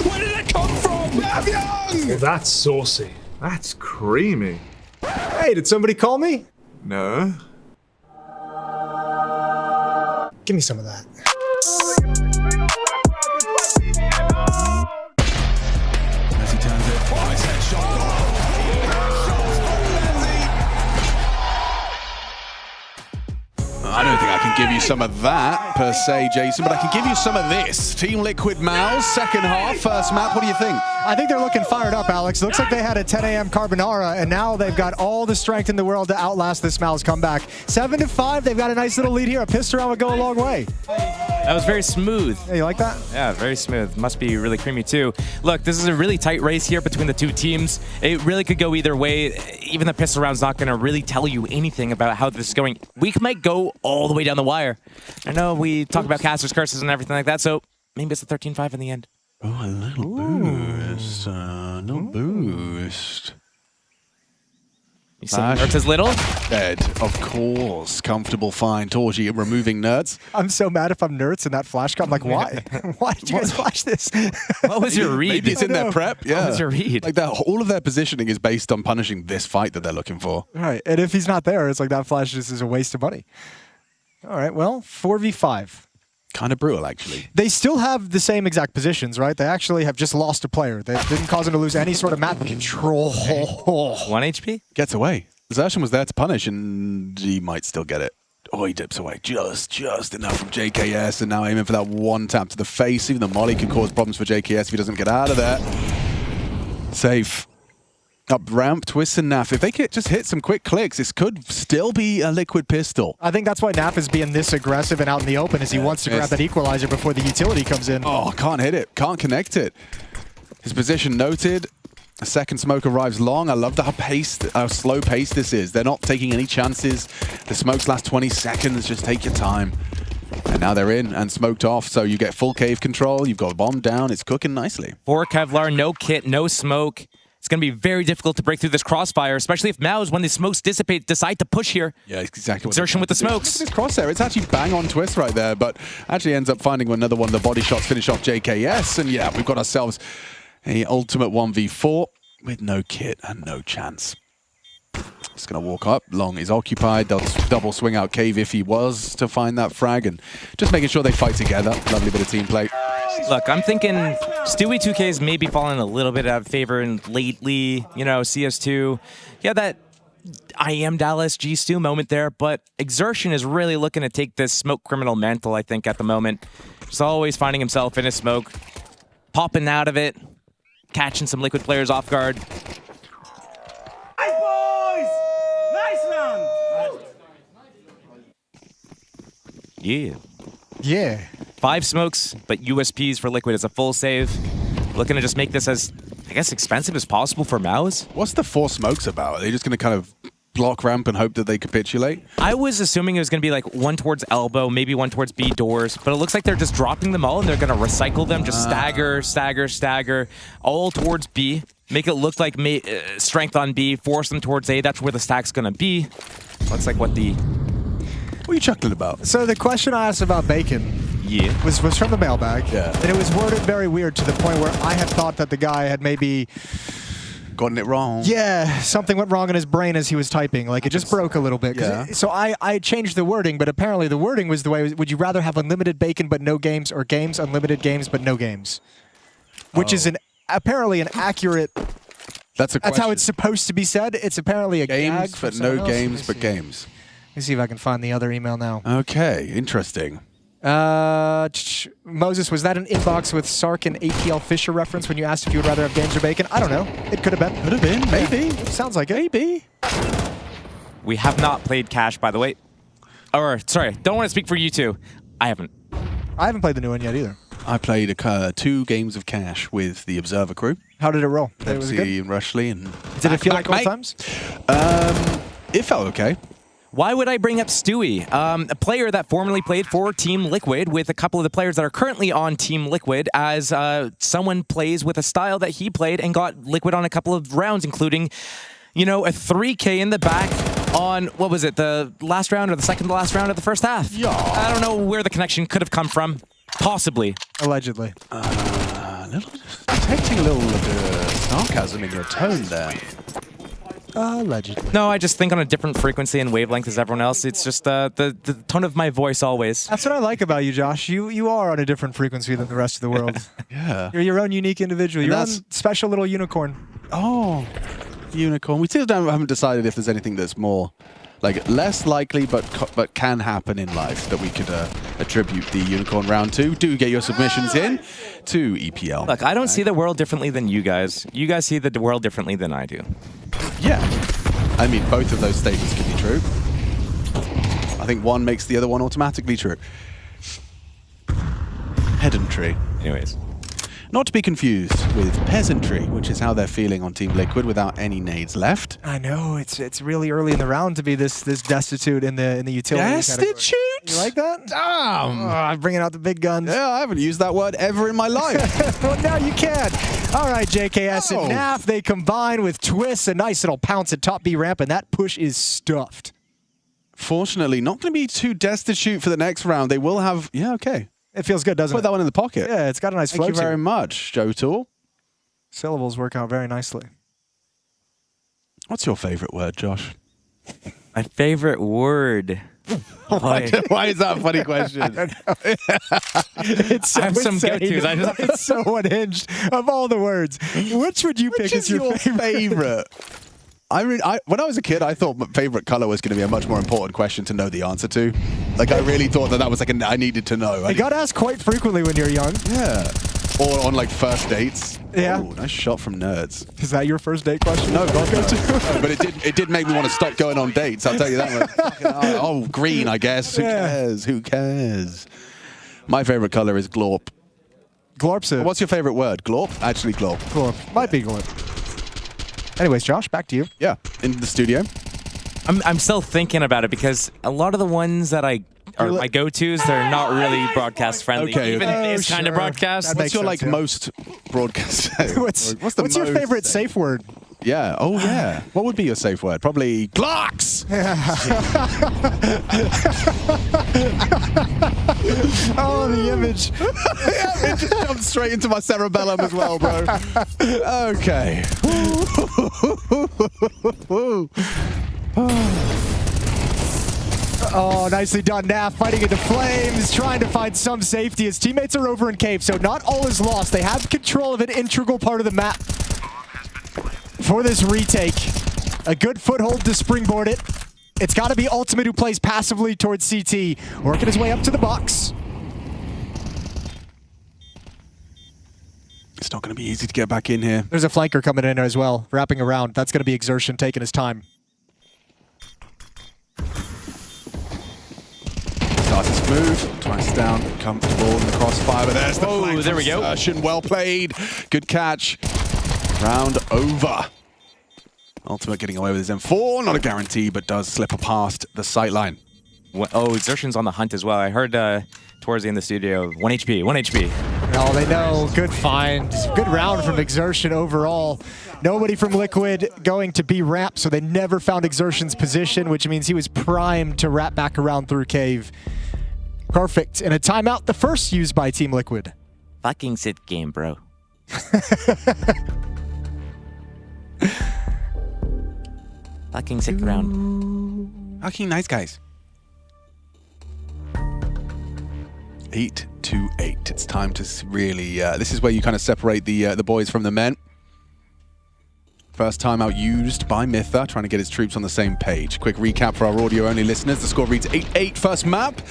Where did it come from? Well, that's saucy. That's creamy. Hey, did somebody call me? No. Give me some of that. As he turns it, nice headshot. I don't think I can give you some of that, per se, Jason, but I can give you some of this. Team Liquid Mouse, second half, first map. What do you think? I think they're looking fired up, Alex. It looks like they had a 10 a.m. carbonara, and now they've got all the strength in the world to outlast this Mouse comeback. 7-5, they've got a nice little lead here. A pistol round would go a long way. That was very smooth. Yeah, you like that? Yeah, very smooth. Must be really creamy too. Look, this is a really tight race here between the two teams. It really could go either way. Even the pistol round's not going to really tell you anything about how this is going. We might go all the way down the wire. I know we talk about casters, curses, and everything like that, so maybe it's a 13-5 in the end. Oh, a little boost. No boost. You see Nerds little? Dead, of course. Comfortable fine. Torji removing Nerds. I'm so mad if I'm Nerds in that flash cut. I'm like, why? Why did you guys flash this? What was your read? Maybe it's in their prep. Yeah. What was your read? Like that, all of their positioning is based on punishing this fight that they're looking for. Right, and if he's not there, it's like that flash just is a waste of money. All right, well, 4v5. Kind of brutal, actually. They still have the same exact positions, right? They actually have just lost a player. They didn't cause him to lose any sort of map control. 1 HP? Gets away. Xertion was there to punish, and he might still get it. Oh, he dips away just enough from JKS, and now aiming for that one tap to the face. Even the molly can cause problems for JKS if he doesn't get out of there. Safe. Up ramp, Twist and Naf. If they could just hit some quick clicks, this could still be a liquid pistol. I think that's why Naf is being this aggressive and out in the open, is he wants to grab that equalizer before the utility comes in. Oh, can't hit it. Can't connect it. His position noted. A second smoke arrives long. I love how slow paced this is. They're not taking any chances. The smokes last 20 seconds. Just take your time. And now they're in and smoked off, so you get full cave control. You've got a bomb down. It's cooking nicely. 4 Kevlar, no kit, no smoke. It's going to be very difficult to break through this crossfire, especially if Maus, when the smokes dissipate, decide to push here. Yeah, exactly. Exertion with the smokes. Look at this crosshair. It's actually bang on Twist right there, but actually ends up finding another one of the body shots finish off JKS. And yeah, we've got ourselves a ultimate 1v4 with no kit and no chance. Just going to walk up. Long is occupied. They'll double swing out cave if he was to find that frag, and just making sure they fight together. Lovely bit of team play. Look, I'm thinking Stewie 2K's maybe fallen a little bit out of favor and lately, you know, CS2. Yeah, that I am Dallas G Stu moment there, but Exertion is really looking to take this smoke criminal mantle, I think, at the moment. Just always finding himself in his smoke, popping out of it, catching some liquid players off guard. Nice, boys! Nice round! Yeah. Yeah. 5 smokes, but USPs for Liquid is a full save. Looking to just make this as, I guess, expensive as possible for Maus. What's the 4 smokes about? Are they just going to kind of block ramp and hope that they capitulate? I was assuming it was going to be like one towards elbow, maybe one towards B doors, but it looks like they're just dropping them all and they're going to recycle them, just stagger, stagger, stagger, all towards B. Make it look like strength on B, force them towards A. That's where the stack's going to be. Looks like what the... What are you chuckling about? So the question I asked about Bacon was from the mailbag. Yeah. And it was worded very weird to the point where I had thought that the guy had maybe... gotten it wrong. Yeah, something went wrong in his brain as he was typing. Like, it just broke a little bit. Yeah. So I changed the wording, but apparently the wording was the way, would you rather have unlimited bacon but no games, or games, unlimited games but no games? Which is apparently an accurate... That's how it's supposed to be said. It's apparently a games, gag but no games, but games. Let me see if I can find the other email now. Okay, interesting. Moses, was that an inbox with Sark and APL Fisher reference when you asked if you would rather have games or bacon? I don't know. It could have been. Could have been. Maybe. Yeah. Sounds like it. Maybe. We have not played Cash, by the way. Or, sorry, don't want to speak for you two. I haven't. I haven't played the new one yet either. I played 2 games of Cash with the Observer crew. How did it roll? Was it good? And Rushley and... Did it feel like old times? It felt okay. Why would I bring up Stewie? A player that formerly played for Team Liquid with a couple of the players that are currently on Team Liquid, as someone plays with a style that he played and got Liquid on a couple of rounds, including, you know, a 3K in the back on, what was it, the last round or the second to last round of the first half? Yeah. I don't know where the connection could have come from. Possibly. Allegedly. Detecting a little sarcasm in your tone there. Allegedly. No, I just think on a different frequency and wavelength as everyone else. It's just the tone of my voice always. That's what I like about you, Josh. You are on a different frequency than the rest of the world. Yeah. You're your own unique individual. And You're that's- own special little unicorn. Oh, unicorn. We still haven't decided if there's anything that's more, like, less likely but can happen in life that we could attribute the unicorn round to. Do get your submissions in to EPL. Look, I don't see the world differently than you guys. You guys see the world differently than I do. Yeah. I mean, both of those statements can be true. I think one makes the other one automatically true. Pedantry. Anyways. Not to be confused with peasantry, which is how they're feeling on Team Liquid without any nades left. I know it's really early in the round to be this destitute in the utility. Destitute? You like that? Damn! I'm bringing out the big guns. Yeah, I haven't used that word ever in my life. Well, now you can. All right, JKS and NAF, they combine with Twist, a nice little pounce at top B ramp, and that push is stuffed. Fortunately, not going to be too destitute for the next round. They will have... Yeah, okay. It feels good, doesn't it? Put that one in the pocket. Yeah, it's got a nice flow Thank you to very it. much, Joe Tool. Syllables work out very nicely. What's your favorite word, Josh? My favorite word. Why is that a funny question? I don't know. It's so I have some insane. go-tos. It's so unhinged. Of all the words, which would you pick as your favorite? I mean, when I was a kid, I thought my favorite color was going to be a much more important question to know the answer to. Like, I really thought that was like I needed to know. It got asked quite frequently when you're young. Yeah. Or on like first dates. Yeah. Ooh, nice shot from Nerds. Is that your first date question? No, God, no. No, but it did make me want to stop going on dates. I'll tell you that much. Oh, green, I guess. Who cares? Who cares? My favorite color is glorp. Glorp's it. What's your favorite word? Glorp? Actually, glorp. Glorp. Might be glorp. Anyways, Josh, back to you. Yeah, in the studio. I'm still thinking about it because a lot of the ones that are my go-tos, they're not really broadcast friendly. Okay, Even okay. this kind of broadcast. What's your most broadcast? What's your favorite safe word? Yeah. Oh, yeah. What would be your safe word? Probably Glocks. Oh, the image. It just jumped straight into my cerebellum as well, bro. Okay. Oh, nicely done, Naf. Fighting into flames, trying to find some safety. His teammates are over in cave, so not all is lost. They have control of an integral part of the map for this retake. A good foothold to springboard it. It's got to be Ultimate who plays passively towards CT, working his way up to the box. It's not going to be easy to get back in here. There's a flanker coming in as well, wrapping around. That's going to be Exertion taking his time. Starts his move, twice down, comfortable in the crossfire, but there's the flank. There we go. Exertion, well played. Good catch. Round over. Ultimate getting away with his M4, not a guarantee, but does slip past the sightline. Oh, Exertion's on the hunt as well. I heard towards the end of the studio, 1 HP, 1 HP. Oh, they know. Good find. Good round from Exertion overall. Nobody from Liquid going to be ramp, so they never found Exertion's position, which means he was primed to wrap back around through cave. Perfect. And a timeout, the first used by Team Liquid. Fucking sit game, bro. Fucking sick round. Fucking nice guys. 8-8. It's time to really. This is where you kind of separate the boys from the men. First timeout used by Mytha, trying to get his troops on the same page. Quick recap for our audio-only listeners. The score reads 8-8 first map.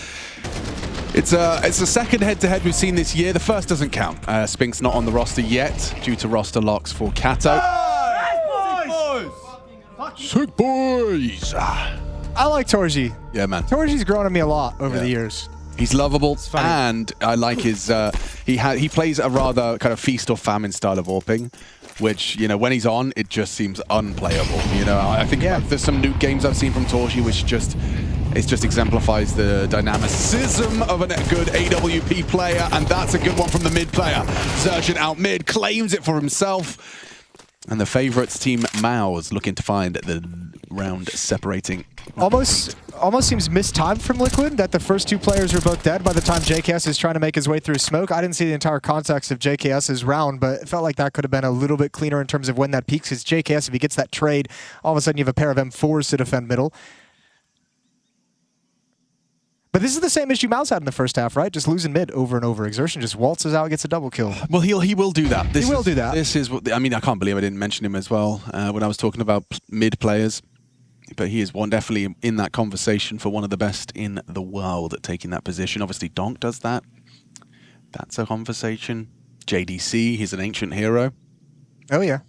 It's a second head-to-head we've seen this year. The first doesn't count. Spink's not on the roster yet due to roster locks for Kato. Sick boys! I like Torji. Yeah, man. Torji's grown on me a lot over the years. He's lovable, and I like his. He plays a rather kind of feast or famine style of AWPing, which, you know, when he's on, it just seems unplayable. You know, I think there's some nuke games I've seen from Torji, which just exemplifies the dynamicism of a good AWP player, and that's a good one from the mid player. Surgeon out mid claims it for himself. And the favorites team Mao's looking to find the round separating. Almost seems mistimed from Liquid that the first two players were both dead by the time JKS is trying to make his way through smoke. I didn't see the entire context of JKS's round, but it felt like that could have been a little bit cleaner in terms of when that peaks. Because JKS, if he gets that trade, all of a sudden you have a pair of M4s to defend middle. But this is the same issue Mouse had in the first half, right? Just losing mid over and over. Exertion just waltzes out, gets a double kill. Well, he will do that. He will do that. This is what I mean. I can't believe I didn't mention him as well when I was talking about mid players. But he is definitely in that conversation for one of the best in the world at taking that position. Obviously, Donk does that. That's a conversation. JDC, he's an ancient hero. Oh yeah.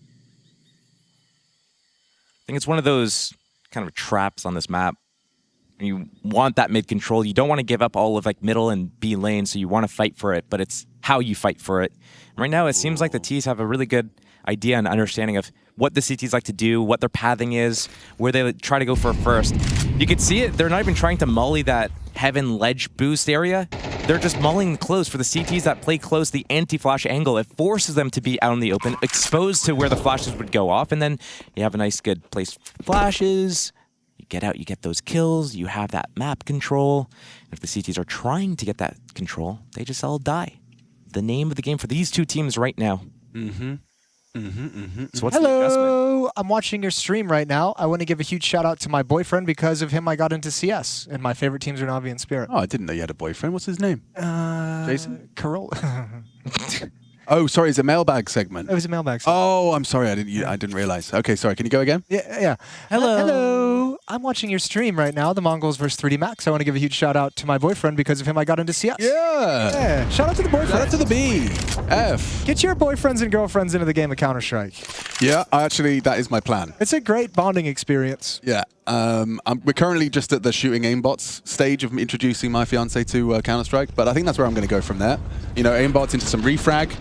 I think it's one of those kind of traps on this map. You want that mid control. You don't want to give up all of like middle and B lane, so you want to fight for it, but it's how you fight for it. Right now, it seems like the T's have a really good idea and understanding of what the CTs like to do, what their pathing is, where they try to go for first. You can see it. They're not even trying to molly that heaven ledge boost area. They're just mulling close for the CTs that play close, the anti-flash angle. It forces them to be out in the open, exposed to where the flashes would go off, and then you have a nice, good place for flashes. You get out, you get those kills, you have that map control. If the CTs are trying to get that control, they just all die. The name of the game for these two teams right now. So what's the adjustment? I'm watching your stream right now. I want to give a huge shout out to my boyfriend. Because of him, I got into CS, and my favorite teams are Navi and Spirit. Oh, I didn't know you had a boyfriend. What's his name? Jason? Corolla. Oh, sorry, it's a mailbag segment. It was a mailbag segment. Oh, I'm sorry, I didn't realize. Okay, sorry, can you go again? Yeah. Hello. I'm watching your stream right now, the Mongols versus 3D Max. I want to give a huge shout out to my boyfriend. Because of him, I got into CS. Yeah. Shout out to the boyfriend. Shout out to the B. F. Get your boyfriends and girlfriends into the game of Counter-Strike. Yeah, actually, that is my plan. It's a great bonding experience. Yeah. We're currently just at the shooting aimbots stage of introducing my fiance to Counter-Strike, but I think that's where I'm going to go from there. You know, aimbots into some refrag.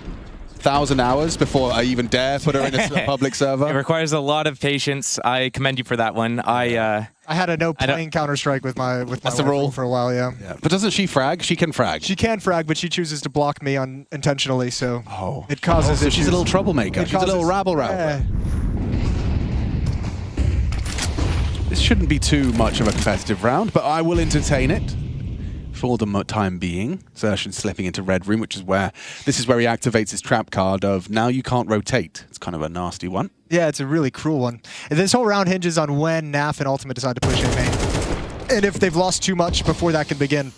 1,000 hours before I even dare put her in a public server. It requires a lot of patience. I commend you for that one. I had a no playing Counter-Strike with my That's the rule for a while, yeah. But doesn't she frag? She can frag. She can frag, but she chooses to block me unintentionally, so it causes so issues. she's a little troublemaker. She's a little rabble. This shouldn't be too much of a competitive round, but I will entertain it. For the time being. Zertion slipping into red room, this is where he activates his trap card of now you can't rotate. It's kind of a nasty one. Yeah, it's a really cruel one. And this whole round hinges on when NAF and Ultimate decide to push in main. And if they've lost too much before that can begin.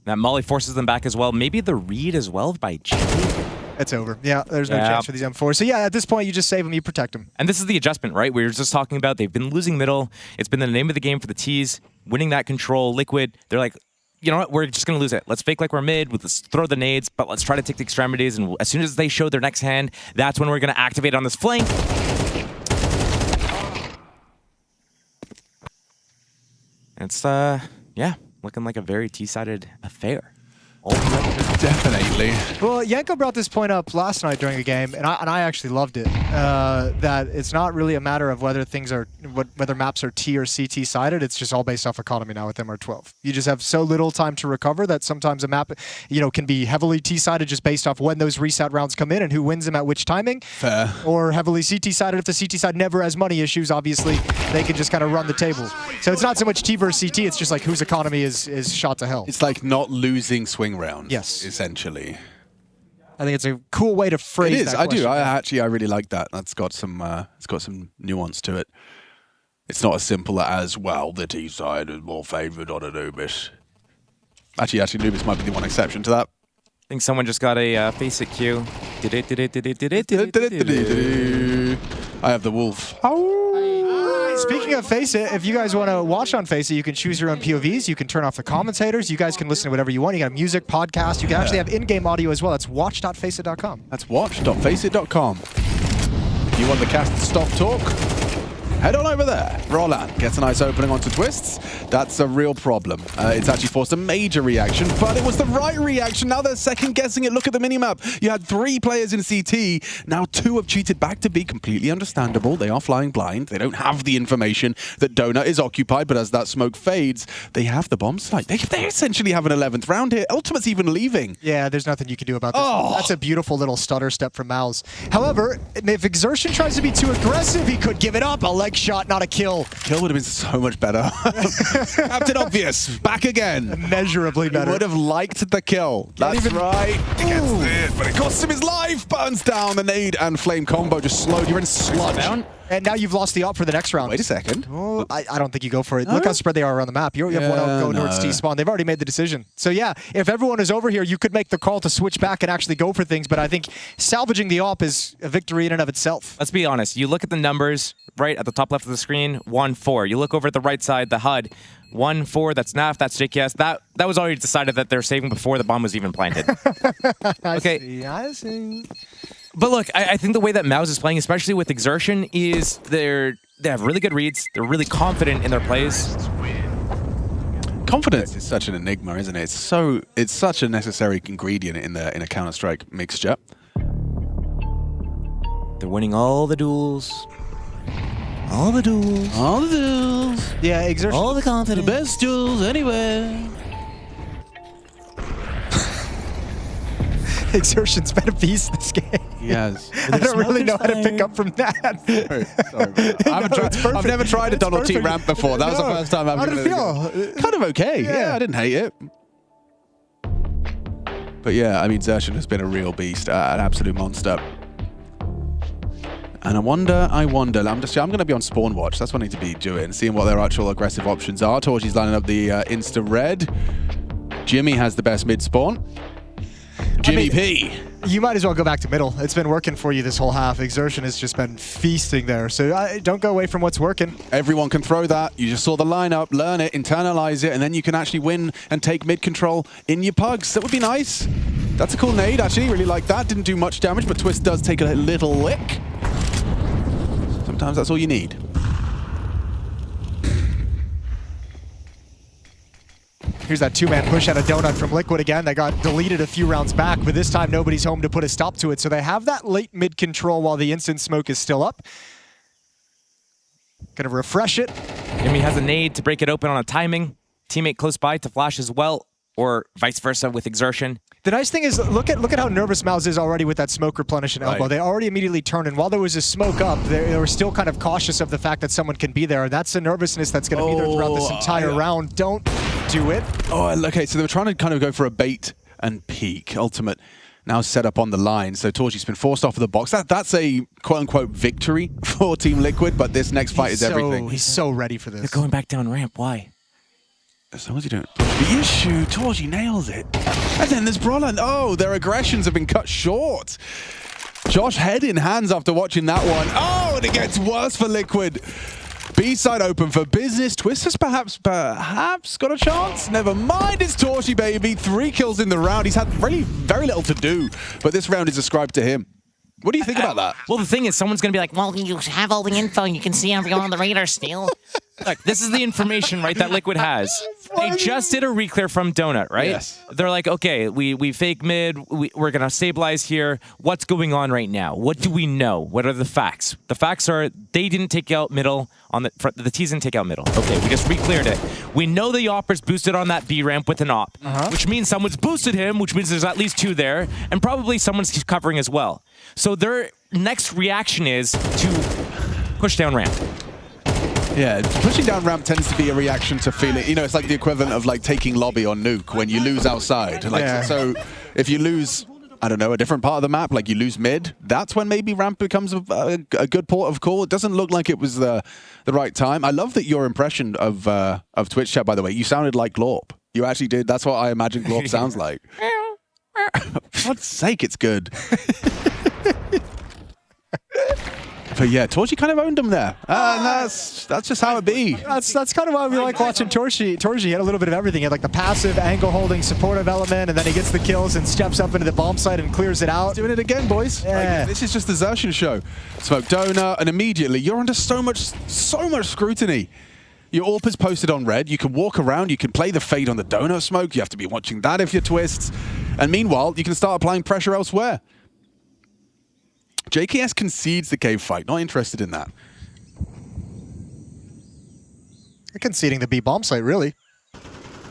That Molly forces them back as well. Maybe the read as well by Jimmy. It's over. Yeah, there's no chance for these M4s. So yeah, at this point, you just save them, you protect them. And this is the adjustment, right? We were just talking about they've been losing middle. It's been the name of the game for the T's. Winning that control, Liquid, they're like, you know what, we're just going to lose it. Let's fake like we're mid, let's throw the nades, but let's try to take the extremities, and as soon as they show their next hand, that's when we're going to activate on this flank. It's, yeah, looking like a very T-sided affair. Definitely. Well, Yanko brought this point up last night during a game, and I actually loved it. That it's not really a matter of whether whether maps are T or CT sided. It's just all based off economy now with MR12. You just have so little time to recover that sometimes a map, can be heavily T sided just based off when those reset rounds come in and who wins them at which timing. Fair. Or heavily CT sided if the CT side never has money issues. Obviously, they can just kind of run the table. So it's not so much T versus CT. It's just like whose economy is shot to hell. It's like not losing swing rounds. Yes. Essentially. I think it's a cool way to phrase it is. that I do. question. I really like that. That's got some. It's got some nuance to it. It's not as simple as the T side is more favoured on Anubis. Actually, Anubis might be the one exception to that. I think someone just got a face it cue. I have the wolf. Speaking of Face It, if you guys want to watch on Face It, you can choose your own POVs. You can turn off the commentators. You guys can listen to whatever you want. You got music, podcast. You can actually have in-game audio as well. That's watch.faceit.com. That's watch.faceit.com. You want the cast to stop talk? Head on over there. Roland gets a nice opening onto Twists. That's a real problem. It's actually forced a major reaction, but it was the right reaction. Now they're second guessing it. Look at the minimap. You had 3 players in CT. Now 2 have cheated back to B. Completely understandable. They are flying blind. They don't have the information that Donut is occupied, but as that smoke fades, they have the bomb site. They essentially have an 11th round here. Ultimate's even leaving. Yeah, there's nothing you can do about this. Oh. That's a beautiful little stutter step from Mouse. However, if Exertion tries to be too aggressive, he could give it up. A leg shot, not a kill. Kill would have been so much better. Captain Obvious, back again. Immeasurably better. He would have liked the kill. That's right. He gets it, but it costs him his life. Burns down the nade and flame combo just slowed. You're in sludge. And now you've lost the op for the next round. Wait a second. Oh, I don't think you go for it. Look how spread they are around the map. You have one out going towards T-spawn. They've already made the decision. So yeah, if everyone is over here, you could make the call to switch back and actually go for things. But I think salvaging the op is a victory in and of itself. Let's be honest. You look at the numbers right at the top left of the screen, 1-4. You look over at the right side, the HUD, 1-4. That's NAF, that's JKS. That was already decided that they're saving before the bomb was even planted. Okay. I see. But look, I think the way that Mouse is playing, especially with Exertion, is they have really good reads. They're really confident in their plays. Confidence is such an enigma, isn't it? It's such a necessary ingredient in a Counter-Strike mixture. They're winning all the duels. All the duels. All the duels. Yeah, Exertion. All the confidence. The best duels anywhere. Exertion's been a beast this game. Yes. I don't really know how to pick up from that. Sorry, I've never tried a Donald T ramp before. That was the first time I've How did it feel? Kind of okay. Yeah, I didn't hate it. But yeah, I mean, Exertion has been a real beast, an absolute monster. And I wonder, I'm going to be on spawn watch. That's what I need to be doing, seeing what their actual aggressive options are. Torchy's lining up the insta-red. Jimmy has the best mid-spawn. Jimmy P. You might as well go back to middle. It's been working for you this whole half. Exertion has just been feasting there. So don't go away from what's working. Everyone can throw that. You just saw the lineup, learn it, internalize it, and then you can actually win and take mid control in your pugs. That would be nice. That's a cool nade, actually. Really like that. Didn't do much damage, but Twist does take a little lick. Sometimes that's all you need. Here's that 2-man push out of Donut from Liquid again. That got deleted a few rounds back, but this time nobody's home to put a stop to it. So they have that late mid control while the instant smoke is still up. Gonna refresh it. Jimmy has a nade to break it open on a timing. Teammate close by to flash as well, or vice versa with Exertion. The nice thing is, look at how nervous Mouse is already with that smoke replenish and elbow. Right. They already immediately turned, and while there was a smoke up, they were still kind of cautious of the fact that someone can be there. And that's a nervousness that's going to be there throughout this entire round. Don't do it. Oh, okay, so they were trying to kind of go for a bait and peek. Ultimate now set up on the line, so Torchy's been forced off of the box. That's a quote-unquote victory for Team Liquid, but this next fight is everything. He's so ready for this. They're going back down ramp. Why? So what's he doing? The issue, Torchy nails it. And then there's Broland. Oh, their aggressions have been cut short. Josh head in hands after watching that one. Oh, and it gets worse for Liquid. B-side open for business. Twist has perhaps got a chance. Never mind, it's Torchy, baby. 3 kills in the round. He's had really very little to do, but this round is ascribed to him. What do you think about that? Well, the thing is, someone's going to be like, well, you have all the info. You can see everyone on the radar still. Look, this is the information, right, that Liquid has. They just did a reclear from Donut, right? Yes. They're like, okay, we fake mid. We're going to stabilize here. What's going on right now? What do we know? What are the facts? The facts are they didn't take out middle. The T's didn't take out middle. Okay, we just recleared it. We know the Opper's boosted on that B ramp with an op, which means someone's boosted him, which means there's at least 2 there, and probably someone's covering as well. So their next reaction is to push down ramp. Yeah, pushing down ramp tends to be a reaction to feeling, you know, it's like the equivalent of like taking lobby on nuke when you lose outside. Like, so if you lose, I don't know, a different part of the map, like you lose mid, that's when maybe ramp becomes a good port of call. It doesn't look like it was the right time. I love that your impression of Twitch chat, by the way, you sounded like Glorp. You actually did. That's what I imagine Glorp sounds like. For God's sake, it's good. But yeah, Torchy kind of owned him there. And that's just how it be. That's kind of why we like watching Torchy. Torchy had a little bit of everything. He had like the passive, angle holding, supportive element, and then he gets the kills and steps up into the bomb site and clears it out. Doing it again, boys. Yeah. Like, this is just the Xerxian show. Smoke donut, and immediately you're under so much scrutiny. Your AWP is posted on red. You can walk around. You can play the fade on the donut smoke. You have to be watching that if you twist. And meanwhile, you can start applying pressure elsewhere. JKS concedes the cave fight. Not interested in that. They're conceding the B bomb site, really.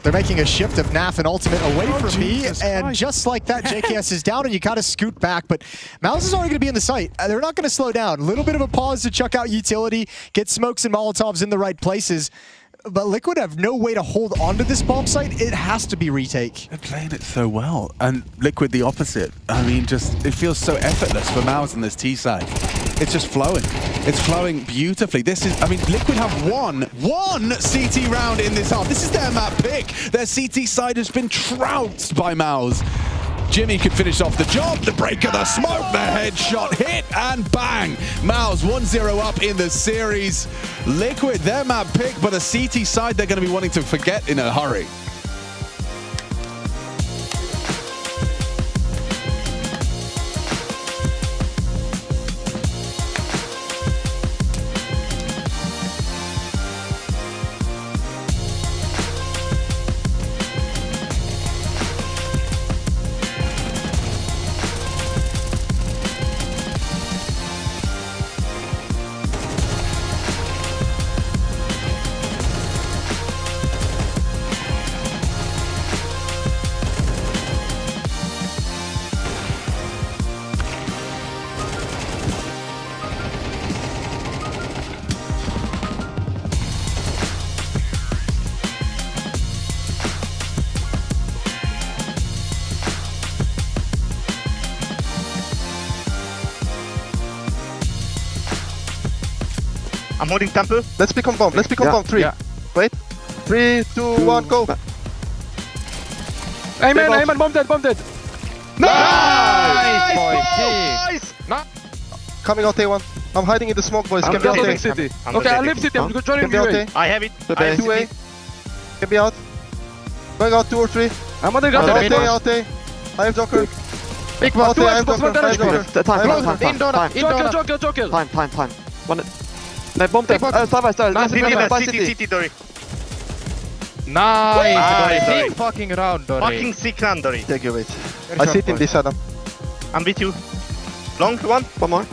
They're making a shift of NAF and Ultimate away from me, and just like that, JKS is down, and you gotta scoot back, but Mouse is already gonna be in the site. They're not gonna slow down. A little bit of a pause to chuck out utility, get smokes and Molotovs in the right places, but Liquid have no way to hold onto this bomb site. It has to be retake. They're playing it so well, and Liquid the opposite. I mean, just, it feels so effortless for Mouse on this T side. It's just flowing. It's flowing beautifully. This is, I mean, Liquid have one CT round in this half. This is their map pick. Their CT side has been trounced by Mouse. Jimmy could finish off the job. The break of the smoke, the headshot hit, and bang! Mouse 1-0 up in the series. Liquid, their map pick, but a CT side they're going to be wanting to forget in a hurry. I'm holding temple. Let's pick on bomb. Let's pick on bomb. 3. Yeah. Wait. 3, 2, 1, go. Amen, bomb dead. Nice, boys. Nice. Coming out A1. I'm hiding in the smoke, boys. Can be out A. City. Okay, I leave city. I'm joining you. I have it. I have 2A. Can be out. Going out 2 or 3. I'm on the ground. Out A. I have Joker. Big one. 2 I have Joker. Time. Nej, bomb dead. CT, Dory. Nice. Sick fucking round, Dory. Fucking sick round, Dory. Take you, wait. I sit in this, Adam. I'm with you. Long, one more.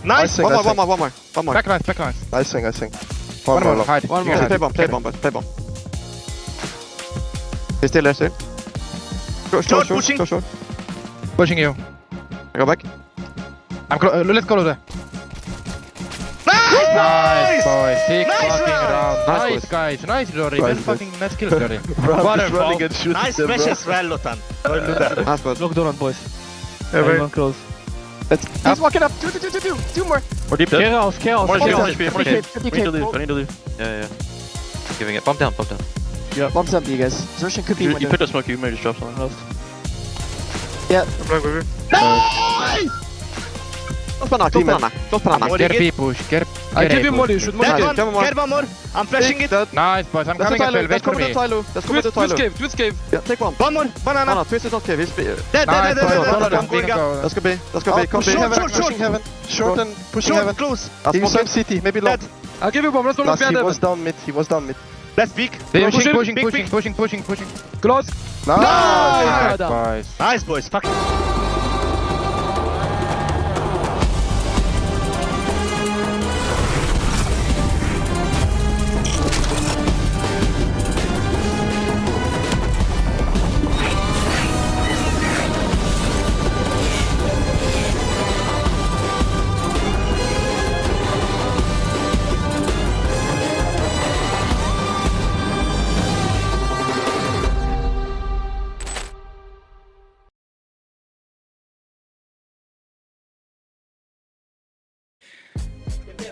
Nice. One more. Back nice. I think. One more. Hide. Play bomb. He's still there, Short, pushing. Pushing you. I go back. Let's go there. Nice, boys. Sick fucking round. Nice, guys. Nice, Dory. Nice kill, Dory. Nice precious well, Lotan. Nice, boys. Look down, boys. Everyone close. He's walking up. Two more. More deep. Chaos. More HP. I need to leave. Yeah. Giving it. Bump down. Yeah. Bombs up, you guys. Xerxian could be You put a smoke, you may just drop something else. Yeah. Nice! Get a B push. I give him more, you should more. Get one more. I'm flashing it. Nice, boys. I'm coming up. Wait for me. Let's go to Tylo. Twist cave. Yeah, take one. One more. Banana. Twist is not cave. He's dead. I'm going up. Let's go B. Pushing heaven. Short and pushing heaven. Close. He's on CT. Maybe long. I'll give you bomb. Let's go look behind heaven. He was down mid. Let's peek. Pushing. Close. Nice, boys. Fuck.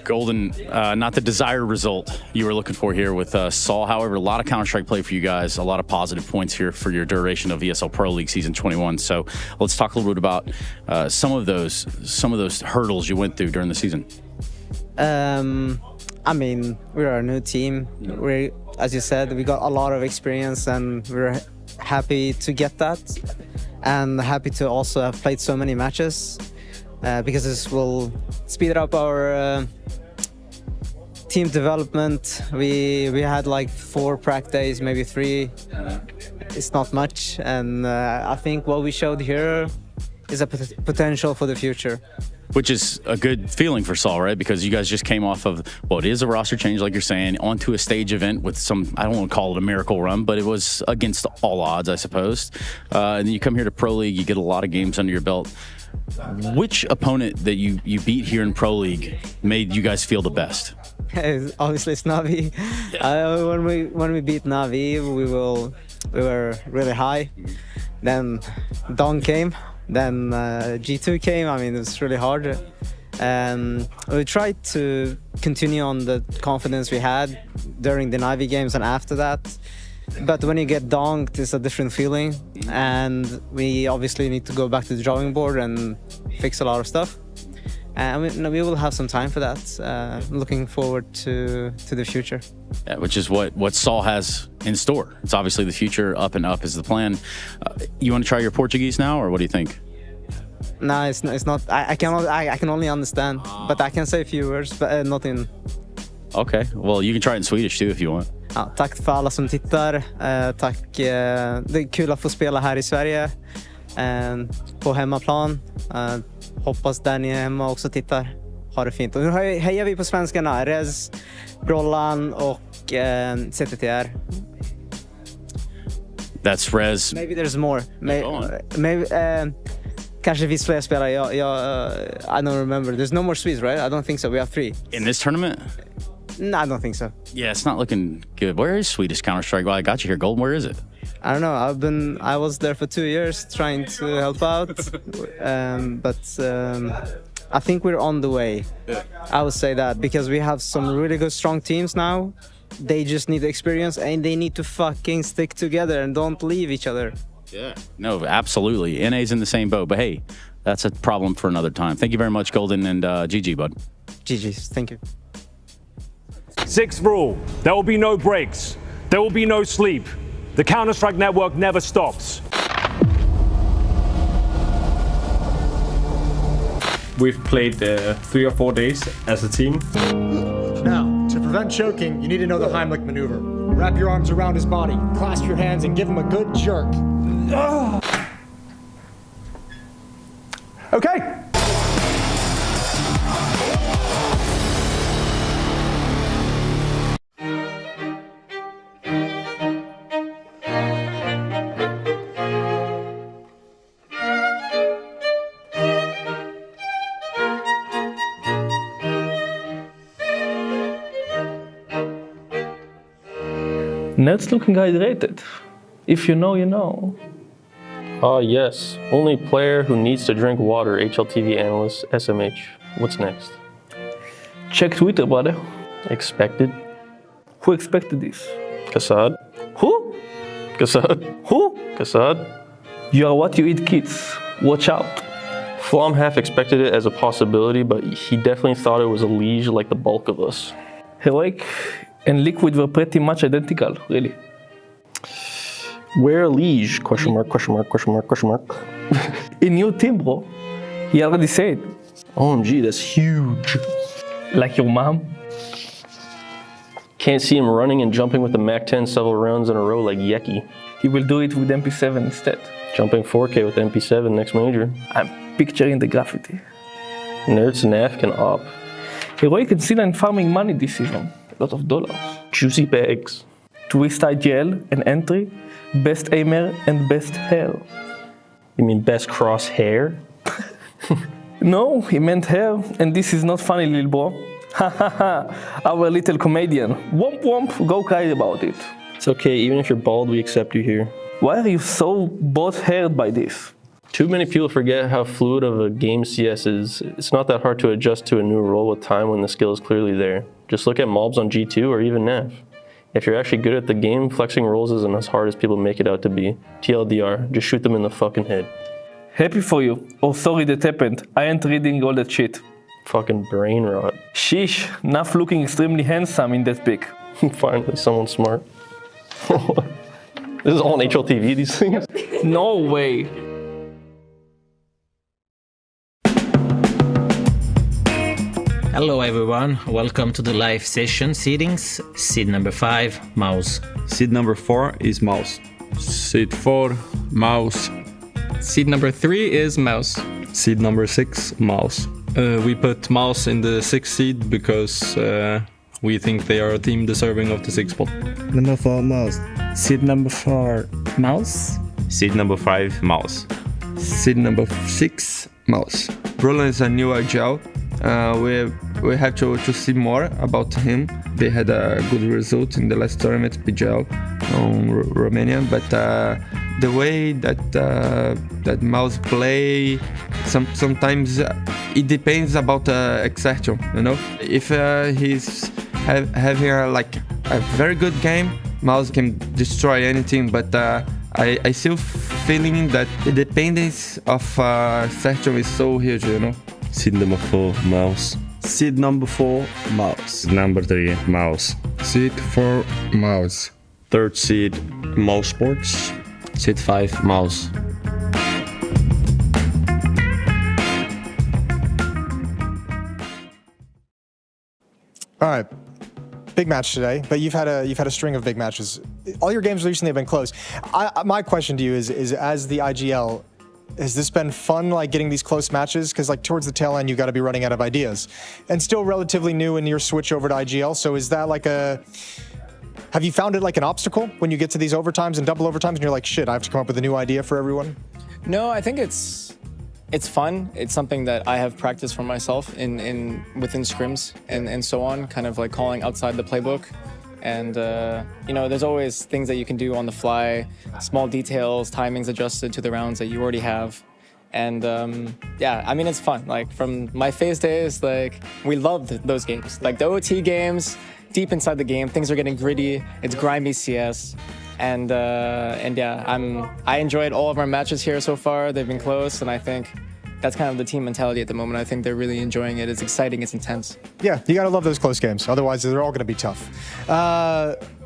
Golden, not the desired result you were looking for here with Saul. However, a lot of Counter-Strike play for you guys, a lot of positive points here for your duration of ESL Pro League Season 21. So let's talk a little bit about some of those hurdles you went through during the season. I mean, we're a new team. As you said, we got a lot of experience, and we're happy to get that, and happy to also have played so many matches, because this will speed up our team development. We had like 4 prac days, maybe 3. It's not much, and I think what we showed here is a potential for the future. Which is a good feeling for Saul, right? Because you guys just came off of, well, it is a roster change, like you're saying, onto a stage event with some, I don't want to call it a miracle run, but it was against all odds, I suppose. And then you come here to Pro League, you get a lot of games under your belt. Which opponent that you beat here in Pro League made you guys feel the best? Obviously, it's Navi. When we beat Navi, we were really high. Then Dawn came. Then G2 came. I mean, it was really hard. We tried to continue on the confidence we had during the Navi games and after that. But when you get donked, it's a different feeling. And we obviously need to go back to the drawing board and fix a lot of stuff. And we will have some time for that. Looking forward to the future. Yeah, which is what Saul has in store. It's obviously the future. Up and up is the plan. You want to try your Portuguese now, or what do you think? No, it's not. I can only understand, but I can say a few words, but not in. Okay, well you can try it in Swedish too if you want. Ja, tack för alla som tittar. Tack. Det är kul att få spela här i Sverige på hemmaplan. Hoppas där ni är hemma också tittar. Ha det fint. Och nu hejar vi på svenskarna. Rez, Brollan och CTTR. That's Rez. Maybe there's more. Maybe kanske vi fler spelare. I don't remember. There's no more Swedes, right? I don't think so. We have 3. In this tournament? No, I don't think so. Yeah, it's not looking good. Where is Swedish Counter-Strike? Well, I got you here, Golden. Where is it? I don't know. I was there for 2 years trying to help out, but I think we're on the way. I would say that because we have some really good, strong teams now. They just need experience, and they need to fucking stick together and don't leave each other. Yeah. No, absolutely. NA's in the same boat, but hey, that's a problem for another time. Thank you very much, Golden, and GG, bud. GG. Thank you. 6th rule, there will be no breaks. There will be no sleep. The Counter-Strike network never stops. We've played 3 or 4 days as a team. Now, to prevent choking, you need to know the Heimlich maneuver. Wrap your arms around his body, clasp your hands, and give him a good jerk. Okay. Net's looking hydrated. If you know, you know. Yes. Only player who needs to drink water, HLTV analyst, SMH. What's next? Check Twitter, brother. Expected? Who expected this? Kassad? Who? Kassad? Who? Kassad? You are what you eat, kids. Watch out. Flom half expected it as a possibility, but he definitely thought it was a Liege like the bulk of us. Heroic and Liquid were pretty much identical, really. Where Liege? Question mark, question mark, question mark, question mark. In your team, bro. He already said. OMG, that's huge. Like your mom. Can't see him running and jumping with the MAC-10 several rounds in a row like Yeki. He will do it with MP7 instead. Jumping 4K with MP7 next major. I'm picturing the graffiti. Nerds and AF can op. Heroic and Sinan farming money this season. A lot of dollars. Juicy bags. Twist IGL and entry. Best aimer and best hair. You mean best cross hair? No, he meant hair, and this is not funny, little bro. Ha ha ha, our little comedian. Womp womp, go cry about it. It's okay, even if you're bald, we accept you here. Why are you so both-haired by this? Too many people forget how fluid of a game CS is. It's not that hard to adjust to a new role with time when the skill is clearly there. Just look at mobs on G2 or even NAF. If you're actually good at the game, flexing roles isn't as hard as people make it out to be. TLDR, just shoot them in the fucking head. Happy for you. Oh, sorry that happened. I ain't reading all that shit. Fucking brain rot. Sheesh, Naf looking extremely handsome in that pic. Finally, someone smart. This is all on HLTV, these things? No way. Hello everyone, welcome to the live session seedings. Seed number 5, mouse. Seed number 4 is mouse. Seed 4, mouse. Seed number 3 is mouse. Seed number 6, mouse. We put mouse in the 6th seed because we think they are a team deserving of the 6th spot. Number 4, mouse. Seed number 4, mouse. Seed number 5, mouse. Seed number 6, mouse. Roland is a new IGL. We have to see more about him. They had a good result in the last tournament, PGL, on Romania, but the way that mouse play, sometimes it depends about Exertion, you know. If he's having a very good game, mouse can destroy anything, but I still feeling that the dependence of Exertion is so huge, you know. Seed number 4, mouse. Seed number 4, mouse. Number 3, mouse. Seed 4, mouse. 3rd seed, mouse sports. Seed 5, mouse. All right, big match today, but you've had a string of big matches. All your games recently have been close. My question to you is as the IGL, has this been fun, like getting these close matches? Because like towards the tail end, you got to be running out of ideas, and still relatively new in your switch over to IGL. So is that like have you found it like an obstacle when you get to these overtimes and double overtimes, and you're like, shit, I have to come up with a new idea for everyone? No, I think it's fun. It's something that I have practiced for myself within scrims and so on, kind of like calling outside the playbook. And, you know, there's always things that you can do on the fly, small details, timings adjusted to the rounds that you already have. And, yeah, I mean, it's fun. Like, from my phase days, like, we loved those games. Like, the OT games, deep inside the game, things are getting gritty. It's grimy CS. And yeah, I enjoyed all of our matches here so far. They've been close, and I think that's kind of the team mentality at the moment. I think they're really enjoying it. It's exciting, it's intense. Yeah, you gotta love those close games. Otherwise, they're all gonna be tough.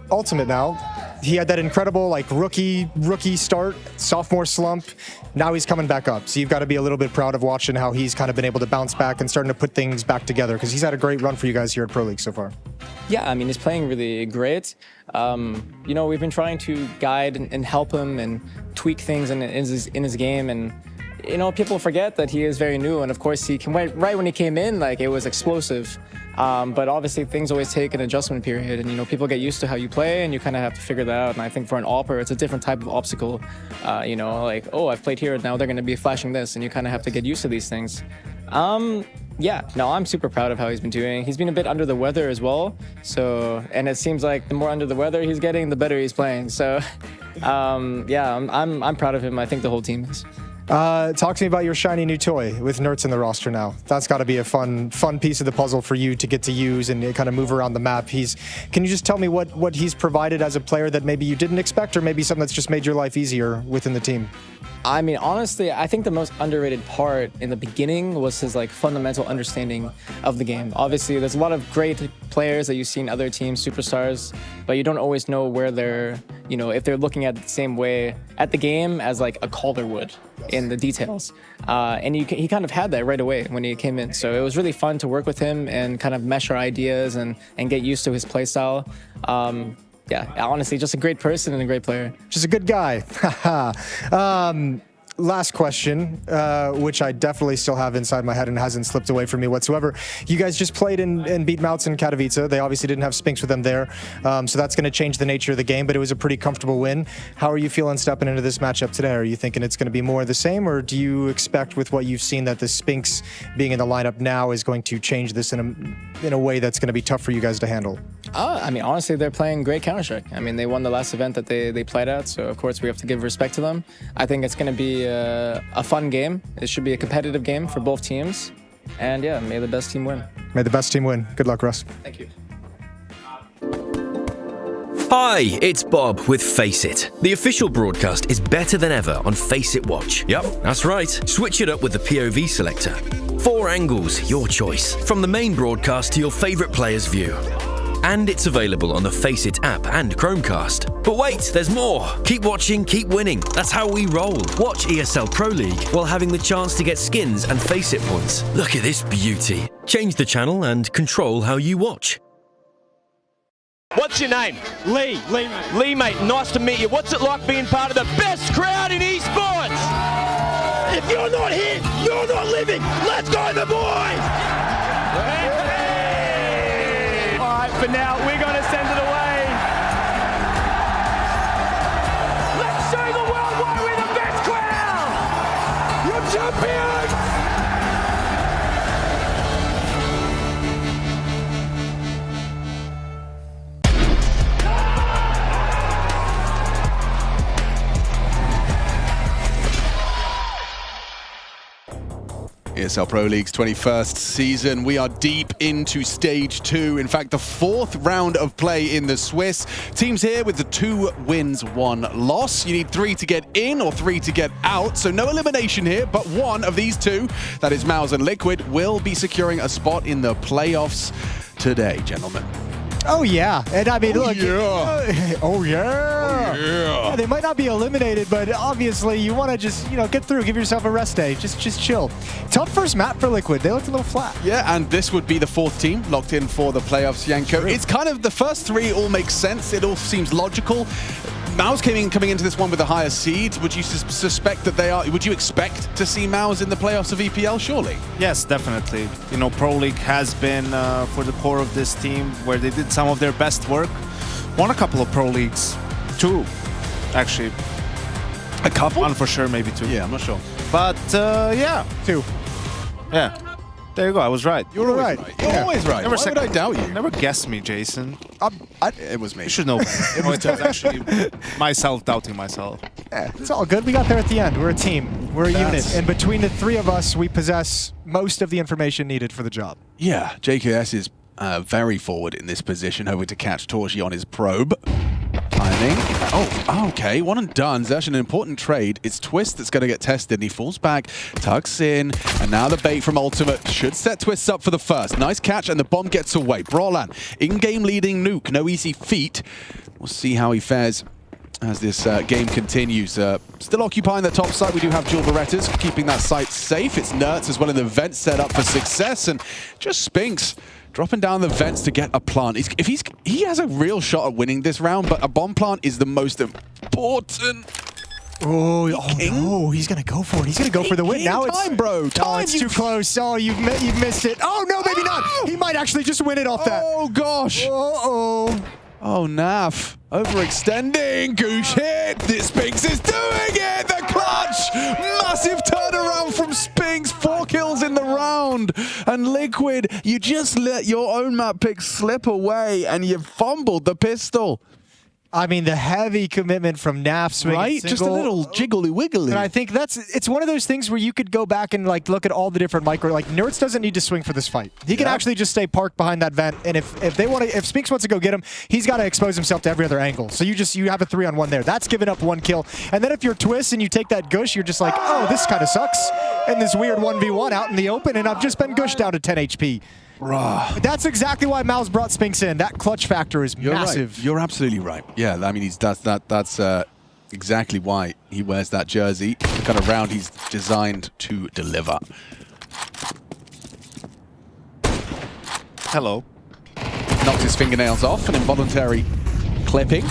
Ultimate now, he had that incredible like rookie start, sophomore slump. Now he's coming back up. So you've got to be a little bit proud of watching how he's kind of been able to bounce back and starting to put things back together, because he's had a great run for you guys here at Pro League so far. Yeah, I mean, he's playing really great. You know, we've been trying to guide and help him and tweak things in his game, and you know, people forget that he is very new, and of course he right when he came in, like, it was explosive. But obviously things always take an adjustment period, and you know, people get used to how you play, and you kind of have to figure that out. And I think for an AWPer, it's a different type of obstacle. You know, like, oh, I've played here, now they're going to be flashing this, and you kind of have to get used to these things. Yeah, no, I'm super proud of how he's been doing. He's been a bit under the weather as well, so, and it seems like the more under the weather he's getting, the better he's playing. So, yeah, I'm proud of him. I think the whole team is. Talk to me about your shiny new toy with Nerds in the roster now. That's got to be a fun piece of the puzzle for you to get to use and kind of move around the map. Can you just tell me what he's provided as a player that maybe you didn't expect, or maybe something that's just made your life easier within the team? I mean, honestly, I think the most underrated part in the beginning was his like fundamental understanding of the game. Obviously, there's a lot of great players that you see in other teams, superstars, but you don't always know where they're, you know, if they're looking at the same way at the game as like a caller would in the details. And he kind of had that right away when he came in. So it was really fun to work with him and kind of mesh our ideas and get used to his play style. Yeah, honestly, just a great person and a great player. Just a good guy. Last question, which I definitely still have inside my head and hasn't slipped away from me whatsoever. You guys just played and beat Mouts in Katowice. They obviously didn't have Spinks with them there, so that's going to change the nature of the game, but it was a pretty comfortable win. How are you feeling stepping into this matchup today? Are you thinking it's going to be more of the same, or do you expect with what you've seen that the Spinks being in the lineup now is going to change this in a way that's going to be tough for you guys to handle? I mean, honestly, they're playing great Counter-Strike. I mean, they won the last event that they played at, so of course we have to give respect to them. I think it's going to be a fun game. It should be a competitive game for both teams. And yeah, may the best team win. May the best team win. Good luck, Russ. Thank you. Hi, it's Bob with Face It. The official broadcast is better than ever on Face It Watch. Yep, that's right. Switch it up with the POV selector. 4 angles, your choice, from the main broadcast to your favourite player's view. And it's available on the Faceit app and Chromecast. But wait, there's more! Keep watching, keep winning. That's how we roll. Watch ESL Pro League while having the chance to get skins and Faceit points. Look at this beauty. Change the channel and control how you watch. What's your name? Lee. Lee, mate, nice to meet you. What's it like being part of the best crowd in esports? If you're not here, you're not living. Let's go, the boys! All right, for now, we're going to send it away. Let's show the world why we're the best crowd! You're champions! ESL Pro League's 21st season. We are deep into stage 2. In fact, the 4th round of play in the Swiss. Teams here with the 2 wins, 1 loss. You need 3 to get in or 3 to get out. So no elimination here, but one of these 2, that is Mouse and Liquid, will be securing a spot in the playoffs today, gentlemen. Oh, yeah. And I mean, look. Yeah. Oh, yeah. Yeah. They might not be eliminated, but obviously you want to just, get through, give yourself a rest day. Just chill. Tough first map for Liquid. They looked a little flat. Yeah, and this would be the 4th team locked in for the playoffs, Yanko. It's kind of the first 3 all make sense. It all seems logical. Mouse coming into this one with a higher seed. Would you suspect that they are? Would you expect to see Mouse in the playoffs of EPL? Surely. Yes, definitely. Pro League has been for the core of this team, where they did some of their best work. Won a couple of Pro Leagues, 2, actually. A couple? 1 for sure, maybe 2. Yeah, I'm not sure. But yeah, 2. Yeah. There you go. I was right. You're always right. You're always right. Why would I doubt you? Never guess me, Jason. It was me. You should know better. It was actually myself doubting myself. Yeah, it's all good. We got there at the end. We're a team. We're a unit. And between the 3 of us, we possess most of the information needed for the job. Yeah, JKS is very forward in this position, hoping to catch Torji on his probe. Timing. Oh, okay. 1 and done. It's actually an important trade. It's Twist that's going to get tested, and he falls back, tucks in, and now the bait from Ultimate should set Twist up for the first. Nice catch, and the bomb gets away. Brolan, in-game leading Nuke. No easy feat. We'll see how he fares as this game continues. Still occupying the top side, we do have dual Berettas, keeping that site safe. It's Nerds as well in the vent set up for success, and just Spinks dropping down the vents to get a plant. He has a real shot at winning this round, but a bomb plant is the most important. Oh no, he's going to go for it. He's going to go for the win. Now time, bro. Time. Oh, it's too close. Oh, you've missed it. Oh, no, maybe not. He might actually just win it off that. Oh, gosh. Uh-oh. Oh, Naf. Overextending. Goosh hit. This Spinks is doing it. The clutch. Massive turnaround from Spinks. 4 kills in the round. And Liquid, you just let your own map pick slip away and you fumbled the pistol. I mean, the heavy commitment from Naf swinging right? single. Just a little jiggly wiggly. And I think it's one of those things where you could go back and look at all the different micro. Nerds doesn't need to swing for this fight. He can actually just stay parked behind that vent. And if Spinks wants to go get him, he's got to expose himself to every other angle. So you have a 3-on-1 there. That's giving up 1 kill. And then if you're Twist and you take that gush, you're just like, oh, this kind of sucks. And this weird 1v1 out in the open, and I've just been gushed down to 10 HP. Bruh. That's exactly why Mouse brought Spinks in. That clutch factor is massive. Right. You're absolutely right. Yeah, I mean, that's exactly why he wears that jersey. The kind of round he's designed to deliver. Hello. Knocks his fingernails off, an involuntary clipping.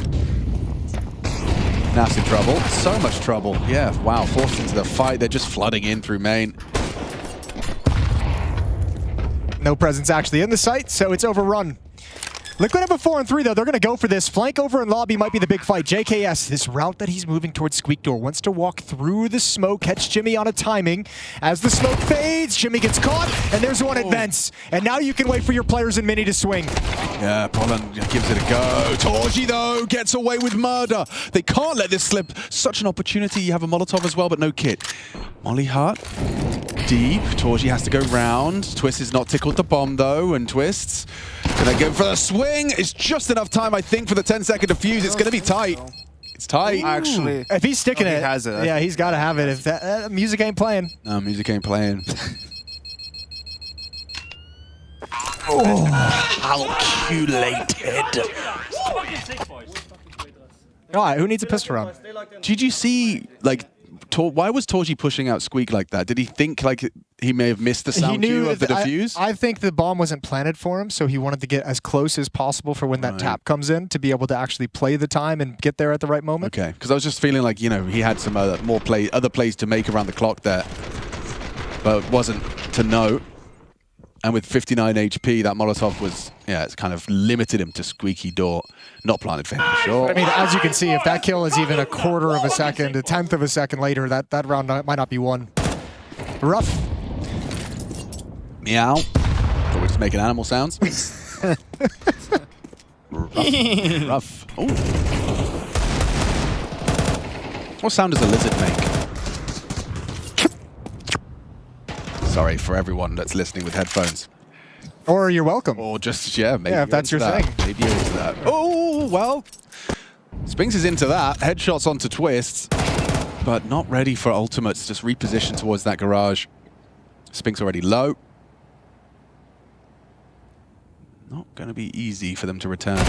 Naf's in trouble. So much trouble. Yeah, wow, forced into the fight. They're just flooding in through main. No presence actually in the site, so it's overrun. Liquid have a 4-on-3 though. They're going to go for this. Flank over in lobby might be the big fight. JKS, this route that he's moving towards Squeak Door, wants to walk through the smoke, catch Jimmy on a timing. As the smoke fades, Jimmy gets caught, and there's one at vents. And now you can wait for your players in mini to swing. Yeah, Poland gives it a go. Torji, though, gets away with murder. They can't let this slip. Such an opportunity. You have a Molotov as well, but no kit. Molly Hart, deep. Torji has to go round. Twist is not tickled the bomb, though, and Twists gonna go for the swing. It's just enough time, I think, for the 10-second defuse. It's gonna be tight. It's tight. Actually, if he's sticking it, he has it. Yeah, he's got to have it. If that music ain't playing. No, music ain't playing. Calculated. All right, who needs a pistol round? Did you see, like, why was Torji pushing out Squeak like that? Did he think, like, he may have missed the sound cue of the defuse? I think the bomb wasn't planted for him, so he wanted to get as close as possible for when that tap comes in to be able to actually play the time and get there at the right moment. Okay, because I was just feeling like, you know, he had some other plays to make around the clock there, but it wasn't to note. And with 59 HP, that Molotov was, yeah, it's kind of limited him to squeaky door. Not planted for him, for sure. I mean, as you can see, if that kill is even a quarter of a second, a tenth of a second later, that round might not be won. Rough. Meow. So we're just making animal sounds. Rough. Ooh. What sound does a lizard make? Sorry for everyone that's listening with headphones. Or you're welcome. Or just, yeah, maybe. Yeah, if that's your thing. Maybe you're into that. Oh, well. Spinks is into that. Headshots onto twists, but not ready for ultimates. Just reposition towards that garage. Spinks already low. Not going to be easy for them to return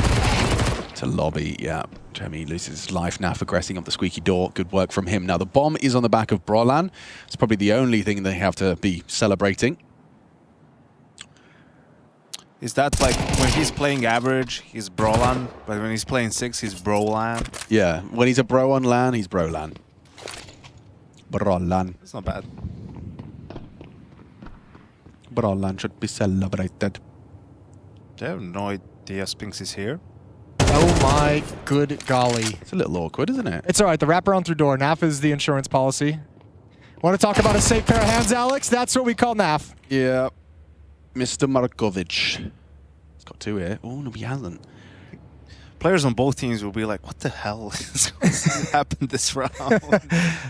to lobby. Yeah, Jeremy loses his life now for aggressing up the squeaky door. Good work from him. Now the bomb is on the back of Brolan. It's probably the only thing they have to be celebrating. Is that like when he's playing average, he's Brolan, but when he's playing 6, he's Brolan? Yeah, when he's a bro on LAN, he's Brolan. Brolan. It's not bad. Brolan should be celebrated. I have no idea Spinks is here. Oh my good golly. It's a little awkward, isn't it? It's all right. The wraparound through door. NAF is the insurance policy. Want to talk about a safe pair of hands, Alex? That's what we call NAF. Yeah. Mr. Markovic. He's got 2 here. Oh, no, he hasn't. Players on both teams will be like, what the hell is going to happen this round?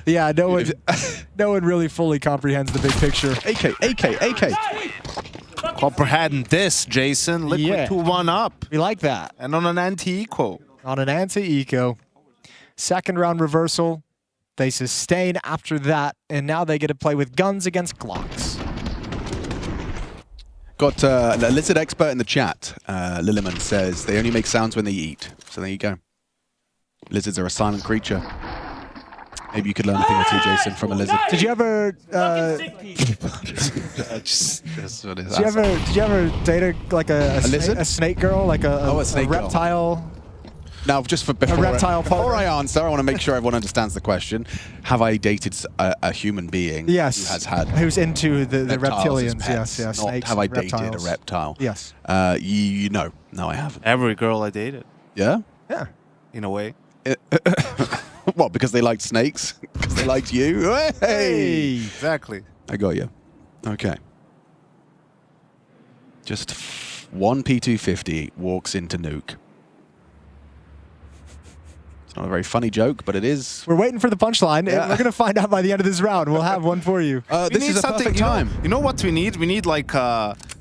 Yeah, no one really fully comprehends the big picture. AK. Comprehending this, Jason. Liquid 2-1 up. We like that. And on an anti-eco. On an anti-eco. Second round reversal. They sustain after that, and now they get to play with guns against Glocks. Got a lizard expert in the chat. Lilliman says they only make sounds when they eat. So there you go. Lizards are a silent creature. Maybe you could learn a thing or two, Jason, from a lizard. Did you ever? Did you ever date a snake girl, like a reptile? Now, just before I answer, I want to make sure everyone understands the question. Have I dated a human being yes, who's into the reptilians? Yes. Not Snakes, have I dated reptiles. a reptile? Yes. No, I haven't. Every girl I dated. Yeah? Yeah. In a way. What, because they liked snakes? Because they liked you? Hey! Exactly. I got you. Okay. Just one P250 walks into Nuke. Not a very funny joke, but it is. We're waiting for the punchline. Yeah. We're going to find out by the end of this round. We'll have one for you. This is a perfect time. You know what we need? We need like,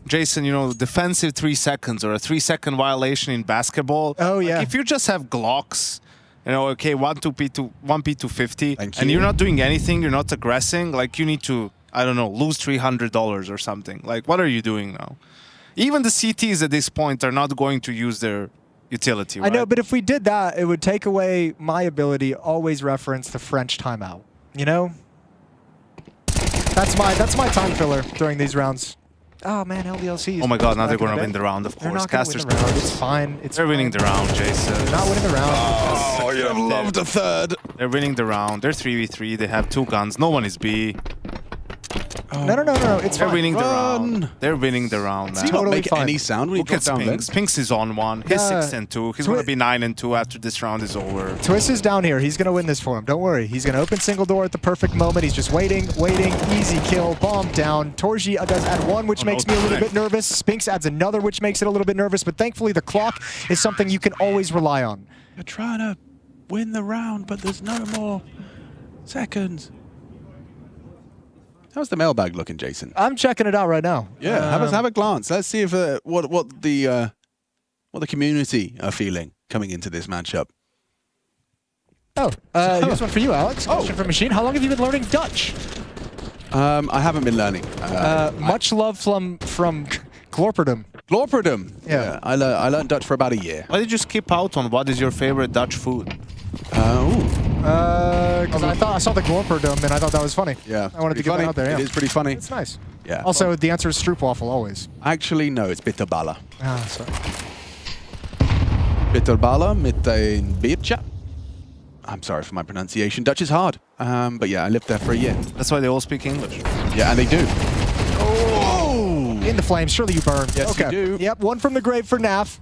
Jason, defensive 3 seconds or a 3-second violation in basketball. Oh, yeah. Like if you just have Glocks, okay, 1 P250, and you're not doing anything, you're not aggressing, like you need to, I don't know, lose $300 or something. Like, what are you doing now? Even the CTs at this point are not going to use their utility, right? I know, but if we did that, it would take away my ability to always reference the French timeout. That's my time filler during these rounds. Oh man, LDLC. Oh my God, now they're going to win the round, of course. Casters, it's fine. They're winning the round, Jason. They're not winning the round. Oh, you'd have loved a third. They're winning the round. They're 3v3. They have 2 guns. No one is B. Oh. No. It's They're fine. winning the round. They're winning the round. Does he not make any sound when he drops down there? Spinks is on 1. He's 6-2. He's going to be 9-2 after this round is over. Twist is down here. He's going to win this for him. Don't worry. He's going to open single door at the perfect moment. He's just waiting. Easy kill. Bomb down. Torji does add 1, which makes me a little bit nervous. Spinks adds another, which makes it a little bit nervous. But thankfully, the clock is something you can always rely on. You're trying to win the round, but there's no more seconds. How's the mailbag looking, Jason? I'm checking it out right now. Yeah, have a glance. Let's see if what the community are feeling coming into this matchup. Oh, here's one for you, Alex. Question from Machine. How long have you been learning Dutch? I haven't been learning. Much love from Glorperdom. Glorperdum. Yeah. I learned Dutch for about a year. Why did you skip out on what is your favorite Dutch food? Because I saw the Glorperdum and I thought that was funny. Yeah. I wanted to get that out there. Yeah. It is pretty funny. It's nice. Yeah. Also, the answer is stroopwafel always. Actually, no, it's bitterballa. Ah, sorry. Bitterballa mit ein Biertje. I'm sorry for my pronunciation. Dutch is hard. But yeah, I lived there for a year. That's why they all speak English. Yeah, and they do. Oh! In the flames. Surely you burn. Yes, you do. Yep, one from the grave for Naf.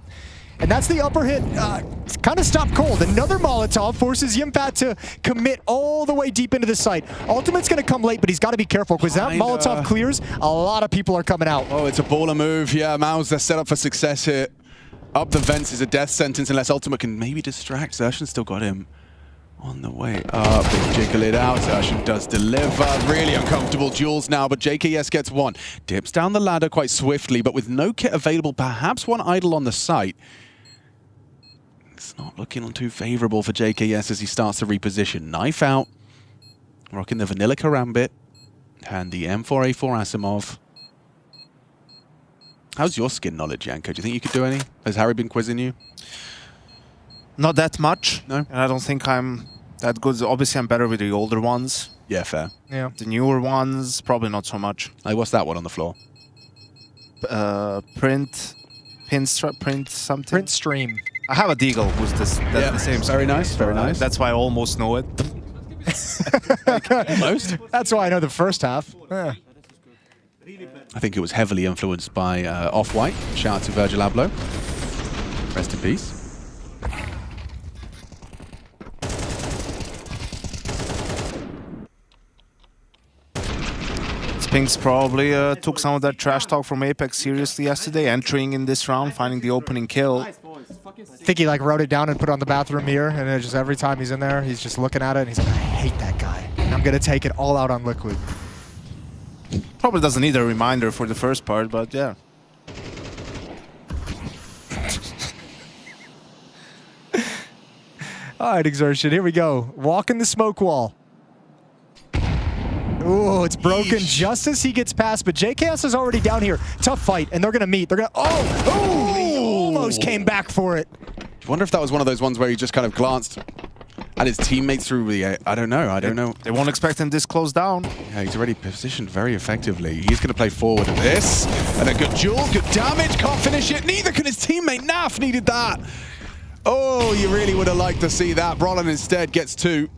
And that's the upper hit. Kind of stopped cold. Another Molotov forces Yimpat to commit all the way deep into the site. Ultimate's going to come late, but he's got to be careful because that Molotov clears, a lot of people are coming out. Oh, it's a baller move. Yeah, Maus, they're set up for success here. Up the vents is a death sentence unless Ultimate can maybe distract. Zershan's still got him on the way up. They jiggle it out. Zershan does deliver. Really uncomfortable duels now, but JKS gets one. Dips down the ladder quite swiftly, but with no kit available, perhaps one idle on the site. It's not looking too favorable for JKS as he starts to reposition. Knife out. Rocking the Vanilla Karambit. And the M4A4 Asimov. How's your skin knowledge, Yanko? Do you think you could do any? Has Harry been quizzing you? Not that much. No? And I don't think I'm that good. Obviously, I'm better with the older ones. Yeah, fair. Yeah. The newer ones, probably not so much. Like, what's that one on the floor? Print something? Print stream. I have a Deagle who's the same. Very nice, very nice. That's why I almost know it. Almost. That's why I know the first half. Yeah. I think it was heavily influenced by Off-White. Shout out to Virgil Abloh. Rest in peace. Spinks probably took some of that trash talk from Apex seriously yesterday, entering in this round, finding the opening kill. I think he like wrote it down and put it on the bathroom mirror, and then just every time he's in there, he's just looking at it, and he's like, I hate that guy. And I'm going to take it all out on Liquid. Probably doesn't need a reminder for the first part, but yeah. All right, Exertion, here we go. Walking the smoke wall. Ooh, it's broken just as he gets past, but JKS is already down here. Tough fight, and they're going to meet. They're going to... He almost came back for it. I wonder if that was one of those ones where he just kind of glanced at his teammates through the... I don't know. They won't expect him this close down. Yeah, he's already positioned very effectively. He's going to play forward at this. And a good duel, good damage. Can't finish it. Neither can his teammate. Naf needed that. Oh, you really would have liked to see that. Brolin instead gets two.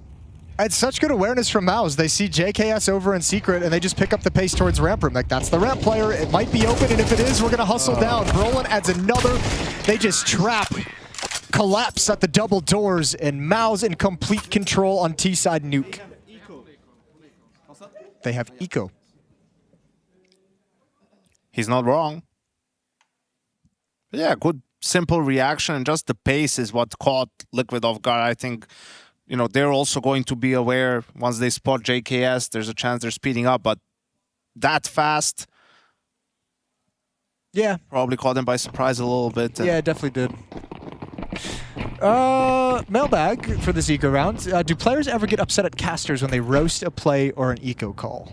It's such good awareness from Maus. They see JKS over in secret, and they just pick up the pace towards ramp room. Like, that's the ramp player. It might be open, and if it is, we're going to hustle down. Brolin adds another. They just trap, collapse at the double doors, and Maus in complete control on T-side nuke. They have eco. He's not wrong. But yeah, good, simple reaction, and just the pace is what caught Liquid off guard. I think, you know, they're also going to be aware once they spot JKS, there's a chance they're speeding up, but that fast, yeah, probably caught them by surprise a little bit. Yeah, it definitely did. Mailbag for this eco round. Do players ever get upset at casters when they roast a play or an eco call?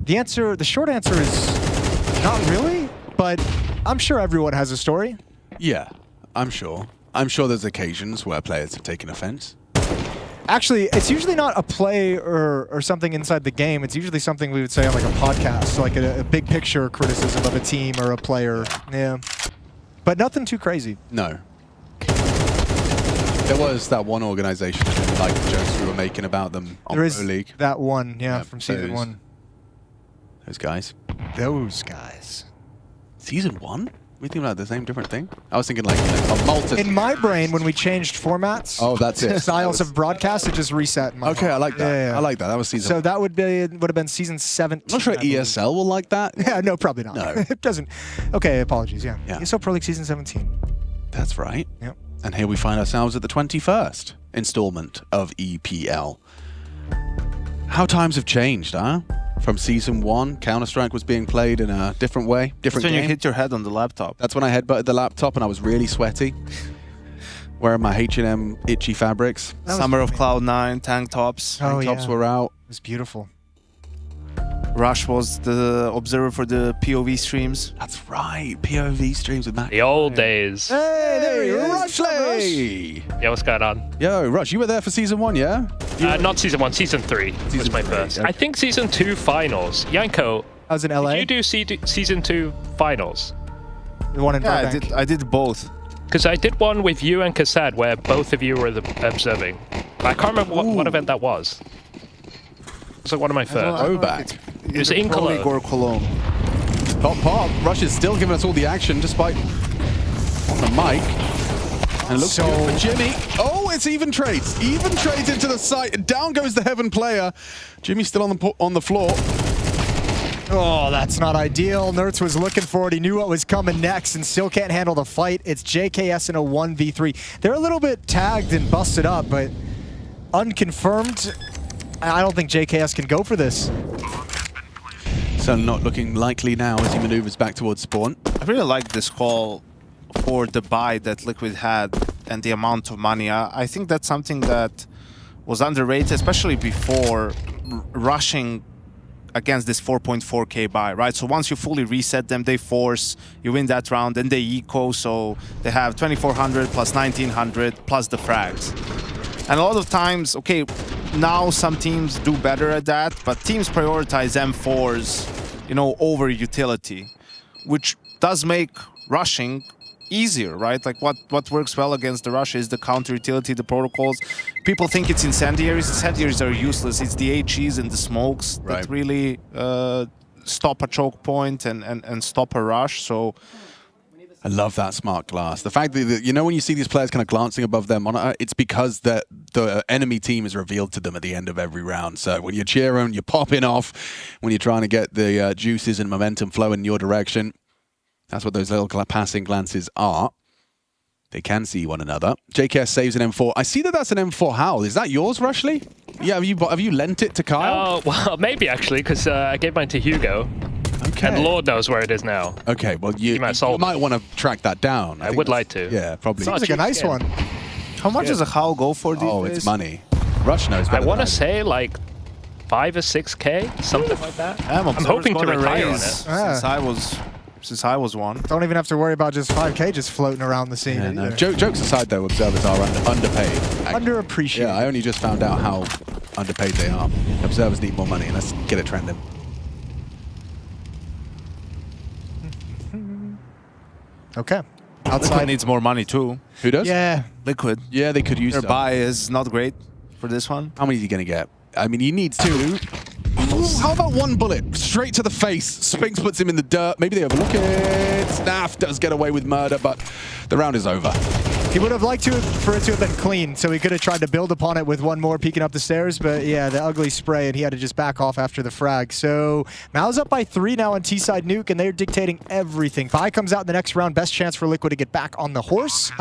The short answer is not really, but I'm sure everyone has a story. Yeah, I'm sure. I'm sure there's occasions where players have taken offense. Actually, it's usually not a play or something inside the game. It's usually something we would say on like a podcast, like a big picture criticism of a team or a player. Yeah. But nothing too crazy. No. There was that one organization that didn't like the jokes we were making about them on Pro League. That one, yeah, from season one. Those guys. Those guys. Season one? We think about the same different thing? I was thinking like a multi. In my brain, when we changed formats, that's it. Styles of broadcast, it just reset. Okay, I like that. Yeah. I like that. That was season. So that would have been season 17. I'm not sure ESL will like that. Yeah, no, probably not. No, it doesn't. Okay, apologies. Yeah. ESL Pro League season 17. That's right. Yep. And here we find ourselves at the 21st installment of EPL. How times have changed, huh? From season 1, Counter-Strike was being played in a different way, different game. That's when you hit your head on the laptop. That's when I headbutted the laptop and I was really sweaty. Wearing my H&M itchy fabrics. Summer of Cloud9, tank tops. Oh, tank tops were out. It was beautiful. Rush was the observer for the POV streams. That's right, POV streams with Matt. The old days. Hey, there he is. Rushley! Yeah, what's going on? Yo, Rush, you were there for season 1, yeah? Not season 1, season 3 was my first. Okay. I think season 2 finals. Yanko, I was in LA. did you do season 2 finals? The one in Yeah, Burbank. I did both. Because I did one with you and Cassette where both of you were observing. I can't remember what event that was. It's like one of my first. Go back. It was in Cologne. Or Cologne. Pop. Rush is still giving us all the action despite on the mic. And it looks good for Jimmy. Oh, it's even trades. Even trades into the site. Down goes the Heaven player. Jimmy's still on the floor. Oh, that's not ideal. Nertz was looking for it. He knew what was coming next and still can't handle the fight. It's JKS in a 1v3. They're a little bit tagged and busted up, but unconfirmed. I don't think JKS can go for this. So not looking likely now as he maneuvers back towards spawn. I really like this call for the buy that Liquid had and the amount of money. I think that's something that was underrated, especially before rushing against this 4.4k buy, right? So once you fully reset them, they force, you win that round, then they eco, so they have 2400 plus 1900 plus the frags. And a lot of times, okay, now some teams do better at that, but teams prioritize M4s, you know, over utility, which does make rushing easier, right? Like what works well against the rush is the counter utility, the protocols. People think it's incendiaries. Incendiaries are useless. It's the HEs and the smokes that really stop a choke point and stop a rush. So I love that smart glass. The fact that, you know, when you see these players kind of glancing above their monitor, it's because the enemy team is revealed to them at the end of every round. So when you're cheering, you're popping off, when you're trying to get the juices and momentum flowing in your direction, that's what those little passing glances are. They can see one another. JKS saves an M4. I see that that's an M4 Howl. Is that yours, Rushley? Yeah, have you lent it to Kyle? Oh, well, maybe actually, because I gave mine to Hugo. Okay. And Lord knows where it is now. Okay, well, you might want to track that down. I would like to. Yeah, probably. Seems like a nice one. How much does a Howl go for these days? It's money. Rush knows better. I want to say like 5 or 6k, something like that. I'm hoping to retire on it. Since I was one. Don't even have to worry about just 5k just floating around the scene. Yeah, no. Jokes aside, though, observers are underpaid. Underappreciated. Yeah, I only just found out how underpaid they are. Observers need more money, and let's get it trending. Okay. Outside Liquid needs more money too. Who does? Yeah. Liquid. Yeah, they could use their buy is not great for this one. How many is he going to get? I mean, he needs 2. How about 1 bullet straight to the face? Spinks puts him in the dirt. Maybe they overlook it. Snaff does get away with murder, but the round is over. He would have liked for it to have been clean, so he could have tried to build upon it with one more peeking up the stairs, but yeah, the ugly spray, and he had to just back off after the frag. So Mao's up by 3 now on T-side nuke, and they're dictating everything. Pi comes out in the next round, best chance for Liquid to get back on the horse.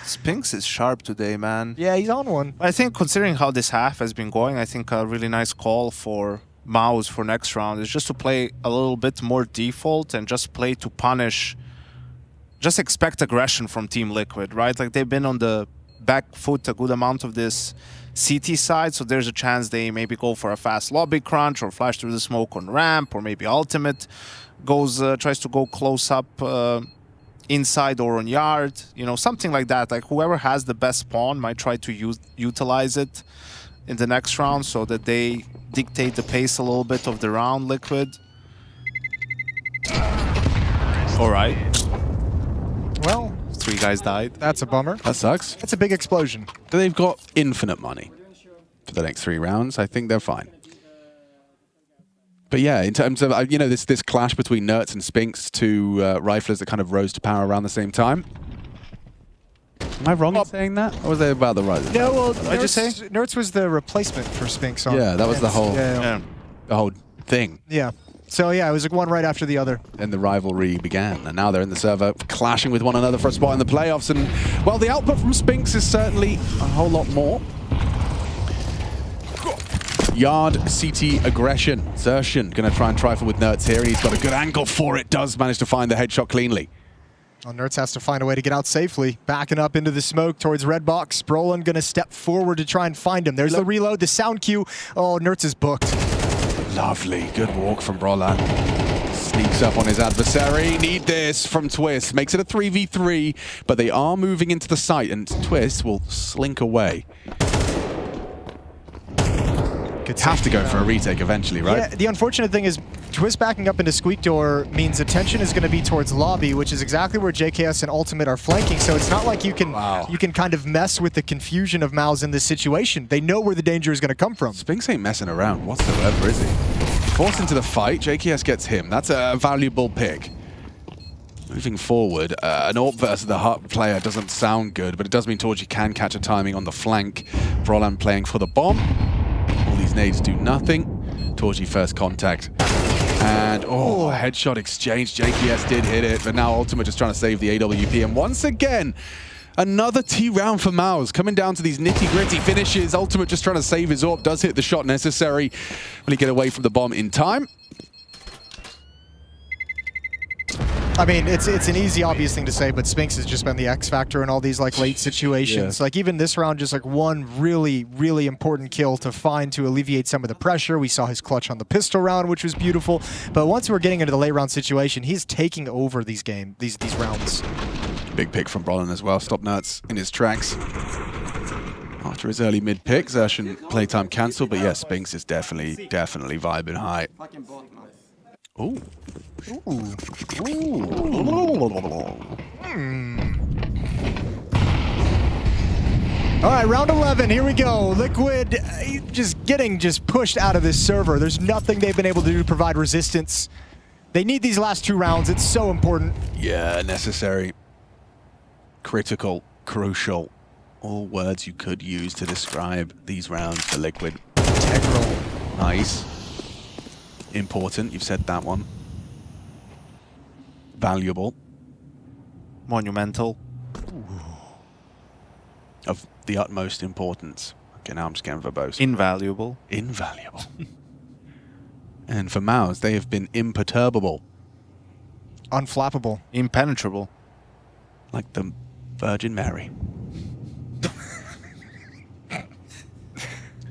Spinks is sharp today, man. Yeah, he's on one. I think considering how this half has been going, I think a really nice call for Mao's for next round is just to play a little bit more default and just play to punish. Just expect aggression from Team Liquid, right? Like they've been on the back foot a good amount of this CT side, so there's a chance they maybe go for a fast lobby crunch or flash through the smoke on ramp, or maybe ultimate tries to go close up inside or on yard, you know, something like that. Like whoever has the best pawn might try to utilize it in the next round so that they dictate the pace a little bit of the round, Liquid. All right. Well, 3 guys died. That's a bummer. That sucks. That's a big explosion. They've got infinite money for the next 3 rounds. I think they're fine. But yeah, in terms of, you know, this clash between Nertz and Spinks, 2 riflers that kind of rose to power around the same time. Am I wrong in saying that? Or was they about the right? No, well, what did I just say? Nertz was the replacement for Spinks. On yeah, that was the whole, the whole thing. Yeah. So yeah, it was like one right after the other. Then the rivalry began, and now they're in the server clashing with one another for a spot in the playoffs. And well, the output from Spinks is certainly a whole lot more. Yard CT aggression. Zertian going to try and trifle with Nertz here. He's got a good angle for it. Does manage to find the headshot cleanly. Well, Nertz has to find a way to get out safely. Backing up into the smoke towards red box. Brolin going to step forward to try and find him. There's the reload, the sound cue. Oh, Nertz is booked. Lovely. Good walk from Brolan. Sneaks up on his adversary. Need this from Twist. Makes it a 3v3, but they are moving into the site, and Twist will slink away. Have to go for a retake eventually, right? Yeah, the unfortunate thing is Twist backing up into Squeak Door means attention is going to be towards lobby, which is exactly where JKS and Ultimate are flanking, so it's not like you can kind of mess with the confusion of Mouse in this situation. They know where the danger is going to come from. Spinks ain't messing around whatsoever, is he? Forced into the fight, JKS gets him. That's a valuable pick. Moving forward, an AWP versus the Hut player doesn't sound good, but it does mean Torji can catch a timing on the flank. Brolan playing for the bomb. All these nades do nothing. Torji first contact. And, oh, headshot exchange. JKS did hit it, but now Ultimate just trying to save the AWP. And once again, another T round for Maus. Coming down to these nitty-gritty finishes. Ultimate just trying to save his AWP. Does hit the shot necessary. Will he get away from the bomb in time? I mean, it's an easy, obvious thing to say, but Spinks has just been the X factor in all these like late situations. Yeah. Like even this round, just like one really, really important kill to find to alleviate some of the pressure. We saw his clutch on the pistol round, which was beautiful. But once we're getting into the late round situation, he's taking over these rounds. Big pick from Brolan as well. Stop Nuts in his tracks. After his early mid pick, Xertion playtime cancelled, but yes, Spinks is definitely vibing high. Ooh. Ooh. All right, round 11, here we go. Liquid just getting pushed out of this server. There's nothing they've been able to do to provide resistance. They need these last 2 rounds. It's so important. Yeah, necessary. Critical, crucial. All words you could use to describe these rounds for Liquid. Integral. Nice. Important, you've said that one. Valuable. Monumental. Ooh. Of the utmost importance. Okay, now I'm just getting verbose. Invaluable. Invaluable. And for Maus, they have been imperturbable. Unflappable. Impenetrable. Like the Virgin Mary.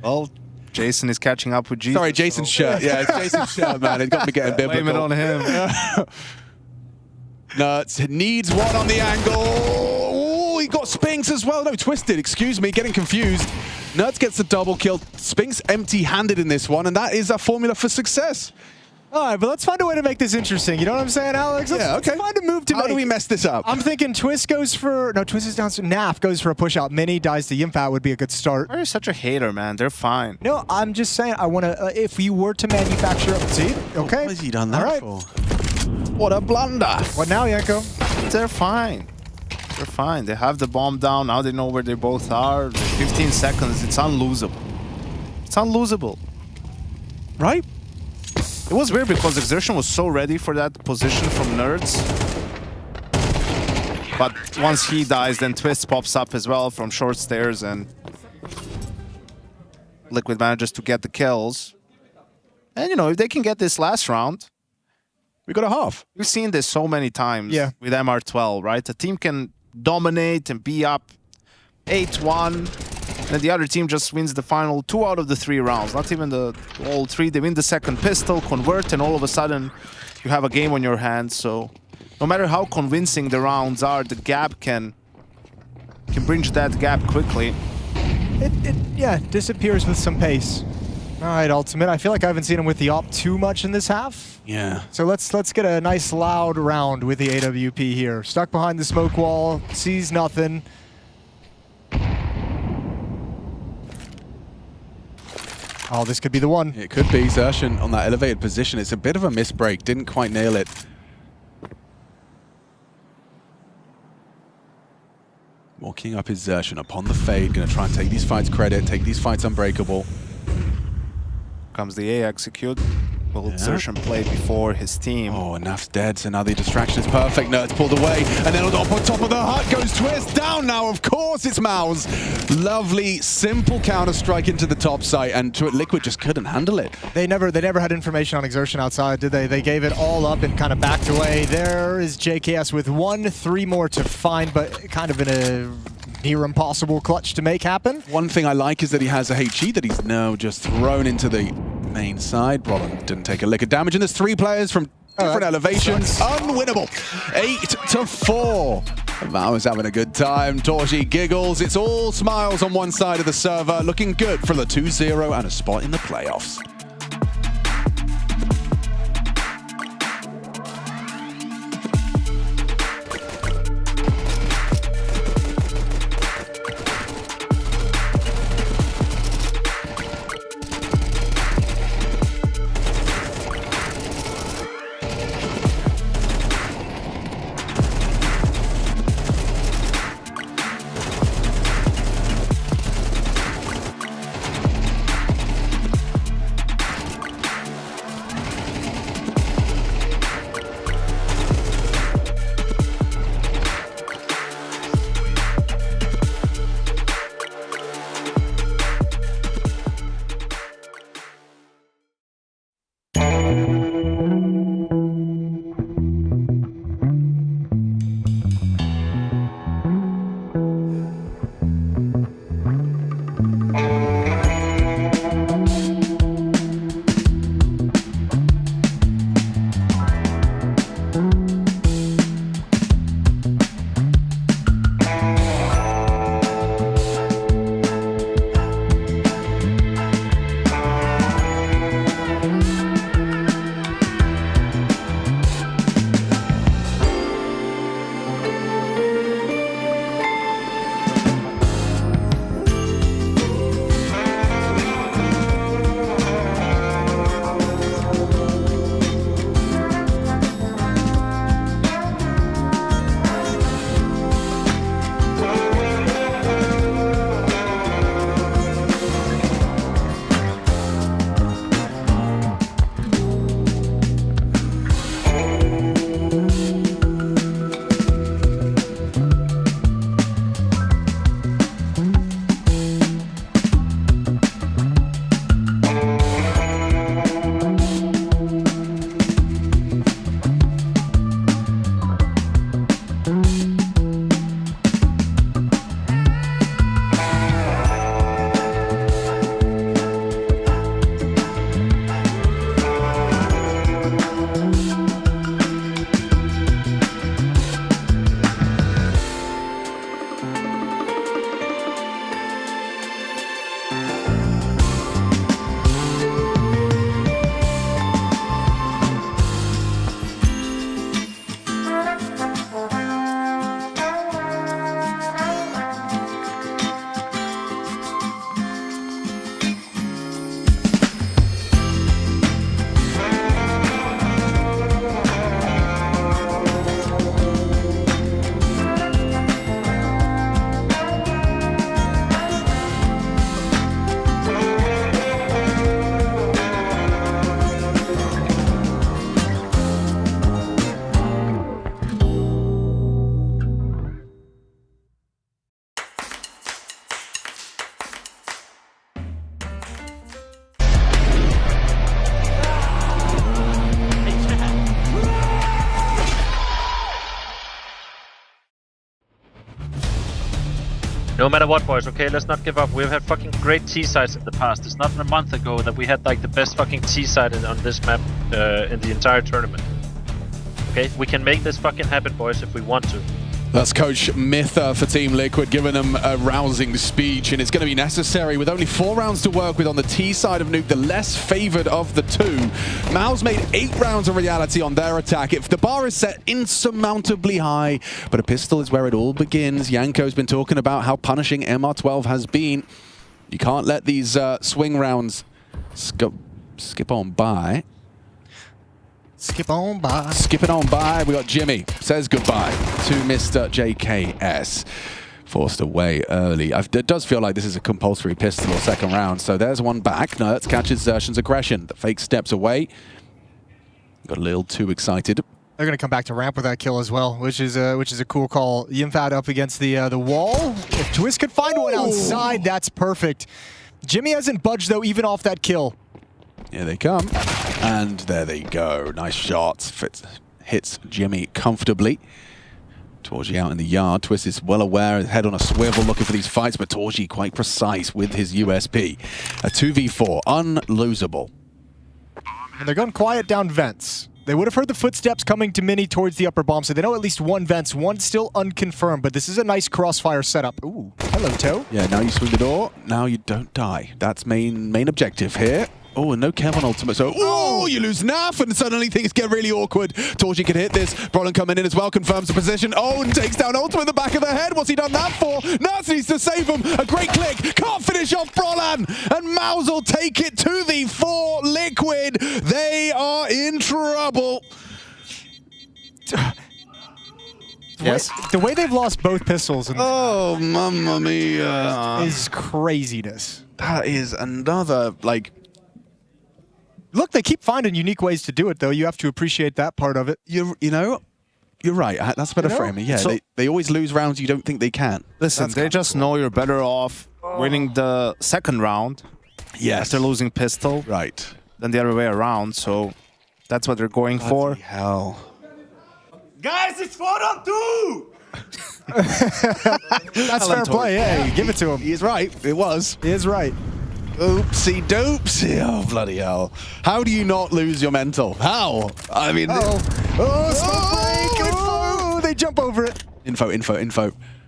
Well, Jason is catching up with Jesus. Sorry, Jason's shirt. Yeah, it's Jason's shirt, man. It got me getting biblical. Blame it on him. Nuts needs one on the angle. Oh, he got Spinks as well. No, Twisted, excuse me, getting confused. Nuts gets the double kill. Spinks empty-handed in this one, and that is a formula for success. All right, but let's find a way to make this interesting. You know what I'm saying, Alex? Let's find a move to How make. do we mess this up? I'm thinking Twist goes for... No, Twist is down. So Naf goes for a push-out. Mini dies to Yimpat would be a good start. You're such a hater, man. They're fine. No, I'm just saying, I want to... if you were to manufacture... See? Okay. What has he done that for? What a blunder. What now, Yanko? They're fine. They're fine. They have the bomb down. Now they know where they both are. 15 seconds. It's unlosable. It's unlosable. Right? It was weird because Exertion was so ready for that position from Nerds. But once he dies, then Twist pops up as well from short stairs, and Liquid manages to get the kills. And, you know, if they can get this last round, we got a half. We've seen this so many times with MR12, right? A team can dominate and be up 8-1. And the other team just wins the final 2 out of the 3 rounds. Not even all 3. They win the second pistol, convert, and all of a sudden you have a game on your hands. So no matter how convincing the rounds are, the gap can bridge that gap quickly. It disappears with some pace. All right, Ultimate. I feel like I haven't seen him with the AWP too much in this half. Yeah. So let's get a nice loud round with the AWP here. Stuck behind the smoke wall, sees nothing. Oh, this could be the one. It could be. Xertion on that elevated position. It's a bit of a misbreak. Didn't quite nail it. Walking up is Xertion upon the fade. Going to try and take these fights credit, take these fights unbreakable. Comes the A execute. Will Xertion play before his team? Oh, and Naf's dead, so now the distraction is perfect. Nerds pulled away, and then on top of the hut goes Twist. Down now, of course, it's Maus. Lovely, simple counter-strike into the top site, and Liquid just couldn't handle it. They never had information on Exertion outside, did they? They gave it all up and kind of backed away. There is JKS with 3 more to find, but kind of in a near impossible clutch to make happen. One thing I like is that he has a HE that he's now just thrown into the main side. Brolin didn't take a lick of damage, and there's 3 players from different elevations. Unwinnable. 8-4. Mao is having a good time. Torji giggles. It's all smiles on one side of the server. Looking good for the 2-0 and a spot in the playoffs. No matter what, boys, okay, let's not give up. We've had fucking great T-sides in the past. It's not a month ago that we had like the best fucking T-side on this map in the entire tournament. Okay, we can make this fucking happen, boys, if we want to. That's Coach Mitha for Team Liquid giving them a rousing speech, and it's going to be necessary with only 4 rounds to work with on the T side of Nuke, the less favored of the two. Mao's made 8 rounds of reality on their attack. If the bar is set insurmountably high, but a pistol is where it all begins. Yanko's been talking about how punishing MR12 has been. You can't let these swing rounds skip on by. Skip on by. Skipping on by, we got Jimmy. Says goodbye to Mr. JKS. Forced away early. It does feel like this is a compulsory pistol or second round, so there's one back. No, that catches Zertion's aggression. The fake steps away. Got a little too excited. They're going to come back to ramp with that kill as well, which is a cool call. Yimfad up against the wall. If Twist could find one outside, that's perfect. Jimmy hasn't budged, though, even off that kill. Here they come. And there they go. Nice shots. Hits Jimmy comfortably. Torji out in the yard. Twist is well aware, head on a swivel looking for these fights, but Torji quite precise with his USP. A 2v4, unlosable. And they're going quiet down vents. They would have heard the footsteps coming to Mini towards the upper bomb, so they know at least one vents, one still unconfirmed, but this is a nice crossfire setup. Ooh, hello, Toe. Yeah, now you swing the door. Now you don't die. That's main objective here. Oh, and no Kevin ultimate. So, oh, you lose Naf, and suddenly things get really awkward. Torji can hit this. Brolin coming in as well, confirms the position. Oh, and takes down ultimate in the back of the head. What's he done that for? Naf needs to save him. A great click. Can't finish off Brolan. And Maus will take it to the 4 Liquid. They are in trouble. Yes. The way they've lost both pistols oh, mamma mia. is craziness. That is another, like... Look, they keep finding unique ways to do it, though. You have to appreciate that part of it. You know, you're right. That's a better framing. Yeah, so, they always lose rounds you don't think they can. Listen, they just know you're better off winning the second round. Yes. After losing pistol. Right. Than the other way around. So that's what they're going for. Hell. Guys, it's 4-on-2! That's fair play. Yeah, give it to him. He's right. It was. He is right. Oopsie doopsie. Oh, bloody hell. How do you not lose your mental? How? I mean... Oh, they jump over it. Info.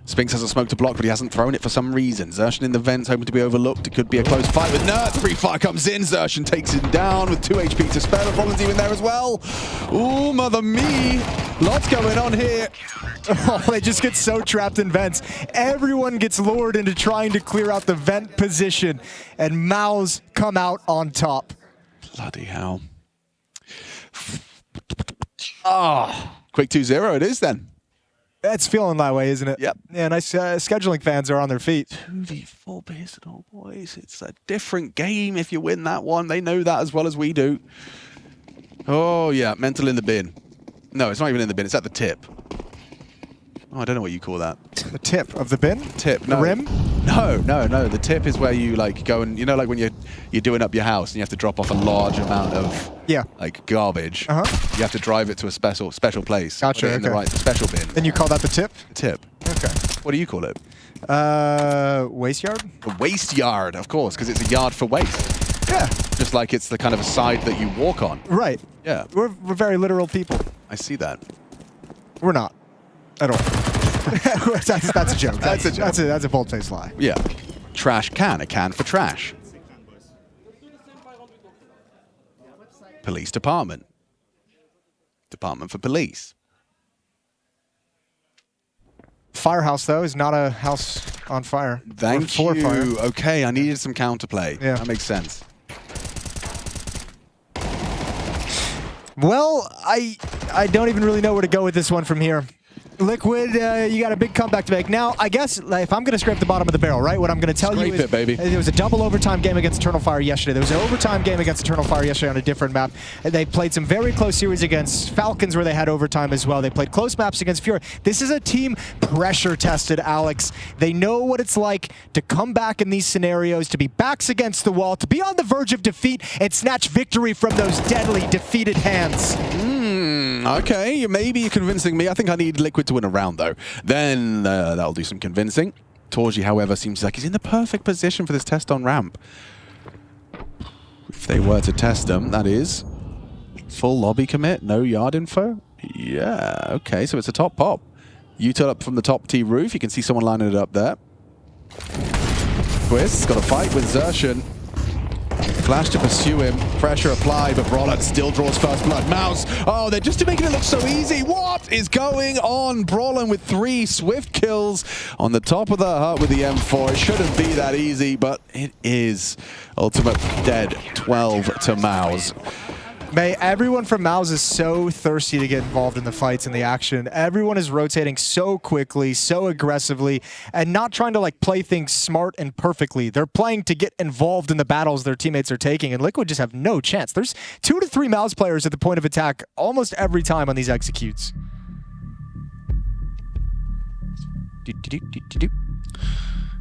Spinks has a smoke to block, but he hasn't thrown it for some reason. Xerxan in the vents, hoping to be overlooked. It could be a close fight with Nerd. Free fire comes in. Xerxan takes him down with 2 HP to spare. Rollins even there as well. Ooh, mother me. Lots going on here. Oh, they just get so trapped in vents. Everyone gets lured into trying to clear out the vent position, and Maus come out on top. Bloody hell. Quick 2-0 it is then. It's feeling that way, isn't it? Yep. Yeah, nice scheduling fans are on their feet. 2v4 pistol, boys. It's a different game if you win that one. They know that as well as we do. Oh, yeah. Mental in the bin. No, it's not even in the bin. It's at the tip. Oh, I don't know what you call that. The tip of the bin? Tip. The rim? No. The tip is where you like go and, you know, like when you're doing up your house and you have to drop off a large amount of like garbage. You have to drive it to a special place. Gotcha. Put it in the right special bin. And you call that the tip? Tip. Okay. What do you call it? Waste yard? A waste yard, of course, because it's a yard for waste. Yeah. Just like it's the kind of a side that you walk on. Right. Yeah. We're very literal people. I see that. We're not. At all. that's a joke. That's a bold-faced lie. Yeah. Trash can. A can for trash. Police department. Department for police. Firehouse, though, is not a house on fire. Thank you. Fire. Okay, I needed some counterplay. Yeah. That makes sense. Well, I don't even really know where to go with this one from here. Liquid, you got a big comeback to make. Now, I guess if I'm going to scrape the bottom of the barrel, right, what I'm going to tell you is it, baby. There was a double overtime game against Eternal Fire yesterday. There was an overtime game against Eternal Fire yesterday on a different map. They played some very close series against Falcons where they had overtime as well. They played close maps against Fury. This is a team pressure tested, Alex. They know what it's like to come back in these scenarios, to be backs against the wall, to be on the verge of defeat and snatch victory from those deadly defeated hands. Okay, maybe you're convincing me. I think I need Liquid to win a round, though. Then that'll do some convincing. Torji, however, seems like he's in the perfect position for this test on ramp. If they were to test them, that is. Full lobby commit, no yard info. Yeah, okay, so it's a top pop. Util up from the top T roof. You can see someone lining it up there. Twist's got a fight with Xerxan. Flash to pursue him. Pressure applied, but Brolin still draws first blood. Maus. Oh, they're just making it look so easy. What is going on? Brolin with 3 swift kills on the top of the hut with the M4. It shouldn't be that easy, but it is. Ultimate dead. 12 to Maus. May everyone from Maus is so thirsty to get involved in the fights and the action. Everyone is rotating so quickly, so aggressively, and not trying to like play things smart and perfectly. They're playing to get involved in the battles their teammates are taking, and Liquid just have no chance. There's 2 to 3 Maus players at the point of attack almost every time on these executes.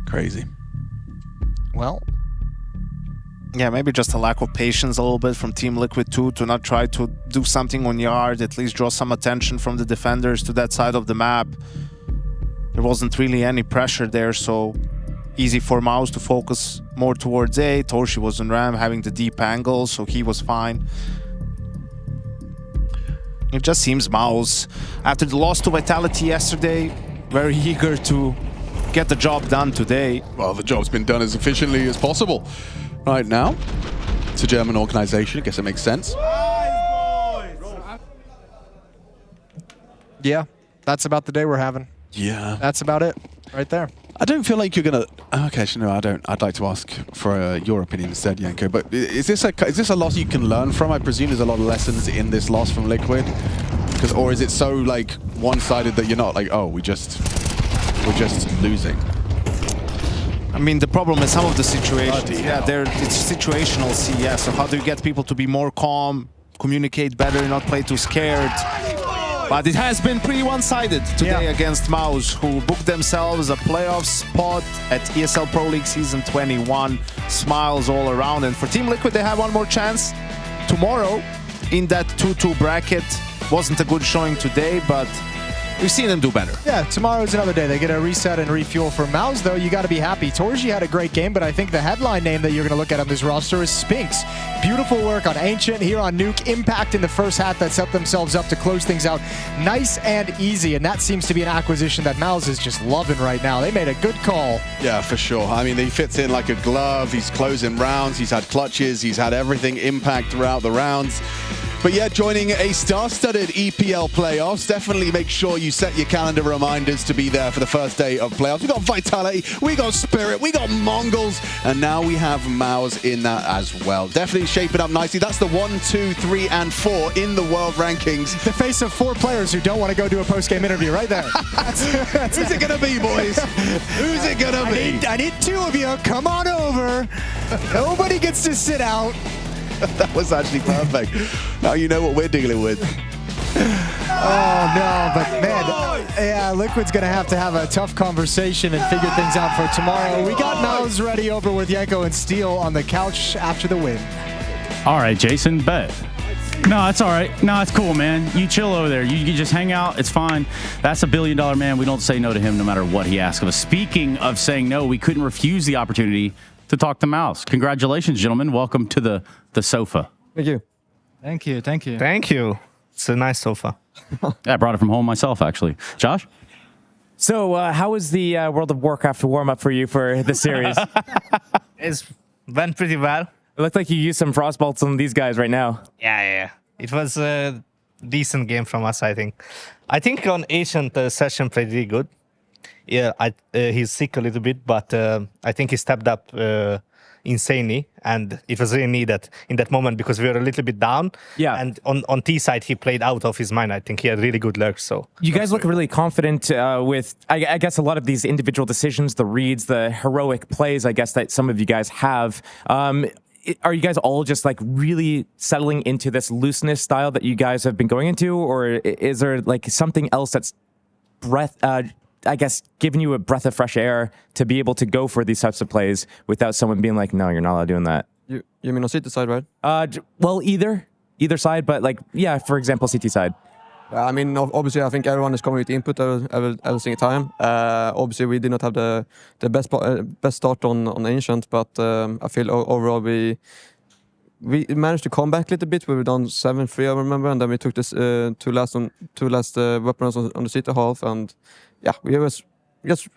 Crazy. Well, yeah, maybe just a lack of patience a little bit from Team Liquid 2 to not try to do something on yard, at least draw some attention from the defenders to that side of the map. There wasn't really any pressure there, so easy for Maus to focus more towards A. Torshi was on ramp, having the deep angle, so he was fine. It just seems Mouse, after the loss to Vitality yesterday, very eager to get the job done today. Well, the job's been done as efficiently as possible right now. It's a German organization, I guess it makes sense. Yeah, that's about the day we're having. Yeah. That's about it, right there. I don't feel like you're gonna. Okay, actually, no, I don't. I'd like to ask for your opinion instead, Yanko. But is this a loss you can learn from? I presume there's a lot of lessons in this loss from Liquid, or is it so like one-sided that you're not like, oh, we're just losing? I mean, the problem is some of the situations. It's situational CS. So how do you get people to be more calm, communicate better, not play too scared? But it has been pretty one-sided today against Mouse, who booked themselves a playoff spot at ESL Pro League Season 21. Smiles all around. And for Team Liquid, they have one more chance tomorrow in that 2-2 bracket. Wasn't a good showing today, but we've seen them do better. Yeah, tomorrow's another day. They get a reset and refuel. For Mouse, though, you got to be happy. Torji had a great game, but I think the headline name that you're going to look at on this roster is Spinks. Beautiful work on Ancient, here on Nuke. Impact in the first half that set themselves up to close things out nice and easy, and that seems to be an acquisition that Mouse is just loving right now. They made a good call. Yeah, for sure. I mean, he fits in like a glove. He's closing rounds. He's had clutches. He's had everything Impact throughout the rounds. But yeah, joining a star-studded EPL playoffs, definitely make sure you set your calendar reminders to be there for the first day of playoffs. We got Vitality, we got Spirit, we got Mongols, and now we have Mouse in that as well. Definitely shaping up nicely. That's the 1, 2, 3, and 4 in the world rankings. The face of 4 players who don't want to go do a post-game interview right there. Who's it going to be, boys? Who's it going to be? I need 2 of you. Come on over. Nobody gets to sit out. That was actually perfect. Now you know what we're dealing with. Oh, no, but man, yeah, Liquid's going to have a tough conversation and figure things out for tomorrow. We got Mouse ready over with Yanko and Steel on the couch after the win. All right, Jason, bet. No, it's all right. No, it's cool, man. You chill over there. You just hang out. It's fine. That's $1 billion man. We don't say no to him no matter what he asks of us. Speaking of saying no, we couldn't refuse the opportunity to talk to Mouse. Congratulations, gentlemen. Welcome to the sofa. Thank you. Thank you. Thank you. Thank you. It's a nice sofa. Yeah, I brought it from home myself, actually. Josh? So, how was the World of Warcraft warm-up for you for the series? It went pretty well. It looked like you used some frostbolts on these guys right now. Yeah. It was a decent game from us, I think. I think on Ancient, the session played really good. Yeah, he's sick a little bit, but I think he stepped up insanely, and it was really needed in that moment because we were a little bit down. Yeah. And on T side, he played out of his mind. I think he had really good luck. So you guys look really confident with, I guess, a lot of these individual decisions, the reads, the heroic plays, I guess, that some of you guys have. Are you guys all just like really settling into this looseness style that you guys have been going into, or is there like something else that's I guess, giving you a breath of fresh air to be able to go for these types of plays without someone being like, no, you're not allowed doing that? You mean on CT side, right? Well, either side, but like, yeah, for example, CT side. I mean, obviously, I think everyone is coming with input every single time. Obviously, we did not have the best start on Ancient, but I feel overall we managed to come back a little bit. We were down 7-3, I remember, and then we took this two last weapons on the city half, and yeah,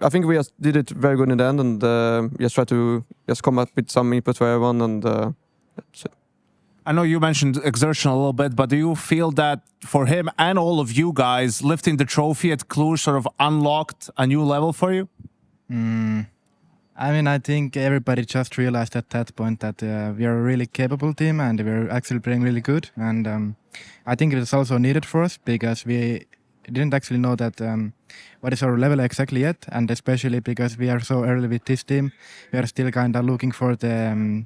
I think we just did it very good in the end, and just try to just come up with some input for everyone, and that's it. I know you mentioned exertion a little bit, but do you feel that for him and all of you guys, lifting the trophy at Cluj sort of unlocked a new level for you? I mean, I think everybody just realized at that point that we are a really capable team and we're actually playing really good. And I think it is also needed for us because we didn't actually know that what is our level exactly yet. And especially because we are so early with this team, we are still kind of looking for the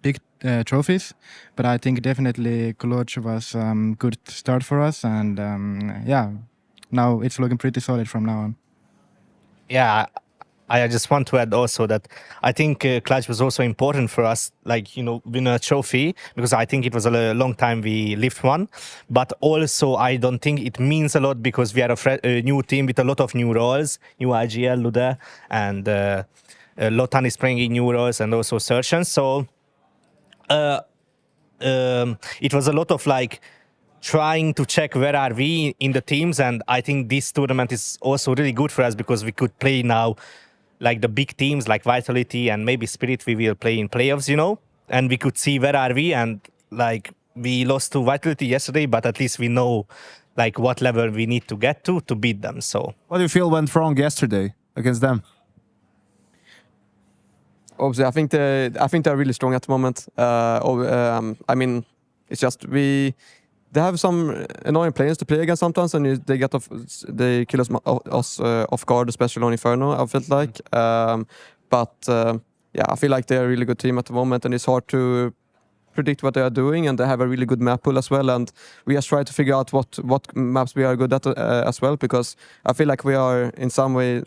big trophies. But I think definitely Cluj was a good start for us. And yeah, now it's looking pretty solid from now on. Yeah. I just want to add also that I think Cluj was also important for us, like, win a trophy, because I think it was a long time we lift one. But also, I don't think it means a lot because we are a new team with a lot of new roles, new IGL, Luda, and Lotan is playing in new roles and also Surgeons. So it was a lot of like trying to check where are we in the teams, and I think this tournament is also really good for us because we could play now like the big teams like Vitality and maybe Spirit we will play in playoffs, you know, and we could see where are we, and like we lost to Vitality yesterday, but at least we know like what level we need to get to beat them. So what do you feel went wrong yesterday against them? Obviously, I think they're really strong at the moment. I mean, it's just they have some annoying players to play against sometimes, and they kill us off guard, especially on Inferno. I felt like, yeah, I feel like they're a really good team at the moment, and it's hard to predict what they are doing, and they have a really good map pool as well. And we just try to figure out what maps we are good at as well, because I feel like we are in some way.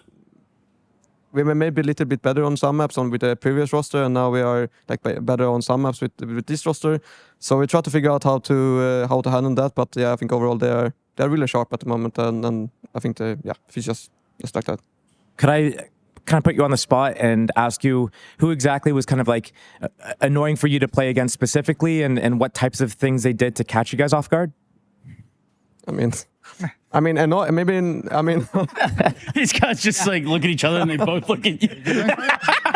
We were maybe a little bit better on some maps with the previous roster, and now we are like better on some maps with this roster. So we try to figure out how to handle that. But yeah, I think overall they're really sharp at the moment, and I think it's just like that. Could I kind of put you on the spot and ask you who exactly was kind of like annoying for you to play against specifically, and what types of things they did to catch you guys off guard? These guys just like look at each other and they both look at you.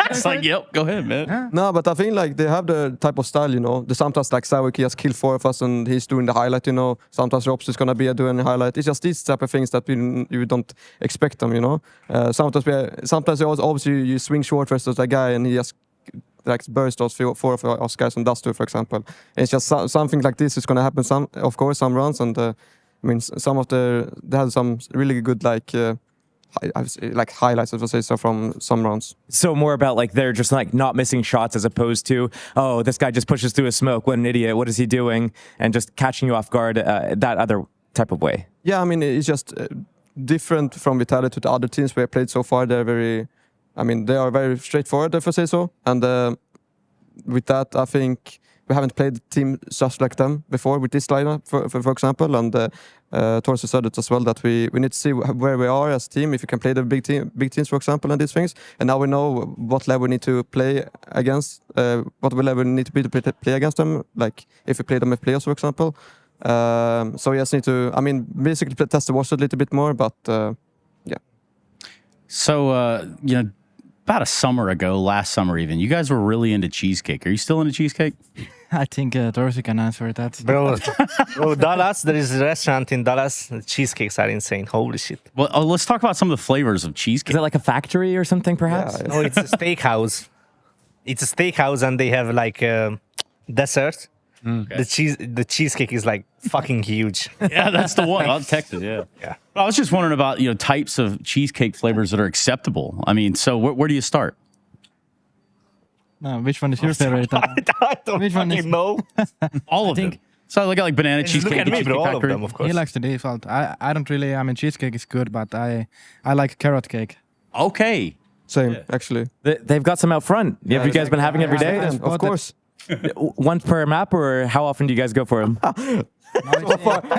It's like, yep, go ahead, man. No, but I think like they have the type of style, you know. Sometimes like Savik, he has killed 4 of us and he's doing the highlight, you know. Sometimes Robs is gonna be doing the highlight. It's just these type of things that you don't expect them, you know. Sometimes obviously you swing short versus that guy and he just like burst those 4 of us guys on Dust 2, for example. It's just something like this is gonna happen. Some runs, and I mean, they had some really good like highlights, if I say so, from some rounds. So more about like they're just like not missing shots as opposed to, oh, this guy just pushes through a smoke. What an idiot! What is he doing? And just catching you off guard that other type of way. Yeah, I mean, it's just different from Vitality to the other teams we have played so far. They are very straightforward, if I say so. And with that, I think we haven't played a team just like them before with this lineup, for example. And Torsi said it as well, that we need to see where we are as a team, if we can play the big teams, for example, and these things. And now we know what level we need to play against, what level we need to be to play against them, like if we play them in playoffs, for example. So we just need to, basically test the waters a little bit more, but yeah. So, about a summer ago, last summer even, you guys were really into cheesecake. Are you still into cheesecake? I think Dorothy can answer that. Bro, Dallas, there is a restaurant in Dallas. The cheesecakes are insane. Holy shit. Well, let's talk about some of the flavors of cheesecake. Is it like a factory or something, perhaps? Yeah. No, it's a steakhouse. It's a steakhouse, and they have like dessert. Okay. The cheesecake is like fucking huge. Yeah, that's the one. I'll text it. Yeah. But I was just wondering about types of cheesecake flavors that are acceptable. I mean, so where do you start? No, which one is your favorite? I don't know. All of them. So I look at like banana cheesecake. Look at me, bro. All of them, of course. He likes the default. I don't really. Cheesecake is good, but I like carrot cake. Okay. Same, actually. They've got some out front. Have you guys been having every day? Of course. Once per map, or how often do you guys go for them?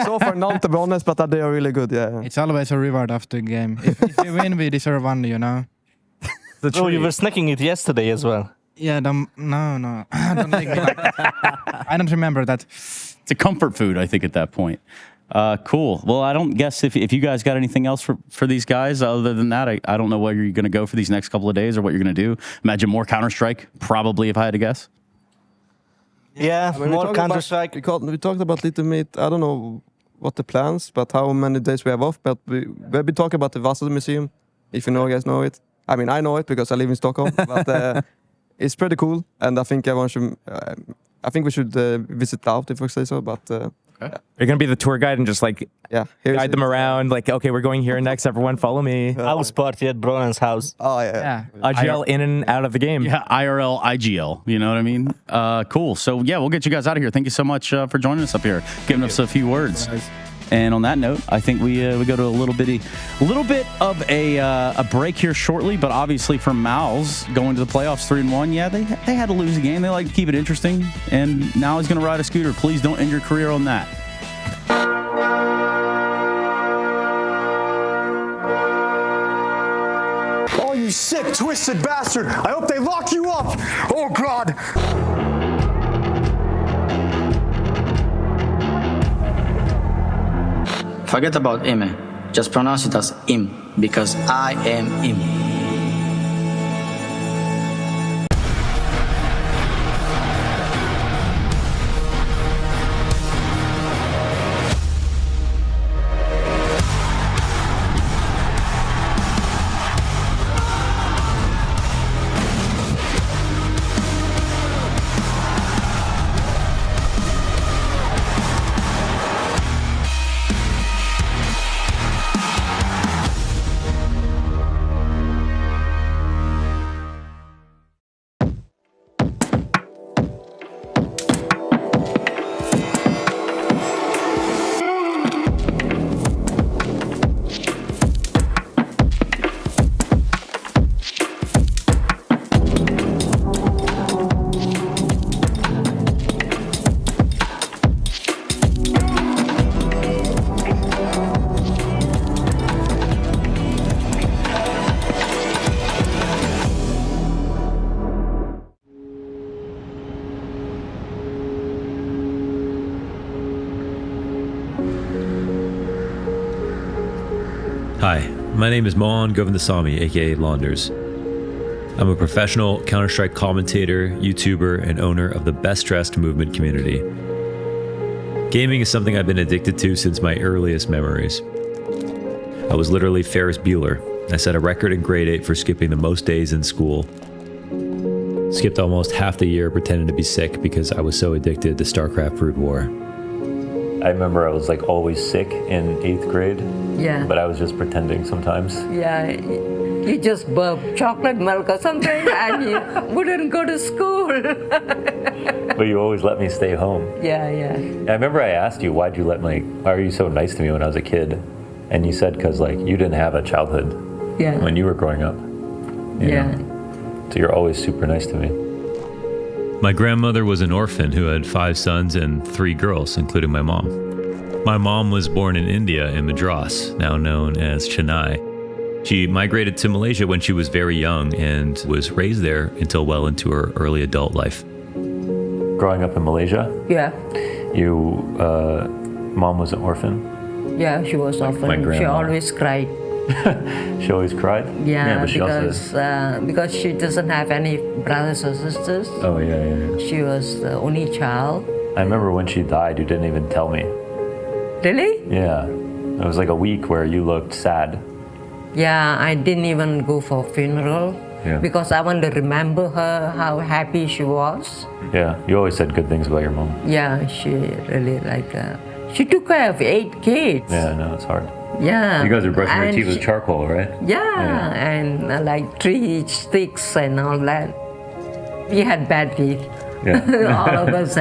so far none, to be honest, but they are really good. Yeah. It's always a reward after the game. If we win, we deserve one, you know. Oh, you were snacking it yesterday as well. Yeah, no. Don't make me like that. I don't remember that. It's a comfort food, I think, at that point. Cool. Well, I don't guess if you guys got anything else for these guys. Other than that, I don't know where you're going to go for these next couple of days or what you're going to do. Imagine more Counter-Strike, probably, if I had to guess. Yeah, more Counter-Strike. We talked about little bit, I don't know what the plans, but how many days we have off. But we've been talking about the Vasa Museum, if you guys know it. I mean, I know it because I live in Stockholm, but it's pretty cool. And I think everyone should, we should visit out, if I say so. But okay. You're going to be the tour guide and just like guide them around, like, okay, we're going here next, everyone follow me. House party at Bronan's house. Oh, yeah. IGL in and out of the game. Yeah, IRL, IGL, you know what I mean? Cool. So, yeah, we'll get you guys out of here. Thank you so much for joining us up here, giving us a few words. Nice. And on that note, I think we go to a little bit of a break here shortly, but obviously for Mal's going to the playoffs 3-1, yeah, they had to lose a game. They like to keep it interesting, and now he's going to ride a scooter. Please don't end your career on that. Oh, you sick, twisted bastard! I hope they lock you up! Oh, God! Forget about Ime. Just pronounce it as Im, because I am Im. Hi, my name is Mohan Govindasamy, aka Launders. I'm a professional Counter-Strike commentator, YouTuber, and owner of the Best Dressed movement community. Gaming is something I've been addicted to since my earliest memories. I was literally Ferris Bueller. I set a record in grade 8 for skipping the most days in school. Skipped almost half the year pretending to be sick because I was so addicted to StarCraft Brood War. I remember I was like always sick in 8th grade. Yeah. But I was just pretending sometimes. Yeah, you just burp chocolate milk or something and you wouldn't go to school. But you always let me stay home. Yeah. I remember I asked you, why are you so nice to me when I was a kid? And you said, because like you didn't have a childhood when you were growing up. You know? So you're always super nice to me. My grandmother was an orphan who had 5 sons and 3 girls, including my mom. My mom was born in India in Madras, now known as Chennai. She migrated to Malaysia when she was very young and was raised there until well into her early adult life. Growing up in Malaysia? Yeah. Mom was an orphan? Yeah, she was orphan. My grandma. She always cried. She always cried? Yeah, but she because she doesn't have any brothers or sisters. Oh, yeah. She was the only child. I remember when she died, you didn't even tell me. Really? Yeah. It was like a week where you looked sad. Yeah, I didn't even go for funeral because I want to remember her, how happy she was. Yeah, you always said good things about your mom. Yeah, she really she took care of 8 kids. Yeah, no, it's hard. Yeah. You guys are brushing your teeth with charcoal, right? Yeah, and like 3 sticks and all that. We had bad teeth. Yeah. All of us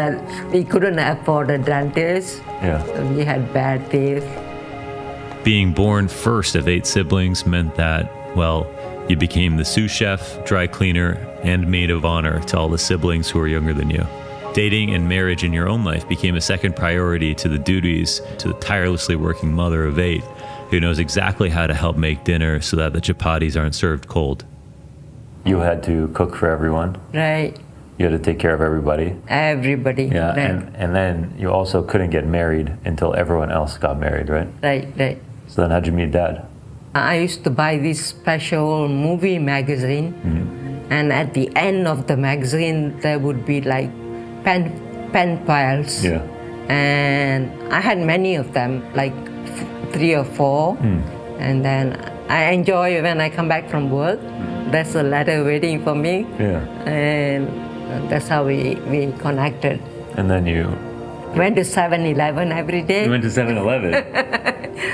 we couldn't afford a dentist. Yeah. So we had bad teeth. Being born first of 8 siblings meant that, well, you became the sous chef, dry cleaner, and maid of honor to all the siblings who were younger than you. Dating and marriage in your own life became a second priority to the duties to the tirelessly working mother of 8 who knows exactly how to help make dinner so that the chapatis aren't served cold. You had to cook for everyone. Right. You had to take care of everybody. Everybody. Yeah, right. and then you also couldn't get married until everyone else got married, right? Right. So then how'd you meet Dad? I used to buy this special movie magazine, and at the end of the magazine there would be like pen pals. Yeah. And I had many of them, like 3 or 4. And then I enjoy when I come back from work. There's a letter waiting for me. Yeah. And that's how we connected. And then you went to 7-Eleven every day. You went to 7-Eleven?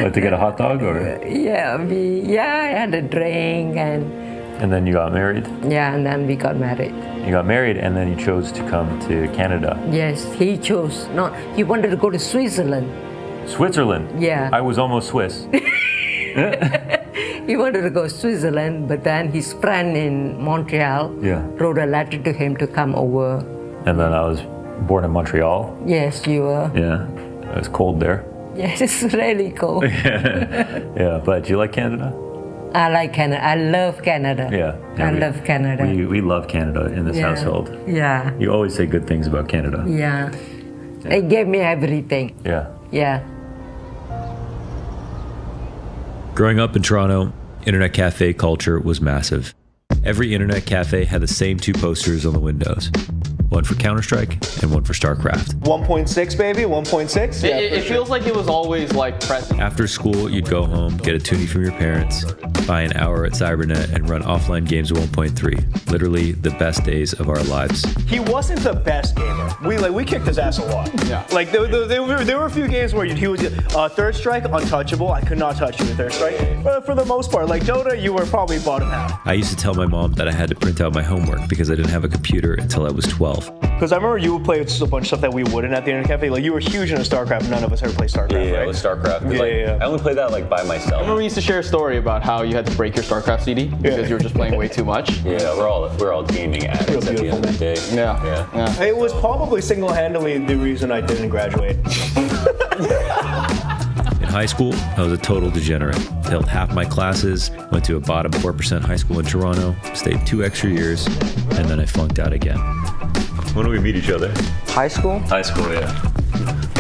What, to get a hot dog or? Yeah, I had a drink And then you got married? Yeah, and then we got married. You got married and then you chose to come to Canada. Yes, he chose. No, he wanted to go to Switzerland. Switzerland? Yeah. I was almost Swiss. He wanted to go to Switzerland, but then his friend in Montreal wrote a letter to him to come over. And then I was born in Montreal. Yes, you were. Yeah. It was cold there. Yes, it's really cold. Yeah, but do you like Canada? I like Canada. I love Canada. Yeah. I love Canada. We love Canada in this household. Yeah. You always say good things about Canada. Yeah. They gave me everything. Yeah. Yeah. Growing up in Toronto, internet cafe culture was massive. Every internet cafe had the same 2 posters on the windows. One for Counter-Strike and one for StarCraft. 1.6, baby, 1.6? Yeah, it feels like it was always like present. After school, you'd go home, get a toonie from your parents, buy an hour at Cybernet, and run offline games at 1.3. Literally the best days of our lives. He wasn't the best gamer. We kicked his ass a lot. Yeah. Like there were a few games where he was Third Strike, untouchable. I could not touch you with Third Strike. But for the most part, like Dota, you were probably bottom half. I used to tell my mom that I had to print out my homework because I didn't have a computer until I was 12. Because I remember you would play a bunch of stuff that we wouldn't at the internet cafe. Like you were huge into StarCraft. None of us ever played StarCraft. Yeah, right? it was StarCraft. Yeah. I only played that like by myself. I remember we used to share a story about how you had to break your StarCraft CD because you were just playing way too much. Yeah, we're all gaming addicts at the end of the day. Yeah. It was probably single-handedly the reason I didn't graduate. In high school, I was a total degenerate. Failed half my classes, went to a bottom 4% high school in Toronto, stayed 2 extra years, and then I flunked out again. When did we meet each other? High school? High school, yeah.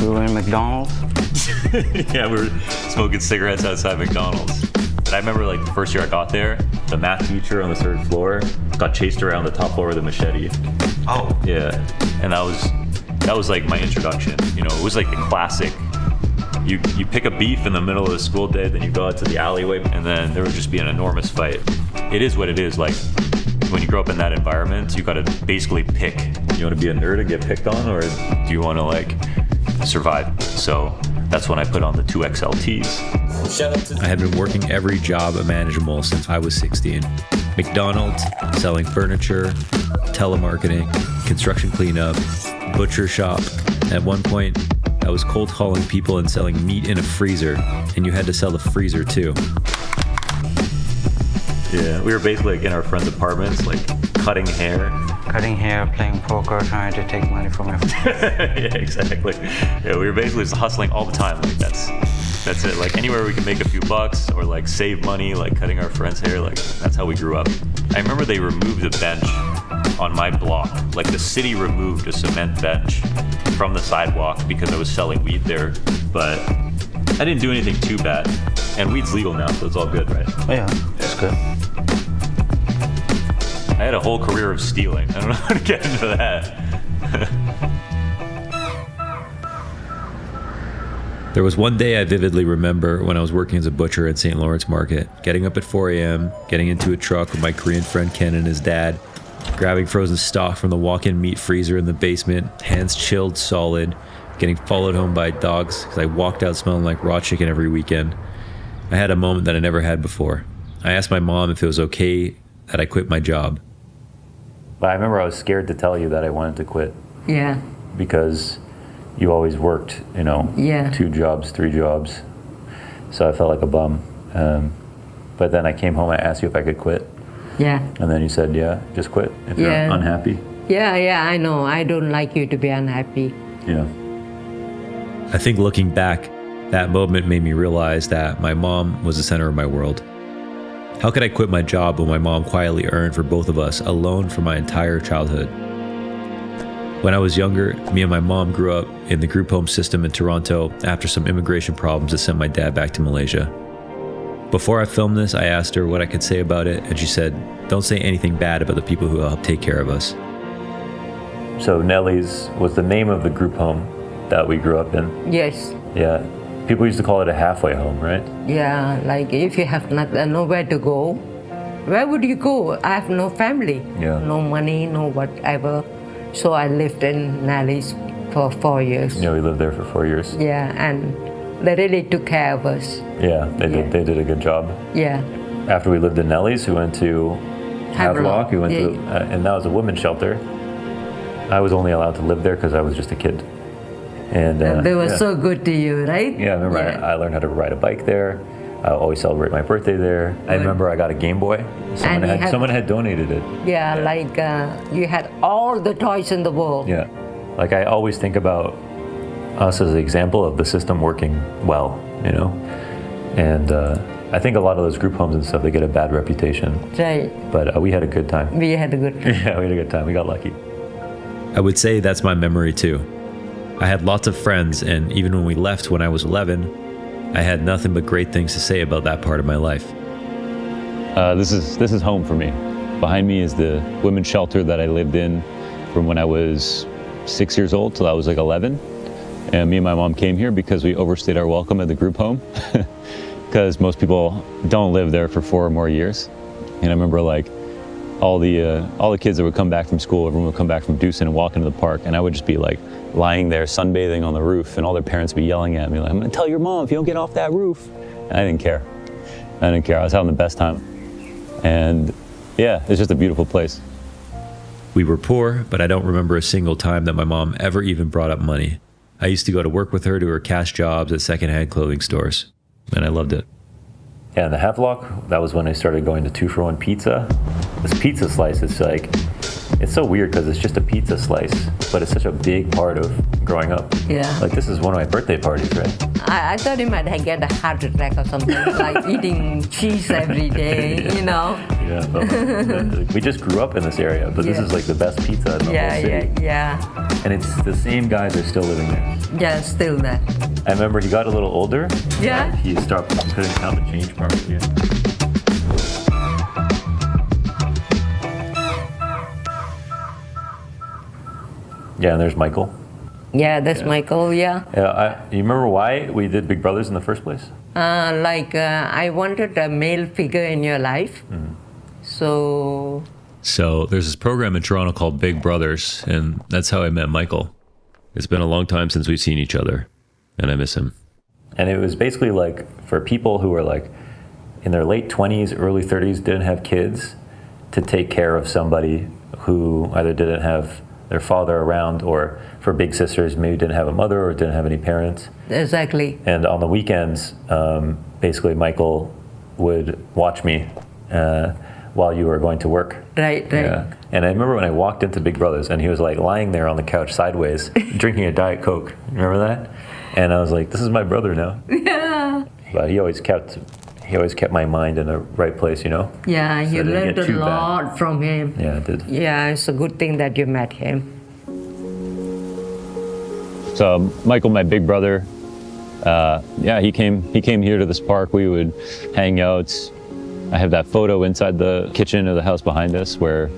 We were in McDonald's. Yeah, we were smoking cigarettes outside McDonald's. And I remember like the first year I got there, the math teacher on the 3rd floor got chased around the top floor with a machete. Oh. Yeah, and that was like my introduction. You know, it was like the classic. You pick a beef in the middle of the school day, then you go out to the alleyway, and then there would just be an enormous fight. It is what it is. Like when you grow up in that environment, you gotta basically pick. You want to be a nerd and get picked on, or do you want to like survive? So that's when I put on the 2XLTs. I had been working every job imaginable since I was 16. McDonald's, selling furniture, telemarketing, construction cleanup, butcher shop. At one point, I was cold calling people and selling meat in a freezer, and you had to sell the freezer too. Yeah, we were basically like in our friends' apartments, like cutting hair. Cutting hair, playing poker, trying to take money from my friends. Yeah, exactly. Yeah, we were basically just hustling all the time. Like that's it. Like anywhere we could make a few bucks or like save money, like cutting our friends' hair. Like that's how we grew up. I remember they removed a bench on my block. Like the city removed a cement bench from the sidewalk because I was selling weed there. But I didn't do anything too bad. And weed's legal now, so it's all good, right? Oh, yeah, it's good. I had a whole career of stealing. I don't know how to get into that. There was one day I vividly remember when I was working as a butcher at St. Lawrence Market, getting up at 4 a.m., getting into a truck with my Korean friend Ken and his dad, grabbing frozen stock from the walk-in meat freezer in the basement, hands chilled solid, getting followed home by dogs because I walked out smelling like raw chicken every weekend. I had a moment that I never had before. I asked my mom if it was okay that I quit my job. But I remember I was scared to tell you that I wanted to quit. Yeah. Because you always worked, you know, 2 jobs, 3 jobs. So I felt like a bum. But then I came home, I asked you if I could quit. Yeah. And then you said, yeah, just quit if you're unhappy. Yeah, I know. I don't like you to be unhappy. Yeah. I think looking back, that moment made me realize that my mom was the center of my world. How could I quit my job when my mom quietly earned for both of us alone for my entire childhood? When I was younger, me and my mom grew up in the group home system in Toronto after some immigration problems that sent my dad back to Malaysia. Before I filmed this, I asked her what I could say about it, and she said, "Don't say anything bad about the people who helped take care of us." So Nellie's was the name of the group home that we grew up in. Yes. Yeah. People used to call it a halfway home, right? Yeah, like if you have nowhere to go, where would you go? I have no family, no money, no whatever. So I lived in Nellie's for 4 years. Yeah, we lived there for 4 years. Yeah, and they really took care of us. Yeah, they did. They did a good job. Yeah. After we lived in Nellie's, we went to Havelock. We went to, Yeah. and that was a women's shelter. I was only allowed to live there because I was just a kid. And they were so good to you, right? Yeah, I remember I learned how to ride a bike there. I always celebrate my birthday there. I remember I got a Game Boy. Someone had donated it. Yeah, like you had all the toys in the world. Yeah, like I always think about us as an example of the system working well, you know. And I think a lot of those group homes and stuff, they get a bad reputation. Right. But we had a good time. We had a good time. Yeah, we had a good time. We got lucky. I would say that's my memory too. I had lots of friends, and even when we left when I was 11, I had nothing but great things to say about that part of my life. This is home for me. Behind me is the women's shelter that I lived in from when I was 6 years old till I was like 11. And me and my mom came here because we overstayed our welcome at the group home. Because most people don't live there for 4 or more years. And I remember like all the kids that would come back from school, everyone would come back from Deucin and walk into the park, and I would just be like lying there sunbathing on the roof, and all their parents would be yelling at me like, "I'm gonna tell your mom if you don't get off that roof." And I didn't care. I was having the best time. And yeah, it's just a beautiful place. We were poor, but I don't remember a single time that my mom ever even brought up money. I used to go to work with her to her cash jobs at secondhand clothing stores, and I loved it. Yeah, in the Havelock, that was when I started going to 2-for-1 pizza. This pizza slice is like, it's so weird because it's just a pizza slice, but it's such a big part of growing up. Yeah. Like this is one of my birthday parties, right? I thought he might get a heart attack or something, like eating cheese every day, you know? Yeah, but we just grew up in this area, but this is like the best pizza in the whole city. Yeah. And it's the same guys are still living there. Yeah, still there. I remember he got a little older. Yeah. He couldn't count the change part again. Yeah, and there's Michael. Yeah, that's Michael, yeah. Yeah, you remember why we did Big Brothers in the first place? I wanted a male figure in your life. So there's this program in Toronto called Big Brothers, and that's how I met Michael. It's been a long time since we've seen each other, and I miss him. And it was basically like for people who were like in their late 20s, early 30s, didn't have kids, to take care of somebody who either didn't have their father around, or for big sisters, maybe didn't have a mother or didn't have any parents. Exactly. And on the weekends, basically Michael would watch me while you were going to work. Right. Yeah. And I remember when I walked into Big Brothers and he was like lying there on the couch sideways, drinking a Diet Coke. Remember that? And I was like, this is my brother now. Yeah. But he always kept my mind in the right place, you know? Yeah, So you it didn't learned get a too lot bad. from him. Yeah, it did. Yeah, it's a good thing that you met him. So Michael, my big brother, he came here to this park. We would hang out. I have that photo inside the kitchen of the house behind us where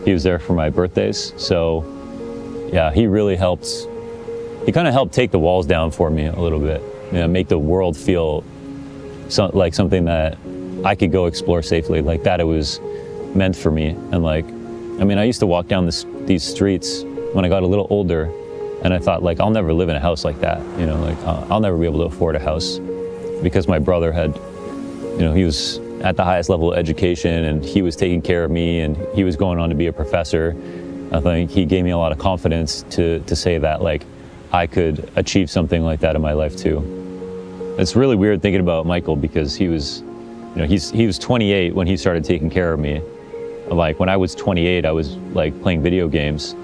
he was there for my birthdays. So yeah, he really helped. He kind of helped take the walls down for me a little bit, you know, make the world feel like something that I could go explore safely, like that it was meant for me. And like, I mean, I used to walk down these streets when I got a little older, and I thought like, I'll never live in a house like that, you know, like I'll never be able to afford a house, because my brother had, you know, he was at the highest level of education and he was taking care of me and he was going on to be a professor. I think he gave me a lot of confidence to say that like I could achieve something like that in my life too. It's really weird thinking about Michael, because he was, you know, he was 28 when he started taking care of me. Like when I was 28, I was like playing video games,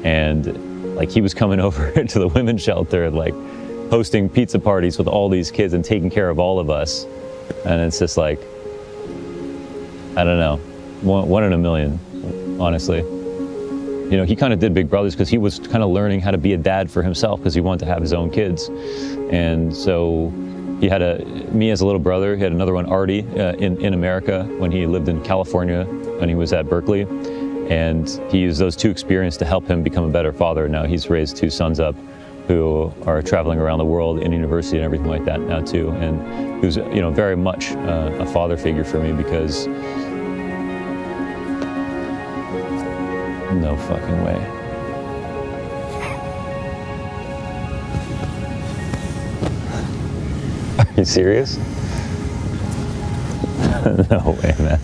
and like he was coming over to the women's shelter and like hosting pizza parties with all these kids and taking care of all of us. And it's just like, I don't know, one in a million, honestly. You know, he kind of did Big Brothers because he was kind of learning how to be a dad for himself, because he wanted to have his own kids. And so he had me as a little brother. He had another one, Artie, in America when he lived in California when he was at Berkeley. And he used those two experiences to help him become a better father. Now he's raised 2 sons up who are traveling around the world in university and everything like that now too. And he was, you know, very much a father figure for me, because no fucking way. Are you serious? No way, man.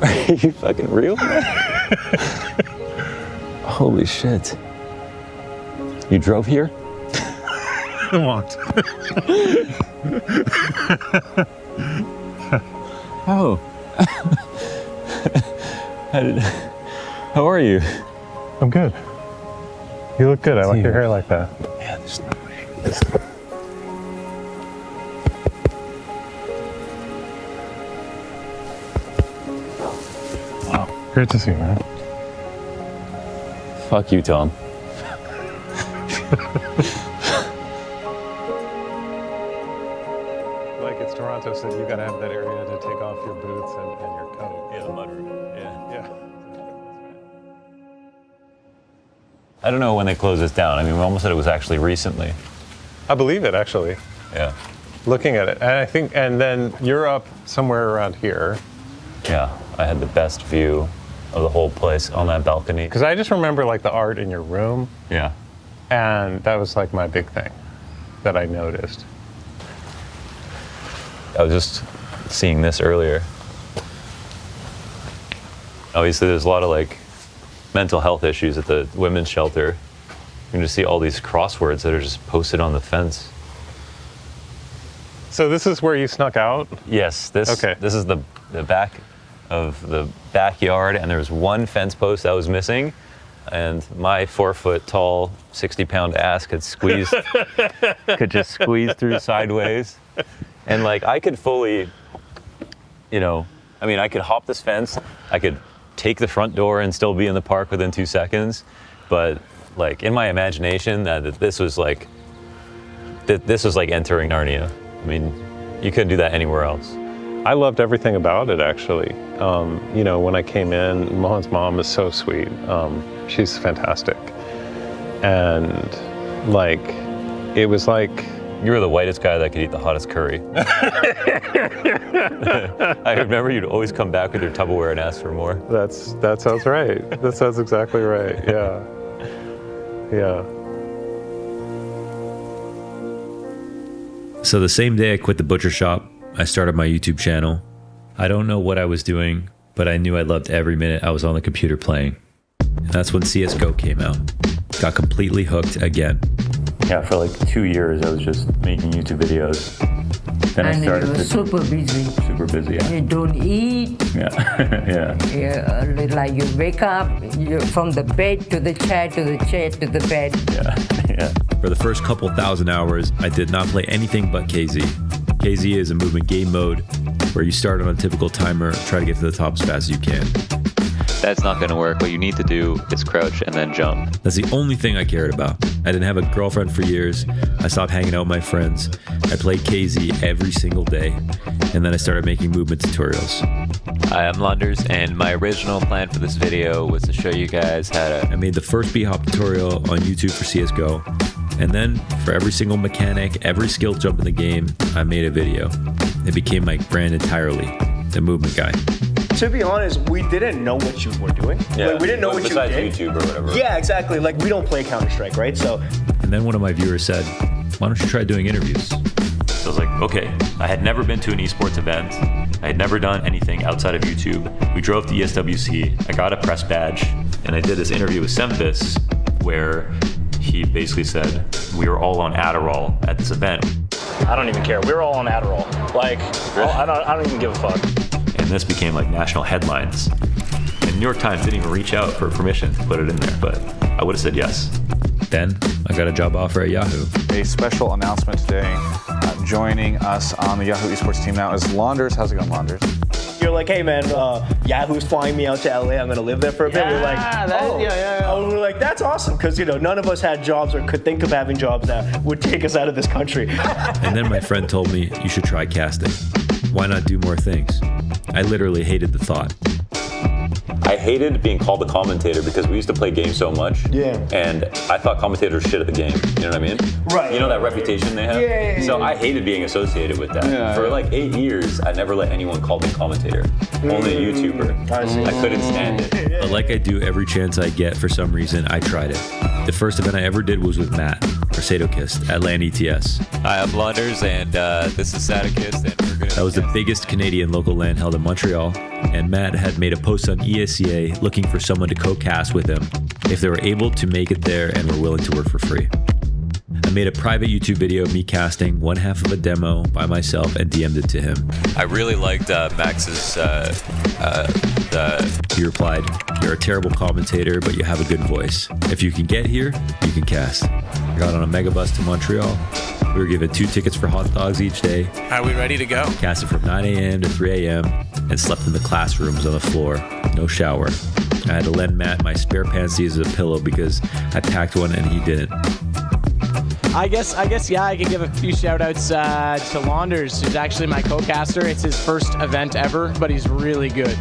Are you fucking real? Holy shit. You drove here? I walked. Oh. How are you? I'm good. You look good. I like your hair like that. Yeah, there's no way. Wow, great to see you, man. Fuck you, Tom. Like it's Toronto, so you gotta have that area to take off your boots and your coat. Yeah, the mudroom. Yeah. I don't know when they closed this down. I mean, we almost said it was actually recently. I believe it, actually. Yeah. Looking at it. And I think, and then you're up somewhere around here. Yeah, I had the best view of the whole place on that balcony. Because I just remember like the art in your room. Yeah. And that was like my big thing that I noticed. I was just seeing this earlier. Obviously, there's a lot of like mental health issues at the women's shelter. You can just see all these crosswords that are just posted on the fence. So this is where you snuck out? Yes, this is the back of the backyard, and there was one fence post that was missing, and my 4-foot-tall, 60-pound ass could just squeeze through sideways. And like I could fully, you know, I mean, I could hop this fence, I could take the front door and still be in the park within 2 seconds, but like in my imagination, that this was like entering Narnia. I mean, you couldn't do that anywhere else. I loved everything about it, actually. You know, when I came in, Mohan's mom is so sweet. She's fantastic. And like, it was like... You were the whitest guy that could eat the hottest curry. I remember you'd always come back with your Tupperware and ask for more. That sounds right. That sounds exactly right, yeah. Yeah. So the same day I quit the butcher shop, I started my YouTube channel. I don't know what I was doing, but I knew I loved every minute I was on the computer playing. And that's when CSGO came out. Got completely hooked again. Yeah, for like 2 years I was just making YouTube videos. Then I started you were super busy. Super busy, yeah. You don't eat. Yeah. Yeah, like you wake up, you're from the bed to the chair, to the chair to the bed. Yeah. For the first couple thousand hours, I did not play anything but KZ. KZ is a movement game mode where you start on a typical timer, try to get to the top as fast as you can. That's not going to work. What you need to do is crouch and then jump. That's the only thing I cared about. I didn't have a girlfriend for years. I stopped hanging out with my friends. I played KZ every single day. And then I started making movement tutorials. Hi, I'm Lunders, and my original plan for this video was to show you guys how to... I made the first B-hop tutorial on YouTube for CSGO. And then for every single mechanic, every skill jump in the game, I made a video. It became my brand entirely, the movement guy. To be honest, we didn't know what you were doing. Yeah. Like, we didn't know what you did. Besides YouTube or whatever. Yeah, exactly. Like, we don't play Counter-Strike, right? So. And then one of my viewers said, why don't you try doing interviews? So I was like, okay. I had never been to an esports event. I had never done anything outside of YouTube. We drove to ESWC. I got a press badge, and I did this interview with Semphis where he basically said we were all on Adderall at this event. I don't even care. We were all on Adderall. Like, I don't even give a fuck. And this became like national headlines. And New York Times didn't even reach out for permission to put it in there, but I would have said yes. Then I got a job offer at Yahoo. A special announcement today. Joining us on the Yahoo Esports team now is Launders. How's it going, Launders? You're like, hey man, Yahoo's flying me out to LA. I'm gonna live there for a bit. We're like, we're like, that's awesome, because none of us had jobs or could think of having jobs that would take us out of this country. And then my friend told me you should try casting. Why not do more things? I literally hated the thought. I hated being called a commentator because we used to play games so much. Yeah. And I thought commentators were shit at the game. You know what I mean? Right. You know that reputation they have? Yeah. So I hated being associated with that. Yeah, For like 8 years, I never let anyone call me commentator. Only a YouTuber. I couldn't stand it. But like I do every chance I get, for some reason, I tried it. The first event I ever did was with Matt, or Sadokist, at LAN ETS. Hi, I'm Launders, and this is Sadokist, and we're gonna... That was the biggest Canadian local LAN held in Montreal, and Matt had made a post on ESCA looking for someone to co-cast with him if they were able to make it there and were willing to work for free. I made a private YouTube video of me casting one half of a demo by myself and DM'd it to him. I really liked Max's. He replied, "You're a terrible commentator, but you have a good voice. If you can get here, you can cast." I got on a megabus to Montreal. We were given 2 tickets for hot dogs each day. Are we ready to go? Casted from 9 a.m. to 3 a.m. and slept in the classrooms on the floor. No shower. I had to lend Matt my spare panties as a pillow because I packed one and he didn't. I guess, yeah, I can give a few shout outs to Launders, who's actually my co-caster. It's his first event ever, but he's really good.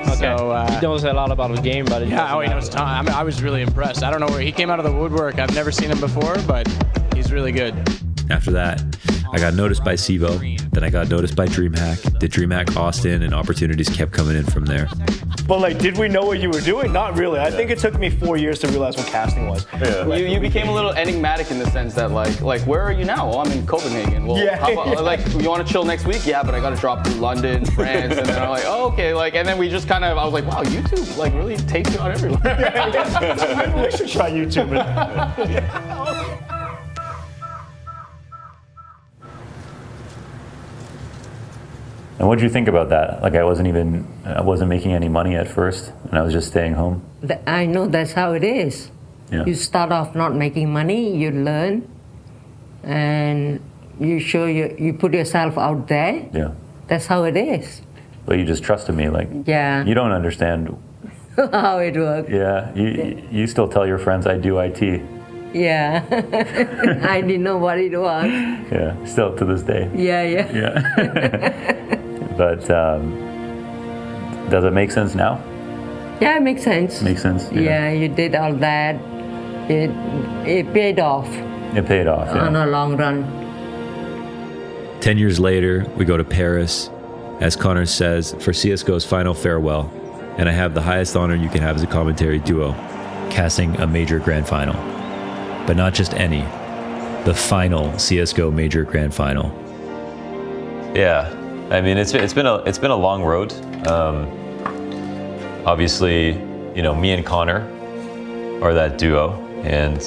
Okay. So, he knows a lot about the game, but he knows ton. I mean, I was really impressed. I don't know where he came out of the woodwork. I've never seen him before, but he's really good. After that, I got noticed by Sivo, then I got noticed by DreamHack, did DreamHack Austin, and opportunities kept coming in from there. But like, did we know what you were doing? Not really. I think it took me 4 years to realize what casting was. Yeah. You became a little enigmatic in the sense that like where are you now? Oh, I'm in Copenhagen. Well, yeah. How about, like, you want to chill next week? Yeah, but I got to drop through London, France, and then I'm like, oh, okay. Like, and then we just kind of, I was like, wow, YouTube like really takes you out everywhere. Maybe we should try YouTube. And what did you think about that? Like I wasn't making any money at first, and I was just staying home. I know that's how it is. Yeah. You start off not making money, you learn, and you put yourself out there. Yeah. That's how it is. But you just trusted me, like. Yeah. You don't understand. How it works. Yeah. You still tell your friends I do IT. Yeah. I didn't know what it was. Yeah. Still to this day. Yeah. Yeah. But does it make sense now? Yeah, it makes sense. Makes sense. Yeah, you did all that. It paid off. It paid off. Yeah. On a long run. 10 years later, we go to Paris, as Connor says, for CSGO's final farewell, and I have the highest honor you can have as a commentary duo, casting a major grand final. But not just any, the final CSGO major grand final. Yeah. I mean, it's been a long road. Obviously, you know, me and Connor are that duo, and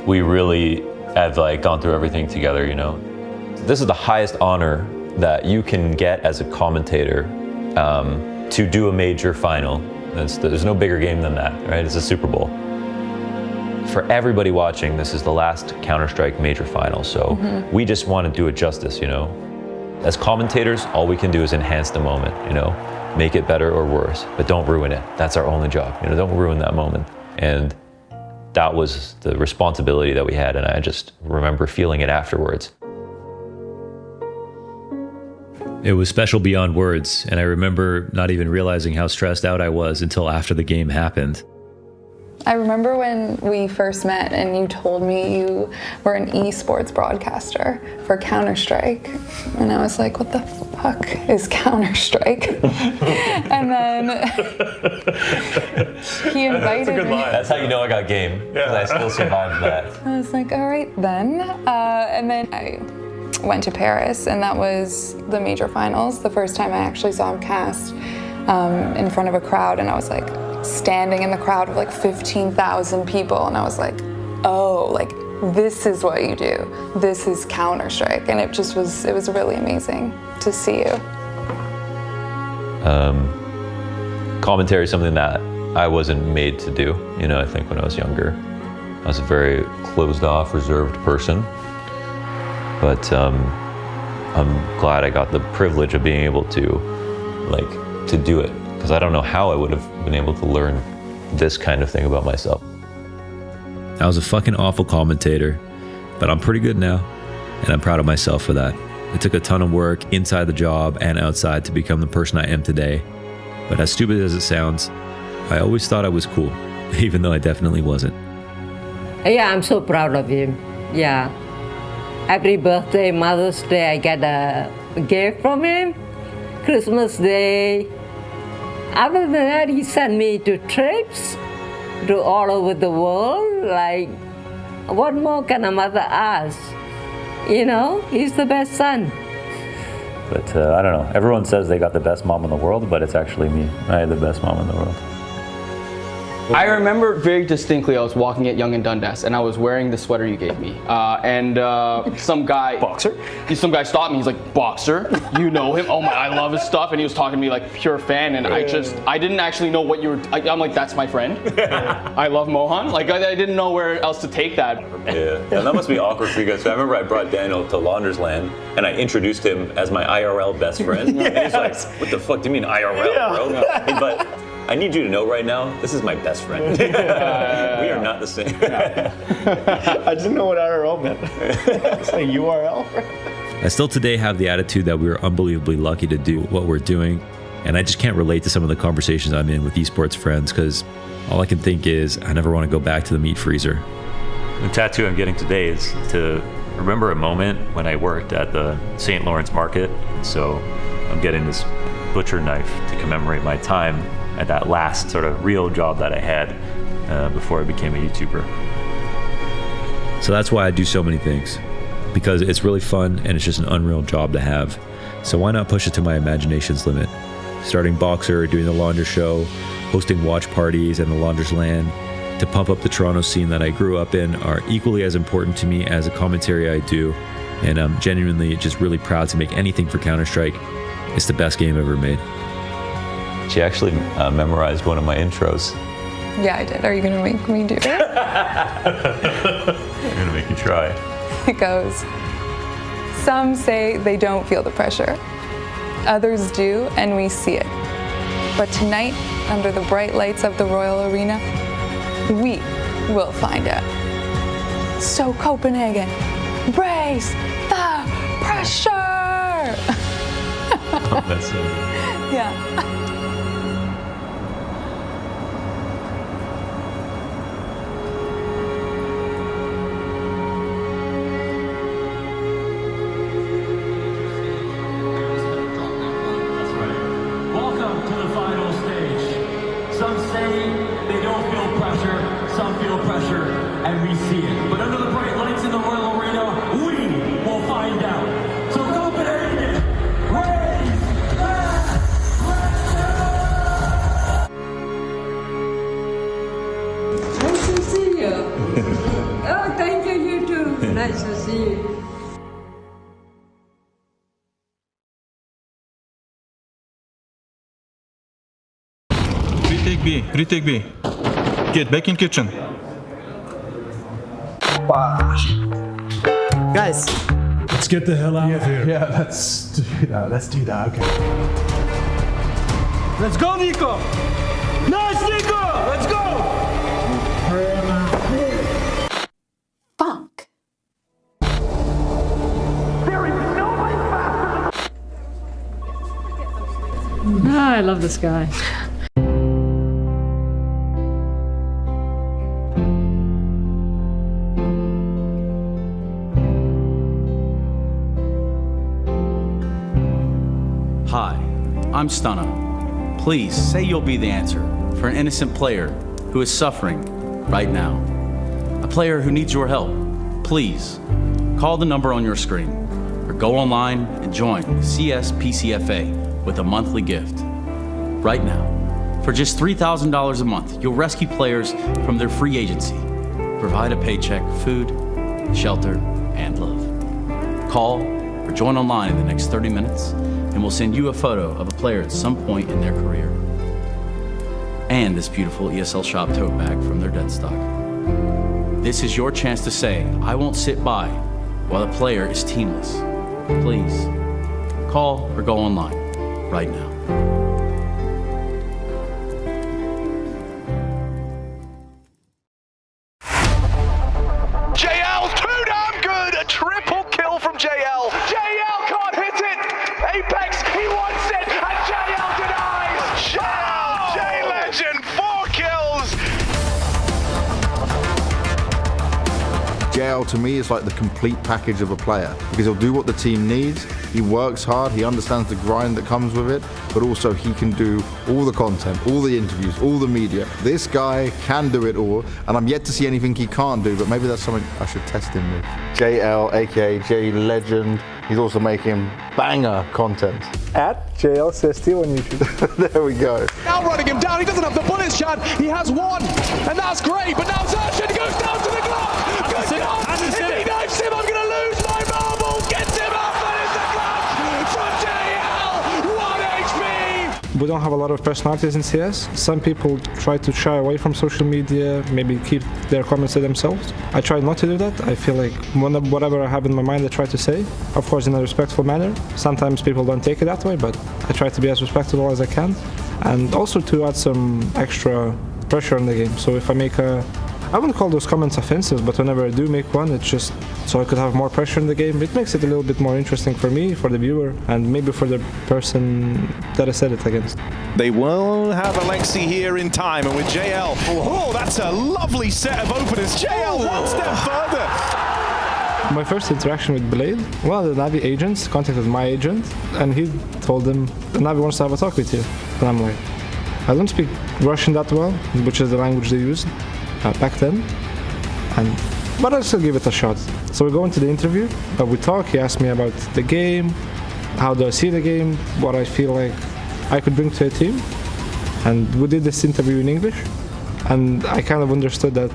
we really have like gone through everything together. You know, this is the highest honor that you can get as a commentator, to do a major final. There's no bigger game than that, right? It's a Super Bowl. For everybody watching, this is the last Counter-Strike major final, so we just want to do it justice, you know. As commentators, all we can do is enhance the moment, you know, make it better or worse, but don't ruin it. That's our only job, you know, don't ruin that moment. And that was the responsibility that we had, and I just remember feeling it afterwards. It was special beyond words, and I remember not even realizing how stressed out I was until after the game happened. I remember when we first met and you told me you were an esports broadcaster for Counter-Strike. And I was like, what the fuck is Counter-Strike? And then he invited me. That's how you know I got game, because I still survived that. I was like, all right then. And then I went to Paris, and that was the major finals. The first time I actually saw him cast in front of a crowd, and I was like, standing in the crowd of like 15,000 people, and I was like, oh, like this is what you do. This is Counter-Strike, and it was really amazing to see you. Commentary is something that I wasn't made to do. You know, I think when I was younger, I was a very closed off, reserved person. But I'm glad I got the privilege of being able to do it. Because I don't know how I would have been able to learn this kind of thing about myself. I was a fucking awful commentator, but I'm pretty good now, and I'm proud of myself for that. It took a ton of work inside the job and outside to become the person I am today. But as stupid as it sounds, I always thought I was cool, even though I definitely wasn't. Yeah, I'm so proud of him. Yeah. Every birthday, Mother's Day, I get a gift from him. Christmas Day. Other than that, he sent me to trips to all over the world. Like, what more can a mother ask? You know, he's the best son. But I don't know. Everyone says they got the best mom in the world, but it's actually me. I had the best mom in the world. I remember very distinctly I was walking at Young and Dundas and I was wearing the sweater you gave me. Some guy... Boxer? Some guy stopped me. He's like, Boxer? You know him? Oh my, I love his stuff. And he was talking to me like pure fan. And I didn't actually know what you were... I'm like, that's my friend. I love Mohan. Like, I didn't know where else to take that. Yeah, and that must be awkward for you guys. I remember I brought Daniel to Launders Land and I introduced him as my IRL best friend. Yes. And he's like, what the fuck do you mean IRL, bro? But I need you to know right now, this is my best friend. We are not the same. I didn't know what IRL meant. It's like URL. I still today have the attitude that we were unbelievably lucky to do what we're doing, and I just can't relate to some of the conversations I'm in with esports friends because all I can think is I never want to go back to the meat freezer. The tattoo I'm getting today is to remember a moment when I worked at the St. Lawrence Market. So I'm getting this butcher knife to commemorate my time at that last sort of real job that I had before I became a YouTuber. So that's why I do so many things, because it's really fun and it's just an unreal job to have. So why not push it to my imagination's limit? Starting Boxer, doing the Launder Show, hosting watch parties and the Launders Land, to pump up the Toronto scene that I grew up in are equally as important to me as the commentary I do, and I'm genuinely just really proud to make anything for Counter-Strike. It's the best game ever made. She actually memorized one of my intros. Yeah, I did. Are you gonna make me do it? I'm gonna make you try. It goes, some say they don't feel the pressure. Others do, and we see it. But tonight, under the bright lights of the Royal Arena, we will find out. So Copenhagen, brace the pressure! Oh, that's so good. Yeah. Welcome to the final stage. Some say they don't feel pressure, some feel pressure, and we see it. But under the bright lights in the Royal Arena, we will find out. So Copenhagen, raise that pressure! Nice to see you. Oh, thank you, you too. Nice to see you. Retake B, retake B. Get back in kitchen. Guys, let's get the hell out of here. Yeah, let's do that. Let's do that. Okay. Let's go, Nico! Nice, Nico! Let's go! Fuck. There is nobody faster than... I love this guy. Hi, I'm Stunna. Please say you'll be the answer for an innocent player who is suffering right now. A player who needs your help. Please call the number on your screen or go online and join CSPCFA with a monthly gift. Right now, for just $3,000 a month, you'll rescue players from their free agency, provide a paycheck, food, shelter, and love. Call or join online in the next 30 minutes and we'll send you a photo of a player at some point in their career. And this beautiful ESL shop tote bag from their dead stock. This is your chance to say, I won't sit by while the player is teamless. Please, call or go online right now. JL's too damn good! A triple kill from JL. JL can't hit it! Apex, he wants it! And JL denies! JL, J-Legend, 4 kills! JL to me is like the complete package of a player because he'll do what the team needs, he works hard, he understands the grind that comes with it, but also he can do all the content, all the interviews, all the media. This guy can do it all, and I'm yet to see anything he can't do, but maybe that's something I should test him with. JL, aka J-Legend, he's also making banger content. At JL60 on YouTube. There we go. Now running him down, he doesn't have the bullet shot, he has one! and that's great, but now Zarshin goes down to the Glock. Good God, if he knifes him, I'm going to lose my marbles. Gets him up, and it's the Glock from JL. 1 HP. We don't have a lot of personalities in CS. Some people try to shy away from social media, maybe keep their comments to themselves. I try not to do that. I feel like whatever I have in my mind, I try to say, of course in a respectful manner. Sometimes people don't take it that way, but I try to be as respectable as I can. And also to add some extra pressure in the game. So if I make I wouldn't call those comments offensive, but whenever I do make one, it's just so I could have more pressure in the game. It makes it a little bit more interesting for me, for the viewer, and maybe for the person that I said it against. They will have Alexi here in time, and with JL, oh, that's a lovely set of openers. JL one step further. My first interaction with Blade, one of the Navi agents contacted my agent, and he told him, the Navi wants to have a talk with you. And I'm like, I don't speak Russian that well, which is the language they used back then, but I'll still give it a shot. So we go into the interview, we talk, he asked me about the game, how do I see the game, what I feel like I could bring to a team, and we did this interview in English, and I kind of understood that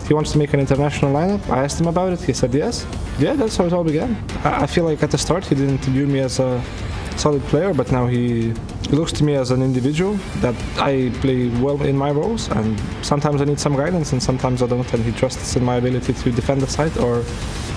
he wants to make an international lineup. I asked him about it, he said yes. Yeah, that's how it all began. I feel like at the start he didn't view me as a solid player, but now he looks to me as an individual that I play well in my roles, and sometimes I need some guidance and sometimes I don't, and he trusts in my ability to defend the site or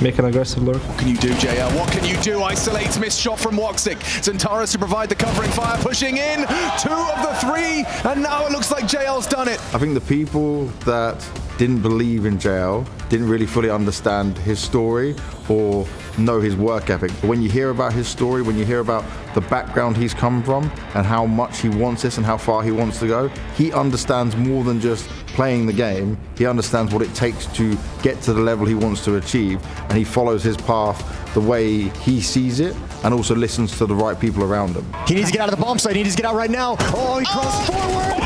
make an aggressive lurk. What can you do, JL? What can you do? Isolates, missed shot from Woxic. Zentaris to provide the covering fire, pushing in 2 of the 3, and now it looks like JL's done it. I think the people that didn't believe in JL didn't really fully understand his story or know his work ethic. But when you hear about his story, when you hear about the background he's come from and how much he wants this and how far he wants to go, he understands more than just playing the game. He understands what it takes to get to the level he wants to achieve, and he follows his path the way he sees it and also listens to the right people around him. He needs to get out of the bomb site. He needs to get out right now. Oh, he crossed forward.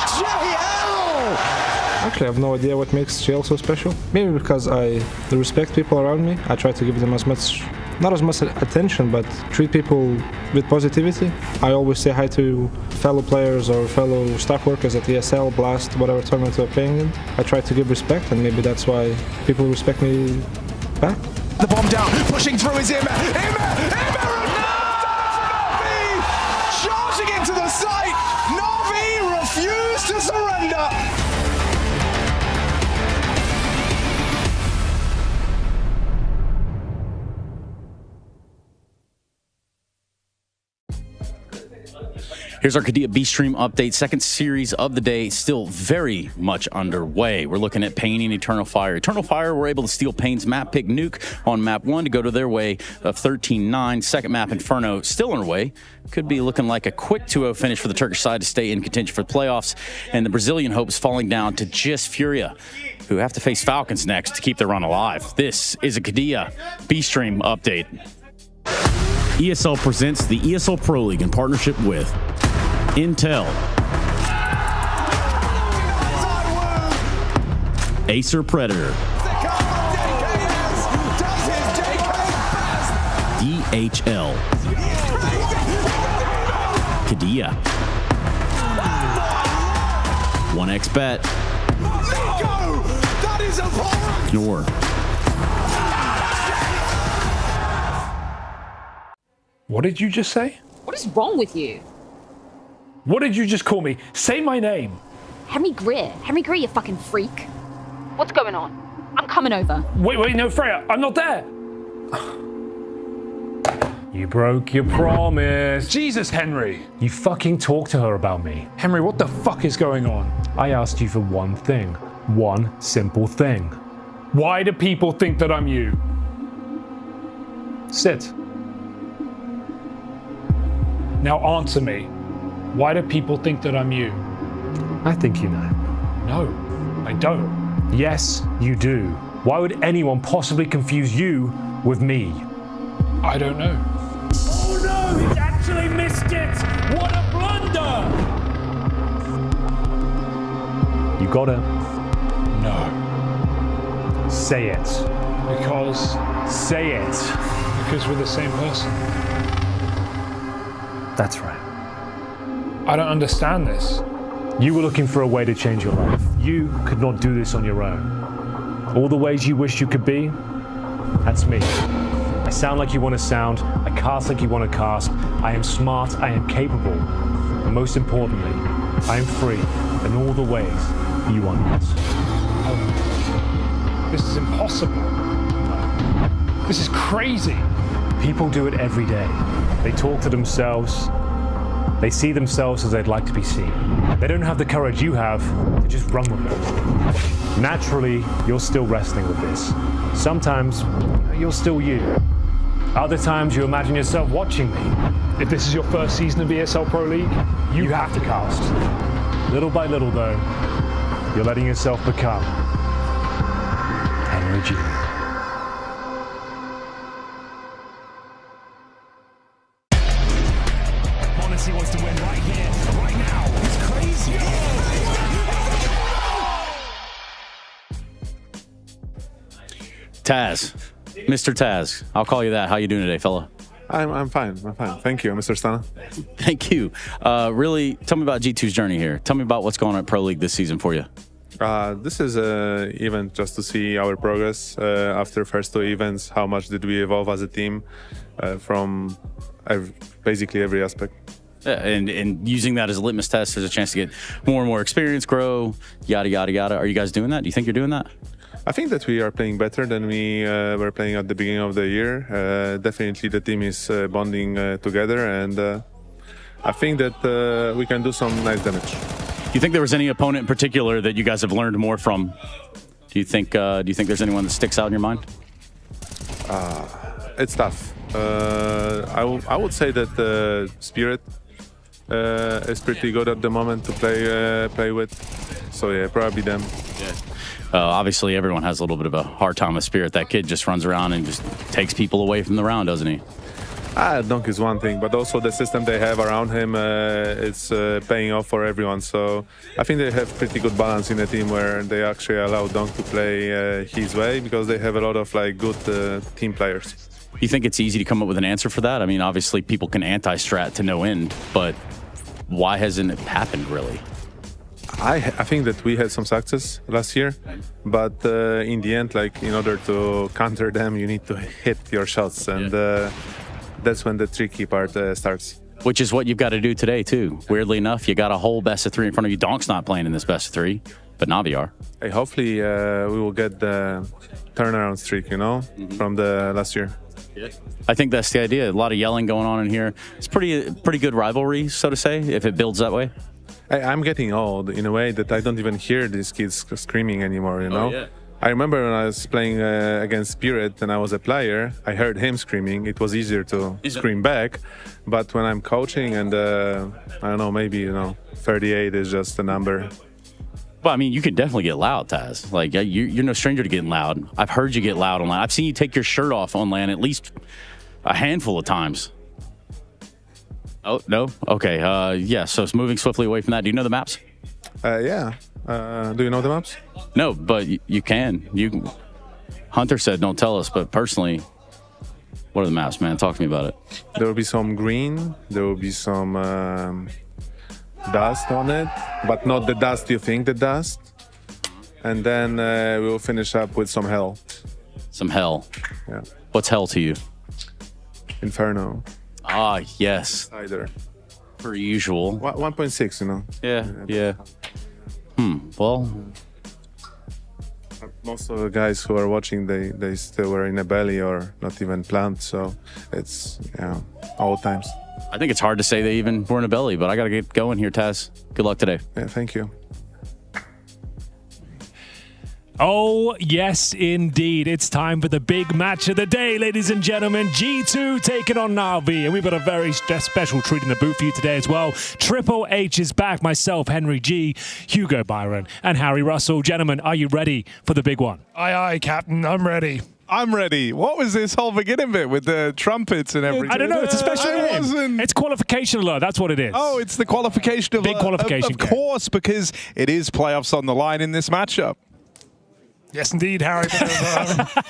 JL! Actually, I have no idea what makes JL so special. Maybe because I respect people around me. I try to give them not as much attention, but treat people with positivity. I always say hi to fellow players or fellow staff workers at ESL, Blast, whatever tournament we're playing in. I try to give respect, and maybe that's why people respect me back. The bomb down, pushing through is Immer, charging into the site. Na'Vi refused to surrender. Here's our Arcadia B-stream update. Second series of the day, still very much underway. We're looking at Pain and Eternal Fire. Eternal Fire were able to steal Pain's map pick Nuke on map 1 to go to their way of 13-9. Second map, Inferno, still underway. Could be looking like a quick 2-0 finish for the Turkish side to stay in contention for the playoffs. And the Brazilian hopes falling down to just Furia, who have to face Falcons next to keep their run alive. This is a Arcadia B-stream update. ESL presents the ESL Pro League in partnership with Intel, Acer Predator, DHL, Arcadia, 1xBet, Knorr. What did you just say? What is wrong with you? What did you just call me? Say my name. Henry Greer. Henry Greer, you fucking freak. What's going on? I'm coming over. Wait, no, Freya, I'm not there. You broke your promise. Jesus, Henry. You fucking talk to her about me. Henry, what the fuck is going on? I asked you for one thing. One simple thing. Why do people think that I'm you? Sit. Now answer me. Why do people think that I'm you? I think you know. No, I don't. Yes, you do. Why would anyone possibly confuse you with me? I don't know. Oh no, he's actually missed it! What a blunder! You got it. No. Say it. Because... Say it. Because we're the same person. That's right. I don't understand this. You were looking for a way to change your life. You could not do this on your own. All the ways you wish you could be, that's me. I sound like you want to sound, I cast like you want to cast, I am smart, I am capable, and most importantly, I am free in all the ways you are not. Oh, this is impossible. This is crazy. People do it every day. They talk to themselves. They see themselves as they'd like to be seen. They don't have the courage you have to just run with it. Naturally, you're still wrestling with this. Sometimes, you're still you. Other times, you imagine yourself watching me. If this is your first season of ESL Pro League, you have to cast. Little by little, though, you're letting yourself become Henry G. He wants to win right here, right now. It's crazy. Taz, Mr. Taz, I'll call you that. How you doing today, fella? I'm fine. I'm fine. Thank you, Mr. Stana. Thank you. Really, tell me about G2's journey here. Tell me about what's going on at Pro League this season for you. This is an event just to see our progress after first 2 events. How much did we evolve as a team from basically every aspect. Yeah, and using that as a litmus test as a chance to get more and more experience, grow, yada, yada, yada. Are you guys doing that? Do you think you're doing that? I think that we are playing better than we were playing at the beginning of the year. Definitely the team is bonding together, and I think that we can do some nice damage. Do you think there was any opponent in particular that you guys have learned more from? Do you think there's anyone that sticks out in your mind? It's tough. I would say that Spirit is pretty good at the moment to play with. So yeah, probably them. Yeah. Obviously, everyone has a little bit of a hard time with Spirit. That kid just runs around and just takes people away from the round, doesn't he? Dunk is one thing, but also the system they have around him, it's paying off for everyone. So I think they have pretty good balance in the team where they actually allow Dunk to play his way because they have a lot of good team players. You think it's easy to come up with an answer for that? I mean, obviously people can anti-strat to no end, but why hasn't it happened really? I think that we had some success last year, but in the end, in order to counter them, you need to hit your shots, and that's when the tricky part starts. Which is what you've got to do today too. Weirdly enough, you got a whole best of 3 in front of you. Donk's not playing in this best of 3, but Navi are. Hey, hopefully we will get the turnaround streak, from the last year. Yeah. I think that's the idea. A lot of yelling going on in here. It's pretty good rivalry, so to say, if it builds that way. I'm getting old in a way that I don't even hear these kids screaming anymore, Oh, yeah. I remember when I was playing against Spirit and I was a player, I heard him screaming. It was easier to scream back. But when I'm coaching and, I don't know, maybe, 38 is just a number. Well, I mean, you can definitely get loud, Taz. You're no stranger to getting loud. I've heard you get loud on LAN. I've seen you take your shirt off on LAN at least a handful of times. Oh, no? Okay. Yeah, so it's moving swiftly away from that. Do you know the maps? Yeah. Do you know the maps? No, but you can. Hunter said don't tell us, but personally, what are the maps, man? Talk to me about it. There will be some green. There will be some dust on it, but not the dust you think the dust. And then we'll finish up with some hell. Some hell? Yeah. What's hell to you? Inferno. Ah, yes. Either. Per usual. 1.6, Yeah. Well, most of the guys who are watching, they still were in a belly or not even plant, so it's old times. I think it's hard to say they even were in a belly, but I got to get going here, Taz. Good luck today. Yeah, thank you. Oh, yes, indeed. It's time for the big match of the day, ladies and gentlemen. G2 taking on Navi. And we've got a very special treat in the booth for you today as well. Triple H is back. Myself, Henry G, Hugo Byron, and Harry Russell. Gentlemen, are you ready for the big one? Aye, aye, Captain. I'm ready. I'm ready. What was this whole beginning bit with the trumpets and everything? I don't know. It's a special game. It's qualification alert. That's what it is. Oh, it's the qualification alert. Big qualification Of course, because it is playoffs on the line in this matchup. Yes, indeed, Harry.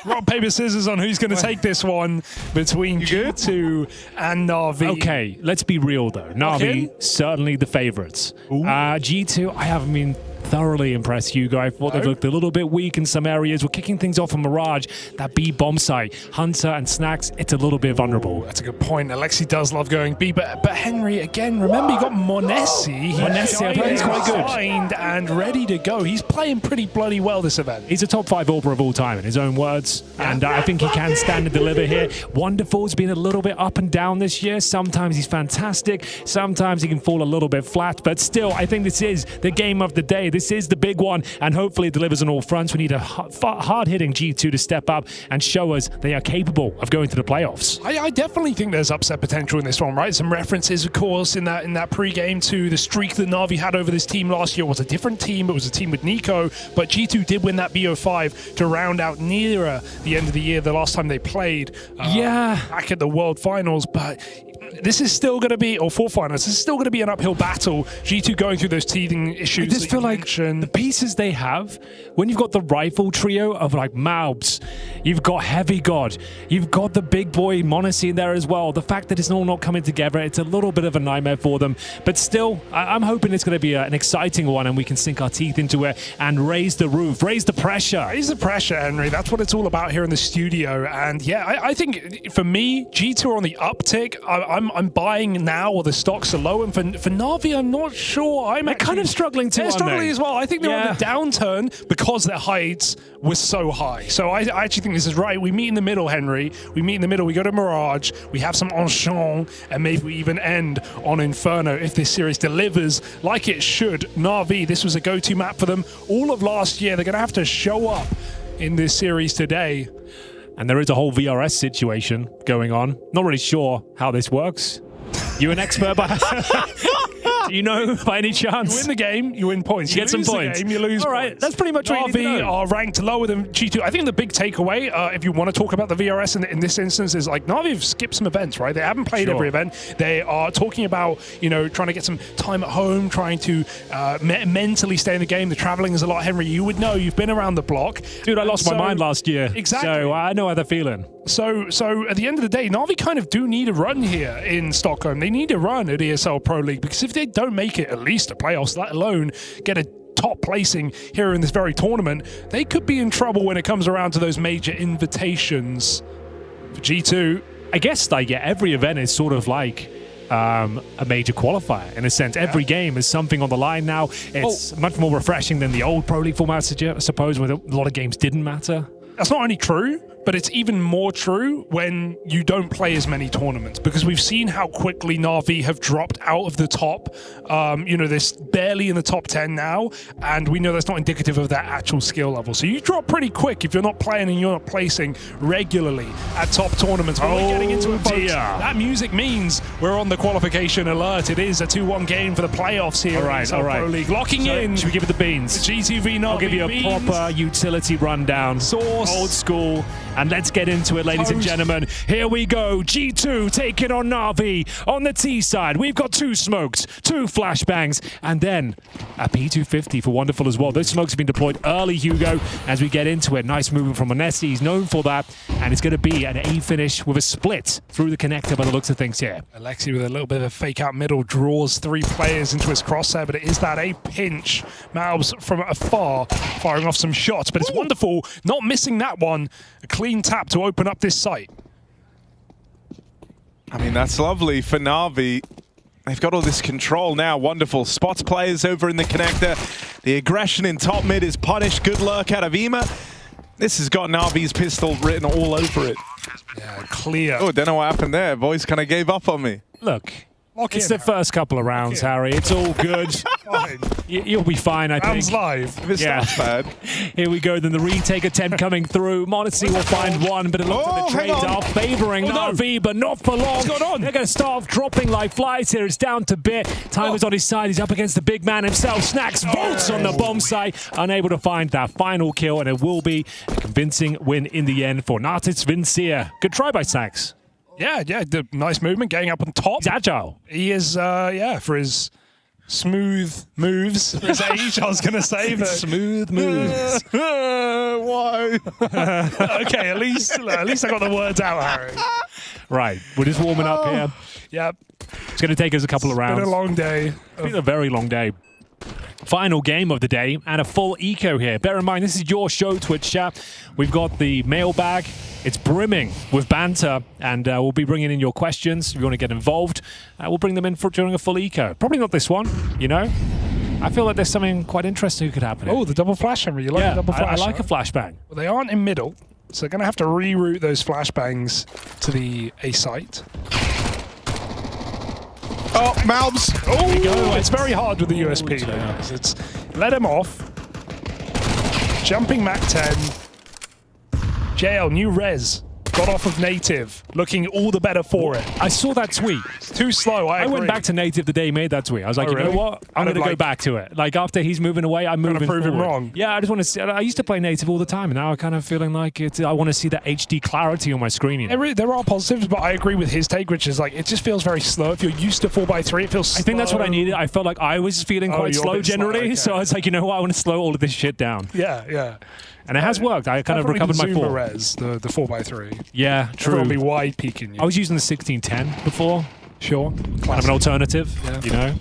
Rock, paper, scissors on who's going to take this one between G2 and Na'Vi. Okay, let's be real, though. Na'Vi, certainly the favorites. G2, I haven't been thoroughly impressed, Hugo. I thought they've looked a little bit weak in some areas. We're kicking things off from Mirage. That B bomb site, Hunter and Snacks, it's a little bit vulnerable. That's a good point. Alexi does love going B, but Henry, again, remember you got Monessi. Monessi, I think he's quite good. Signed and ready to go. He's playing pretty bloody well this event. He's a top 5 AWPer of all time, in his own words, and I think he can stand and deliver here. Wonderful's been a little bit up and down this year. Sometimes he's fantastic. Sometimes he can fall a little bit flat, but still, I think this is the game of the day. This is the big one, and hopefully it delivers on all fronts. We need a hard-hitting G2 to step up and show us they are capable of going to the playoffs. I definitely think there's upset potential in this one, right? Some references, of course, in that pre-game to the streak that Na'Vi had over this team last year. It was a different team. It was a team with Nico, but G2 did win that BO5 to round out nearer the end of the year, the last time they played back at the World Finals, but this is still going to be, or 4 finals, this is still going to be an uphill battle. G2 going through those teething issues. I just feel like the pieces they have, when you've got the rifle trio of like Maubs, you've got Heavy God, you've got the big boy Monacy in there as well. The fact that it's all not coming together, it's a little bit of a nightmare for them. But still, I'm hoping it's going to be an exciting one and we can sink our teeth into it and raise the roof, raise the pressure. Raise the pressure, Henry. That's what it's all about here in the studio. And yeah, I think for me, G2 are on the uptick. I'm buying now, or the stocks are low, and for Na'Vi, I'm not sure. They're kind of struggling too. They're struggling as well. I think they're on the downturn because their heights were so high. So I actually think this is right. We meet in the middle, Henry. We meet in the middle. We go to Mirage. We have some Enchant, and maybe we even end on Inferno if this series delivers like it should. Na'Vi, this was a go-to map for them all of last year. They're going to have to show up in this series today. And there is a whole VRS situation going on. Not really sure how this works. You an expert, but do you know by any chance? You win the game, you win points. You get some points. You lose. All right, that's pretty much what you need to know. Are ranked lower than G2. I think the big takeaway, if you want to talk about the VRS in this instance, is like Na'Vi have skipped some events, right? They haven't played every event. They are talking about, trying to get some time at home, trying to mentally stay in the game. The traveling is a lot. Henry, you would know. You've been around the block. Dude, I lost my mind last year. Exactly. So I know how they're feeling. So at the end of the day, Na'Vi kind of do need a run here in Stockholm. They need a run at ESL Pro League, because if they don't make it at least to playoffs, let alone get a top placing here in this very tournament, they could be in trouble when it comes around to those major invitations. For G2, I guess every event is sort of like a major qualifier in a sense. Every game is something on the line now. It's much more refreshing than the old Pro League format, I suppose, where a lot of games didn't matter. That's not only true, but it's even more true when you don't play as many tournaments, because we've seen how quickly Na'Vi have dropped out of the top. They're barely in the top 10 now, and we know that's not indicative of their actual skill level. So you drop pretty quick if you're not playing and you're not placing regularly at top tournaments. But we're getting into it, folks. That music means we're on the qualification alert. It is a 2-1 game for the playoffs here. All right. Pro League. Locking in. Should we give it the beans? G2v Na'Vi. I'll give you a proper utility rundown. Source. Old school. And let's get into it, ladies and gentlemen. Here we go. G2 taking on Na'Vi. On the T side, we've got 2 smokes, 2 flashbangs, and then a P250 for Wonderful as well. Those smokes have been deployed early, Hugo, as we get into it. Nice movement from Monessi. He's known for that. And it's going to be an A finish with a split through the connector by the looks of things here. Alexi with a little bit of a fake out middle draws 3 players into his crosshair, but it is that A pinch. Maubs from afar firing off some shots, but it's Wonderful not missing that one. A clean tap to open up this site. I mean, that's lovely for Na'Vi. They've got all this control now. Wonderful. Spots players over in the connector. The aggression in top mid is punished. Good lurk out of Ema. This has got Na'Vi's pistol written all over it. Yeah, clear. Oh, don't know what happened there. Boys kind of gave up on me. Look. It's the first couple of rounds, Harry. It's all good. You'll be fine, I think. Rounds live. If it starts bad. Here we go. Then the retake attempt coming through. Monacy will find one, but it looks like the trades are favoring Na'Vi, but not for long. What's going on? They're going to start off dropping like flies here. It's down to Bit. Time is on his side. He's up against the big man himself. Snacks bolts on the bomb site. Unable to find that final kill, and it will be a convincing win in the end for Nartitz Vincia. Good try by Snacks. Yeah, the nice movement, getting up on top. He's agile. He is, for his smooth moves for his age. I was going to say that. Smooth moves. Why? Okay, at least I got the words out, Harry. Right, we're just warming up here. Yep. It's going to take us a couple of rounds. Been a long day. It's been a very long day. Final game of the day and a full eco here. Bear in mind, this is your show, Twitch chat. We've got the mailbag. It's brimming with banter, and we'll be bringing in your questions. If you want to get involved, we'll bring them in during a full eco. Probably not this one, you know? I feel like there's something quite interesting that could happen. Oh, the double flash, Henry. You like the double flash? I like a flashbang. Well, they aren't in middle, so they're going to have to reroute those flashbangs to the A site. Oh, Malbs. Oh, there you go. It's very hard with the USP, though, because it's let him off. Jumping Mac 10. JL, new res. Got off of native, looking all the better for it. I saw that tweet. Too slow, I agree. went back to native the day he made that tweet. I was like, you know what? I'm going to go back to it. Like, after he's moving away, I'm moving forward. Prove him wrong. Yeah, I just want to see. I used to play native all the time, and now I'm kind of feeling like I want to see that HD clarity on my screen. There are positives, but I agree with his take, which is like, it just feels very slow. If you're used to 4x3, it feels slow. I think that's what I needed. I felt like I was feeling quite slow generally, okay. So I was like, you know what? I want to slow all of this shit down. Yeah, yeah. And it has worked. I kind of recovered my form. Res, the 4x3. Yeah, true. Probably wide peaking you. I was using the 1610 before. Sure. Kind of an alternative, you know?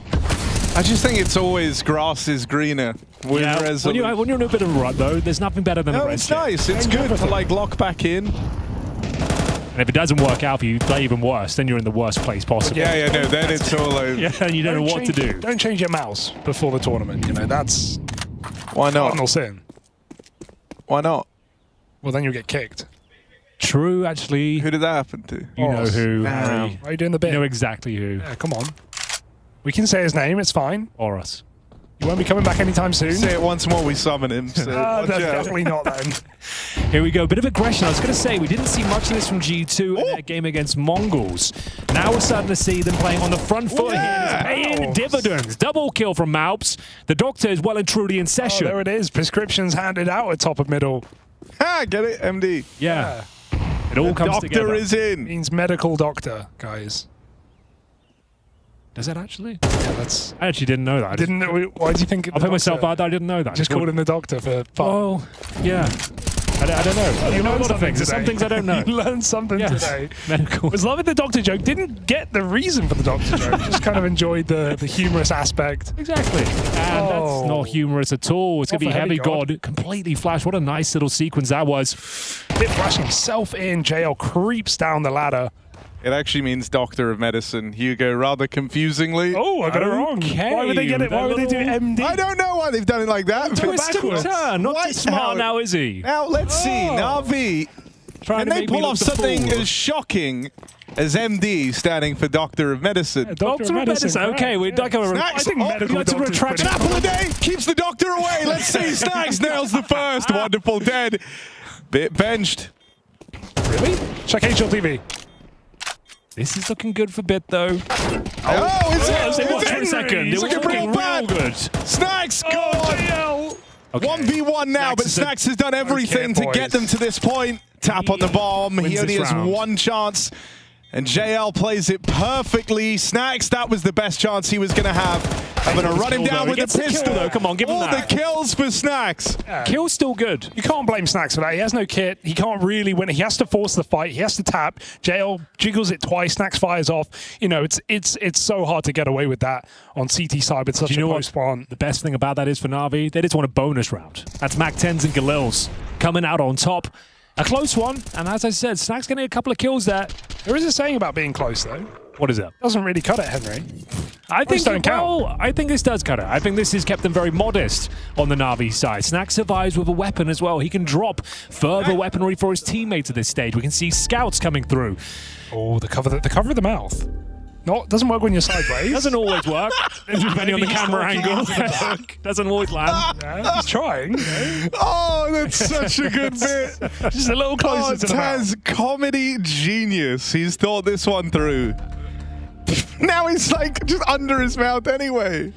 I just think it's always grass is greener. With res when you're in a bit of a rut, though, there's nothing better than a res. It's nice. It's good to like lock back in. And if it doesn't work out for you, play even worse. Then you're in the worst place possible. Yeah, no, then it's all over. Yeah, and you don't know what to do. Don't change your mouse before the tournament. You know, that's why not? Cardinal sin. Why not? Well, then you'll get kicked. True, actually. Who did that happen to? You know who. Why are you doing the bit? You know exactly who. Yeah, come on. We can say his name, it's fine. Horus. You won't be coming back anytime soon. Say it once more, we summon him. So definitely not then. Here we go. Bit of aggression. I was going to say, we didn't see much of this from G2 in their game against Mongols. Now we're starting to see them playing on the front foot here. It's paying dividends. Double kill from Malps. The Doctor is well and truly in session. There it is. Prescriptions handed out at top of middle. Ha, get it, MD. Yeah. It all comes together. Doctor is in. Means medical doctor, guys. Does that actually? Yeah, that's. I actually didn't know that. Didn't know? Why do you think? I'll put myself out. I didn't know that. Just called him the doctor for fun. Oh, yeah. I don't know. You know a lot of things. There's some things I don't know. You learned something today. Medical. Was loving the doctor joke. Didn't get the reason for the doctor joke. Just kind of enjoyed the humorous aspect. Exactly. And that's not humorous at all. It's going to be Heavy God. Completely flash. What a nice little sequence that was. Bit flashing himself in. JL creeps down the ladder. It actually means Doctor of Medicine, Hugo, rather confusingly. Oh, I got it wrong. Why would they get it? Why would they do MD? I don't know why they've done it like that. Twist and turn. Not too smart now, is he? Now, let's see. Na'Vi. Can they pull off something as shocking as MD standing for Doctor of Medicine? Yeah, Doctor of Medicine. Okay, we're not going to... I think medical to retract. An apple a day keeps the Doctor away. Let's see. Snags nails the first. Wonderful dead. Bit benched. Really? Check HLTV. This is looking good for Bit, though. It's for a second. It was looking real good. Snacks, God! Okay. 1v1 now, but Snacks has done everything to get them to this point. Tap on the bomb. He only has one chance. And JL plays it perfectly. Snacks, that was the best chance he was going to have. I'm going to run him down with the pistol. Though. Come on, give him that. All the kills for Snacks. Yeah. Kill's still good. You can't blame Snacks for that. He has no kit. He can't really win. He has to force the fight. He has to tap. JL jiggles it twice. Snacks fires off. You know, it's so hard to get away with that on CT side with such a close spawn. The best thing about that is for Na'Vi, they just want a bonus round. That's Mac 10s and Galils coming out on top. A close one, and as I said, Snack's getting a couple of kills there. There is a saying about being close, though. What is it? Doesn't really cut it, Henry. I think this does cut it. I think this has kept them very modest on the Na'Vi side. Snack survives with a weapon as well. He can drop further weaponry for his teammates at this stage. We can see scouts coming through. Oh, the cover of the mouth. No, it doesn't work when you're sideways. Doesn't always work, depending on the camera angle. Doesn't always land. Yeah, he's trying. Oh, that's such a good bit. Just a little closer to the mouth. Taz, comedy genius. He's thought this one through. Now he's like just under his mouth anyway.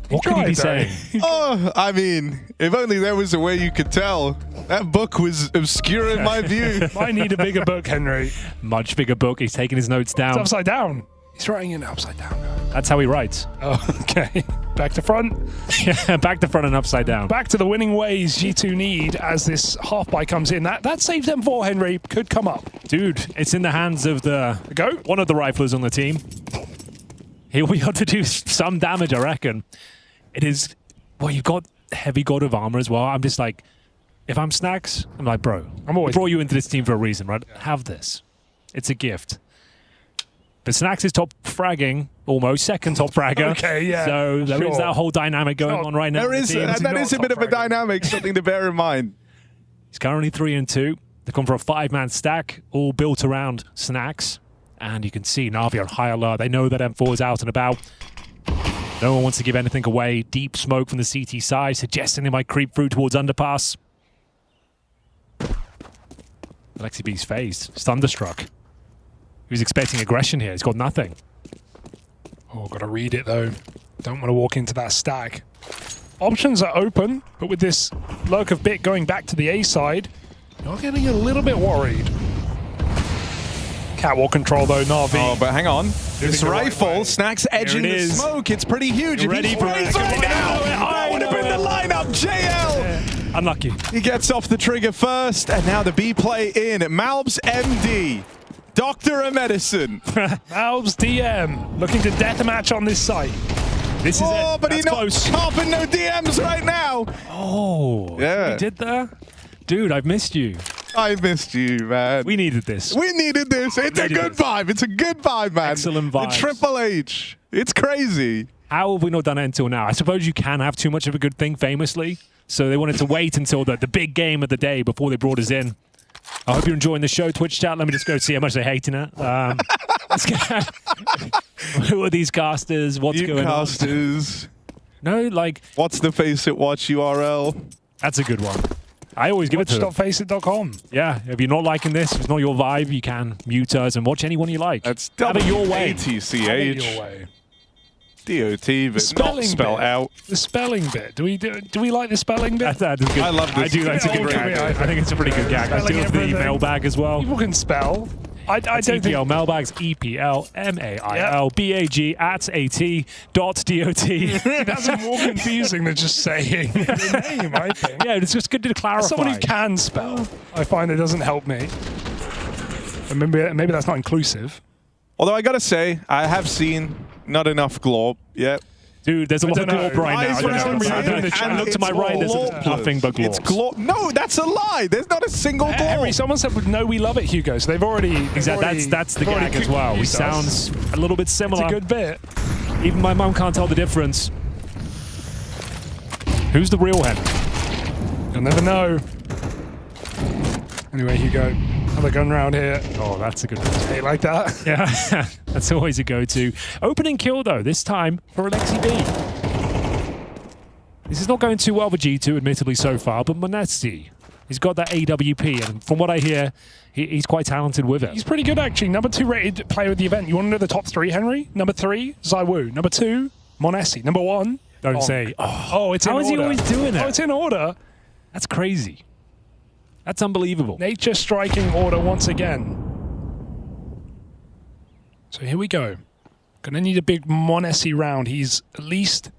What could he be saying? Oh, I mean, if only there was a way you could tell. That book was obscure in my view. Might need a bigger book, Henry. Much bigger book. He's taking his notes down. It's upside down. He's writing it upside down. That's how he writes. Oh, okay. Back to front. Yeah, back to front and upside down. Back to the winning ways G2 need as this half buy comes in. That saves them for Henry. Could come up. Dude, it's in the hands of one of the riflers on the team. He'll be able to do some damage, I reckon. It is... Well, you've got heavy god of armor as well. I'm just like... If I'm Snacks, I'm like, bro, I brought you into this team for a reason, right? Yeah. Have this. It's a gift. But Snacks is top fragging, almost second top fragger. Okay, yeah. So there is that whole dynamic going on right now. There is a bit of a dynamic, something to bear in mind. He's currently 3-2. They come for a 5-man stack, all built around Snacks. And you can see Na'Vi on high alert. They know that M4 is out and about. No one wants to give anything away. Deep smoke from the CT side, suggesting they might creep through towards underpass. Alexi B's phased. He's thunderstruck. He was expecting aggression here. He's got nothing. Oh, got to read it, though. Don't want to walk into that stack. Options are open, but with this lurk of Bit going back to the A side, you're getting a little bit worried. Catwalk control, though, Na'Vi. Oh, but hang on. This rifle, Snacks edging the smoke. It's pretty huge. You're ready for it. That would have been the lineup. JL. Unlucky. He gets off the trigger first, and now the B play in. Malbs MD. Doctor of Medicine. Malbs DM. Looking to deathmatch on this site. This is it. But he's not carping no DMs right now. Oh. Yeah. He did that? Dude, I've missed you. I missed you, man. We needed this. We needed this. It's a good vibe. It's a good vibe, man. Excellent vibes. The Triple H. It's crazy. How have we not done it until now? I suppose you can have too much of a good thing, famously. So they wanted to wait until the big game of the day before they brought us in. I hope you're enjoying the show, Twitch chat. Let me just go see how much they're hating it. Let's go. Who are these casters? What's going casters. on? No, like... What's the Face It Watch URL? That's a good one. I always give it to them. Watch.faceit.com. Yeah, if you're not liking this, if it's not your vibe, you can mute us and watch anyone you like. That's have it your way. ATCH. Have it your way. DOT, but not spell bit. out. The spelling bit. Do we like the spelling bit? That's good. I love this. I do like a good gag. I think it's a pretty good gag. I do have the mailbag as well. People can spell. I don't EPL mailbags, EPLMAILBAG @at.dot. That's more confusing than just saying the name, I think. Yeah, it's just good to clarify. As someone who can spell, I find it doesn't help me. And maybe that's not inclusive. Although I gotta say, I have seen not enough glorp yet. Dude, there's a lot of glorp right now. I look to my right, there's nothing but glorp. It's glorp. No, that's a lie. There's not a single glorp. Henry, someone said, no, we love it, Hugo. So they've already... Exactly. That's the gag as well. He sounds a little bit similar. It's a good bit. Even my mum can't tell the difference. Who's the real Henry? You'll never know. Anyway, Hugo, another gun round here. Oh, that's a good one. Hey, like that? Yeah, that's always a go-to. Opening kill, though, this time for Alexi B. This is not going too well for G2, admittedly, so far, but Monesti, he's got that AWP, and from what I hear, he's quite talented with it. He's pretty good, actually. Number 2 rated player of the event. You want to know the top 3, Henry? Number 3, Zaiwu. Number 2, Monesti. Number 1, Don't say. Oh, it's in order. How is he always doing it? Oh, it's in order. That's crazy. That's unbelievable. Nature striking order once again. So here we go. Gonna need a big Monesi round. He's at least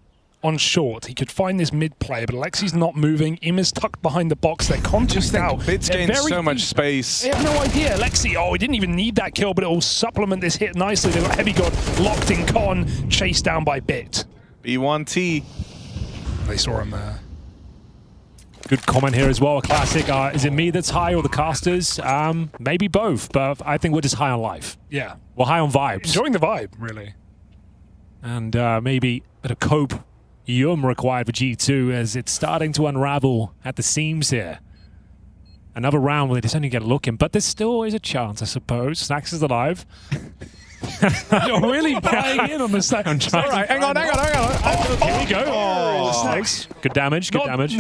on short. He could find this mid play, but Alexi's not moving. Ima's tucked behind the box. They're contact out. Bits gain so much space. They have no idea. Alexi, he didn't even need that kill, but it will supplement this hit nicely. They've got Heavy God locked in con, chased down by Bit. B1T. They saw him there. Good comment here as well, a classic. Is it me that's high or the casters? Maybe both, but I think we're just high on life. Yeah. We're high on vibes. Enjoying the vibe, really. And maybe a bit of cope required for G2 as it's starting to unravel at the seams here. Another round where they just only get looking, but there's still always a chance, I suppose. Snacks is alive. You're really buying in on the Snacks. All right, hang on. Here we go. Snacks. Good damage, good damage.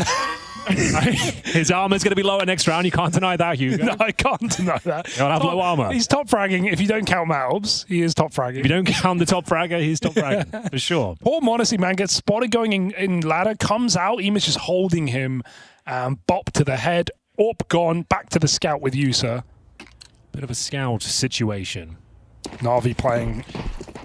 His armor's going to be lower next round. You can't deny that, Hugo. No, I can't deny that. He'll have low armor. He's top fragging. If you don't count Malbs, he is top fragging. If you don't count the top fragger, he's top fragging, for sure. Poor Monesi, man, gets spotted going in ladder, comes out. Ema's just holding him. Bop to the head. Orp gone. Back to the scout with you, sir. Bit of a scout situation. Na'Vi playing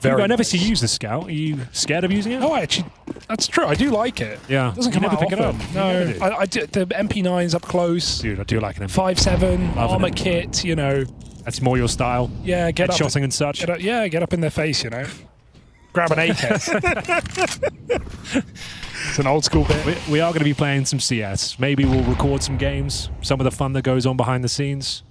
very I never nice. see you use the scout. Are you scared of using it? No, actually, that's true. I do like it. Yeah. It doesn't You come never out pick it often. up. You No, never do. I do. The MP9's up close. Dude, I do like an MP. 5.7 Love armor it. kit. You know. That's more your style. Yeah, get up. Headshotting and such. Get up, yeah, get up in their face. You know. Grab an AK. It's an old school bit. We are going to be playing some CS. Maybe we'll record some games. Some of the fun that goes on behind the scenes.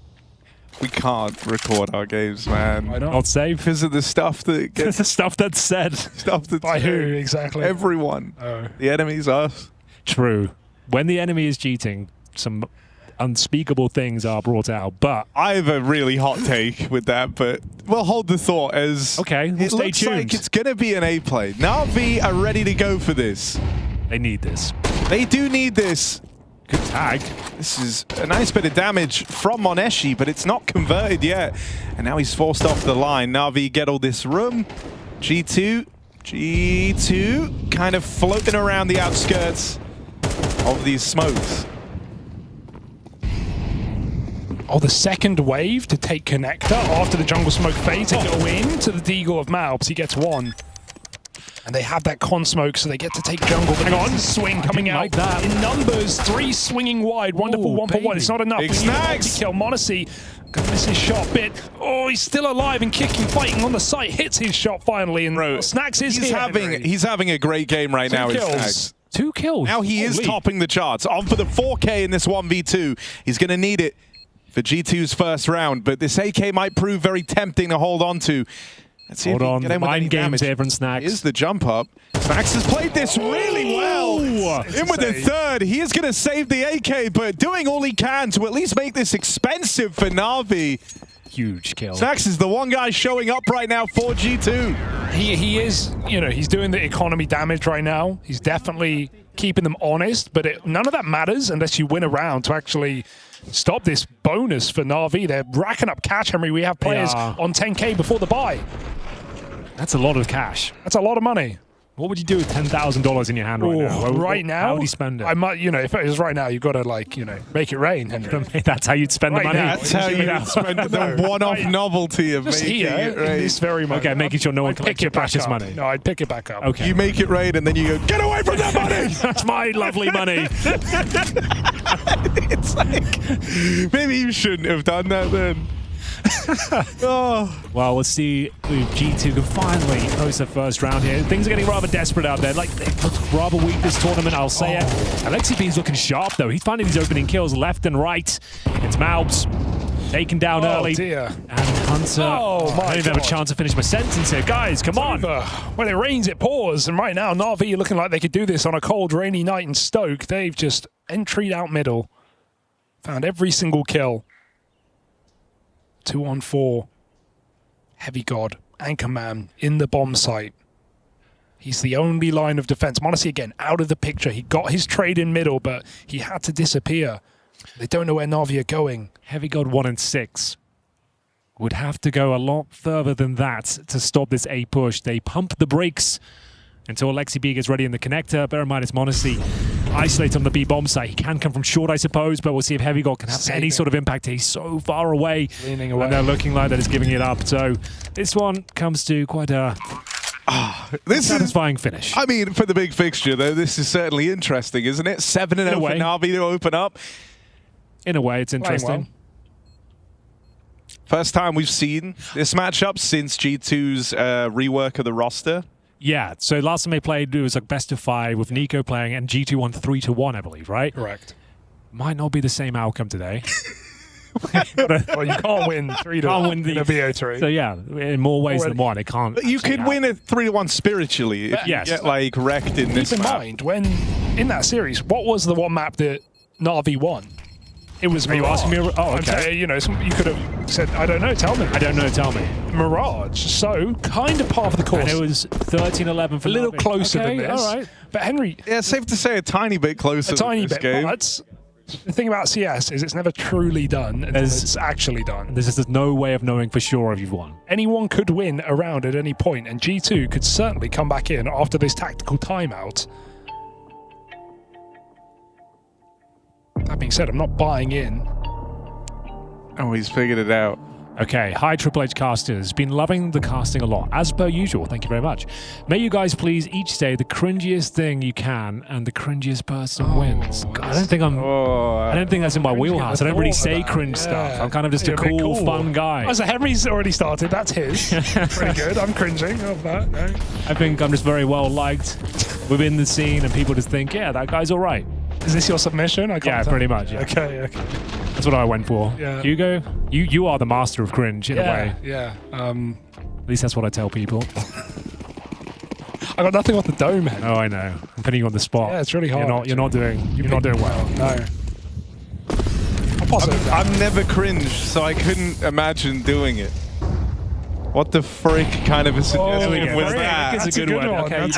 We can't record our games, man. Why not? Not safe. Because of the stuff that gets... the stuff that's said. Stuff that's By said. who, exactly? Everyone. Oh. The enemy's us. True. When the enemy is cheating, some unspeakable things are brought out, but... I have a really hot take with that, but we'll hold the thought as... Okay, we'll it stay looks tuned. like it's going to be an A play. Na'Vi are ready to go for this. They need this. They do need this. Good tag. This is a nice bit of damage from Moneshi, but it's not converted yet. And now he's forced off the line. Na'Vi get all this room. G2 kind of floating around the outskirts of these smokes. Oh, the second wave to take connector after the jungle smoke fade to go into the Deagle of Malbs. He gets one. And they have that con smoke, so they get to take jungle. But on swing coming out like that. in numbers. 3 swinging wide. Wonderful Ooh, 1 for 1. baby. It's not enough. Big We need a snags. multi-kill. Monacy gonna miss his shot bit. Oh, he's still alive and kicking, fighting on the site. Hits his shot finally, and Snacks is he's here. he's having a great game right 2 now. kills. Snags. 2 kills. Now he is Holy. topping the charts. On for the 4K in this 1v2. He's going to need it for G2's first round, but this AK might prove very tempting to hold on to. Let's see Hold if he on, can get in with any mind games damage. here from Snacks. Here's the jump up. Snacks has played this really well. It's In with the insane. third. He is going to save the AK, but doing all he can to at least make this expensive for Na'Vi. Huge kill. Snacks is the one guy showing up right now for G2. He is, you know, he's doing the economy damage right now. He's definitely keeping them honest, but none of that matters unless you win a round to actually stop this bonus for Na'Vi. They're racking up cash, Henry. We have players on 10K before the buy. That's a lot of cash. That's a lot of money. What would you do with $10,000 in your hand right now? Right now? How would you spend it? I might, you know, if it was right now, you've got to, like, you know, make it rain, Henry. That's how you'd spend the Right money. now. That's how you spend the one-off novelty of Just making here, it in rain. this very moment. Okay, making sure no one I'd collects pick your it back precious up. money. No, I'd pick it back up. Okay. You make it rain and then you go, get away from that money! That's my lovely money. It's like, maybe you shouldn't have done that then. Oh. Well, we'll see if G2 can finally host their first round here. Things are getting rather desperate out there. Like, they've looked rather weak this tournament, I'll say it. Alexi B's looking sharp, though. He's finding these opening kills left and right. It's Malbs taken down early. Dear. And Hunter. Oh, my I don't even have a God. chance to finish my sentence here. Guys, come on. When it rains, it pours. And right now, Na'Vi are looking like they could do this on a cold, rainy night in Stoke. They've just entryed out middle. Found every single kill. 2 on 4. Heavy God, Anchorman in the bomb site. He's the only line of defense. Monacy again out of the picture. He got his trade in middle, but he had to disappear. They don't know where Na'Vi are going. Heavy God 1 and 6 would have to go a lot further than that to stop this A push. They pump the brakes until Alexi B gets ready in the connector. Bear in mind, it's Monacy. Isolate on the B bomb site. He can come from short, I suppose, but we'll see if Heavy God can have any sort of impact. He's so far away. Leaning away. And they're looking like that is giving it up. So this one comes to quite a satisfying finish. I mean, for the big fixture, though, this is certainly interesting, isn't it? 7-0 for way. Na'Vi to open up. In a way, it's interesting. First time we've seen this matchup since G2's rework of the roster. Yeah, so last time they played, it was like best of 5 with Nico playing, and G2 won 3-1, I believe, right? Correct. Might not be the same outcome today. Well, you can't win 3-1 in a BO3. So yeah, in more ways than one, it can't. But you could win it 3-1 spiritually if you get like wrecked in this Keep in map. mind, when in that series, what was the one map that Na'Vi won? It was Are you Mirage. asking me? Oh, I'm okay. saying, you know, you could have said, I don't know, tell me. I don't know, tell me. Mirage. So, kind of part of the course. And it was 13-11 for a little Na'Vi. closer Okay, than this. all right. But Henry, Yeah, it's safe to say a tiny bit closer a tiny than this bit, game. but the thing about CS is it's never truly done until it's actually done. There's just no way of knowing for sure if you've won. Anyone could win a round at any point, and G2 could certainly come back in after this tactical timeout. That being said, I'm not buying in. Oh, he's figured it out. Okay, hi Triple H casters. Been loving the casting a lot, as per usual. Thank you very much. May you guys please each say the cringiest thing you can, and the cringiest person wins. God, I don't think that's in my wheelhouse. I don't really say cringe stuff. I'm kind of just a cool, fun guy. Oh, so Henry's already started. That's his. Pretty good. I'm cringing of that. No. I think I'm just very well liked within the scene, and people just think, yeah, that guy's all right. Is this your submission? I can't tell. Pretty much. Yeah. Okay. That's what I went for. Yeah. Hugo, you are the master of cringe in a way. Yeah. At least that's what I tell people. I got nothing off the dome head. Oh, I know. I'm putting you on the spot. Yeah, it's really hard. You're not doing well. No. I'm never cringed, so I couldn't imagine doing it. What the frick kind of a suggestion was that? That's a good one. Okay.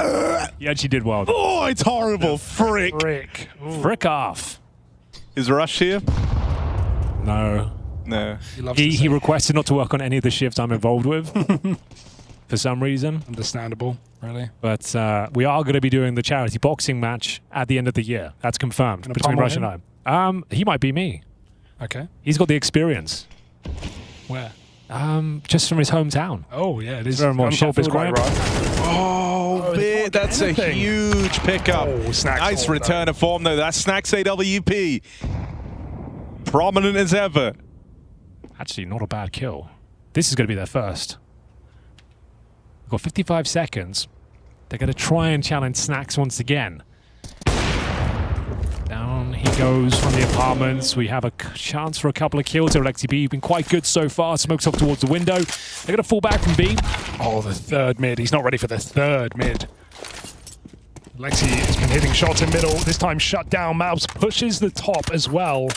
You actually did well. Oh, it's horrible. Frick. Frick off. Is Rush here? No. No. He requested not to work on any of the shifts I'm involved with for some reason. Understandable, really. But we are going to be doing the charity boxing match at the end of the year. That's confirmed between Rush and I. He might be me. Okay. He's got the experience. Where? Just from his hometown. Oh, yeah, it is. More Sheffield, right. Oh, bit. That's a huge pickup. Nice return of form, though. That's Snacks AWP. Prominent as ever. Actually, not a bad kill. This is going to be their first. We've got 55 seconds. They're going to try and challenge Snacks once again. Down he goes from the apartments. We have a chance for a couple of kills here. Alexi B, you've been quite good so far. Smokes off towards the window. They're going to fall back from B. Oh, the third mid. He's not ready for the third mid. Alexi has been hitting shots in middle. This time shut down. Mavs pushes the top as well.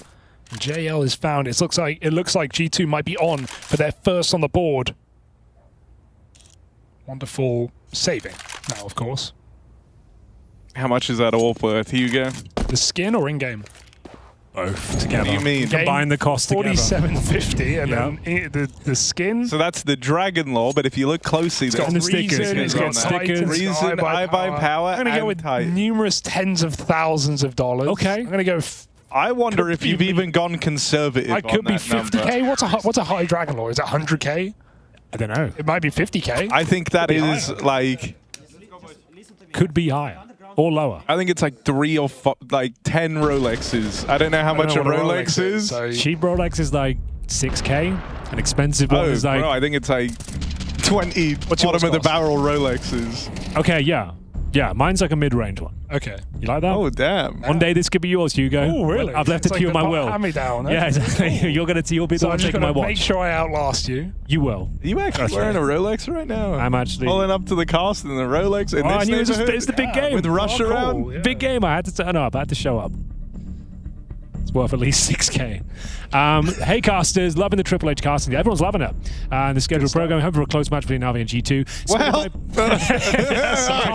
JL is found. It looks like G2 might be on for their first on the board. Wonderful saving now, of course. How much is that all worth, Hugo? The skin or in-game? Both together. What do you mean? Combine the cost together. 47.50 and then the skin. So that's the Dragon Lore, but if you look closely, It's got stickers. It's got stickers. Reason, I buy power. I'm going to go with numerous tens of thousands of dollars. Okay. I'm going to go. I wonder if you've even gone conservative. I could on be that 50k. number. What's a high Dragon Lore? Is it 100k? I don't know. It might be 50k. I think that is like could be higher or lower. I think it's like 3 or 10 Rolexes. I don't know how much a Rolex is. Cheap Rolex is like 6k. An expensive one is like. Bro, I think it's like 20 bottom of the barrel Rolexes. Okay, yeah. Yeah, mine's like a mid-range one. Okay. You like that? Oh, damn. One day this could be yours, Hugo. Oh, really? I've left it to you in my will. Hand-me-down. Yeah, exactly. You'll be the one taking my watch. Make sure I outlast you. You will. Are you actually wearing a Rolex right now? I'm actually pulling up to the cast in the Rolex. In I this knew neighborhood? it's the big game with Rush around. Cool, yeah. Big game. I had to turn up. I had to show up. It's worth at least 6k. Hey casters, loving the Triple H casting. Everyone's loving it. And the scheduled program, hoping for a close match between Navi and G2. Well,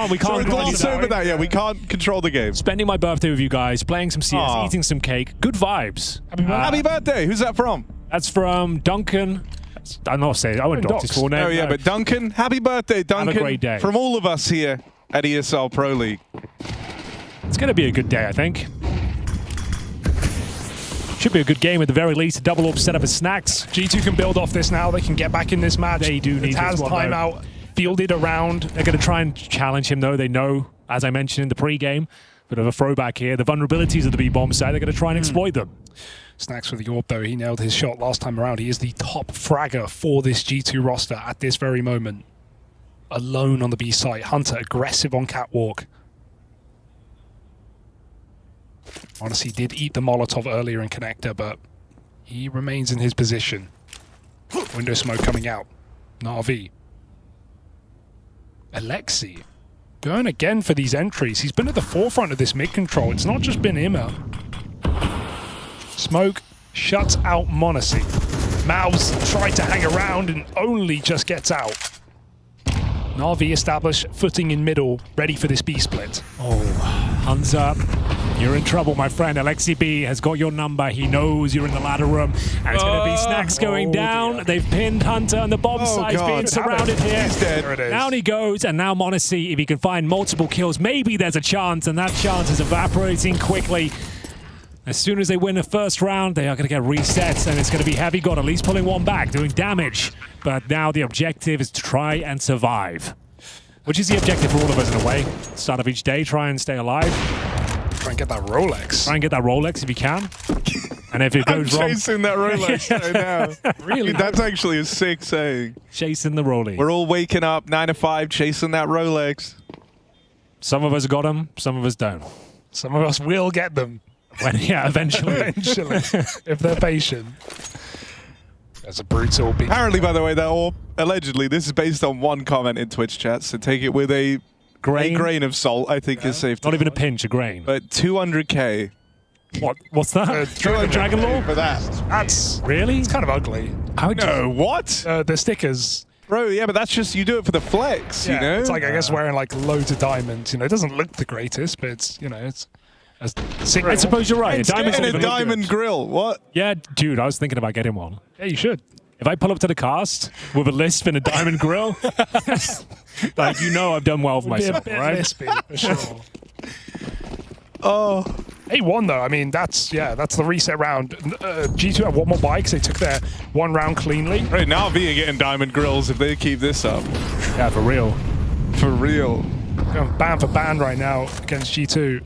we can't gloss over that. Yeah, we can't control the game. Spending my birthday with you guys, playing some CS, eating some cake. Good vibes. Happy birthday. Who's that from? That's from Duncan. I'm not saying I wouldn't dox his full name. Oh yeah, but Duncan, happy birthday, Duncan. Have a great day. From all of us here at ESL Pro League. It's going to be a good day, I think. Should be a good game at the very least. A double up setup of Snacks. G2 can build off this now. They can get back in this match. They do need Taz timeout. Fielded around. They're going to try and challenge him, though. They know, as I mentioned in the pre-game, bit of a throwback here. The vulnerabilities of the B-bomb side, they're going to try and exploit them. Snacks with the AWP, though. He nailed his shot last time around. He is the top fragger for this G2 roster at this very moment. Alone on the B site. Hunter aggressive on catwalk. Honestly, did eat the Molotov earlier in connector, but he remains in his position. Window smoke coming out. Na'Vi. Alexi. Going again for these entries. He's been at the forefront of this mid-control. It's not just been Imma. Smoke shuts out Monacy. Mavs tried to hang around and only just gets out. Na'Vi established footing in middle, ready for this B split. Oh, Hunter, you're in trouble, my friend. Alexi B has got your number. He knows you're in the ladder room. And it's going to be Snacks going down. Dear. They've pinned Hunter, and the bomb site's being surrounded here. He's dead. Down he goes, and now Monacy, if he can find multiple kills, maybe there's a chance, and that chance is evaporating quickly. As soon as they win the first round, they are going to get resets, and it's going to be Heavy God at least pulling one back, doing damage. But now the objective is to try and survive, which is the objective for all of us in a way. Start of each day, try and stay alive. Try and get that Rolex. Try and get that Rolex if you can. And if it goes wrong... chasing that Rolex right now. Really? That's actually a sick saying. Chasing the Rolex. We're all waking up 9 to 5 chasing that Rolex. Some of us got them, some of us don't. Some of us will get them. Yeah, eventually. Eventually, if they're patient. That's a brutal beat. Apparently, by the way, that all allegedly, this is based on one comment in Twitch chat, so take it with a grain of salt, I think is safe to Not even a pinch, a grain. But 200k. What's that? Dragon Law? For that. That's really? It's kind of ugly. No, what? The stickers. Bro, yeah, but that's just, you do it for the flex, Yeah, you know? it's like, I guess, wearing like loads of diamonds. You know, it doesn't look the greatest, but it's, you know, it's... I suppose you're right. And a diamond grill. What? Yeah, dude, I was thinking about getting one. Yeah, you should. If I pull up to the cast with a lisp and a diamond grill, like, you know I've done well for myself, right? Lispy, for sure. Oh. 8-1 though. I mean, that's the reset round. G2 have one more bike, so they took their one round cleanly. Right, now V are getting diamond grills if they keep this up. Yeah, for real. For real. Going band for band right now against G2.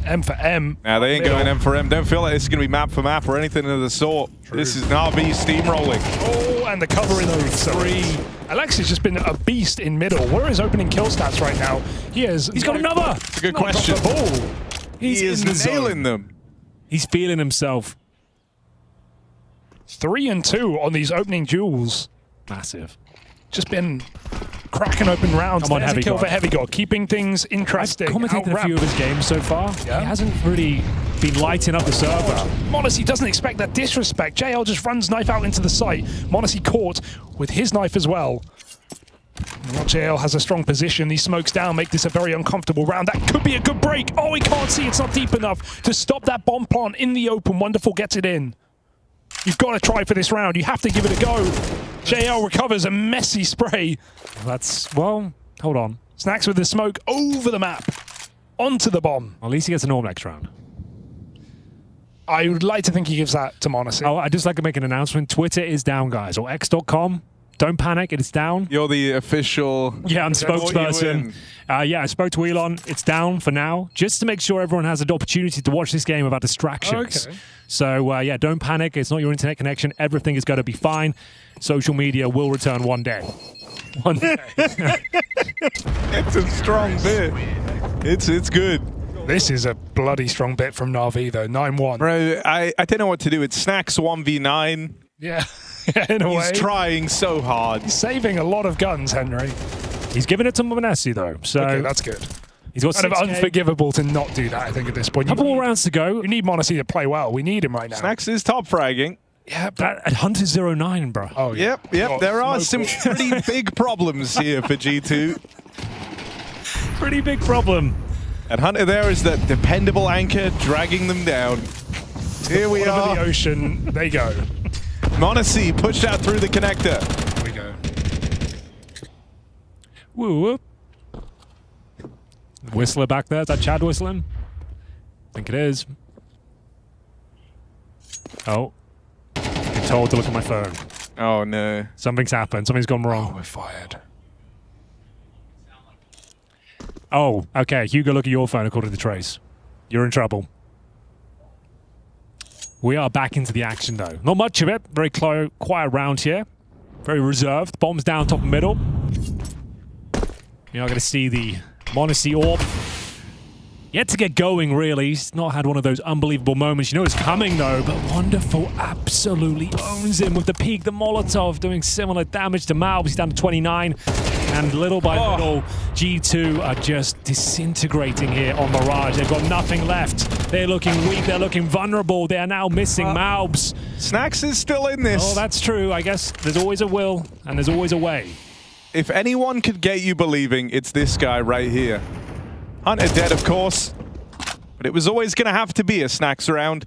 M for M. Nah, they ain't going M for M. Don't feel like this is going to be map for map or anything of the sort. True. This is Navi steamrolling. Oh, and the cover in those three. Alexi's just been a beast in middle. What are his opening kill stats right now? He's got another. It's a good question. Got the ball. He is nailing them. He's feeling himself. 3 and 2 on these opening duels. Massive. Just been cracking open rounds. Come on, There's a Heavy kill God. for Heavy God, keeping things interesting. I've commentated a few of his games so far. Yeah. He hasn't really been lighting up the server. Monacy doesn't expect that disrespect. JL just runs knife out into the site. Monacy caught with his knife as well. Now JL has a strong position. These smokes down make this a very uncomfortable round. That could be a good break. Oh, he can't see. It's not deep enough to stop that bomb plant in the open. Wonderful gets it in. You've got to try for this round. You have to give it a go. JL recovers a messy spray. That's, well, hold on. Snacks with the smoke over the map. Onto the bomb. At least he gets an orb next round. I would like to think he gives that to Monacy. Oh, I'd just like to make an announcement. Twitter is down, guys, or x.com. Don't panic, it's down. You're the official... Yeah, I'm spokesperson. Yeah, I spoke to Elon. It's down for now, just to make sure everyone has an opportunity to watch this game without distractions. Okay. So, yeah, don't panic. It's not your internet connection. Everything is going to be fine. Social media will return one day. One day. It's a strong bit. It's good. This is a bloody strong bit from Na'Vi, though. 9-1. Bro, I don't know what to do. It's Snacks 1v9. Yeah, in a way. He's trying so hard. He's saving a lot of guns, Henry. He's giving it to Monessi, though. So okay, that's good. He's got kind of 6K. Unforgivable to not do that, I think, at this point. Couple more rounds to go. You need Monacy to play well. We need him right now. Snacks is top fragging. Yeah, but at Hunter's 09, bro. Oh, yeah. Yep. There are some pretty big problems here for G2. Pretty big problem. And Hunter there is the dependable anchor dragging them down. Here we Over are. the ocean. They go. Monacy pushed out through the connector. Here we go. Woo whoop. Whistler back there. Is that Chad whistling? I think it is. Oh. I'm told to look at my phone. Oh, no. Something's happened. Something's gone wrong. Oh, we're fired. Oh, okay. Hugo, look at your phone according to Trace. You're in trouble. We are back into the action, though. Not much of it. Very quiet round here. Very reserved. Bombs down top and middle. You're not going to see the Monacy orb. Yet to get going, really. He's not had one of those unbelievable moments. You know it's coming, though. But Wonderful absolutely owns him with the peak. The Molotov doing similar damage to Malbs. He's down to 29. And little by little, G2 are just disintegrating here on Mirage. They've got nothing left. They're looking weak. They're looking vulnerable. They are now missing Malbs. Snacks is still in this. Oh, that's true. I guess there's always a will and there's always a way. If anyone could get you believing, it's this guy right here. Hunter dead, of course. But it was always going to have to be a Snacks round.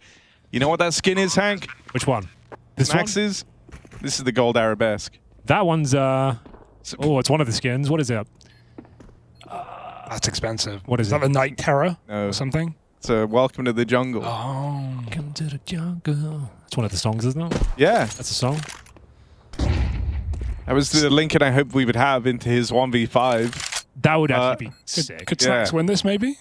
You know what that skin is, Hank? Which one? This Snacks one? is? This is the gold arabesque. That one's, oh, it's one of the skins. What is it? That's expensive. What is that? The Night Terror no. or something? So welcome to the jungle. Welcome to the jungle. That's one of the songs, isn't it? Yeah. That's a song. That was the Lincoln I hoped we would have into his 1v5. That would actually be sick. Could Snacks win this, maybe?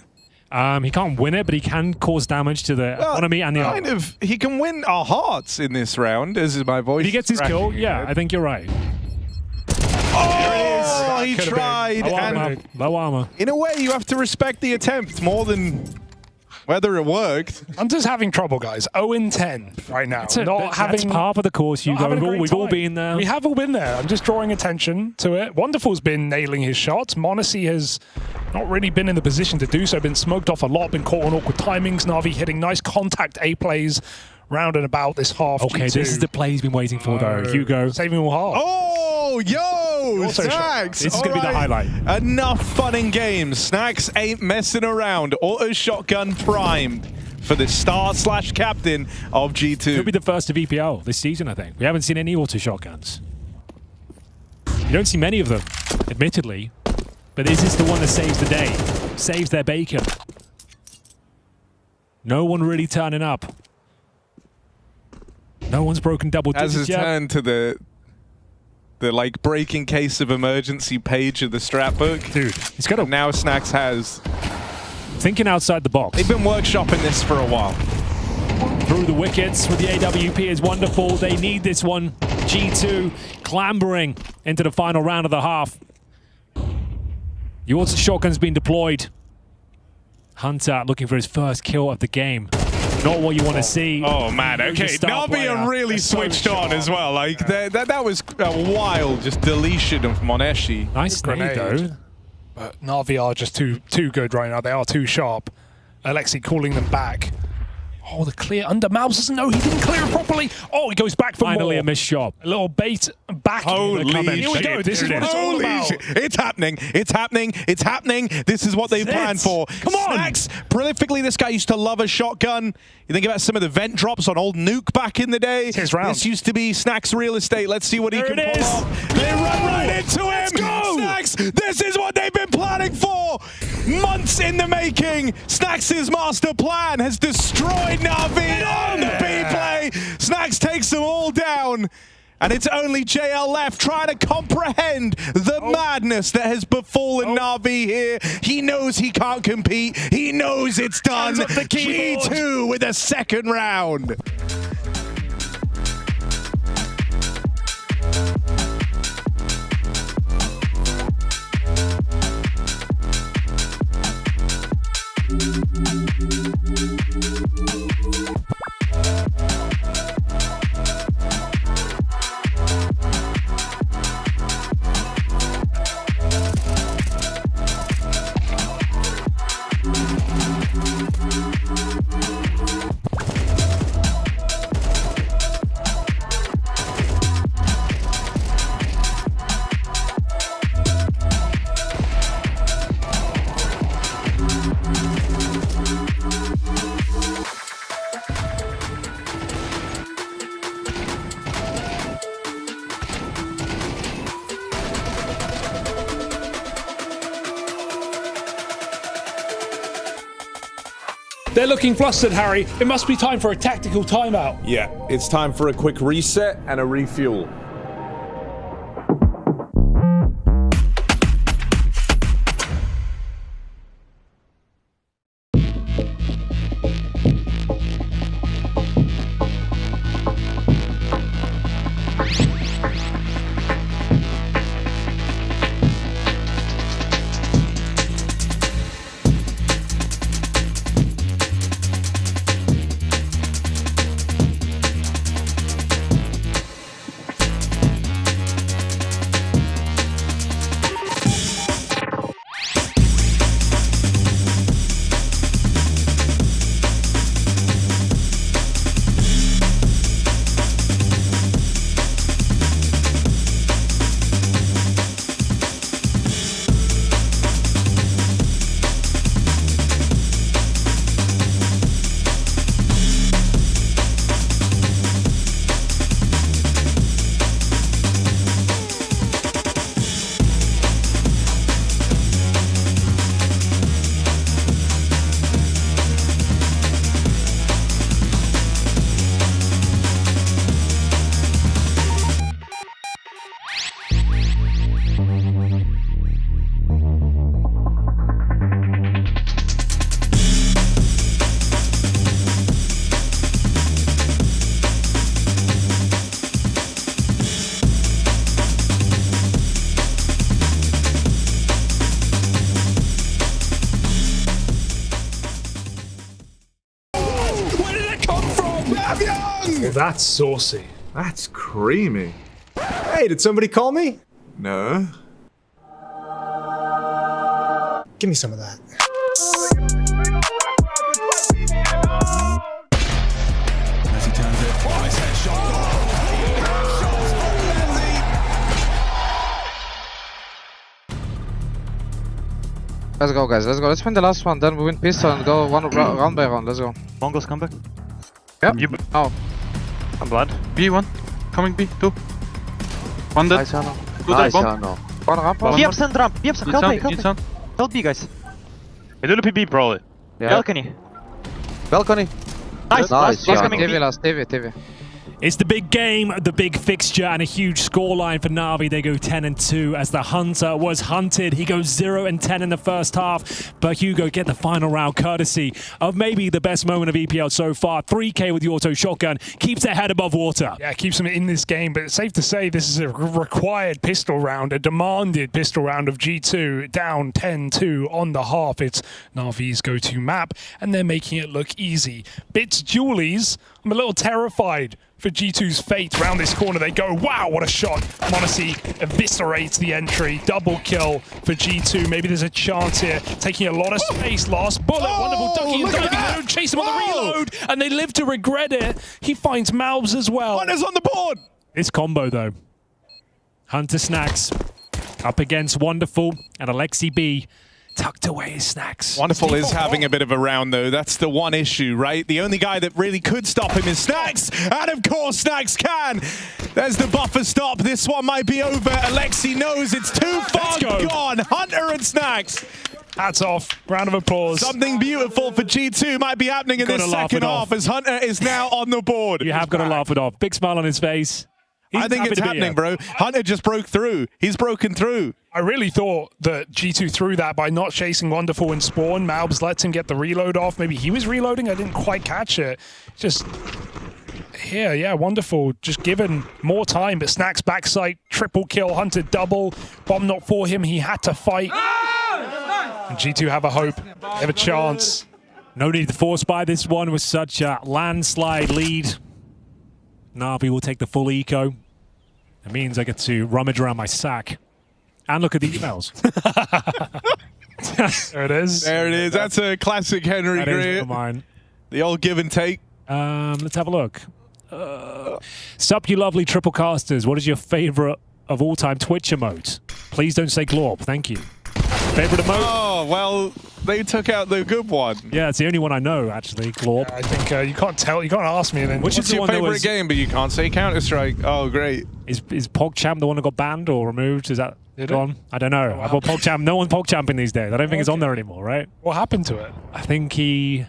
He can't win it, but he can cause damage to the economy and the kind of. He can win our hearts in this round, as is my voice. If he gets his kill, yeah, I think you're right. Oh, he tried. Low armor. In a way, you have to respect the attempt more than whether it worked. I'm just having trouble, guys. 0-10 right now. That's part of the course, Hugo. We've all been there. We have all been there. I'm just drawing attention to it. Wonderful's been nailing his shots. Monacy has not really been in the position to do so. Been smoked off a lot. Been caught on awkward timings. Navi hitting nice contact A plays round and about this half. Okay, G2. this is the play he's been waiting for, though. Hugo. Saving all half. Oh, yo, Snacks. This is going to be the highlight. Enough fun and games. Snacks ain't messing around. Auto shotgun primed for the star/captain of G2. Could be the first of EPL this season, I think. We haven't seen any auto shotguns. You don't see many of them, admittedly. But is this the one that saves the day? Saves their bacon? No one really turning up. No one's broken double digits As his yet. turn to the like breaking case of emergency page of the strat book. Dude, it's got to. Now Snacks has. Thinking outside the box. They've been workshopping this for a while. Through the wickets with the AWP is wonderful. They need this one. G2 clambering into the final round of the half. Your shotgun's been deployed. Hunter looking for his first kill of the game. Not what you want to see. Oh man, okay. Navi are really switched on as well. Like that was a wild just deletion of Moneshi. Nice grenade though. But Navi are just too good right now. They are too sharp. Alexi calling them back. Oh, the clear under. Malbs doesn't know he didn't clear it properly. Oh, he goes back for Finally more. a missed shot. A little bait back. Holy Here we go. This is what it's all about. shit. It's happening. It's happening. It's happening. This is what they've planned for. Come on. Snacks, prolifically, this guy used to love a shotgun. You think about some of the vent drops on old Nuke back in the day. His round. This used to be Snacks real estate. Let's see what he can pull off. They run right into him. Snacks, this is what they've been planning for. Months in the making. Snacks' master plan has destroyed Navi on the B play. Snacks takes them all down. And it's only JL left trying to comprehend the madness that has befallen Navi here. He knows he can't compete. He knows it's done. G2 with a second round. They're looking flustered, Harry. It must be time for a tactical timeout. Yeah, it's time for a quick reset and a refuel. Well, that's saucy. That's creamy. Hey, did somebody call me? No. Give me some of that. As he turns it, nice headshot. Let's go, guys. Let's go. Let's win the last one. Then we win pistol and go one round by round. Let's go. Mongols come back. Yep. Oh. I'm blind. B1. Coming B. 2. One dead. Nice, Hanno. Two dead. Bomb. One ramp. Yep, send ramp. Yep, send. Help me. Help B, guys. I do PB probably. Yeah. Balcony. Balcony. Nice. Nice. Last coming B. TV. It's the big game, the big fixture, and a huge scoreline for Na'Vi. They go 10-2 as the Hunter was hunted. He goes 0-10 in the first half, but Hugo get the final round courtesy of maybe the best moment of EPL so far. 3K with the auto shotgun, keeps their head above water. Yeah, keeps them in this game, but it's safe to say this is a required pistol round, a demanded pistol round of G2, down 10-2 on the half. It's Na'Vi's go-to map, and they're making it look easy. Bits Julies, I'm a little terrified for G2's fate. Round this corner they go. Wow, what a shot. m0NESY eviscerates the entry. Double kill for G2. Maybe there's a chance here. Taking a lot of space. Last bullet. Wonderful ducking and diving. They don't chase him on the reload, and they live to regret it. He finds Malbs as well. Hunter's on the board. This combo, though. Hunter Snacks up against Wonderful and Alexi B. Tucked away his Snacks. Wonderful is having a bit of a round, though. That's the one issue, right? The only guy that really could stop him is Snacks. And of course, Snacks can. There's the buffer stop. This one might be over. Alexi knows it's too far gone. Hunter and Snacks. Hats off. Round of applause. Something beautiful for G2 might be happening in this second half as Hunter is now on the board. You have got to laugh it off. Big smile on his face. I think it's happening, bro. Hunter just broke through. He's broken through. I really thought that G2 threw that by not chasing Wonderful in spawn. Malbs lets him get the reload off. Maybe he was reloading. I didn't quite catch it. Just here, yeah, Wonderful. Just given more time, but Snacks backside, triple kill, Hunter double. Bomb not for him. He had to fight. And G2 have a hope. They have a chance. No need to force buy this one with such a landslide lead. Na'Vi will take the full eco. That means I get to rummage around my sack and look at the emails. There it is. There it is. That's a classic Henry Greer. Mine. The old give and take. Let's have a look. Sup, you lovely triple casters. What is your favorite of all-time Twitch emote? Please don't say Glorp. Thank you. Favorite emote? Oh, well, they took out the good one. Yeah, it's the only one I know, actually, Glorp. I think you can't tell. You can't ask me. Then Which is your favorite game, but you can't say Counter-Strike? Oh, great. Is PogChamp the one that got banned or removed? Is that gone? I don't know. I thought PogChamp. No one's PogChamping these days. I don't think it's on there anymore, right? What happened to it? I think he...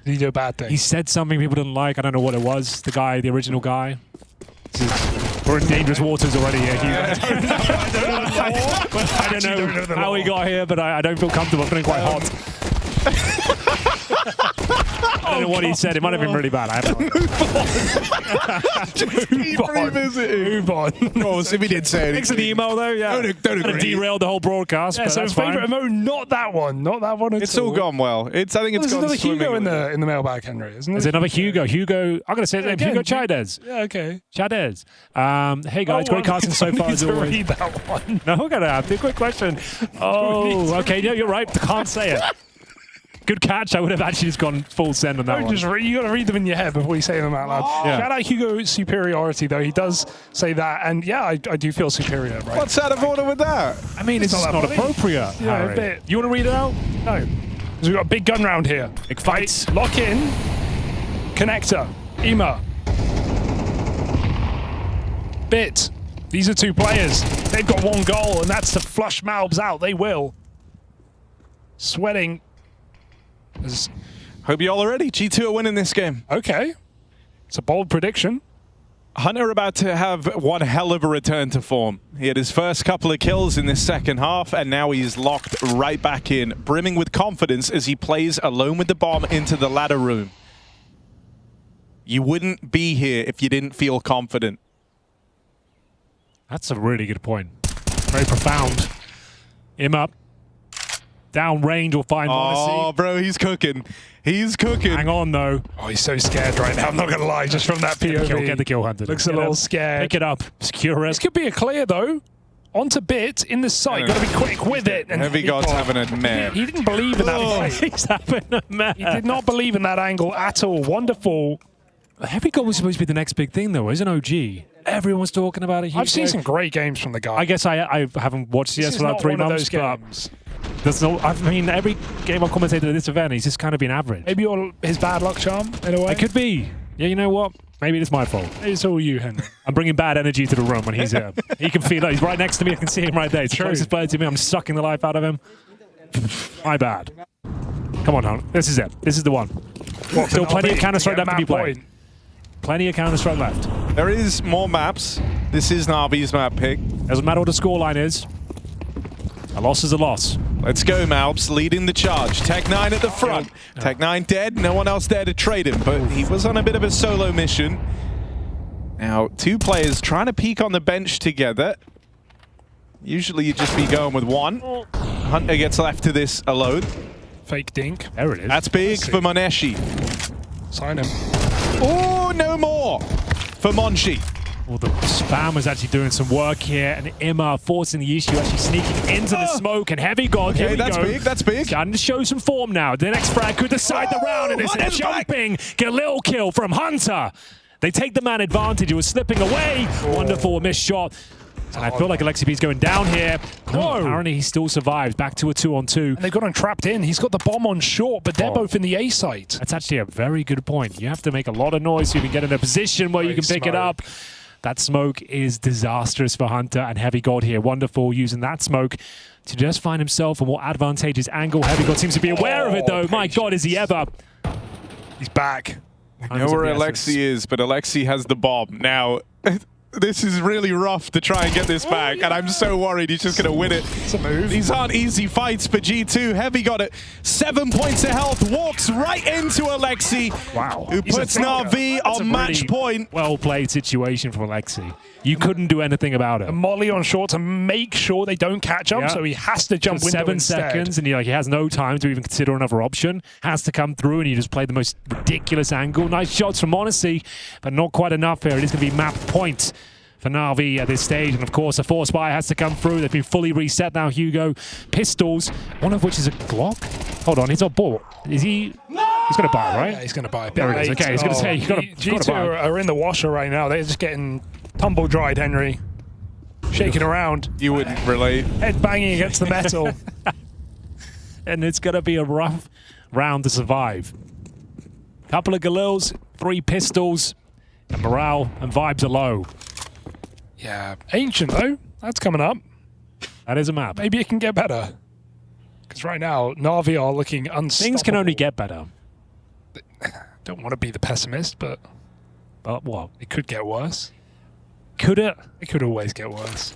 Did he do a bad thing? He said something people didn't like. I don't know what it was. The guy, the original guy. We're in dangerous waters already here, Hugh. I don't know how he got here, but I don't feel comfortable. I'm feeling quite hot. I don't know what he said. It might have been really bad. I don't know. Just keep revisiting. Move on. Oh, so we did say anything. Thanks for the email, though. Yeah. Don't agree. Derailed the whole broadcast. Yeah, but so that's favorite fine. emote, not that one. Not that one at It's all gone well. I think it's There's gone another Hugo swimmingly. in the mailbag, Henry, isn't There's there? another Hugo. I'm going to say his name. again, Hugo Chavez. Yeah, okay. Chavez. Hey, guys. Great casting so far, as to always. read that one. No, we're going to have a quick question. Oh, okay. No, you're right. Can't say it. Good catch. I would have actually just gone full send on that one. You got to read them in your head before you say them out loud. Yeah. Shout out Hugo's superiority, though. He does say that, and yeah, I do feel superior. Right? What's out of order with that? I mean, it's not appropriate. Yeah, Harry. a bit. You want to read it out? No, because we've got a big gun round here. Big fights. Lock in. Connector. Ema. Bit. These are two players. They've got one goal, and that's to flush Malbs out. They will. Sweating. Hope y'all are ready. G2 are winning this game. Okay. It's a bold prediction. Hunter about to have one hell of a return to form. He had his first couple of kills in this second half, and now he's locked right back in, brimming with confidence as he plays alone with the bomb into the ladder room. You wouldn't be here if you didn't feel confident. That's a really good point. Very profound. Him up. Down range will find Monacy. Oh, bro, he's cooking. He's cooking. Hang on, though. Oh, he's so scared right now. I'm not going to lie, just from that POV. Get the kill hunter. Looks a little scared. Pick it up. Secure it. This could be a clear, though. Onto bit in the sight. Got to be quick with it. And Heavy God's having a mare. He didn't believe in that fight. He's having a mare. He did not believe in that angle at all. Wonderful. Heavy God was supposed to be the next big thing, though, isn't OG? Everyone's talking about it. I've seen some great games from the guy. I guess I haven't watched CS for about 3 months, but there's no. I mean, every game I've commentated at this event, he's just kind of been average. Maybe his bad luck charm in a way. It could be. Yeah, you know what? Maybe it's my fault. It's all you, Henry. I'm bringing bad energy to the room when he's here. He can feel it. He's right next to me. I can see him right there. He's the closest player to me. I'm sucking the life out of him. My bad. Come on, Hunt. This is it. This is the one. Still plenty of Counter-Strike left to be played. Plenty of Counter-Strike left. There is more maps. This is Na'Vi's map pick. Doesn't matter what the scoreline is. A loss is a loss. Let's go, Malbs, leading the charge. Tech9 at the front. Tech9 dead, no one else there to trade him, but he was on a bit of a solo mission. Now, 2 players trying to peek on the bench together. Usually you'd just be going with one. Hunter gets left to this alone. Fake dink. There it is. That's big for Moneshi. Sign him. Oh, no more for Monchi. Well, the spam was actually doing some work here, and Imma forcing the issue, actually sneaking into the smoke, and Heavy God, okay, here we that's go. big, that's big. Starting to show some form now. The next frag could decide the round, and it's a jumping Galil kill from Hunter. They take the man advantage. It was slipping away. Wonderful missed shot. And I feel like Alexi B's going down here. No, apparently he still survives. Back to a 2-on-2. And they've got him trapped in. He's got the bomb on short, but they're both in the A site. That's actually a very good point. You have to make a lot of noise so you can get in a position where you can pick it up. That smoke is disastrous for Hunter, and Heavy God here. Wonderful using that smoke to just find himself a more advantageous angle. Heavy God seems to be aware of it, though. My God, is he ever. He's back. I know where Alexi is, but Alexi has the bomb. Now, this is really rough to try and get this back, and I'm so worried he's just going to win it. It's a move. These aren't easy fights for G2. Heavy got it. 7 points of health, walks right into Alexi. Wow. Who puts Na'Vi on match point. Well-played situation from Alexi. You couldn't do anything about it. A molly on short to make sure they don't catch him, so he has to jump window 7 instead. seconds, and he has no time to even consider another option. Has to come through, and you just play the most ridiculous angle. Nice shots from Monacy, but not quite enough here. It is going to be map point for Na'Vi at this stage, and of course a force buy has to come through. They've been fully reset now. Hugo pistols, one of which is a Glock. Hold on, he's on board. Is he? He's going to buy, right? Yeah, he's going to buy. There it is. Okay, he's going to say you got to G2 are in the washer right now. They're just getting tumble dried, Henry. Shaking around. You wouldn't relate. Head banging against the metal. And it's going to be a rough round to survive. Couple of Galils, 3 pistols, and morale and vibes are low. Yeah, Ancient though. That's coming up. That is a map. Maybe it can get better. Because right now, Na'Vi are looking unstoppable. Things can only get better. Don't want to be the pessimist, but what? It could get worse. Could it? It could always get worse.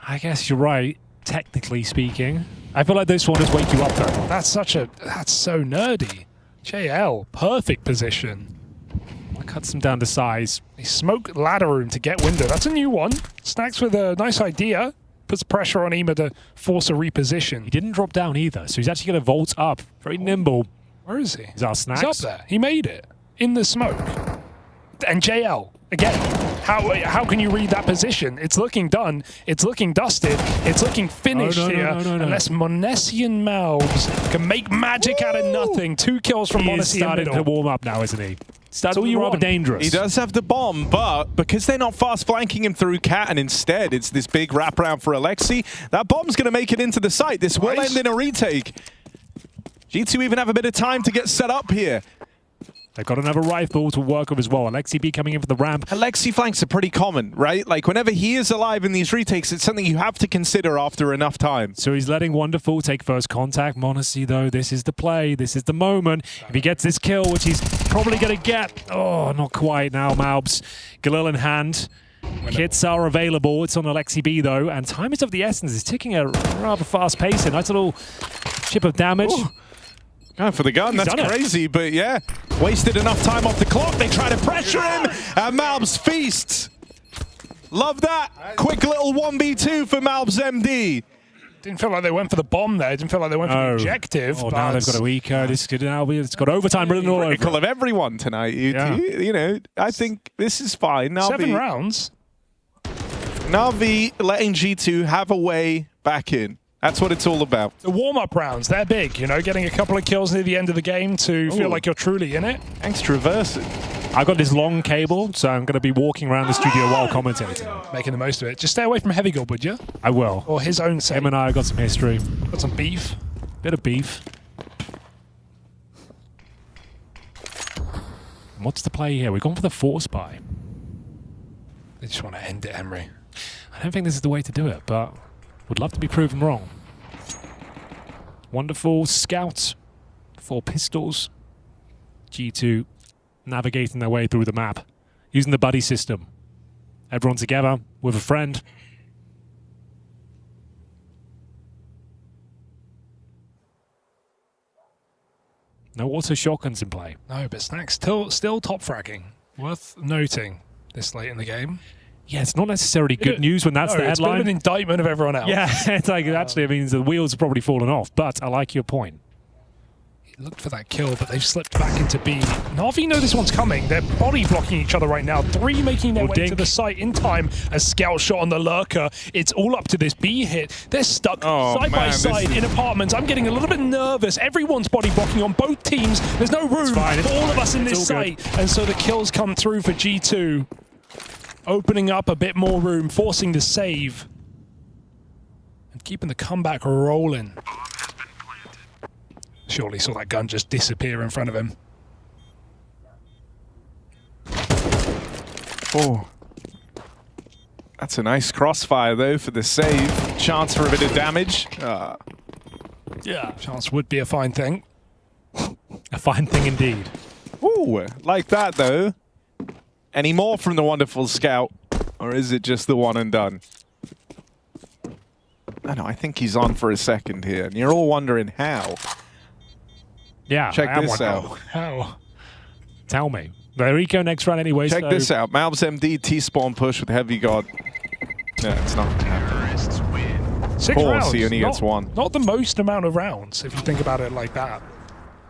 I guess you're right, technically speaking. I feel like this one just wake you up though. That's so nerdy. JL, perfect position. Cuts him down to size. They smoke ladder room to get window. That's a new one. Snacks with a nice idea. Puts pressure on Ema to force a reposition. He didn't drop down either, so he's actually going to vault up. Very nimble. Where is he? He's our Snacks. He's up there. He made it. In the smoke. And JL, again, how can you read that position? It's looking done. It's looking dusted. It's looking finished here. Unless Monesi and Malbs can make magic out of nothing. 2 kills from Monesi. He's starting to warm up now, isn't he? Starting to be rather dangerous. He does have the bomb, but because they're not fast flanking him through Cat, and instead it's this big wraparound for Alexi, that bomb's going to make it into the site. This will end in a retake. G2 even have a bit of time to get set up here. They've got another rifle to work with as well. Alexi B coming in for the ramp. Alexi flanks are pretty common, right? Like, whenever he is alive in these retakes, it's something you have to consider after enough time. So he's letting Wonderful take first contact. Monacy, though, this is the play. This is the moment. If he gets this kill, which he's probably going to get. Oh, not quite now, Malbs. Galil in hand. Kits are available. It's on Alexi B, though. And time is of the essence. It's ticking a rather fast pace. A nice little chip of damage. Ooh. Going for the gun, that's crazy, but yeah. Wasted enough time off the clock. They try to pressure him, and Malbs feasts. Love that. Quick little 1v2 for Malbs MD. Didn't feel like they went for the bomb there. Didn't feel like they went for the objective. Oh, but now they've got a eco. This could now be. It's got overtime written all over. Critical of everyone tonight. You know, I think this is fine. Na'Vi, 7 rounds. Na'Vi letting G2 have a way back in. That's what it's all about. The warm-up rounds, they're big. You know, getting a couple of kills near the end of the game to feel like you're truly in it. Thanks to reverse it. I got this long cable, so I'm going to be walking around the studio while commentating. Making the most of it. Just stay away from Heavy Gold, would you? I will. Or his own sake. Him and I got some history. Got some beef. Bit of beef. And what's the play here? We've gone for the force buy. They just want to end it, Henry. I don't think this is the way to do it, but would love to be proven wrong. Wonderful scout. 4 pistols. G2 navigating their way through the map. Using the buddy system. Everyone together with a friend. No auto shotguns in play. No, but Snack's still top fragging. Worth noting this late in the game. Yeah, it's not necessarily good news when that's the headline. It's a bit of an indictment of everyone else. Yeah, it's like, actually it means the wheels have probably fallen off, but I like your point. He looked for that kill, but they've slipped back into B. Na'Vi know this one's coming. They're body blocking each other right now. 3 making their way to the site in time. A scout shot on the lurker. It's all up to this B hit. They're stuck side by side in apartments. I'm getting a little bit nervous. Everyone's body blocking on both teams. There's no room for all of us in this site. And so the kills come through for G2. Opening up a bit more room, forcing the save. And keeping the comeback rolling. Surely saw that gun just disappear in front of him. Oh. That's a nice crossfire, though, for the save. Chance for a bit of damage. Yeah. Chance would be a fine thing. A fine thing indeed. Ooh, like that, though. Any more from the wonderful scout? Or is it just the one and done? I think he's on for a second here. And you're all wondering how. Yeah, check this out. How? Tell me. They're eco next round anyway. Check this out. Malbs MD T-spawn push with heavy guard. No, it's not going to happen. 6 rounds. He only gets 1. Not the most amount of rounds, if you think about it like that.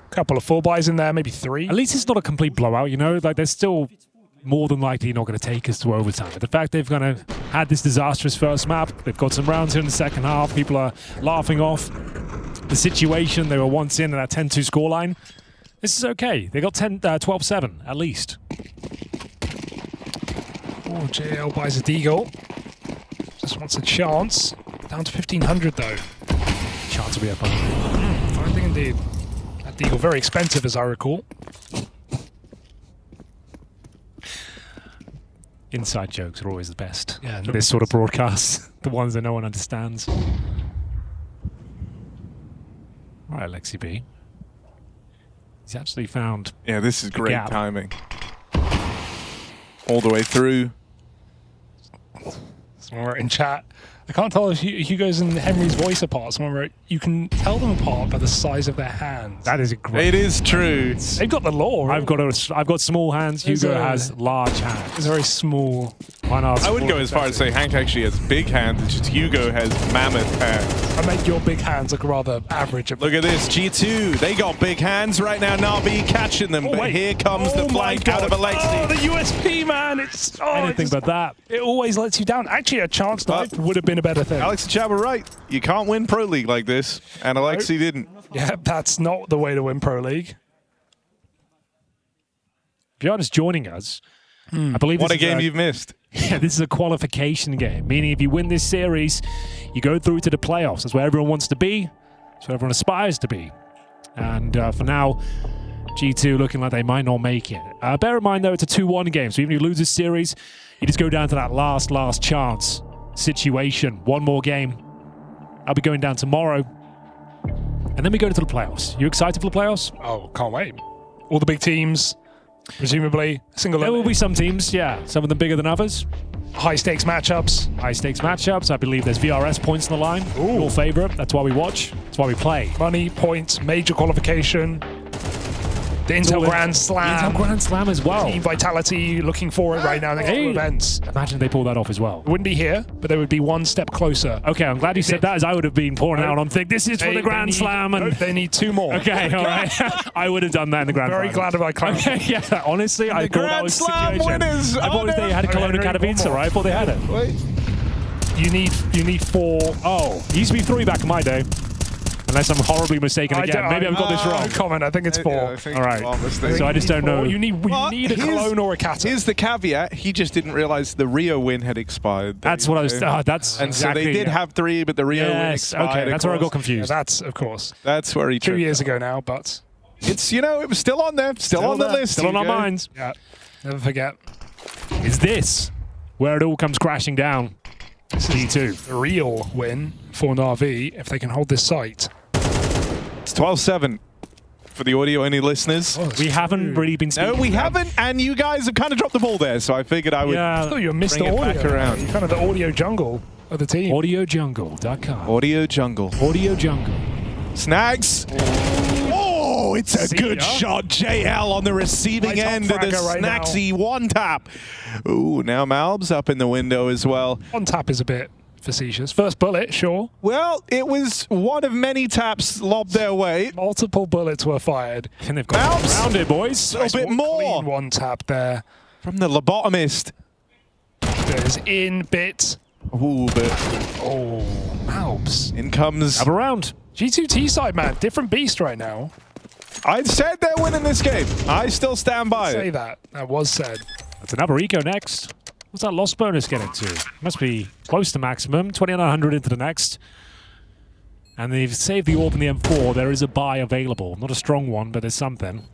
Couple of 4 buys in there, maybe 3. At least it's not a complete blowout, you know? Like, there's still more than likely not going to take us to overtime. The fact they've kind of had this disastrous first map, they've got some rounds here in the second half, people are laughing off the situation they were once in that 10-2 scoreline. This is okay. They got 12-7 at least. Oh, JL buys a deagle. Just wants a chance. Down to 1,500 though. Chance will be up. Fine thing indeed. That deagle very expensive, as I recall. Inside jokes are always the best. Yeah, for this sort of broadcast. The ones that no one understands. All right, Lexi B. He's actually found. Yeah, this is great timing. All the way through. Someone wrote in chat. I can't tell if Hugo's and Henry's voice apart. Someone wrote, you can tell them apart by the size of their hands. That is great. It is true. They've got the law. Right? I've got small hands. Hugo has large hands. It's very small. I wouldn't go as far as say Hank actually has big hands. It's just Hugo has mammoth hands. I make your big hands look rather average. Look at this. G2, they got big hands right now. Na'Vi catching them. But here comes the flank out of Alexi. Oh, the USP, man. It's anything but that. It always lets you down. Actually, a chance knife would have been a better thing. Alex and Chad were right. You can't win Pro League like this. And Alexi didn't. Yeah, that's not the way to win Pro League. If you're just joining us, I believe what a game you've missed. Yeah, this is a qualification game, meaning if you win this series, you go through to the playoffs. That's where everyone wants to be. That's where everyone aspires to be. And for now, G2 looking like they might not make it. Bear in mind, though, it's a 2-1 game, so even if you lose this series, you just go down to that last chance situation. One more game. I'll be going down tomorrow. And then we go into the playoffs. You excited for the playoffs? Oh, can't wait. All the big teams. Presumably, single. There will be some teams, yeah. Some of them bigger than others. High stakes matchups. High stakes matchups. I believe there's VRS points on the line. Ooh. Your favorite. That's why we watch. That's why we play. Money, points, major qualification. The Intel Grand Slam. Intel Grand Slam as well. Team Vitality looking for it right now next to events. Imagine they pull that off as well. It wouldn't be here, but they would be one step closer. Okay, I'm glad you said that, as I would have been pouring out on think this is for the Grand Slam. And they need 2 more. Okay, all right. I would have done that in the Grand Slam. Very glad if I can't. Okay, yeah, honestly, I thought that was the Grand Slam situation. winners. I thought they had Cologne and Katowice, right? I thought they had it. Wait. You need 4. Oh, it used to be 3 back in my day. Unless I'm horribly mistaken again. Maybe I've got this wrong. Comment. I think it's 4. Yeah, I think all right. So I just don't know. You need a Cologne or a Kata. Here's the caveat. He just didn't realize the Rio win had expired. That's what I was... that's and exactly, so they did have 3, but the Rio win expired. Okay, that's where I got confused. Yeah, that's, of course. That's where he 2 years ago now, but... It's, you know, it was still on there. Still on the list. Still on our minds. Yeah, never forget. Is this where it all comes crashing down? This is G2. The real win for Na'Vi if they can hold this site. It's 12-7 for the audio-only listeners. Oh, we haven't really been speaking. No, we haven't, and you guys have kind of dropped the ball there, so I figured I would I thought you were Mr. bring it Audio. back around. You're kind of the audio jungle of the team. AudioJungle.com. Audio Jungle. Audio Jungle. Snags. Oh, it's a good shot. JL on the receiving end of the Snagsy one-tap. Ooh, now Malb's up in the window as well. One tap is a bit facetious. First bullet, sure. Well, it was one of many taps lobbed their way. Multiple bullets were fired. And they've got around it, boys. A little bit more. Clean one tap there. From the lobotomist. There's in bit. Ooh, but... Oh, Malbs. In comes... Up around. G2 T-side, man. Different beast right now. I said they're winning this game. I still stand by Say it. that. That was said. That's another eco next. What's that loss bonus getting to? Must be close to maximum. 2,900 into the next. And they've saved the AWP in the M4. There is a buy available. Not a strong one, but there's something.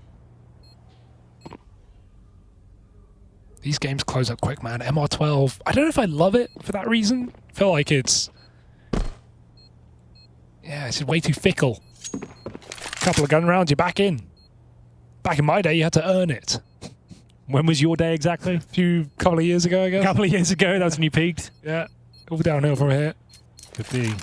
These games close up quick, man. MR12. I don't know if I love it for that reason. I feel like it's... Yeah, it's way too fickle. Couple of gun rounds, you're back in. Back in my day, you had to earn it. When was your day exactly? Couple of years ago, I guess. A couple of years ago, that's when you peaked? Yeah. All downhill from here. Could be.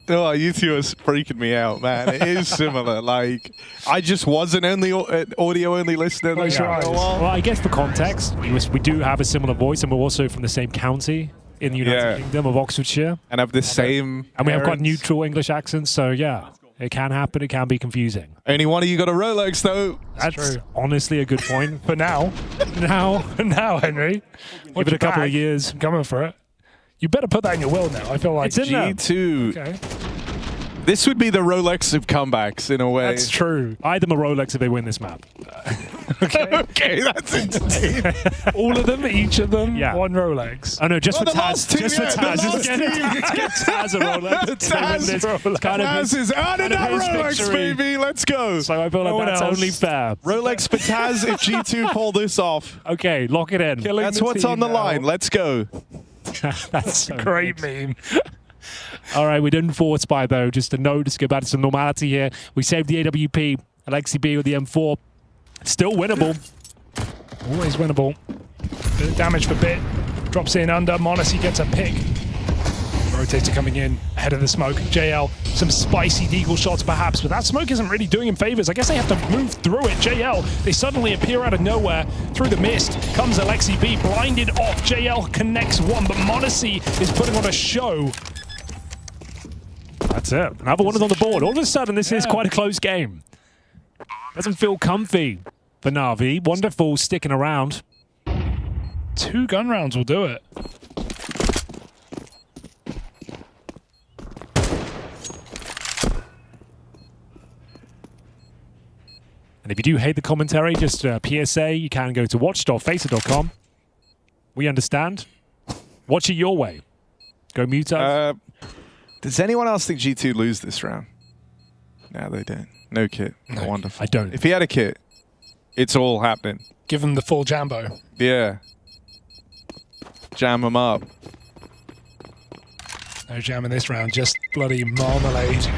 Oh, you two are freaking me out, man. It is similar. Like, I just wasn't only audio-only listener. Well, I guess for context, we do have a similar voice, and we're also from the same county in the United Kingdom of Oxfordshire. And have the same And we have quite parents. neutral English accents, so yeah. It can happen, it can be confusing. Only one of you got a Rolex, though. That's true. Honestly a good point. For now. now, Henry. Give it a couple of years. I'm coming for it. You better put that in your will now. I feel like It's in there. G2. Okay. This would be the Rolex of comebacks, in a way. That's true. I'd them a Rolex if they win this map. Okay, that's insane. All of them, each of them, Yeah. one Rolex. Oh no, just Oh, for the last Taz. two, Just for yeah, the Taz. last Let's get Taz a Rolex. Taz Kind is earning that his Rolex, victory. baby. Let's go. So I feel like No one that's else. only fair. Rolex for Taz if G2 pull this off. Okay, lock it in. Killing That's the what's team on the now. line. Let's go. That's so Great good. meme. All right, we didn't force buy though. Just a note, just go back to some normality here. We saved the AWP. Alexi B with the M4. Still winnable. Always winnable. Bit of damage for Bit. Drops in under. Monacy gets a pick. Rotator coming in ahead of the smoke. JL, some spicy deagle shots perhaps, but that smoke isn't really doing him favors. I guess they have to move through it. JL, they suddenly appear out of nowhere. Through the mist comes Alexi B, blinded off. JL connects one, but Monacy is putting on a show. That's it. Another one is on the board. All of a sudden, this is quite a close game. Doesn't feel comfy for Na'Vi. Wonderful sticking around. 2 gun rounds will do it. And if you do hate the commentary, just PSA, you can go to watch.facer.com. We understand. Watch it your way. Go mute us. Does anyone else think G2 lose this round? No, they don't. No kit. No, Wonderful. I don't. If he had a kit, it's all happening. Give them the full Jambo. Yeah. Jam them up. No jam in this round, just bloody marmalade.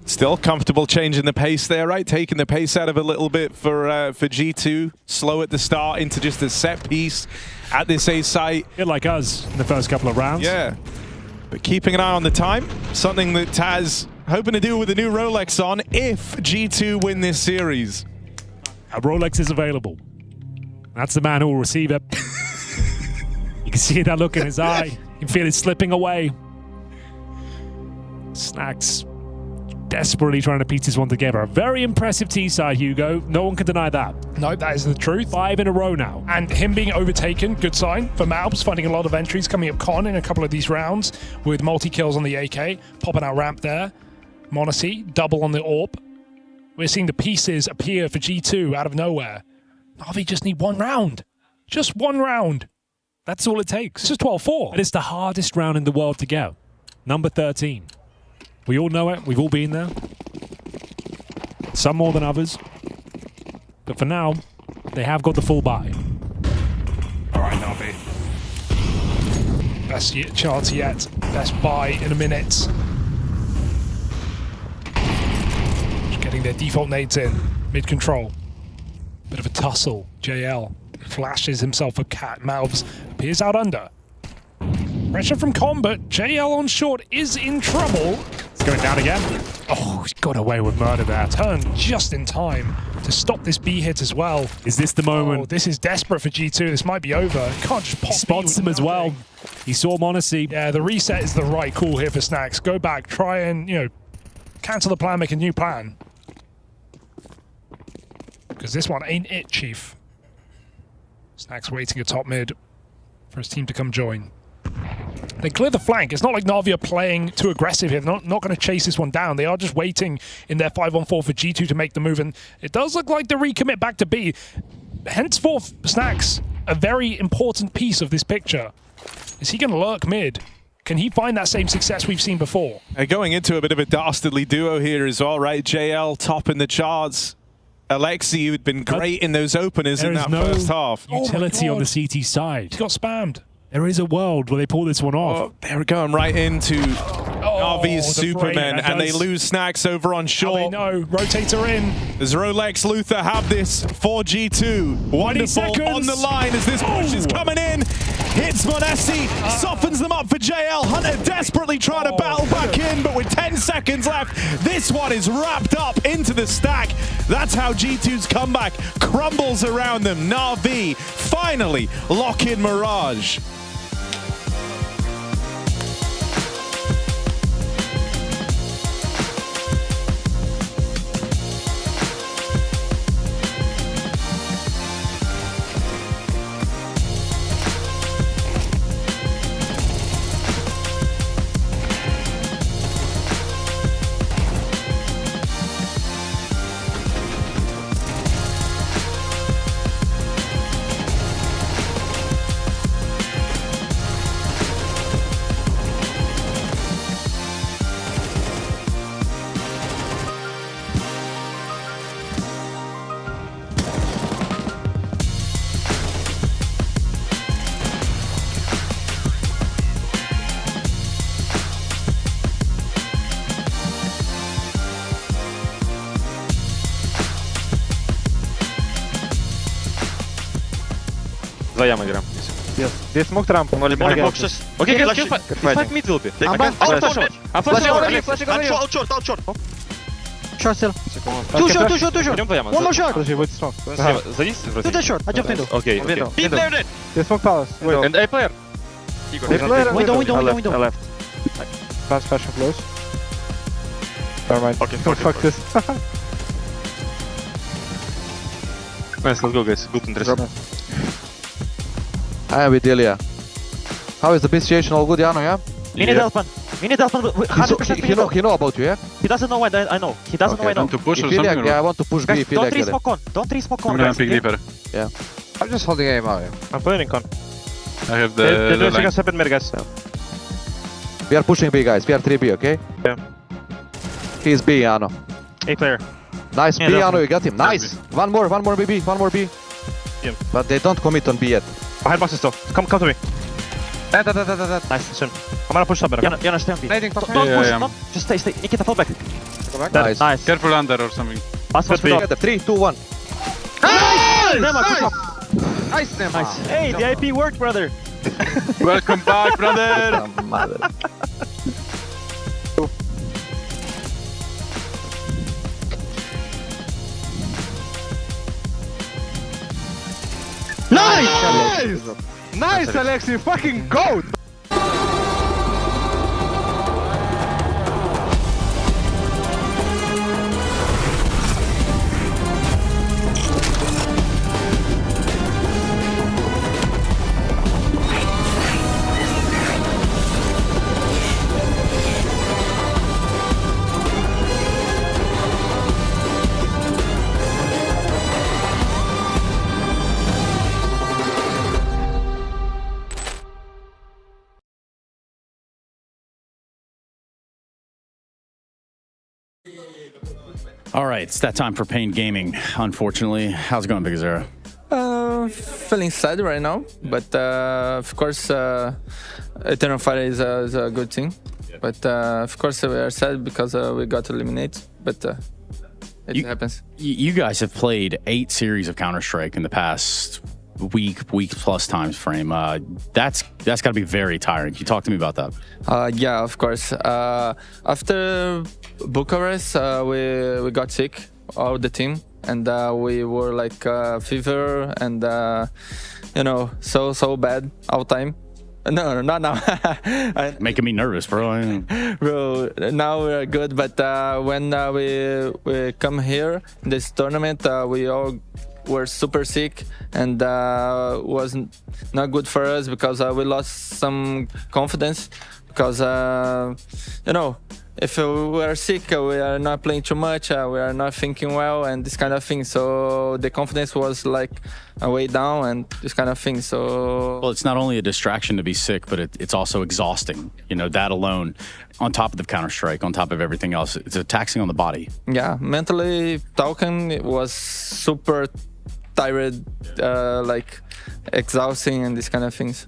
Still comfortable changing the pace there, right? Taking the pace out of a little bit for G2. Slow at the start into just a set piece at this A site. Bit like us in the first couple of rounds. Yeah. But keeping an eye on the time, something that Taz hoping to deal with the new Rolex on if G2 win this series. A Rolex is available. That's the man who will receive it. You can see that look in his eye. You can feel it slipping away. Snacks desperately trying to piece this one together. A very impressive T-side, Hugo. No one can deny that. No, that is the truth. 5 in a row now. And him being overtaken, good sign for Malbs, finding a lot of entries coming up con in a couple of these rounds with multi-kills on the AK, popping out ramp there. Monacy, double on the AWP. We're seeing the pieces appear for G2 out of nowhere. Na'Vi just need one round. Just one round. That's all it takes. It's just 12-4. But it's the hardest round in the world to go. Number 13. We all know it. We've all been there. Some more than others. But for now, they have got the full buy. All right, Na'Vi. Best chance yet. Best buy in a minute. Just getting their default nades in. Mid-control. Bit of a tussle. JL flashes himself a cat. Malbs appears out under. Pressure from Combat. JL on short is in trouble. It's going down again. Oh, he's got away with murder there. Turned just in time to stop this B hit as well. Is this the moment? Oh, this is desperate for G2. This might be over. Can't just pop. He spots him as well. He saw Monacy. Yeah, the reset is the right call here for Snacks. Go back, try and, cancel the plan, make a new plan. Because this one ain't it, Chief. Snacks waiting at top mid for his team to come join. They clear the flank. It's not like Na'Vi are playing too aggressive here. They're not going to chase this one down. They are just waiting in their 5-on-4 for G2 to make the move. And it does look like the recommit back to B. Henceforth, Snacks, a very important piece of this picture. Is he going to lurk mid? Can he find that same success we've seen before? Going into a bit of a dastardly duo here as well, right? JL top in the charts. Alexi, who'd been great in those openers in that first half. Utility on the CT side. He got spammed. There is a world where they pull this one off. Oh, they're going right into Na'Vi's Supermen, and they lose Snacks over on short. No, rotator in. Does Rolex Luther have this for G2? Wonderful on the line as this push is coming in. Hits Monesi, softens them up for JL. Hunter desperately trying to battle back in, but with 10 seconds left, this one is wrapped up into the stack. That's how G2's comeback crumbles around them. Na'Vi finally lock in Mirage. Вдвоем играем. Здесь смог трамп. Окей, fight mid will be. I'm flashing. Out short. Short still. Two short. One more short. Подожди, будет смог. Завис? To the short. I jumped middle. Okay. Be there. They smoke palace. Wait. And A player. Window. I left. Fast fashion close. Never mind. Okay, fuck this. Nice, let's go guys. Good interest. I am with Delia. How is the base situation? All good, Jano, yeah? We need Elfman. 100%. He know about you, yeah? He doesn't know when I know. He doesn't know I know. To push or something? Yeah, I want to push B. Don't re-smoke on. Don't re-smoke on. I'm pick deeper. Yeah. I'm just holding aim out. I'm playing con. I have the... They're doing us up in mid, guys. We are pushing B, guys. We are 3B, okay? Yeah. He's B, Jano. A player. Nice, B, Jano, you got him. Nice. One more BB. One more B. Yeah. But they don't commit on B yet. I have boxes though. Come to me. That. Nice, soon. I'm gonna push up better. You understand me? Don't push, no. Just stay. Nikita, fall back. Nice. Careful under or something. Pass together. 3, 2, 1. Nice, Nice. Hey, the IP worked, brother. Welcome back, brother. Nice! Nice, Alexi, fucking goat! All right, it's that time for Pain Gaming, unfortunately. How's it going, Big Azera? Feeling sad right now, but of course, Eternal Fire is a good thing. But of course, we are sad because we got eliminated, but it happens. You guys have played 8 series of Counter-Strike in the past week plus time frame. That's got to be very tiring. Can you talk to me about that? Yeah, of course. After Bucharest, we got sick, all the team, and we were like fever and you know, so bad all time. No, not now. Making me nervous, bro. Bro, now we're good, but when we come here in this tournament, we all were super sick, and was not good for us because we lost some confidence because you know, if we are sick, we are not playing too much, we are not thinking well, and this kind of thing. So the confidence was like way down, and this kind of thing. So well, it's not only a distraction to be sick, but it's also exhausting. You know, that alone, on top of the Counter-Strike, on top of everything else, it's a taxing on the body. Yeah, mentally talking, it was super tired, like exhausting, and these kind of things.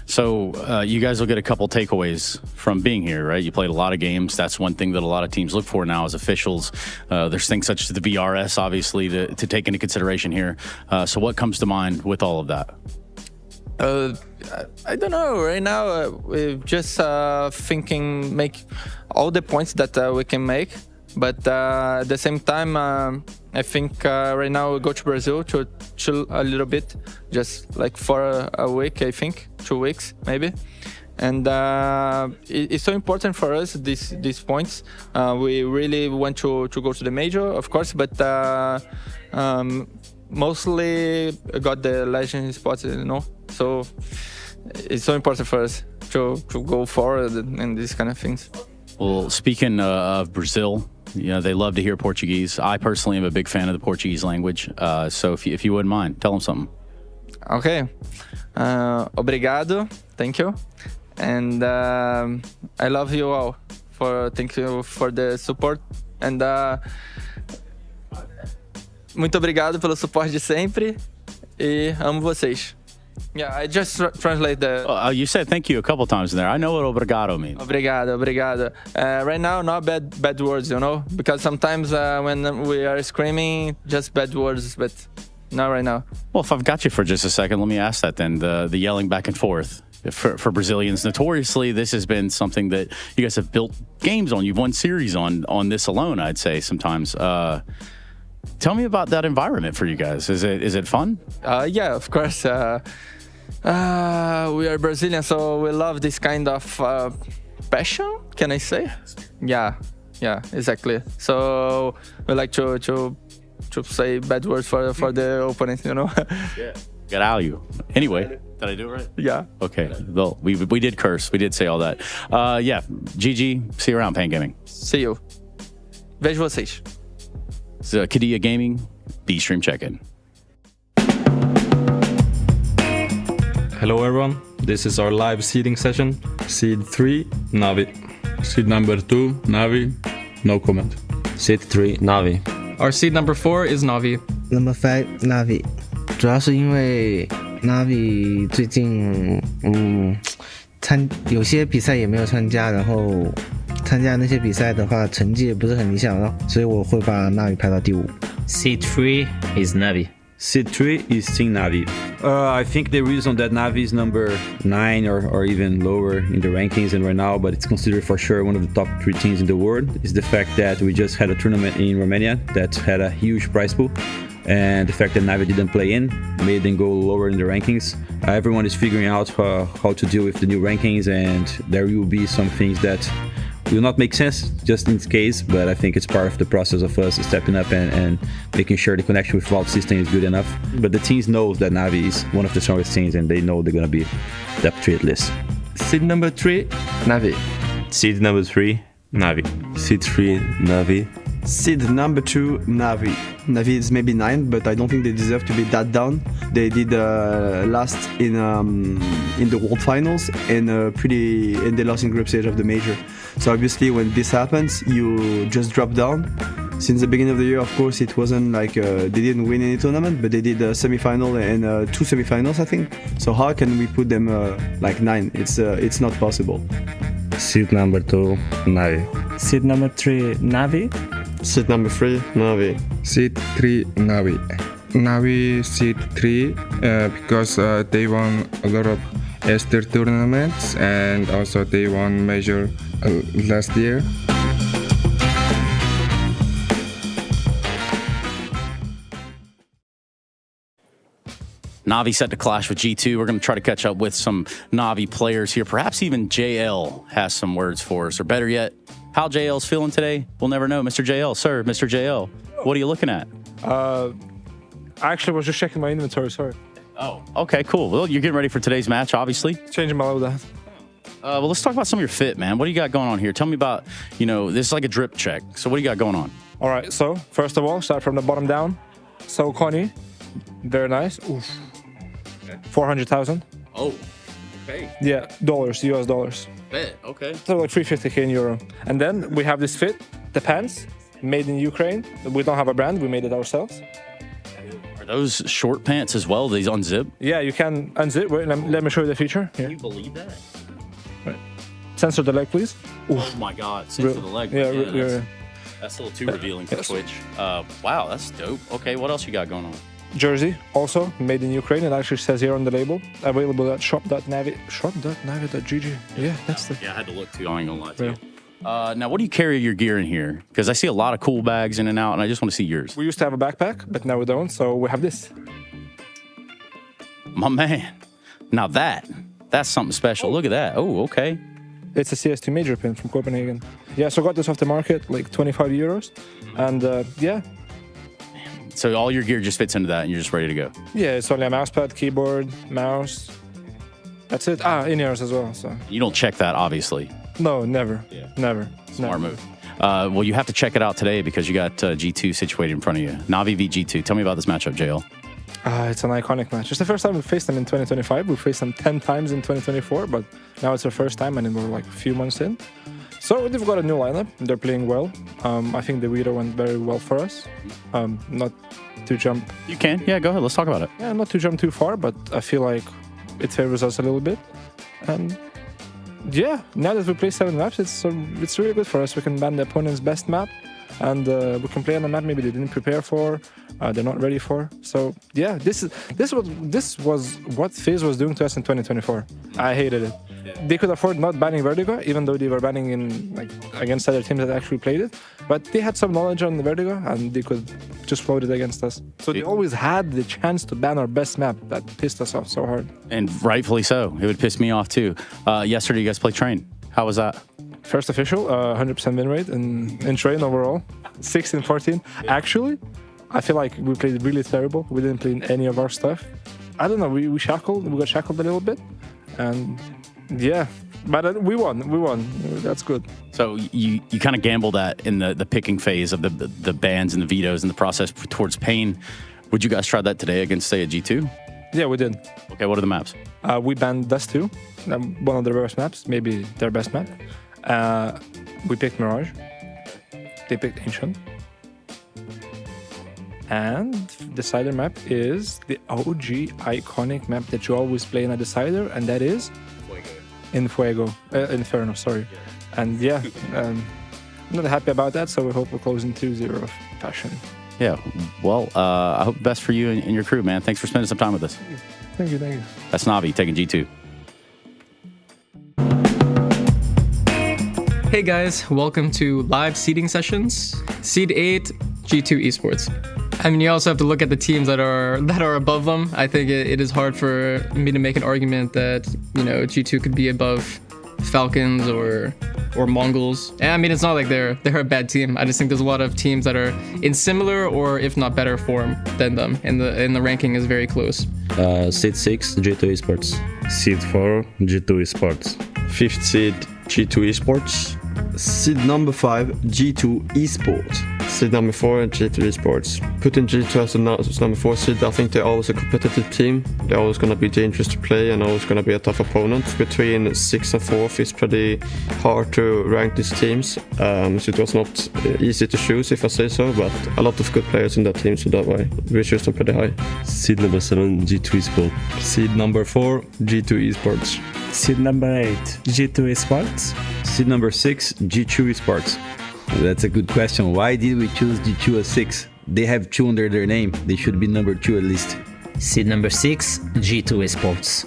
So you guys will get a couple takeaways from being here, right? You played a lot of games. That's one thing that a lot of teams look for now as officials. There's things such as the VRS, obviously, to take into consideration here. So what comes to mind with all of that? I don't know. Right now, we're just thinking, make all the points that we can make. But at the same time, I think right now we go to Brazil to chill a little bit, just like for a week, I think, 2 weeks maybe. And it's so important for us, these points. We really want to go to the major, of course, but mostly got the legend spots, you know. So it's so important for us to go forward and these kind of things. Well, speaking of Brazil, you know, they love to hear Portuguese. I personally am a big fan of the Portuguese language. So if you wouldn't mind, tell them something. Okay. Obrigado. Thank you. And I love you all. Thank you for the support. And muito obrigado pelo suporte de sempre. E amo vocês. Yeah, I just translate the... you said thank you a couple times in there. I know what obrigado means. Obrigado, obrigado. Right now, not bad words, you know? Because sometimes when we are screaming, just bad words, but not right now. Well, if I've got you for just a second, let me ask that then. The yelling back and forth. For Brazilians, notoriously, this has been something that you guys have built games on. You've won series on this alone, I'd say, sometimes. Tell me about that environment for you guys. Is it fun? Yeah, of course. We are Brazilian, so we love this kind of passion, can I say? Yeah, exactly. So we like to say bad words for the opponent, you know? Yeah. Get out of you. Anyway, did I do it right? Yeah. Okay. Well, we did curse. We did say all that. Yeah. GG. See you around, Pain Gaming. See you. Vejo vocês. It's Arcadia Gaming B-stream check-in. Hello everyone, this is our live seeding session. Seed 3, Navi. Seed number 2, Navi, no comment. Seed 3, Navi. Our seed number 4 is Navi. Number 5, Navi. 主要是因为 Navi 最近有些比赛也没有参加，然后参加那些比赛的话成绩也不是很理想，所以我会把 Navi 排到第5。Seed 3 is Navi. Seed 3 is Team Navi. I think the reason that Navi is number 9 or even lower in the rankings and right now, but it's considered for sure one of the top 3 teams in the world, is the fact that we just had a tournament in Romania that had a huge prize pool. and the fact that Navi didn't play in made them go lower in the rankings. Everyone is figuring out how to deal with the new rankings, and there will be some things that will not make sense just in this case, but I think it's part of the process of us stepping up and making sure the connection with Valve system is good enough. But the teams know that Navi is one of the strongest teams, and they know they're going to be top 3 at least. Seed number 3, Navi. Seed number 3, Navi. Seed 3, Navi. Seed number 2, Navi. Navi is maybe 9, but I don't think they deserve to be that down. They did last in the World Finals and they lost in group stage of the major. So obviously when this happens, you just drop down. Since the beginning of the year, of course, it wasn't like they didn't win any tournament, but they did a semi-final and 2 semi-finals, I think. So how can we put them like 9? It's not possible. Seed number 2, Navi. Seed number 3, Navi. Seed number 3, Navi. Seed 3, Navi. Navi seed 3 because they won a lot of Esther tournaments and also they won major last year. Navi set to clash with G2. We're going to try to catch up with some Navi players here. Perhaps even JL has some words for us, or better yet, how JL's feeling today. We'll never know. Mr. JL, sir, Mr. JL, what are you looking at? I actually was just checking my inventory, sorry. Oh, okay, cool. Well, you're getting ready for today's match, obviously. Changing my loadout. Well, let's talk about some of your fit, man. What do you got going on here? Tell me about, this is like a drip check. So what do you got going on? All right, so first of all, start from the bottom down. So Connie, very nice. Oof. 400,000. Oh, okay. Yeah, dollars, US dollars. Bet, okay. So like 350K in euro. And then we have this fit, the pants, made in Ukraine. We don't have a brand, we made it ourselves. Are those short pants as well? These unzip? Yeah, you can unzip. Wait, let me show you the feature. Here. Can you believe that? Right. Censor the leg, please. Oh my God, censor the leg. Yeah, that's a little too revealing for Twitch. Wow, that's dope. Okay, what else you got going on? Jersey, also made in Ukraine. It actually says here on the label. Available at shop.navi. Shop.navi.gg. Yeah, that's the... Yeah, I had to look too. I ain't gonna lie to you. Now, what do you carry your gear in here? Because I see a lot of cool bags in and out, and I just want to see yours. We used to have a backpack, but now we don't, so we have this. My man. Now that's something special. Look at that. Oh, okay. It's a CS2 major pin from Copenhagen. Yeah, so I got this off the market, like 25 euros. And yeah. So all your gear just fits into that and you're just ready to go? Yeah, it's only a mouse pad, keyboard, mouse. That's it. In-ears as well. So you don't check that, obviously. No, never. Yeah. Never. Smart move. Well, you have to check it out today because you got G2 situated in front of you. Navi v G2. Tell me about this matchup, JL. It's an iconic match. It's the first time we faced them in 2025. We faced them 10 times in 2024, but now it's our first time and we're like a few months in. So they've got a new lineup. They're playing well. I think the Weeder went very well for us. Not to jump... You can. Yeah, go ahead. Let's talk about it. Yeah, not to jump too far, but I feel like it favors us a little bit. And yeah, now that we play 7 maps, it's really good for us. We can ban the opponent's best map. And we can play on a map maybe they didn't prepare for, they're not ready for. So yeah, this was what FaZe was doing to us in 2024. I hated it. They could afford not banning Vertigo, even though they were banning in against other teams that actually played it. But they had some knowledge on the Vertigo, and they could just float it against us. So they always had the chance to ban our best map. That pissed us off so hard. And rightfully so. It would piss me off too. Yesterday you guys played Train. How was that? First official, 100% win rate in Train overall, 16-14. Actually, I feel like we played really terrible. We didn't play any of our stuff. I don't know, we got shackled a little bit. And yeah, but we won. That's good. So you kind of gambled that in the picking phase of the bans and the vetoes and the process towards Pain. Would you guys try that today against, say, a G2? Yeah, we did. Okay, what are the maps? We banned Dust 2, one of their worst maps, maybe their best map. We picked Mirage. They picked Ancient. And the decider map is the OG iconic map that you always play in a decider, and that is Inferno, sorry. Yeah. And yeah, I'm not happy about that, so we hope we're closing 2-0 fashion. Yeah, well, I hope the best for you and your crew, man. Thanks for spending some time with us. Thank you. That's Navi taking G2. Hey guys, welcome to live seeding sessions. Seed 8, G2 Esports. I mean, you also have to look at the teams that are above them. I think it is hard for me to make an argument that, you know, G2 could be above Falcons or Mongols. And I mean, it's not like they're a bad team. I just think there's a lot of teams that are in similar or if not better form than them, and the ranking is very close. Seed 6, G2 Esports. Seed 4, G2 Esports. 5th seed, G2 Esports. Seed number 5, G2 Esports. Seed number 4, G2 Esports. Putting G2 as number 4 seed, I think they're always a competitive team. They're always going to be dangerous to play and always going to be a tough opponent. Between 6th and 4th, it's pretty hard to rank these teams. So it was not easy to choose, if I say so, but a lot of good players in that team, so that way we choose them pretty high. Seed number 7, G2 Esports. Seed number 4, G2 Esports. Seed number 8, G2 Esports. Seed number 6, G2 Esports. That's a good question. Why did we choose G2 as 6? They have 2 under their name. They should be number 2 at least. Seed number 6, G2 Esports.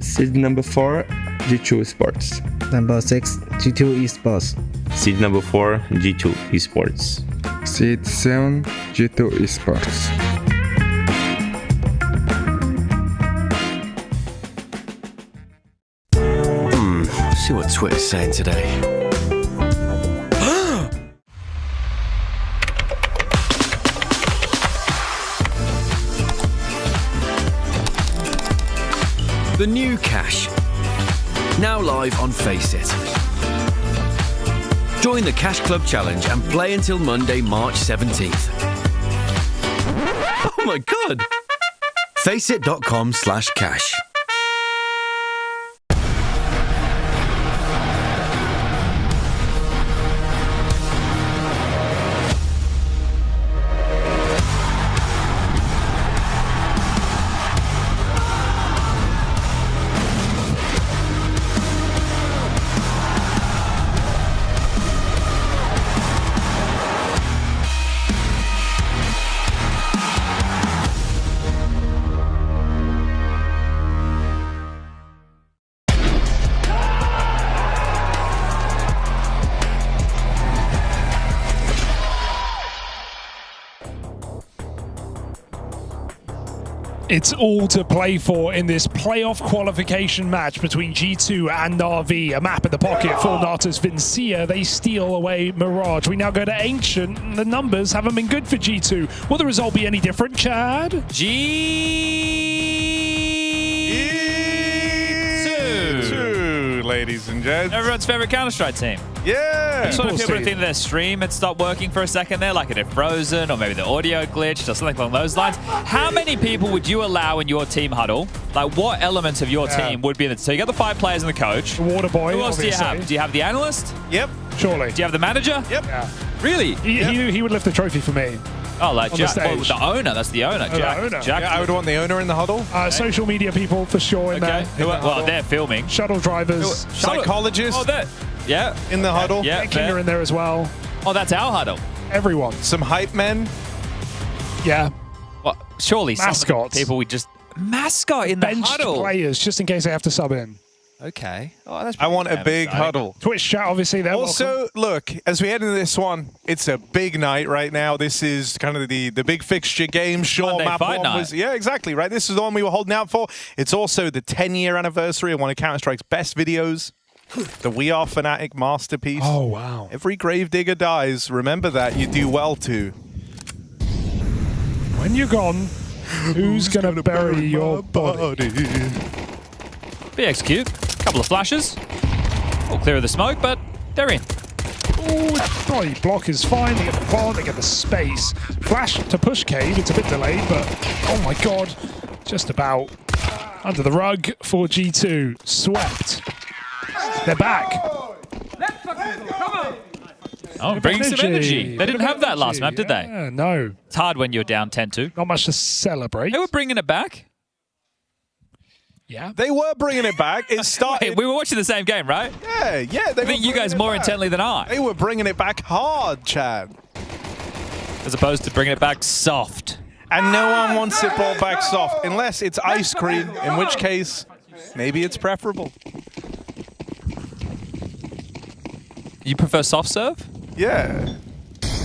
Seed number 4, G2 Esports. Number 6, G2 Esports. Seed number 4, G2 Esports. Seed 7, G2 Esports. See what Twitter's saying today. The new Cash. Now live on Faceit. Join the Cash Club Challenge and play until Monday, March 17th. Oh my god! Faceit.com/cash. It's all to play for in this playoff qualification match between G2 and Na'Vi. A map in the pocket for Natus Vincia. They steal away Mirage. We now go to Ancient. The numbers haven't been good for G2. Will the result be any different, Chad? G2, ladies and gents. Everyone's favorite Counter-Strike team. Yeah. Sort of people would think their stream had stopped working for a second there, like it had frozen, or maybe the audio glitched, or something along those lines. How many people would you allow in your team huddle? Like, what elements of your team would be in the... So you got the 5 players and the coach. The water boy, Who else obviously. do you have? Do you have the analyst? Yep. Surely. Do you have the manager? Yep. Yeah. Really? He would lift the trophy for me. Oh, like On Jack, the stage. the owner. That's the owner. Oh, Jack. the owner. Jack. Yeah, I would want the owner in the huddle. Social media people for sure in there. Well, they're filming. Shuttle drivers. Psychologists. Oh, that. Yeah. In the huddle. Yeah. Kinger in there as well. Oh, that's our huddle. Everyone. Some hype men. Yeah. Well, surely some Mascots. people we just... Mascot in the Benched huddle. players just in case they have to sub in. Okay. Oh, that's I want a damn big exciting. huddle. Twitch chat, obviously. They're Also, welcome. look, as we head into this one, it's a big night right now. This is kind of the big fixture game. Sure, Monday map fight one night. was... Yeah, exactly, right? This is the one we were holding out for. It's also the 10-year anniversary of one of Counter-Strike's best videos. The We Are Fnatic masterpiece. Oh, wow. Every gravedigger dies. Remember that. You do well to. When you're gone, who's going to bury your body? Be execute. Couple of flashes. All clear of the smoke, but they're in. Oh, body block is fine. They get the plant, they get the space. Flash to push cave. It's a bit delayed, but oh my god. Just about under the rug for G2. Swept. They're back. Oh, bringing some energy. They didn't have that last map, did they? Yeah, no. It's hard when you're down 10-2. Not much to celebrate. They were bringing it back. Yeah. They were bringing it back. It started... Wait, we were watching the same game, right? Yeah. I think you guys more intently than I. They were bringing it back hard, Chad. As opposed to bringing it back soft. And no one wants it brought back soft, unless it's ice cream, in which case, maybe it's preferable. You prefer soft serve? Yeah.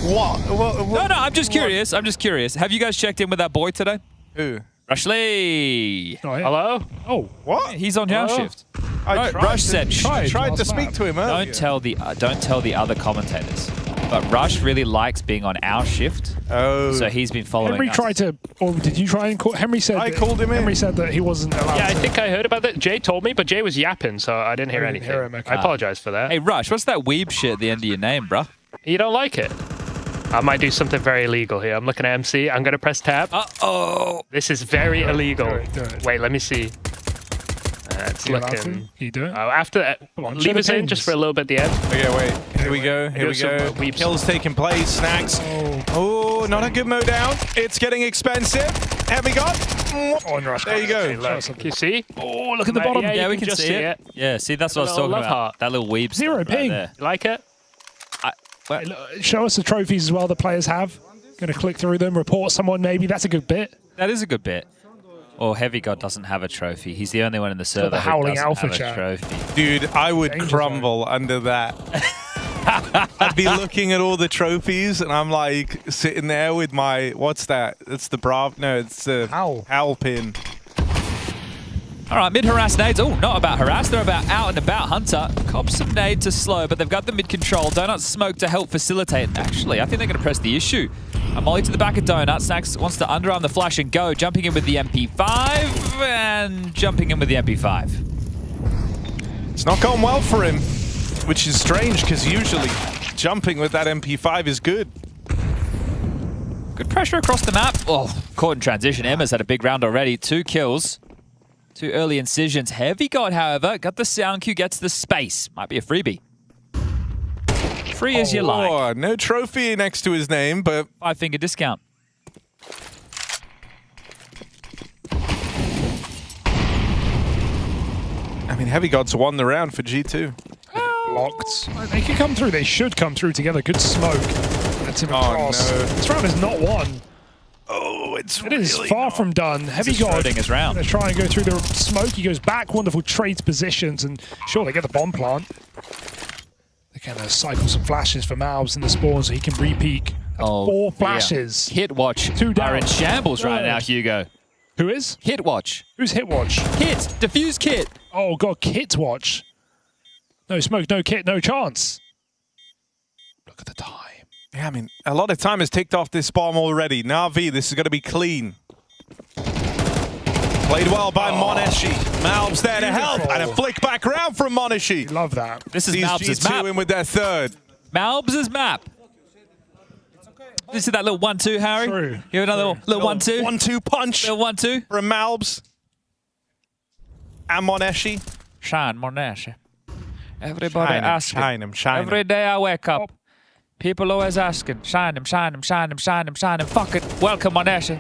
What? No, I'm just curious. I'm just curious. Have you guys checked in with that boy today? Who? Rushley. Oh, yeah. Hello? Oh, what? He's on our shift. Rush said, tried to speak to him earlier. Don't tell the other commentators. But Rush really likes being on our shift. Oh. So he's been following Henry us. tried to, or did you try and call? Henry said I called him in. Henry said that he wasn't allowed. Yeah, I to. think I heard about that. Jay told me, but Jay was yapping, so I didn't hear I didn't anything. hear him, okay. I apologize for that. Hey, Rush, what's that weeb shit at the end of your name, bruh? You don't like it? I might do something very illegal here. I'm looking at MC. I'm going to press tab. Uh-oh. This is very illegal. Do it. Wait, let me see. It's You allowed to? looking... You do it? After that, Come on, show leave the us in pings. just for a little bit at the end. Okay, wait. Here we go. Here we some, go. weeps. Kills taking place. Snacks. Oh, not a good mode down. It's getting expensive. Heavy got. On Rush. There you go. Okay, look. You see? Oh, look at the bottom. Yeah, you we can just see it. Yeah, see, that's what I was Little talking love about. heart. That little weeb Zero stuff right ping. there. You like it? Hey, look, show us the trophies as well the players have. Going to click through them, report someone maybe. That's a good bit. That is a good bit. Or Heavy God doesn't have a trophy. He's the only one in the server the who Howling doesn't Alpha have chat. a trophy. Dude, I would Danger crumble under that. I'd be looking at all the trophies, and I'm like sitting there with my, what's that? It's the Bravo. No, it's the Howl pin. All right, mid-harass nades. Oh, not about harass. They're about out and about Hunter. Cop some nade to slow, but they've got the mid-control. Donut smoke to help facilitate. Actually, I think they're going to press the issue. A molly to the back of Donut. Snacks wants to underarm the flash and go. Jumping in with the MP5 and jumping in with the MP5. It's not gone well for him, which is strange because usually jumping with that MP5 is good. Good pressure across the map. Oh, caught in transition. Emma's had a big round already. 2 kills. 2 early incisions. Heavy God, however, got the sound cue, gets the space. Might be a freebie. Free as you like. No trophy next to his name, but 5-finger discount. I mean, Heavy God's won the round for G2. Locked. They can come through. They should come through together. Good smoke. That's him across. No. This round is not won. Oh, it is far from done. Heavy God Schrodinger's round. going to try and go through the smoke. He goes back. Wonderful trades positions, and sure, they get the bomb plant. They're going to cycle some flashes for Malbs in the spawn so he can re-peek. That's 4 flashes. Yeah. Hitwatch 2 down. are in shambles right now, Hugo. Who is? Hitwatch. Who's Hitwatch? Kit. Diffuse Kit. Oh, God, Kit watch. No smoke, no Kit, no chance. Look at the time. Yeah, I mean, a lot of time has ticked off this bomb already. Na'Vi, this is going to be clean. Played well by Moneshi. Malbs there to help, and a flick back round from Moneshi. Love that. This is Sees Malbs' G2 map. in with their third. Malbs' map. You see that little 1-2, Harry? True. Here another little 1-2. 1-2 punch. Little 1-2. From Malbs. And Moneshi. Shine, Moneshi. Everybody Shine him, asking. shine him, shine Every him. day I wake up, people always asking, shine him, shine him, shine him, shine him, shine him. Fuck it. Welcome, Moneshi.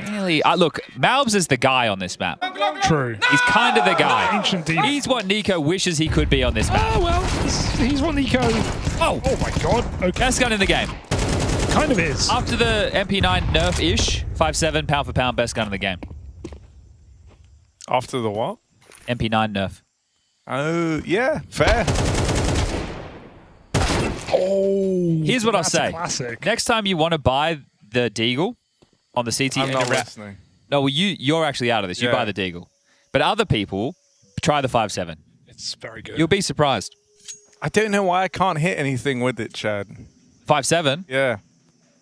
Really? Look, Malbs is the guy on this map. True. He's kind of the guy. Ancient demon. He's what Nico wishes he could be on this map. Oh, well, he's what Nico... Oh my God. Okay. Best gun in the game. Kind of is. After the MP9 nerf-ish, 5.7 pound for pound, best gun in the game. After the what? MP9 nerf. Oh, yeah, fair. Oh, Here's what I'll that's a say. classic. Next time you want to buy the Deagle on the CT, I'm not listening. No, well, you're actually out of this. You Yeah. buy the Deagle. But other people, try the 5.7. It's very good. You'll be surprised. I don't know why I can't hit anything with it, Chad. 5.7? Yeah.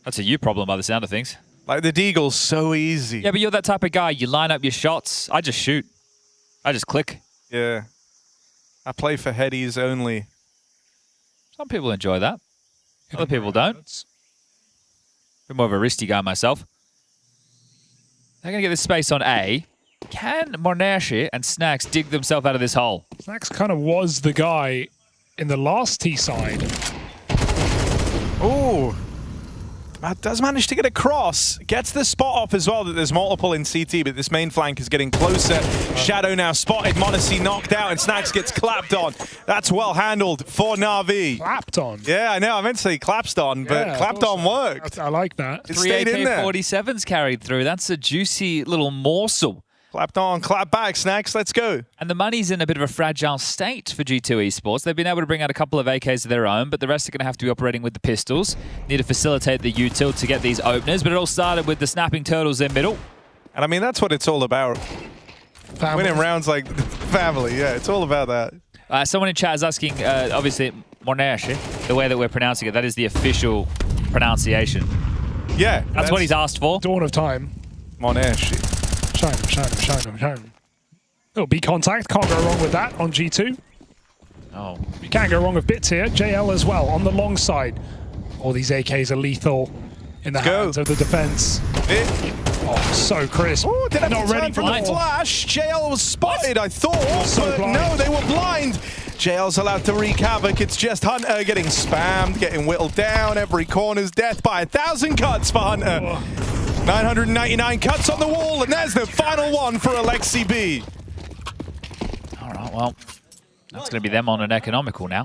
That's a you problem by the sound of things. Like, the Deagle's so easy. Yeah, but you're that type of guy. You line up your shots. I just shoot. I just click. Yeah. I play for headies only. Some people enjoy that. Other people don't. I'm more of a wristy guy myself. They're going to get this space on A. Can Monashi and Snacks dig themselves out of this hole? Snacks kind of was the guy in the last T side. Ooh. Does manage to get across. Gets the spot off as well that there's multiple in CT, but this main flank is getting closer. Shadow now spotted. Monacy knocked out, and Snacks gets clapped on. That's well handled for Na'Vi. Clapped on? Yeah, I know. I meant to say clapped on, but Yeah, clapped on worked. I like that. It 3 stayed in there. AK-47s carried through. That's a juicy little morsel Clapped on, clap back, Snacks, let's go. And the money's in a bit of a fragile state for G2 Esports. They've been able to bring out a couple of AKs of their own, but the rest are going to have to be operating with the pistols. Need to facilitate the util to get these openers, but it all started with the snapping turtles in middle. And I mean, that's what it's all about. Family. Winning rounds like family, yeah, it's all about that. Someone in chat is asking, obviously, Mirage, the way that we're pronouncing it, that is the official pronunciation. Yeah. That's what he's asked for. Dawn of time. Mirage. Shine him, shine him, shine him, shine him. Little B contact, can't go wrong with that on G2. Oh. You can't go wrong with bits here. JL as well on the long side. All these AKs are lethal in the hands of the defense. Oh, so crisp. Oh, did not ready for the flash. JL was spotted, I thought, but no, they were blind. JL's allowed to wreak havoc. It's just Hunter getting spammed, getting whittled down. Every corner's death by 1,000 cuts for Hunter. 999 cuts on the wall, and there's the final one for Alexi B. All right, well, that's going to be them on an economical now.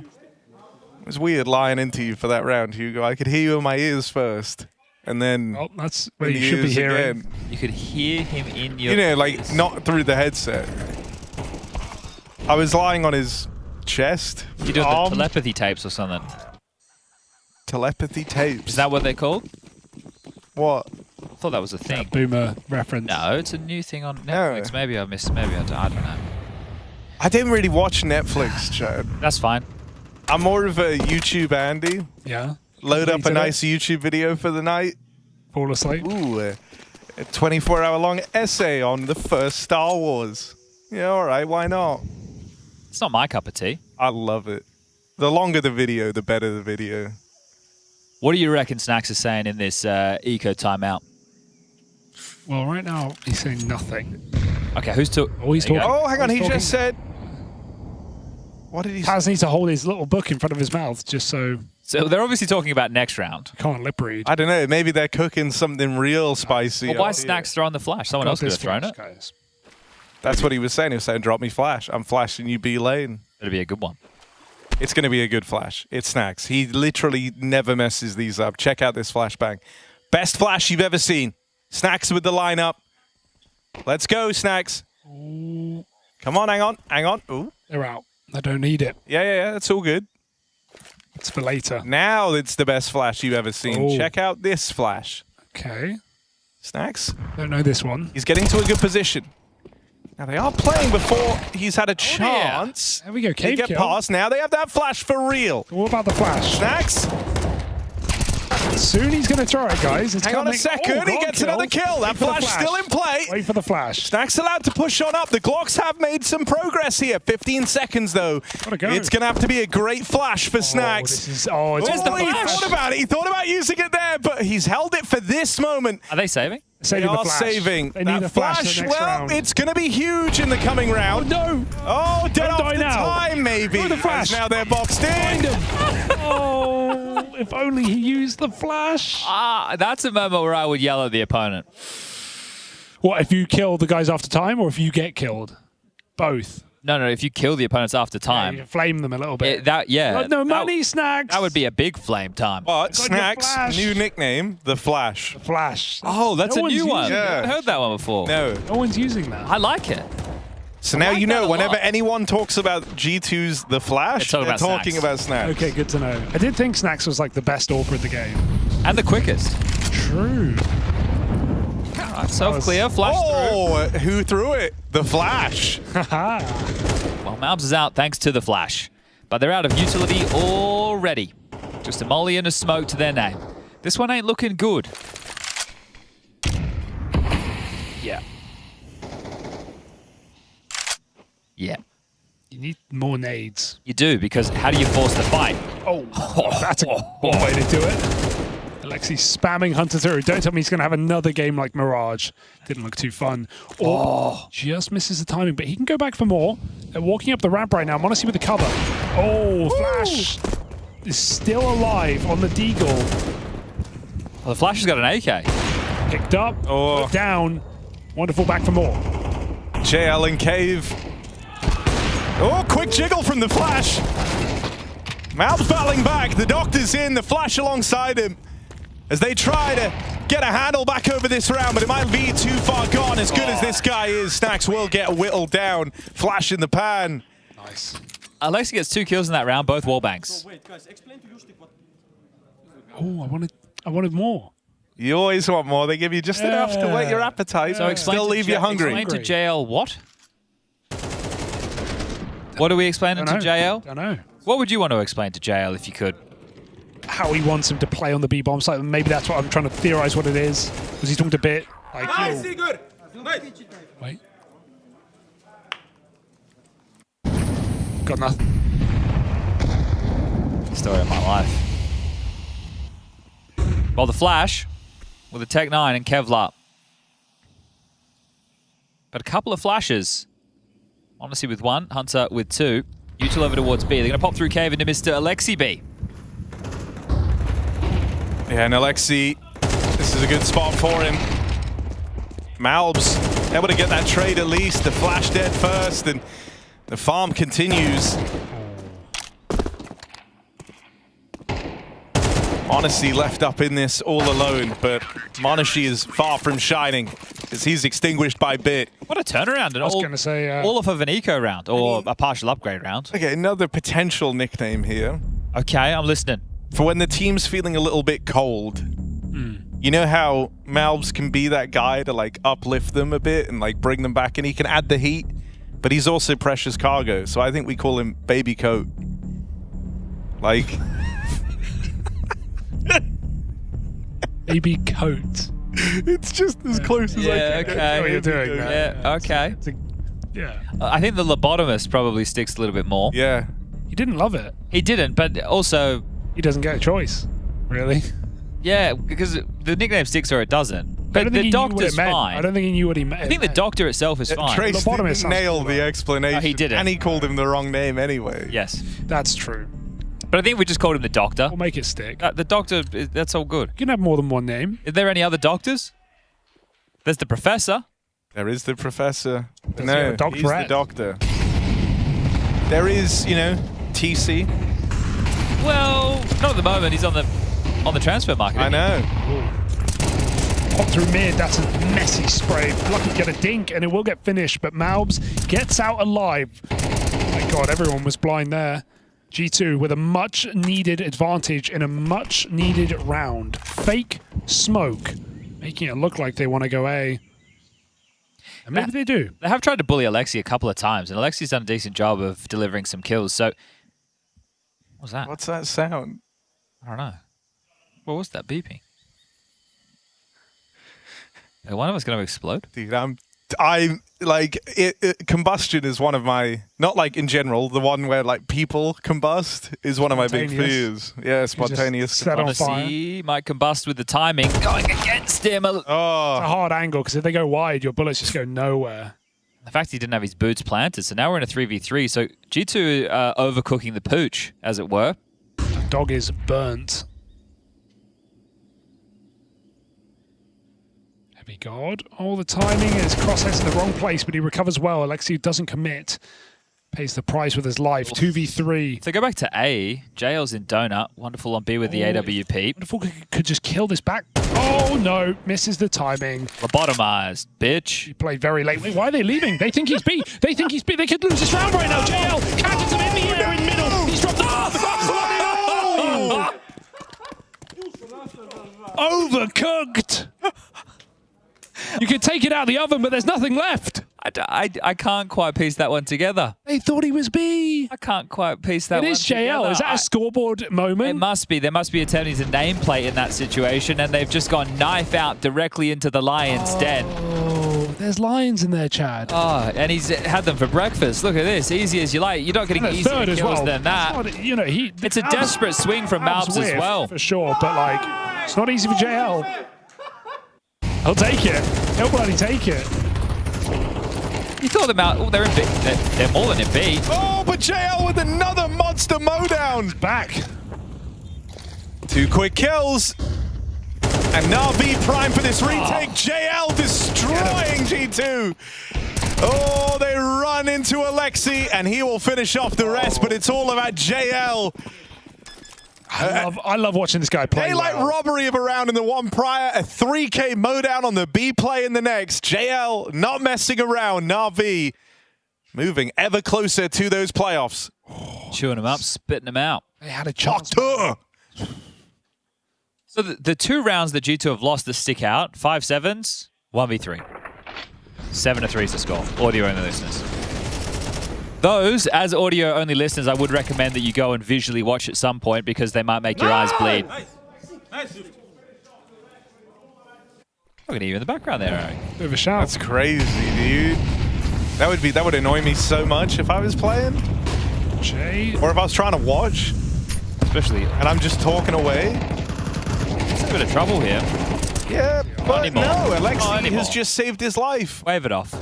It was weird lying into you for that round, Hugo. I could hear you in my ears first, and then that's what you should be hearing. Again. You could hear him in your ears. Like, not through the headset. I was lying on his chest. You do the telepathy tapes or something. Telepathy tapes. Is that what they're called? What? I thought that was a thing. Boomer reference. No, it's a new thing on Netflix. No. Maybe I missed. Maybe I don't know. I didn't really watch Netflix, Chad. That's fine. I'm more of a YouTube Andy. Yeah. Load up a nice YouTube video for the night. Fall asleep. Ooh, a 24-hour-long essay on the first Star Wars. Yeah, all right, why not? It's not my cup of tea. I love it. The longer the video, the better the video. What do you reckon Snacks is saying in this eco timeout? Well, right now, he's saying nothing. Okay, who's talking? Oh, he's talking. Oh, hang on, he talking. just said... What did he say? Taz needs to hold his little book in front of his mouth just so... So they're obviously talking about next round. Can't lip read. I don't know, maybe they're cooking something real spicy. Well, why Snacks throwing the flash? Someone else could have thrown it. Guys. That's what he was saying. He was saying, drop me flash. I'm flashing you B lane. It'll be a good one. It's going to be a good flash. It's Snacks. He literally never messes these up. Check out this flashbang. Best flash you've ever seen. Snacks with the lineup. Let's go, Snacks. Ooh. Come on, hang on, hang on. Ooh. They're out. I don't need it. Yeah, it's all good. It's for later. Now it's the best flash you've ever seen. Oh. Check out this flash. Okay. Snacks. Don't know this one. He's getting to a good position. Now they are playing before he's had a chance. There we go, They cave get kill. past. Now they have that flash for real. What about the flash? Snacks. Soon he's going to throw it, guys. It's Hang on a coming. second. Oh, he gets another kill. That Wait for the flash still in play. Wait for the flash. Snacks allowed to push on up. The Glocks have made some progress here. 15 seconds, though. Go. It's going to have to be a great flash for Snacks. It's He flash. thought about it. He thought about using it there, but he's held it for this moment. Are they saving? They are saving. They need that a flash the next well, round. it's going to be huge in the coming round. Oh, no. Oh, dead Don't off die the now. time, maybe. Throw the flash. Now they're boxed in. Oh, if only he used the flash. That's a moment where I would yell at the opponent. What, if you kill the guys after time or if you get killed? Both. No, if you kill the opponents after time. Yeah, you flame them a little bit. No money, Snacks. That would be a big flame time. But Snacks, new nickname, the Flash. The Flash. Oh, that's No a new one's one. using I it. haven't heard that one before. No. No one's using that. I like it. So now like you that know, a whenever lot. anyone talks about G2's The Flash, They're they're talking talking about about Snacks. Okay, good to know. I did think Snacks was like the best AWPer in the game. And the quickest. True. All right, self-clear, flash Oh, who threw it? The Flash. Haha. Well, Malbs is out thanks to the flash. But they're out of utility already. Just a molly and a smoke to their name. This one ain't looking good. Yeah. Yeah. You need more nades. You do, because how do you force the fight? Oh, that's a good way to do it. Alexi's spamming Hunter through. Don't tell me he's going to have another game like Mirage. Didn't look too fun. Just misses the timing, but he can go back for more. They're walking up the ramp right now. Monacy with the cover. Oh, Flash is still alive on the Deagle. Well, the Flash has got an AK. Picked up, put down. Wonderful back for more. JL and Cave. Oh, quick jiggle from the Flash. Malbs battling back. The Doctor's in. The Flash alongside him as they try to get a handle back over this round, but it might be too far gone. As good as this guy is, Snacks will get whittled down. Flash in the pan. Nice. Alexi gets 2 kills in that round, both wall banks. Oh, I wanted more. You always want more. They give you just enough to whet your appetite. So still leave you hungry. Explain to JL what? What are we explaining to JL? Don't know. What would you want to explain to JL if you could? How he wants him to play on the B-bomb site. Maybe that's what I'm trying to theorize what it is. Was he talking to Bit? Like, wait. Got nothing. Story of my life. Well, the Flash with a Tech 9 and Kevlar. But a couple of flashes. Honestly with 1, Hunter with 2. Util over towards B. They're going to pop through cave into Mr. Alexi B. Yeah, and Alexi, this is a good spot for him. Malbs able to get that trade at least. The Flash dead first, and the farm continues. Monacy left up in this all alone, but Monacy is far from shining as he's extinguished by Bit. What a turnaround. And I was going to say... all off of an eco round, or a partial upgrade round. Okay, another potential nickname here. Okay, I'm listening. For when the team's feeling a little bit cold. You know how Malbs can be that guy to like uplift them a bit and like bring them back, and he can add the heat, but he's also precious cargo. So I think we call him Baby Coat. Like... Baby Coat. It's just as close as I can. Okay. What you're doing, yeah, okay. Yeah. I think the lobotomist probably sticks a little bit more. Yeah. He didn't love it. He didn't, but also... He doesn't get a choice, really. Yeah, because the nickname sticks or it doesn't. But the Doctor's fine. I don't think he knew what he meant. I think the Doctor itself is fine. Trace didn't nail the explanation. He didn't. And he called him the wrong name anyway. Yes. That's true. But I think we just called him the Doctor. We'll make it stick. The Doctor, that's all good. You can have more than one name. Is there any other Doctors? There's the Professor. There is the Professor. There's No, the he's the Doctor. There is, you know, TC. Well, not at the moment. He's on the transfer market. I know. Pop through mid, that's a messy spray. Lucky to get a dink, and it will get finished, but Malbs gets out alive. Oh my god, everyone was blind there. G2 with a much-needed advantage in a much-needed round. Fake smoke, making it look like they want to go A. And maybe they do. They have tried to bully Alexi a couple of times, and Alexi's done a decent job of delivering some kills, so... What's that? What's that sound? I don't know. What was that beeping? One of us going to explode? Dude, I'm like, combustion is one of my, not like in general, the one where like people combust is one of my big fears. Yeah, spontaneous. Set on fire. He might combust with the timing going against him. It's a hard angle, because if they go wide, your bullets just go nowhere. The fact he didn't have his boots planted, so now we're in a 3v3. So G2 overcooking the pooch, as it were. The dog is burnt. Heavy guard. Oh, the timing is Crosshairs in the wrong place, but he recovers well. Alexi doesn't commit. Pays the price with his life. 2v3. So go back to A. JL's in donut. Wonderful on B with the AWP. Wonderful could just kill this back. Oh no, misses the timing. Lobotomized, bitch. He played very late. Wait, why are they leaving? They think he's B. They think he's B. They could lose this round right now. JL catches him in the air in middle. He's dropped Overcooked. You could take it out of the oven, but there's nothing left. I can't quite piece that one together. They thought he was B. I can't quite piece that one together. It is JL. Together. Is that a scoreboard moment? It must be. There must be attempting to nameplate in that situation, and they've just gone knife out directly into the lion's den. Oh, there's lions in there, Chad. Oh, and he's had them for breakfast. Look at this. Easy as you like. You're not getting easier kills than that. Not, you know, it's a desperate swing from Malbs as well. For sure, but like, it's not easy for JL. He'll take it. He'll bloody take it. You thought them out. Oh, they're in B. They're more than in B. Oh, but JL with another monster mowdown. Back. 2 quick kills. And Na'Vi prime for this retake. JL destroying G2. Oh, they run into Alexi, and he will finish off the rest, but it's all about JL. I love watching this guy play. Daylight robbery of a round in the one prior, a 3K mowdown on the B play in the next. JL not messing around. Na'Vi moving ever closer to those playoffs. Chewing them up, spitting them out. They had a chance. So the 2 rounds that G2 have lost that stick out, 5-7s, 1v3. 7-3 is the score. Audio-only listeners. Those, as audio-only listeners, I would recommend that you go and visually watch at some point because they might make your eyes bleed. Nice. I can hear you in the background there, Eric. Bit of a shout. That's crazy, dude. That would annoy me so much if I was playing. Or if I was trying to watch. Especially. And I'm just talking away. It's a bit of trouble here. Yeah, but no, Alexi Not has just saved his life. Wave it off.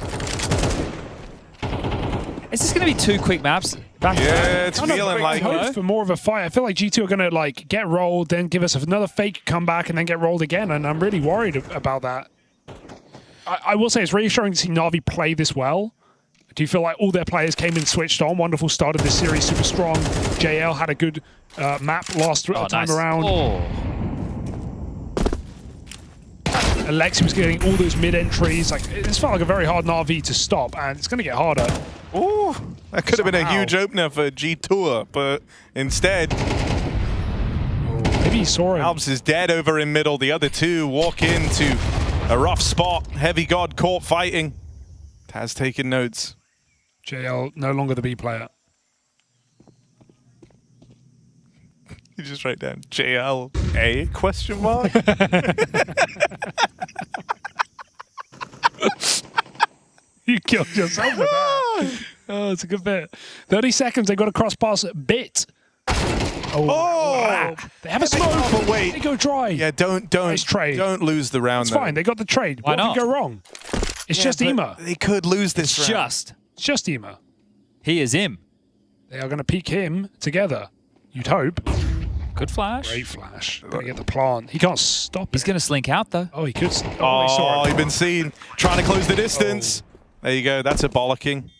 Is this going to be 2 quick maps? Yeah, it's feeling like hope for more of a fight. I feel like G2 are going to like get rolled, then give us another fake comeback, and then get rolled again. And I'm really worried about that. I will say it's reassuring to see Na'Vi play this well. Do you feel like all their players came in switched on? Wonderful start of this series, super strong. JL had a good map last time around. Alexi was getting all those mid-entries. Like, this felt like a very hard Na'Vi to stop, and it's going to get harder. Ooh, that could have been a huge opener for G2, but instead... Maybe he saw him. Albs is dead over in middle. The other 2 walk into a rough spot. Heavy God caught fighting. Taz taking notes. JL no longer the B player. You just write down JLA question mark. You killed yourself with that. Oh, it's a good bit. 30 seconds, they got to cross pass bit. They have a smoke. But wait. They go dry. Yeah, don't trade. Don't lose the round. It's fine. They got the trade. Why what not? could go wrong? It's just Ema. They could lose this round. It's just Ema. He is him. They are going to peek him together. You'd hope. Good flash. Great flash. Going to get the plant. He can't stop. He's going to slink out though. Oh, he could. Oh, he's been seen trying to close the distance. There you go. That's a bollocking.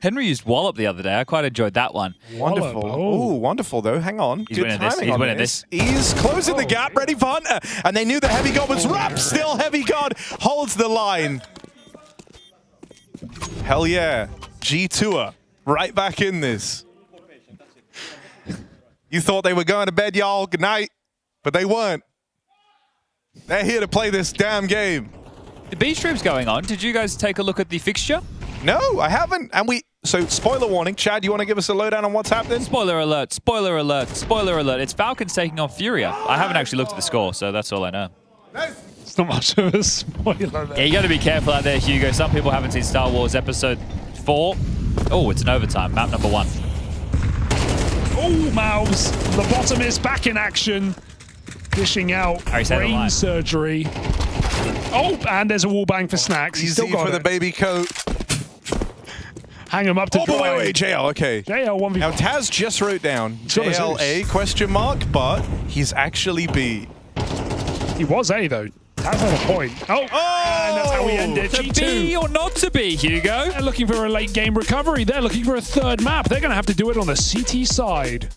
Henry used Wallop the other day. I quite enjoyed that one. Wonderful. Oh, wonderful though. Hang on. He's Good winning this. timing He's on winning this. He's closing the gap, ready for Hunter. And they knew the Heavy God was wrapped. Still Heavy God holds the line. Hell yeah. G2 right back in this. You thought they were going to bed, y'all. Good night. But they weren't. They're here to play this damn game. The B-stream's going on. Did you guys take a look at the fixture? No, I haven't. And so spoiler warning. Chad, you want to give us a lowdown on what's happening? Spoiler alert, spoiler alert, spoiler alert. It's Falcons taking on Furia. I haven't actually looked at the score, so that's all I know. It's not much of a spoiler there. Yeah, you got to be careful out there, Hugo. Some people haven't seen Star Wars Episode 4. Oh, it's an overtime. Map number 1. Oh, Mouths. The bottom is back in action. Dishing out brain surgery. Oh, and there's a wall bang for Snacks. He's still got for the baby coat. Hang him up to dry. Wait, JL, okay. JL 1v1. Now, Taz just wrote down JLA question mark, but he's actually B. He was A, though. Taz had a point. Oh, and that's how we end it. To G2. be or not to be, Hugo? They're looking for a late game recovery. They're looking for a third map. They're going to have to do it on the CT side.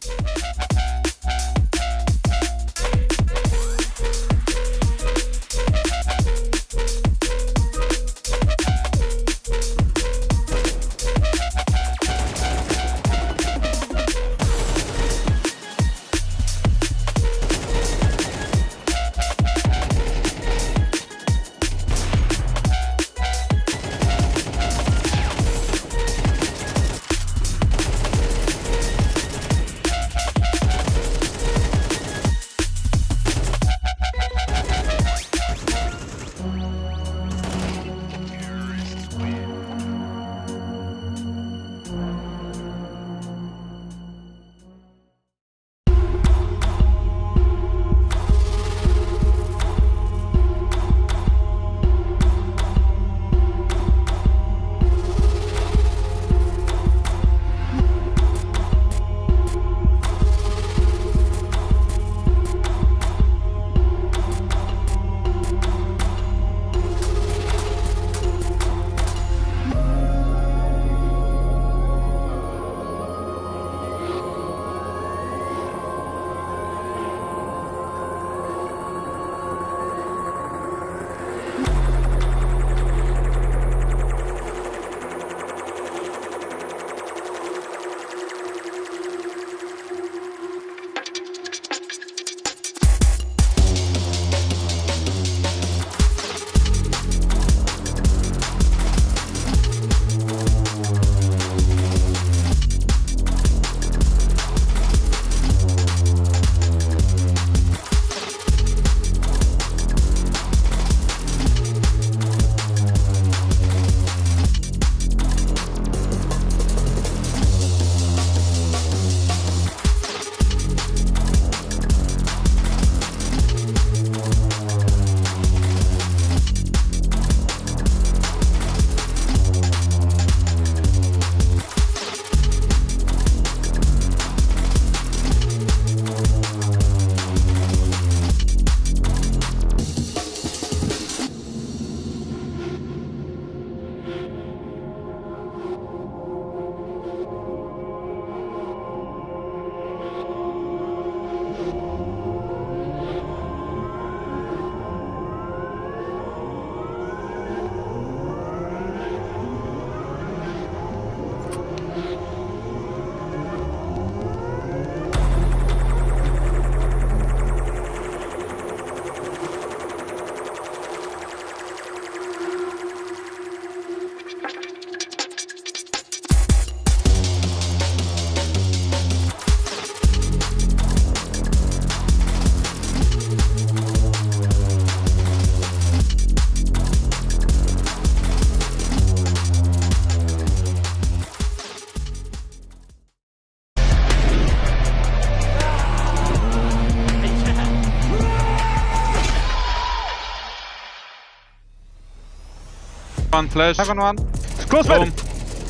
One flash. Second one. Close mid.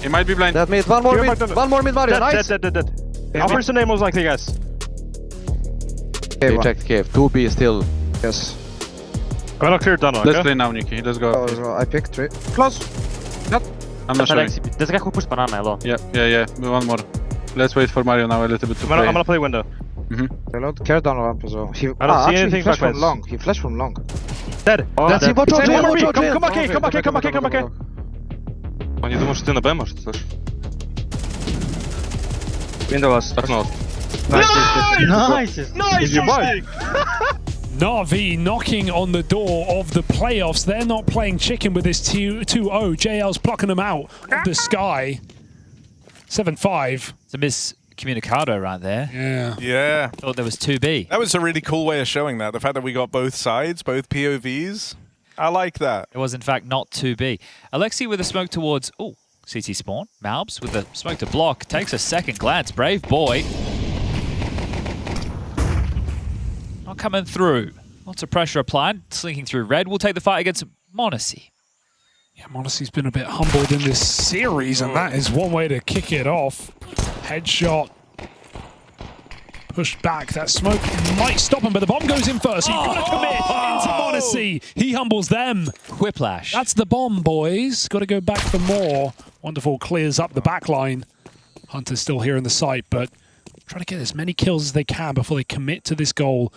He might be blind. Dead mid. One more mid. One more mid, Mario. Nice. Dead. I'll first the name most likely, guys. Okay, check cave. 2B still. Yes. I'm gonna clear down. Let's play now, Nikki. Let's go. I picked 3. Close. Not. I'm not sure. There's a guy who pushed banana alone. Yeah. One more. Let's wait for Mario now a little bit to play. I'm gonna play window. Reload. Care down ramp as well. I don't see anything he flashed from long. He flashed from long. Dead. That's it. Watch out. Come back. Oni думают, что ты на Б, может, слышишь? Window was. Nice. Na'Vi knocking on the door of the playoffs. They're not playing chicken with this 2-0. JL's plucking them out of the sky. 7-5. It's a miscommunicado right there. Yeah. Thought there was 2B. That was a really cool way of showing that. The fact that we got both sides, both POVs. I like that. It was, in fact, not 2B. Alexi with a smoke towards... Oh, CT spawn. Malbs with a smoke to block. Takes a second glance. Brave boy. Not coming through. Lots of pressure applied. Slinking through red. We'll take the fight against Monacy. Yeah, Monacy's been a bit humbled in this series, and that is one way to kick it off. Headshot. Pushed back. That smoke might stop him, but the bomb goes in first. He's got to commit into Monacy. He humbles them. Whiplash. That's the bomb, boys. Got to go back for more. Wonderful clears up the back line. Hunter's still here in the site, but trying to get as many kills as they can before they commit to this goal.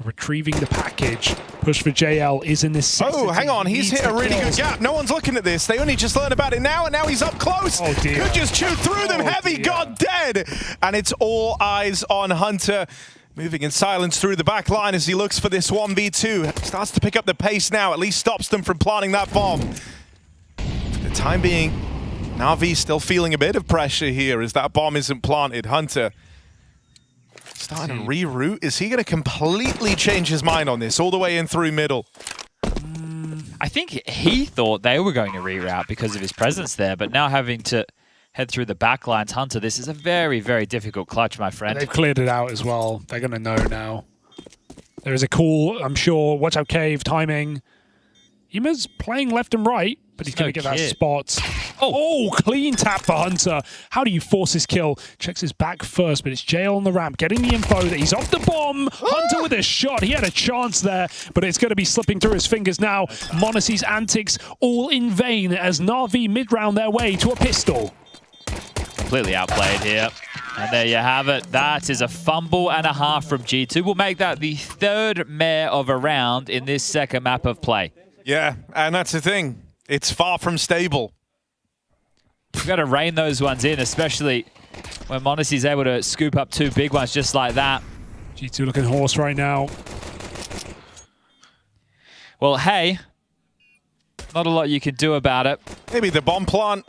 Retrieving the package. Push for JL is in this. Oh, hang on. He's hit a really good gap. No one's looking at this. They only just learned about it now, and now he's up close. Oh, dear. Could just chew through them. Heavy got dead. And it's all eyes on Hunter. Moving in silence through the back line as he looks for this 1v2. Starts to pick up the pace now. At least stops them from planting that bomb. For the time being, Na'Vi still feeling a bit of pressure here as that bomb isn't planted. Hunter starting to reroute. Is he going to completely change his mind on this all the way in through middle? I think he thought they were going to reroute because of his presence there, but now having to head through the back lines, Hunter, this is a very, very difficult clutch, my friend. They've cleared it out as well. They're going to know now. There is a call, I'm sure. Watch out, cave, timing. Ima's playing left and right, but he's going to get that spot. Oh, clean tap for Hunter. How do you force his kill? Checks his back first, but it's JL on the ramp, getting the info that he's off the bomb. Hunter with a shot. He had a chance there, but it's going to be slipping through his fingers now. Monacy's antics all in vain as Na'Vi mid-round their way to a pistol. Completely outplayed here. And there you have it. That is a fumble and a half from G2. We'll make that the third mare of a round in this second map of play. Yeah, and that's the thing. It's far from stable. We've got to rein those ones in, especially when Monacy's able to scoop up 2 big ones just like that. G2 looking hoarse right now. Well, hey, not a lot you can do about it. Maybe the bomb plant.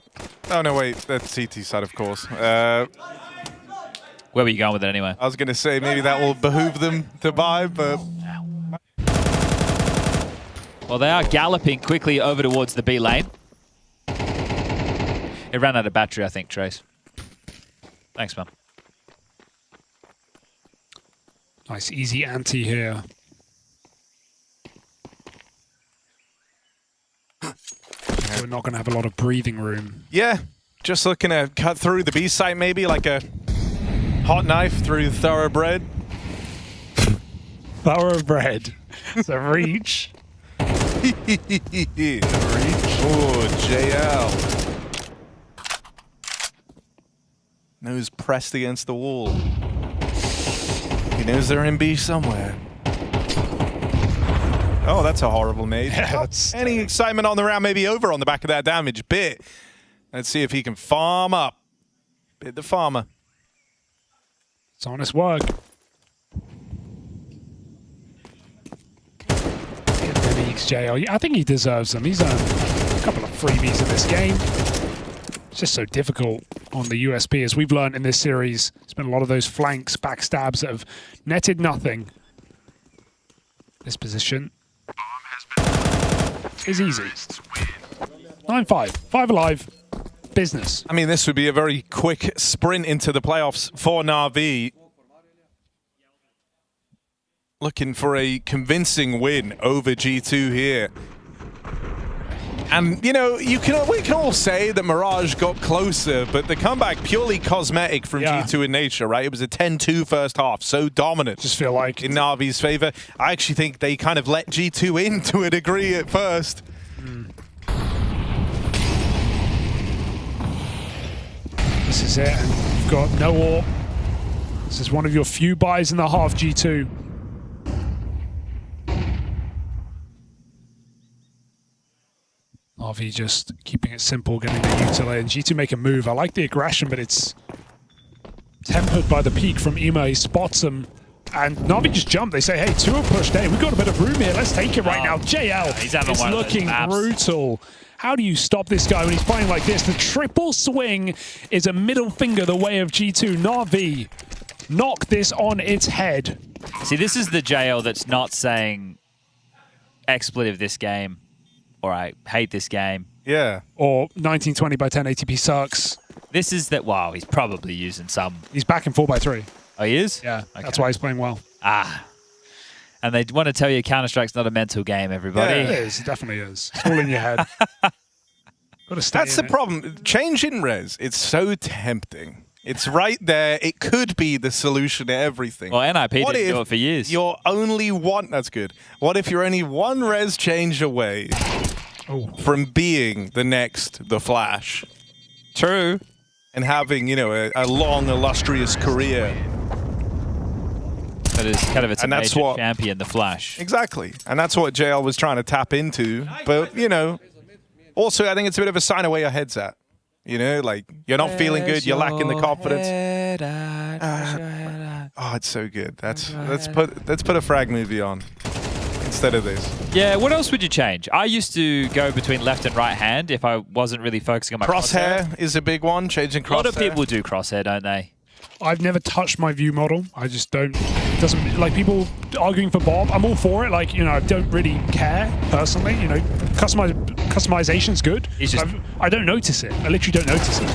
Oh, no, wait. That's CT side, of course. Where were you going with it anyway? I was going to say maybe that will behoove them to buy, but... Well, they are galloping quickly over towards the B lane. It ran out of battery, I think, Trace. Thanks, man. Nice, easy ante here. We're not going to have a lot of breathing room. Yeah, just looking to cut through the B site maybe, like a hot knife through thoroughbred. Thoroughbred. It's a reach. Reach. Oh, JL. Nose pressed against the wall. He knows they're in B somewhere. Oh, that's a horrible nade. Yeah, any excitement on the round, maybe over on the back of that damage bit. Let's see if he can farm up. Bit the farmer. It's honest work. JL. I think he deserves them. He's earned a couple of freebies in this game. It's just so difficult on the USP, as we've learned in this series. There's been a lot of those flanks, backstabs that have netted nothing. This position is easy. 9-5. 5 alive. Business. I mean, this would be a very quick sprint into the playoffs for Na'Vi. Looking for a convincing win over G2 here. And, you know, we can all say that Mirage got closer, but the comeback purely cosmetic from G2 in nature, right? It was a 10-2 first half, so dominant. Just feel like in Na'Vi's favor. I actually think they kind of let G2 in to a degree at first. This is it. And you've got no AWP. This is one of your few buys in the half, G2. RV just keeping it simple, getting the utility, and G2 make a move. I like the aggression, but it's tempered by the peek from Ima. He spots him, and Na'Vi just jump. They say, hey, 2 are pushed A. We've got a bit of room here. Let's take it right now. JL is looking brutal. How do you stop this guy when he's playing like this? The triple swing is a middle finger the way of G2. Na'Vi knock this on its head. See, this is the JL that's not saying expletive this game. Or I hate this game. Yeah. Or 1920 by 10 ATP sucks. This is that, wow, he's probably using some. He's back in 4x3. Oh, he is? Yeah, okay. That's why he's playing well. Ah. And they want to tell you Counter-Strike's not a mental game, everybody. Yeah, it is. It definitely is. It's all in your head. Gotta stay That's the problem. Change in res. It's so tempting. It's right there. It could be the solution to everything. Well, NIP didn't do it for years. You're only one. That's good. What if you're only one res change away from being the Flash? True. And having, you know, a long, illustrious career. That is kind of a major champion, the Flash. Exactly. And that's what JL was trying to tap into. But, you know, also I think it's a bit of a sign of where your head's at. You know, like, you're not feeling good, you're lacking the confidence. Oh, it's so good. Let's put a frag movie on instead of this. Yeah, what else would you change? I used to go between left and right hand if I wasn't really focusing on my crosshair. is a big one, changing crosshair. A lot of people do crosshair, don't they? I've never touched my view model. I just don't. It doesn't, like, people arguing for Bob. I'm all for it. Like, you know, I don't really care personally. You know, customization's good. It's just, I don't notice it. I literally don't notice it.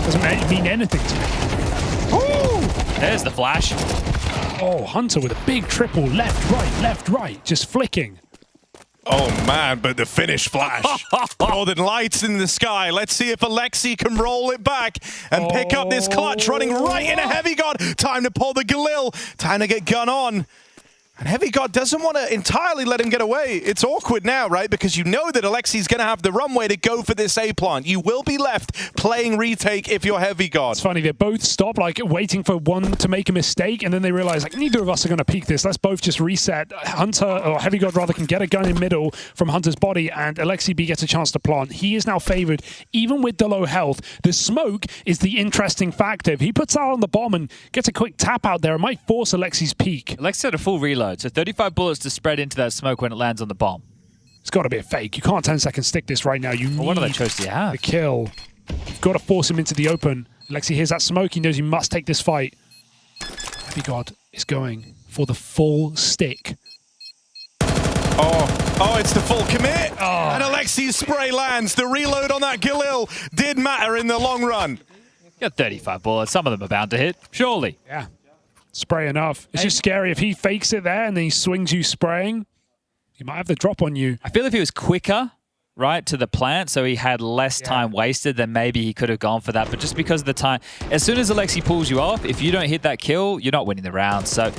Doesn't mean anything to me. Ooh! There's the Flash. Oh, Hunter with a big triple, left, right, just flicking. Oh man, but the finish flash. Northern lights in the sky. Let's see if Alexi can roll it back and pick up this clutch, running right into Heavy God. Time to pull the Galil. Time to get gun on. And Heavy God doesn't want to entirely let him get away. It's awkward now, right? Because you know that Alexi's going to have the runway to go for this A plant. You will be left playing retake if you're Heavy God. It's funny, they both stop, like, waiting for one to make a mistake, and then they realize, like, neither of us are going to peek this. Let's both just reset. Hunter, or Heavy God rather, can get a gun in middle from Hunter's body, and Alexi B gets a chance to plant. He is now favored, even with the low health. The smoke is the interesting factor. If he puts out on the bomb and gets a quick tap out there, it might force Alexi's peek. Alexi had a full reload. So 35 bullets to spread into that smoke when it lands on the bomb. It's got to be a fake. You can't 10-second stick this right now. You need what other choice do you have? The kill. You've got to force him into the open. Alexi hears that smoke. He knows he must take this fight. Heavy God is going for the full stick. Oh, it's the full commit. Oh. And Alexi's spray lands. The reload on that Galil did matter in the long run. You got 35 bullets. Some of them are bound to hit. Surely. Yeah. Spray enough. It's just scary if he fakes it there and then he swings you spraying. He might have the drop on you. I feel if he was quicker, right, to the plant, so he had less time wasted, then maybe he could have gone for that. But just because of the time, as soon as Alexi pulls you off, if you don't hit that kill, you're not winning the round. So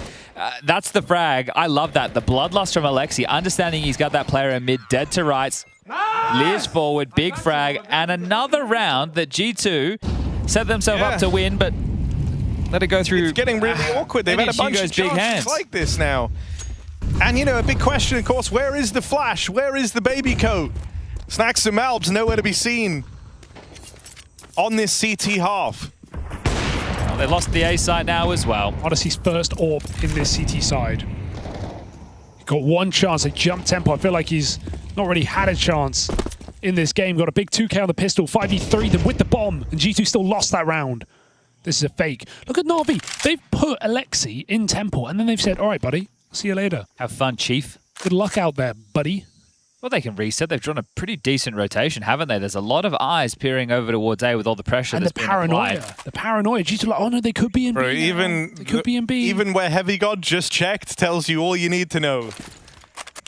that's the frag. I love that. The bloodlust from Alexi, understanding he's got that player in mid, dead to rights, leers forward, big frag, and another round that G2 set themselves up to win, but let it go through. It's getting really awkward. They've had a bunch of chances like this now. And, you know, a big question, of course, where is the Flash? Where is the baby coat? Snacks and Malbs nowhere to be seen on this CT half. Well, they lost the A site now as well. Odyssey's first AWP in this CT side. He got one chance, a jump tempo. I feel like he's not really had a chance in this game. Got a big 2K on the pistol, 5v3 with the bomb, and G2 still lost that round. This is a fake. Look at Na'Vi. They've put Alexi in temple, and then they've said, all right, buddy, see you later. Have fun, Chief. Good luck out there, buddy. Well, they can reset. They've drawn a pretty decent rotation, haven't they? There's a lot of eyes peering over towards A with all the pressure and that's the paranoia. Been applied. The paranoia. G2 like, oh no, they could be in Bro, B. They could be in B. Even where Heavy God just checked tells you all you need to know.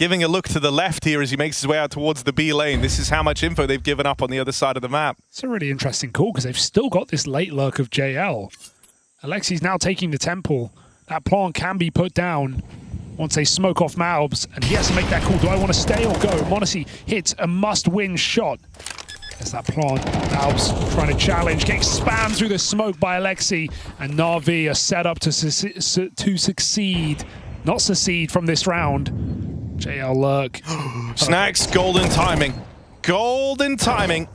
giving a look to the left here as he makes his way out towards the B lane. This is how much info they've given up on the other side of the map. It's a really interesting call because they've still got this late lurk of JL. Alexi's now taking the temple. That plant can be put down once they smoke off Malbs, and he has to make that call. Do I want to stay or go? m0NESY hits a must-win shot. There's that plant. Malbs trying to challenge, getting spammed through the smoke by Alexi, and Na'Vi are set up to succeed, not secede from this round. JL lurk. Snacks, golden timing. Golden timing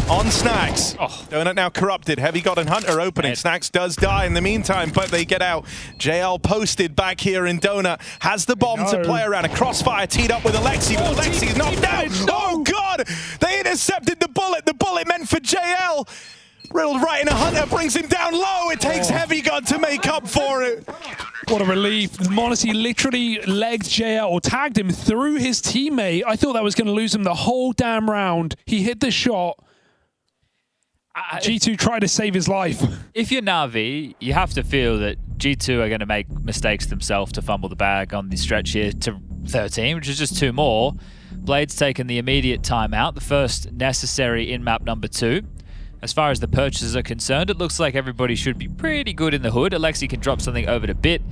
on Snacks. Donut now corrupted. Heavy God and Hunter opening. Snacks does die in the meantime, but they get out. JL posted back here in Donut. Has the bomb to play around. A crossfire teed up with Alexi, but Alexi's knocked out. Oh, God! They intercepted the bullet. The bullet meant for JL. Riddled right in a Hunter, brings him down low. It takes Heavy God to make up for it. What a relief. m0NESY literally legged JL or tagged him through his teammate. I thought that was going to lose him the whole damn round. He hit the shot. G2 tried to save his life. If you're Na'Vi, you have to feel that G2 are going to make mistakes themselves to fumble the bag on the stretch here to 13, which is just 2 more. Blade's taken the immediate timeout, the first necessary in map number 2. As far as the purchases are concerned, it looks like everybody should be pretty good in the hood. Alexi can drop something over to Bit,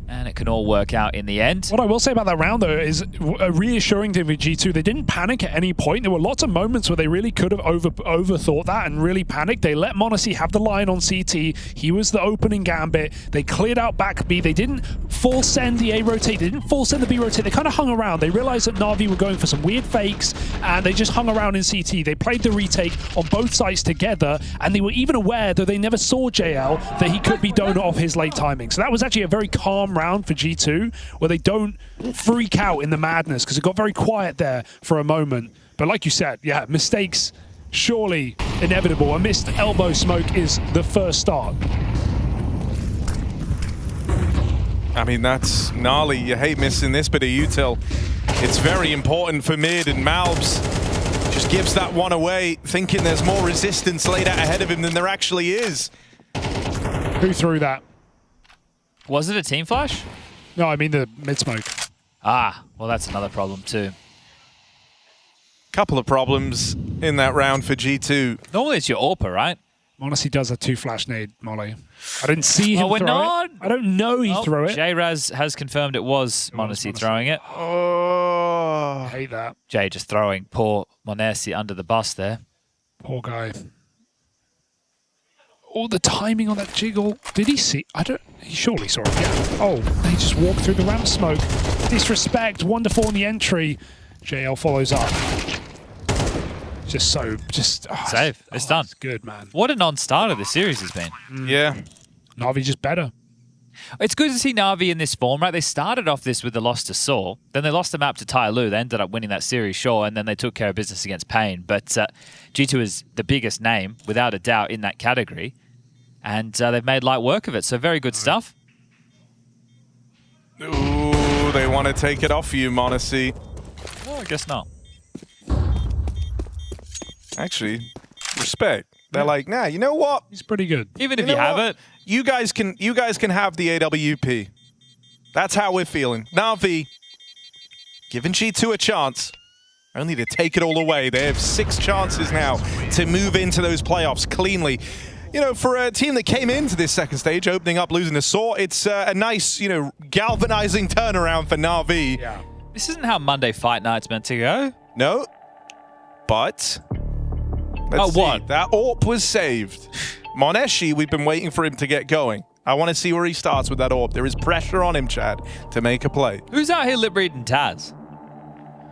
and it can all work out in the end. What I will say about that round, though, is reassuring to G2. They didn't panic at any point. There were lots of moments where they really could have overthought that and really panicked. They let m0NESY have the line on CT. He was the opening gambit. They cleared out back B. They didn't full send the A rotate. They didn't full send the B rotate. They kind of hung around. They realized that Na'Vi were going for some weird fakes, and they just hung around in CT. They played the retake on both sides together, and they were even aware, though they never saw JL, that he could be donut off his late timing. So that was actually a very calm round for G2, where they don't freak out in the madness, because it got very quiet there for a moment. But like you said, yeah, mistakes surely inevitable. A missed elbow smoke is the first start. I mean, that's gnarly. You hate missing this bit of util. It's very important for mid, and Malbs just gives that one away, thinking there's more resistance laid out ahead of him than there actually is. Who threw that? Was it a team flash? No, I mean the mid smoke. Ah, well, that's another problem too. Couple of problems in that round for G2. Normally it's your AWPer, right? m0NESY does a 2-flash nade, Molly. I didn't see him throw not. it. I don't know he threw it. J-Raz has confirmed it was m0NESY throwing it. Oh, I hate that. Jay just throwing poor m0NESY under the bus there. Poor guy. Oh, the timing on that jiggle. Did he see? He surely saw it. Yeah. Oh, they just walked through the ramp smoke. Disrespect. Wonderful in the entry. JL follows up. Save. It's done. It's good, man. What a non-starter this series has been. Yeah. Na'Vi just better. It's good to see Na'Vi in this form, right? They started off this with the loss to Saw. Then they lost the map to Tyloo. They ended up winning that series, sure, and then they took care of business against Pain. But G2 is the biggest name, without a doubt, in that category. And they've made light work of it, so very good stuff. Ooh, they want to take it off you, m0NESY. Well, I guess not. Actually, respect. They're like, nah, you know what? He's pretty good. Even if you have it. You guys can have the AWP. That's how we're feeling. Na'Vi giving G2 a chance, only to take it all away. They have 6 chances now to move into those playoffs cleanly. You know, for a team that came into this second stage, opening up, losing to Saw, it's a nice, you know, galvanizing turnaround for Na'Vi. Yeah. This isn't how Monday Fight Night's meant to go. No, but let's see. That AWP was saved. m0NESY, we've been waiting for him to get going. I want to see where he starts with that AWP. There is pressure on him, Chad, to make a play. Who's out here lip reading Taz?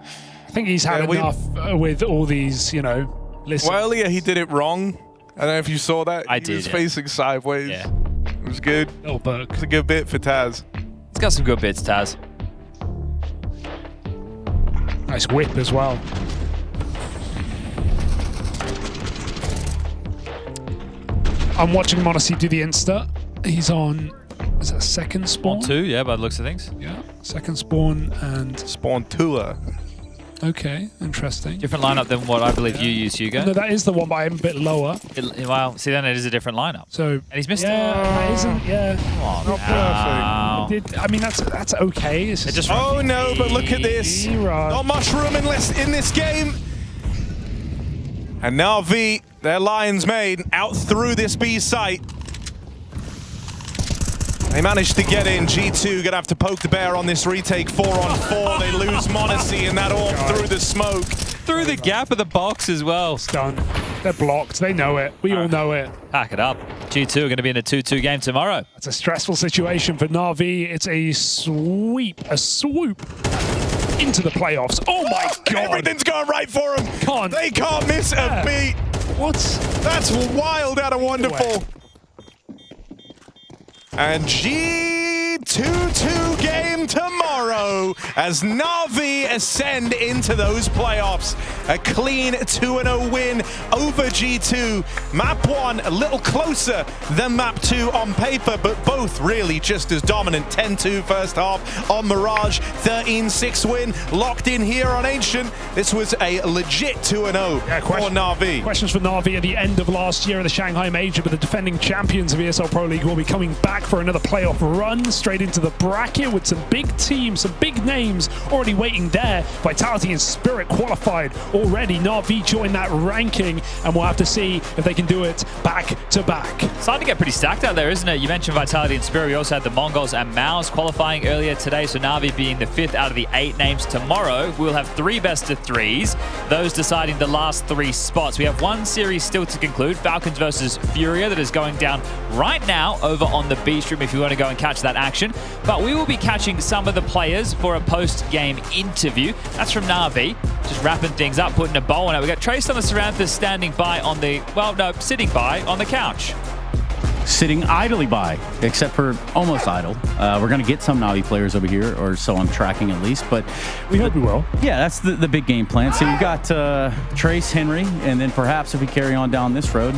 I think he's had enough with all these, you know, listen. Well, earlier he did it wrong. I don't know if you saw that. I did. He was facing sideways. Yeah. It was good. Little perk. It's a good bit for Taz. He's got some good bits, Taz. Nice whip as well. I'm watching m0NESY do the insta. He's on, is that second spawn? On 2, yeah, by the looks of things. Yeah, second spawn and... Spawn tour. Okay, interesting. Different lineup than what I believe you use, Hugo. No, that is the one, but I'm a bit lower. Well, see, then it is a different lineup. So and he's missed that isn't, Come on, not perfect. I mean, that's okay. It's just oh no, but look at this. Not much room in this game. And Na'Vi, their lion's mane, out through this B site. They managed to get in. G2 gonna have to poke the bear on this retake. 4-on-4. They lose Monacy in that orb through the smoke. Through the gap of the box as well. It's done. They're blocked. They know it. We all know it. Pack it up. G2 are going to be in a 2-2 game tomorrow. It's a stressful situation for Na'Vi. It's a swoop into the playoffs. Oh my God. Everything's going right for them. They can't miss a beat. What? That's wild out of wonderful. And G2-2 game tomorrow as Na'Vi ascend into those playoffs. A clean 2-0 win over G2. Map 1 a little closer than Map 2 on paper, but both really just as dominant. 10-2 first half on Mirage, 13-6 win locked in here on Ancient. This was a legit 2-0 for Na'Vi. Questions for Na'Vi at the end of last year in the Shanghai Major, but the defending champions of ESL Pro League will be coming back for another playoff run straight into the bracket with some big teams, some big names already waiting there. Vitality and Spirit qualified already. Na'Vi joined that ranking, and we'll have to see if they can do it back to back. Starting to get pretty stacked out there, isn't it? You mentioned Vitality and Spirit. We also had the Mongols and Maus qualifying earlier today, so Na'Vi being the 5th out of the 8 names tomorrow. We'll have 3 best-of-3s, those deciding the last 3 spots. We have one series still to conclude, Falcons versus Furia, that is going down right now over on the B-stream if you want to go and catch that action. But we will be catching some of the players for a post-game interview. That's from Na'Vi, just wrapping things up, putting a bow on it. We've got Trace on the Saranthus standing by on the, well, no, sitting by on the couch. Sitting idly by, except for almost idle. We're going to get some Na'Vi players over here, or so I'm tracking at least. But we hope we will. Yeah, that's the big game plan. So we've got Trace, Henry, and then perhaps if we carry on down this road,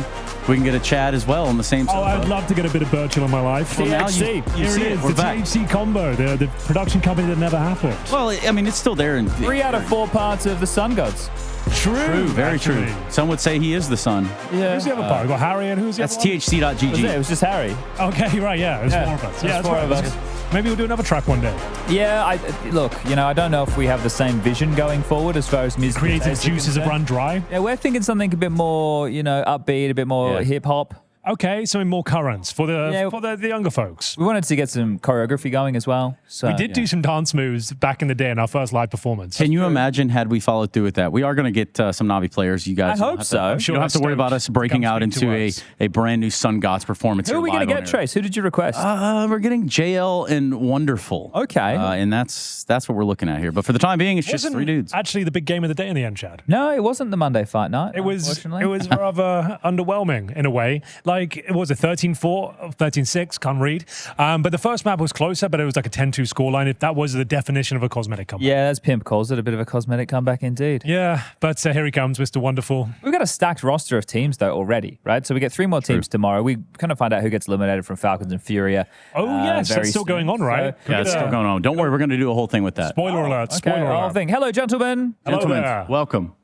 we can get a Chad as well on the same side. Oh, I'd love to get a bit of Birchall in my life. Well, now THC. you Here see it is, we're the back. THC combo, the production company that never happened. Well, I mean, it's still there. 3 out of 4 parts of the Sun Gods. True, very actually. true. Some would say he is the sun. Yeah. Who's the other part? We got Harry and who's the That's other one? THC.GG. It was just Harry. Okay, right, yeah. There's 4 of us. Yeah, that's 4 right. of us. Maybe we'll do another track one day. Yeah, look, you know, I don't know if we have the same vision going forward as far as music. Creative juices have run dry. Yeah, we're thinking something a bit more, you know, upbeat, a bit more hip-hop. Okay, something more current for the younger folks. We wanted to get some choreography going as well. So We did do some dance moves back in the day in our first live performance. Can you imagine had we followed through with that? We are going to get some Na'Vi players. You guys, I hope so. I'm You don't have to worry about us breaking out into a brand new Sun Gods performance. Who are we going to get, Trace? Who did you request? We're getting JL and Wonderful. Okay. And that's what we're looking at here. But for the time being, it's just 3 dudes. Actually, the big game of the day in the end, Chad. No, it wasn't the Monday fight night. It was rather underwhelming in a way. Like, it was a 13-4, 13-6, can't read. But the first map was closer, but it was like a 10-2 scoreline. If that was the definition of a cosmetic comeback. Yeah, as Pimp calls it, a bit of a cosmetic comeback indeed. Yeah, but here he comes, Mr. Wonderful. We've got a stacked roster of teams, though, already, right? So we get 3 more teams tomorrow. We kind of find out who gets eliminated from Falcons and Furia. Oh, yes, that's still going on, right? Yeah, it's still going on. Don't worry, we're going to do a whole thing with that. Spoiler alert, Okay, spoiler whole alert. thing. Hello, gentlemen. Gentlemen, there. welcome.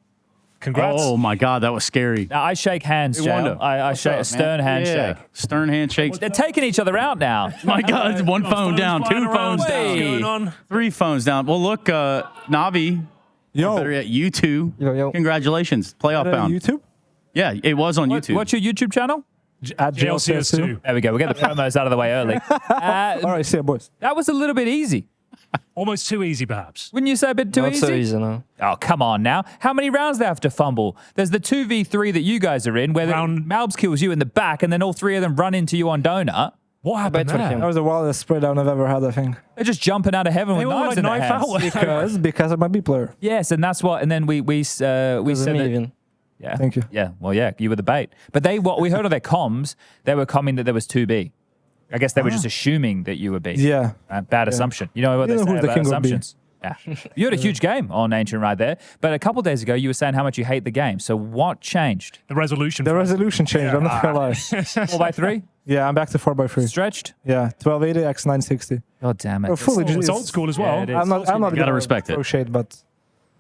Congrats. Oh my God, that was scary. Now, I shake hands, Hey, Jay. Wanda. I What's shake up, a stern man? handshake. Yeah. Stern handshakes. They're taking each other out now. My God, one phone down, 2 phones What's down, going on? 3 phones down. Well, look, Na'Vi. Yo. Better yet, you 2. Yo. Congratulations, playoff bound. YouTube? Yeah, it was on YouTube. What's your YouTube channel? At JLCS2. There we go. We get the promos out of the way early. All right, see ya, boys. That was a little bit easy. Almost too easy, perhaps. Wouldn't you say a bit too Not easy? so easy, no. Oh, come on now. How many rounds they have to fumble? There's the 2v3 that you guys are in, where Malbs kills you in the back, and then all 3 of them run into you on Donut. What happened there? That was the wildest spread down I've ever had, I think. They're just jumping out of heaven with They all knives like in their knife hands. out. Because I'm a B player. Yes, and that's what. And then we said Me that. even. Yeah. Thank you. Yeah. Well, yeah, you were the bait. But what we heard of their comms, they were coming that there was 2B. I guess they were just assuming that you were B. Yeah. Bad assumption. You know what You they know say who's the about king of B. assumptions? Yeah. You had a huge game on Ancient right there. But a couple of days ago, you were saying how much you hate the game. So what changed? The resolution. The resolution changed, I'm not gonna lie. 4x3? Yeah, I'm back to 4x3. Stretched? Yeah, 1280 x 960. God damn it. Oh, fully It's old school as well. Yeah, it is. I'm not You gotta gonna respect it. throw shade, but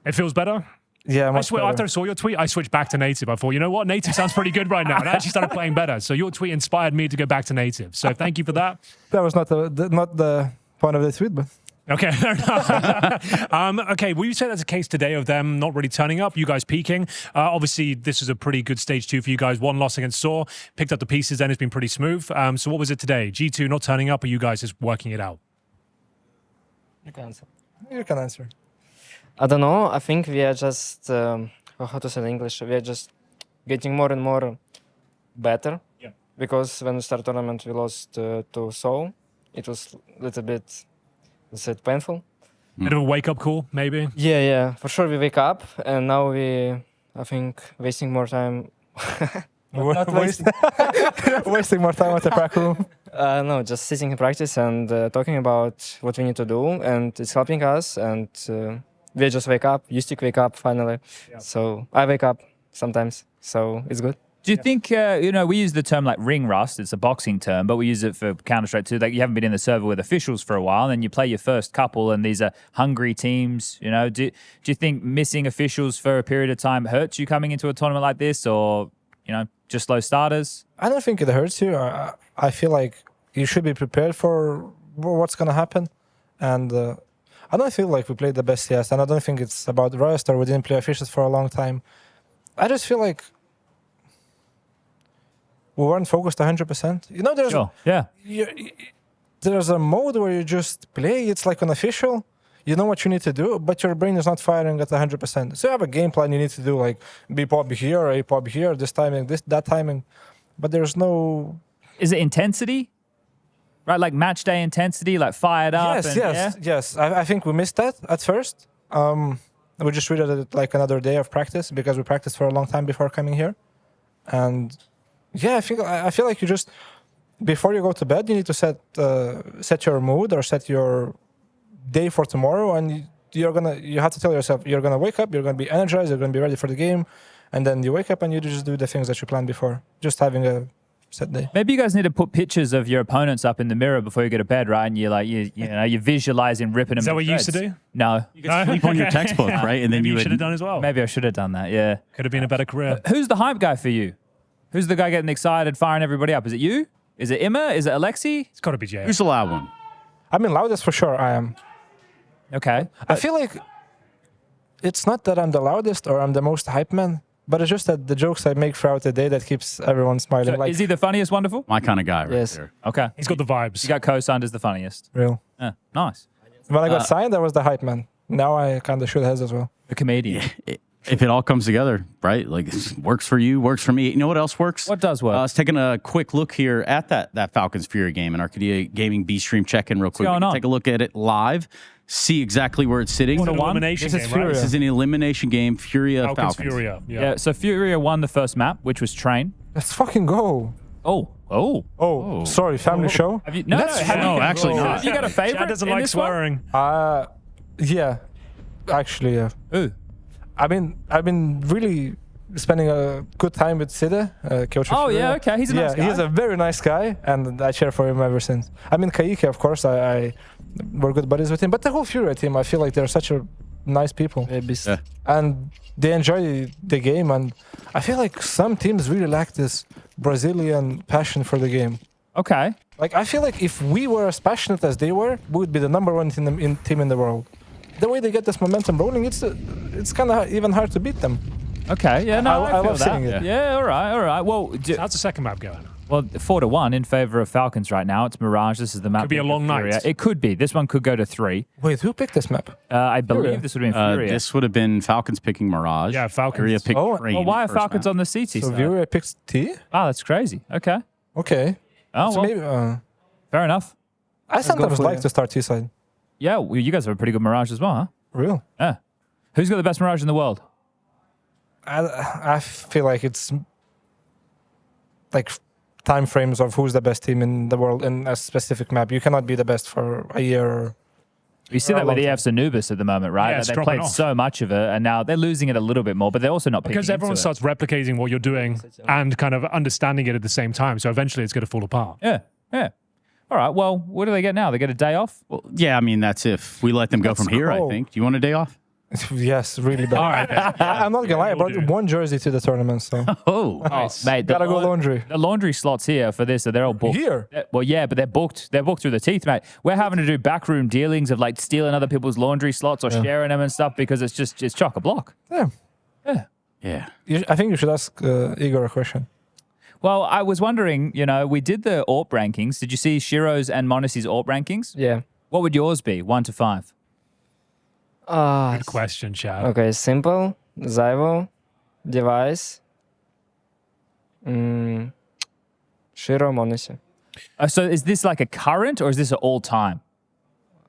It feels better? Yeah, I much swear, better. after I saw your tweet, I switched back to native. I thought, you know what? Native sounds pretty good right now. And I actually started playing better. So your tweet inspired me to go back to native. So thank you for that. That was not the point of the tweet, but... Okay, fair enough. Okay, will you say that's a case today of them not really turning up, you guys peaking? Obviously, this is a pretty good stage 2 for you guys. 1 loss against Saw, picked up the pieces, then it's been pretty smooth. So what was it today? G2 not turning up, or you guys just working it out? You can answer. You can answer. I don't know. I think we are just, how to say in English, we are just getting more and more better. Yeah. Because when we start tournament, we lost to Seoul. It was a little bit, let's say, painful. Bit of a wake-up call, maybe? Yeah. For sure we wake up, and now we, I think, wasting more time. Not wasting. Wasting more time at the prac room. No, just sitting in practice and talking about what we need to do, and it's helping us, and we just wake up. You still wake up finally. Yeah. So I wake up sometimes, so it's good. Do you think, we use the term like ring rust, it's a boxing term, but we use it for Counter-Strike too. Like you haven't been in the server with officials for a while, and then you play your first couple, and these are hungry teams, Do you think missing officials for a period of time hurts you coming into a tournament like this, or, just slow starters? I don't think it hurts you. I feel like you should be prepared for what's going to happen. And I don't feel like we played the best CS, and I don't think it's about rust or we didn't play officials for a long time. I just feel like we weren't focused 100%. There's sure. Yeah. There's a mode where you just play. It's like an official. You know what you need to do, but your brain is not firing at 100%. So you have a game plan you need to do, like B pop here, A pop here, this timing, that timing. But there's no... Is it intensity? Right, like match day intensity, like fired up? Yes. I think we missed that at first. We just treated it like another day of practice because we practiced for a long time before coming here. And yeah, I feel like you just, before you go to bed, you need to set your mood or set your day for tomorrow, and you have to tell yourself you're gonna wake up, you're gonna be energized, you're gonna be ready for the game, and then you wake up and you just do the things that you planned before, just having a set day. Maybe you guys need to put pictures of your opponents up in the mirror before you go to bed, right? And you're visualizing ripping them. Is that what you used to do? No. You could sleep on your textbook, right? And then Maybe you should have done as well. Maybe I should have done that. Yeah. Could have been a better career. Who's the hype guy for you? Who's the guy getting excited, firing everybody up? Is it you? Is it Emma? Is it Alexi? It's got to be Jay. Who's the loud one? I mean, loudest for sure. I am. Okay. I feel like it's not that I'm the loudest or I'm the most hype man, but it's just that the jokes I make throughout the day that keeps everyone smiling. So is he the funniest Wonderful? My kind of guy right Yes. there. Okay. He's got the vibes. You got co-signed as the funniest. Real. Nice. When I got signed, I was the hype man. Now I kind of shoot heads as well. The comedian. If it all comes together, right? Like works for you, works for me. You know what else works? What does work? I was taking a quick look here at that Falcons Fury game in Arcadia Gaming B-stream. Check in real quick. going on? Take a look at it live. See exactly where it's sitting. It's an elimination game, right? This is an elimination game. Furia Falcons. Furia. Yeah. So Furia won the first map, which was Train. Let's fucking go. Oh. Sorry, family show. Have you, No, actually not. Have you got a favorite? Chad doesn't in like this one? swearing. Yeah, actually, yeah. Ooh. I've been really spending a good time with Sida, coach of Furia. Yeah, okay. He's a nice guy. He's a very nice guy, and I cheer for him ever since. I mean, Kaike, of course, we're good buddies with him, but the whole Furia team, I feel like they're such a nice people. Yeah. And they enjoy the game, and I feel like some teams really lack this Brazilian passion for the game. Okay. Like, I feel like if we were as passionate as they were, we would be the #1 team in the world. The way they get this momentum rolling, it's kind of even hard to beat them. Okay, yeah, no, I feel love that. seeing it. Yeah, all right. Well, how's the second map going? Well, 4-1 in favor of Falcons right now. It's Mirage. This is the map. Could be a long Furia. night. It could be. This one could go to 3. Wait, who picked this map? I believe Furia. this would have been Furia. This would have been Falcons picking Mirage. Yeah, Falcons. Furia picked Train. Well, why are first Falcons map. on the CT So side? Furia picks T? Oh, that's crazy. Okay. Okay. Oh, So well, maybe, fair enough. I sometimes for like you. to start T side. Yeah, well, you guys have a pretty good Mirage as well, huh? Real. Yeah. Who's got the best Mirage in the world? I feel like it's like time frames of who's the best team in the world in a specific map. You cannot be the best for a year. Or You see For a that with long EF's Anubis at the moment, right? Yeah, it's They dropping played off. so much of it, and now they're losing it a little bit more, but they're also not picking Because everyone into starts replicating what you're doing and kind of understanding it at the same time. So eventually it's going to fall apart. it. Yeah. All right, well, what do they get now? They get a day off? Well, yeah, I mean, that's if we let them go Let's from here, go. I think. Do you want a day off? Yes, really bad. All right. I'm not gonna lie, I we'll brought do. one jersey to the tournament, so. Oh, Nice. Mate, Gotta go laundry. The laundry slots here for this, so they're all booked. Here? Well, yeah, but they're booked. They're booked through the teeth, mate. We're having to do backroom dealings of like stealing other people's laundry slots or sharing them and stuff because it's chock-a-block. Yeah. yeah. I think you should ask Igor a question. Well, I was wondering, we did the AWP rankings. Did you see Shiro's and Monesi's AWP rankings? Yeah. What would yours be, 1 to 5? Good question, Chad. Okay, simple, Zyvo, device, Shiro, Monesi. So is this like a current or is this an all-time?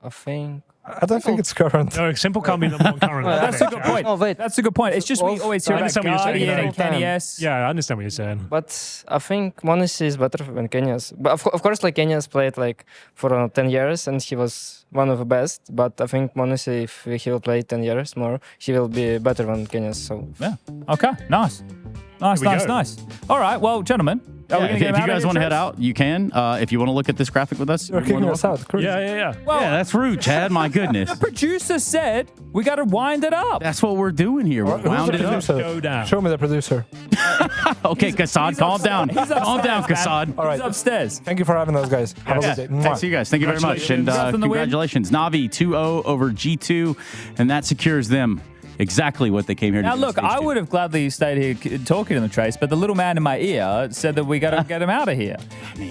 I think. I don't think it's current. No, simple can't be number one current. That's a good point. Oh, wait. That's a good point. It's just we always hear I about understand what you're saying, Guardian though. and Kenny S. Yeah, I understand what you're saying. But I think Monesi is better than Kenya's. But of course, like Kenya's played like for 10 years and he was one of the best. But I think Monesi, if he will play 10 years more, he will be better than Kenya's. So Yeah. Okay. Nice. Nice, Here we nice, go. nice. All right. Well, gentlemen. Are we Yeah, gonna if get you him out guys of here, want to head Trace? out, you can. If you want to look at this graphic with us, You're you're more kicking than us welcome. out. Crazy. Yeah. Well, Yeah, that's rude, Chad. My goodness. the producer said we got to wind it up. That's what we're doing here. We're Who's the wound it up. producer? Go down. Show me the producer. Okay, Kassad, calm down. He's Calm down, upstairs, man. Kassad. All right. He's upstairs. Thank you for having us, guys. Have a Yeah. good day. Thanks to you guys. Thank you very much. And Congrats on the win. congratulations. Navi 2-0 over G2, and that secures them exactly what they came here to Now, do. look, I would have gladly stayed here talking to them, Trace, but the little man in my ear said that we got to get him out of here.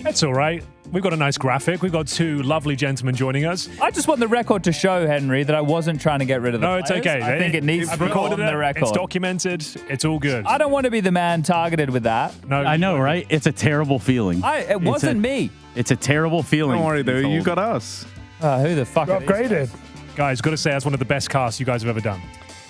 That's all right. We've got a nice graphic. We've got two lovely gentlemen joining us. I just want the record to show, Henry, that I wasn't trying to get rid of the No, it's players. okay. I think it needs I've to be recorded on it. the record. It's documented. It's all good. I don't want to be the man targeted with that. No, I know, right? It's a terrible feeling. It wasn't me. It's a terrible feeling. Don't worry, though. to be You told. got us. Who the fuck? You upgraded. Guys, got to say, that's one of the best casts you guys have ever done.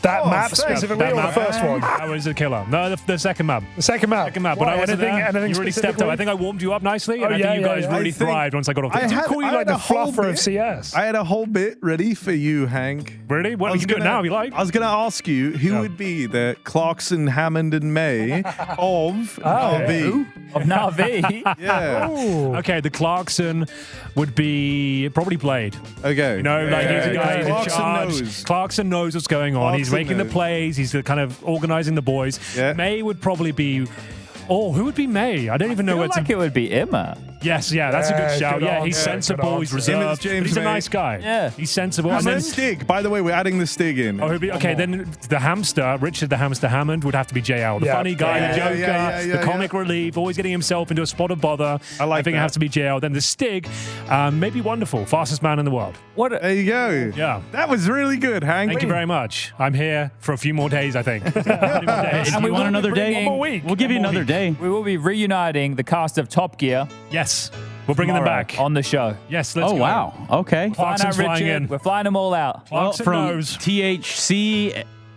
That map That specifically, or the map- first one? That was a killer. No, the second map. The second map. Second map. What, When I wasn't anything, there, anything you really stepped up. specifically? I think I warmed you up nicely, Oh, and I yeah, think you guys yeah. really I think thrived once I got off the I team. had- Call you I like had the a whole fluffer of bit- CS. I had a whole bit ready for you, Hank. Really? Well, I we was can do it gonna- now if you like. I was going to ask you who would be the Clarkson, Hammond, and May of RV. Of Navi. Yeah. Okay, the Clarkson would be probably Blade. Okay. You know, like he's a guy who's in Clarkson charge. knows. Clarkson knows what's going on. He's Clarkson making the knows. plays. He's kind of organizing the boys. Yeah. May would probably be. Oh, who would be May? I don't even know I where feel to. like it would be Emma. Yes, yeah, that's a Yeah, good shout. good Yeah, he's answer, sensible. good He's answer. reserved. Image James but he's a May. nice guy. Yeah. He's sensible. And then then- Stig. By the way, we're adding the Stig in. Oh, then the hamster, Richard the Hamster Hammond, would have to be JL. The Yeah. funny guy, Yeah, the yeah, joker, yeah, yeah, the comic relief, always getting himself into a spot of bother. I like think it that. has to be JL. Then the Stig, maybe Wonderful, fastest man in the world. There you go. Yeah. That was really good, Hank. Thank you very much. I'm here for a few more days, I think. Many more days. If And we you will want be another day, bringing- One more week. we'll give you One more another week. day. We will be reuniting the cast of Top Gear Yes, we're bringing them tomorrow back. on the show. Yes, let's Oh, go. wow. Okay. Flying out Clarkson's flying Richard. in. We're flying them all out. Well, Clarkson from knows.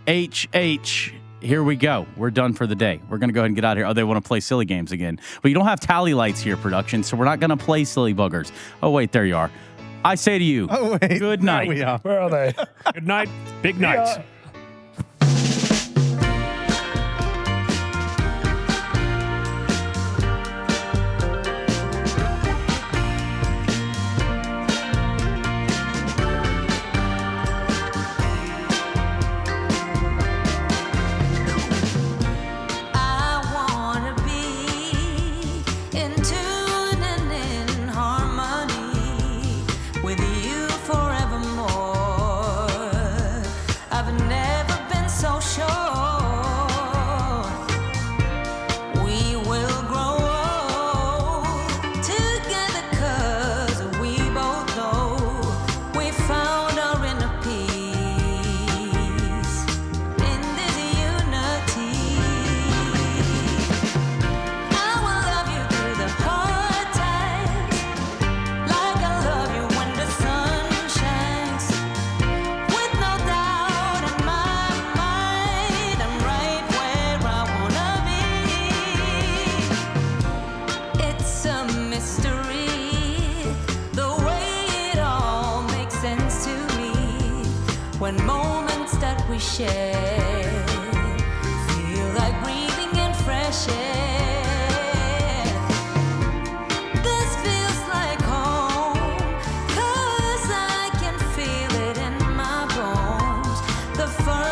THCHH, here we go. We're done for the day. We're going to go ahead and get out of here. Oh, they want to play silly games again. But you don't have tally lights here, production, so we're not going to play silly buggers. Oh, wait, there you are. I say to you, Oh, wait. good There night. we are. Where are they? Good night. Big night. Yeah. I wanna be in tune and in harmony with you forevermore. I've never been so sure we will grow old together, 'cause we both know we found our inner peace in this unity. I will love you through the hard times, like I love you when the sun shines. With no doubt in my mind, I'm right where I wanna be. It's a mystery, the way it all makes sense to me when moments that we share feel like breathing in fresh air. This feels like home, 'cause I can feel it in my bones. The first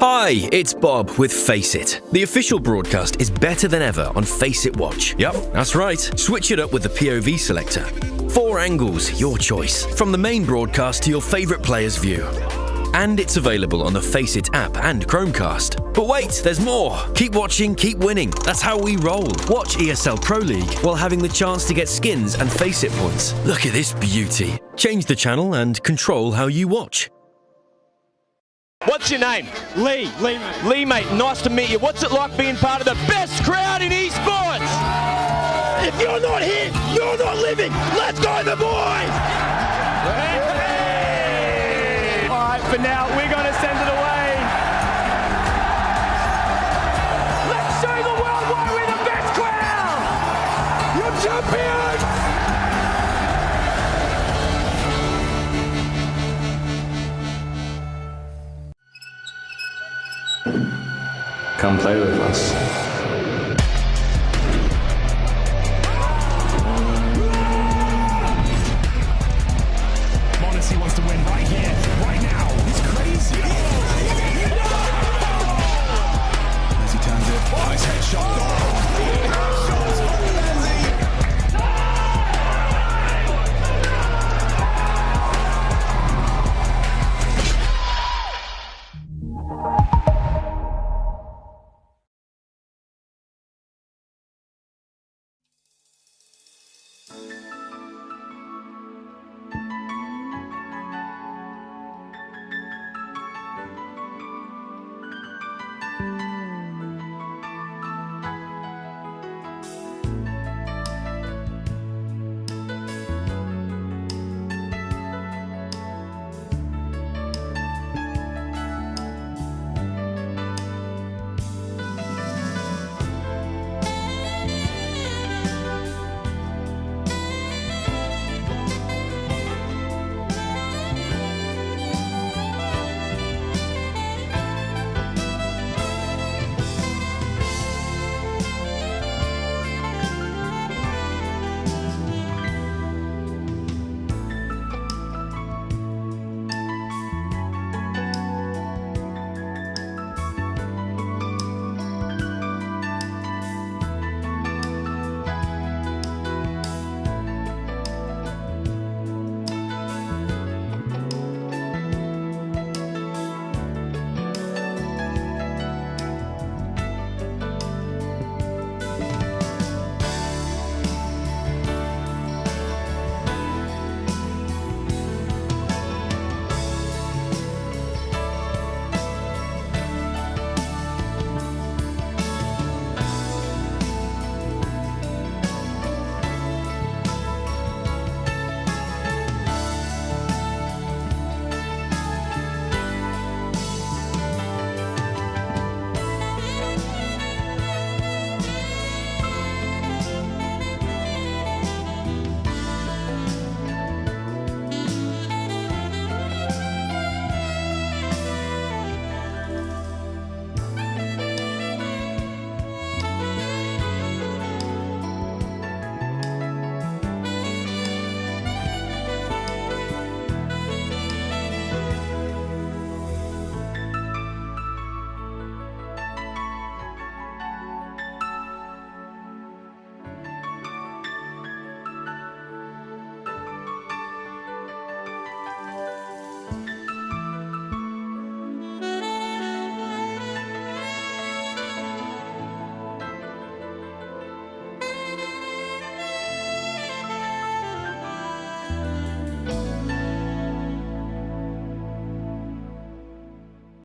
Hi, it's Bob with Face It. The official broadcast is better than ever on Face It Watch. Yep, that's right. Switch it up with the POV selector. 4 angles, your choice. From the main broadcast to your favourite player's view. And it's available on the Face It app and Chromecast. But wait, there's more. Keep watching, keep winning. That's how we roll. Watch ESL Pro League while having the chance to get skins and Face It points. Look at this beauty. Change the channel and control how you watch. What's your name? Lee. Lee, mate. Nice to meet you. What's it like being part of the best crowd in esports? If you're not here, you're not living. Let's go, the boys! All right, for now, we're going to send it away. Let's show the world why we're the best crowd! You're champions! Come play with us.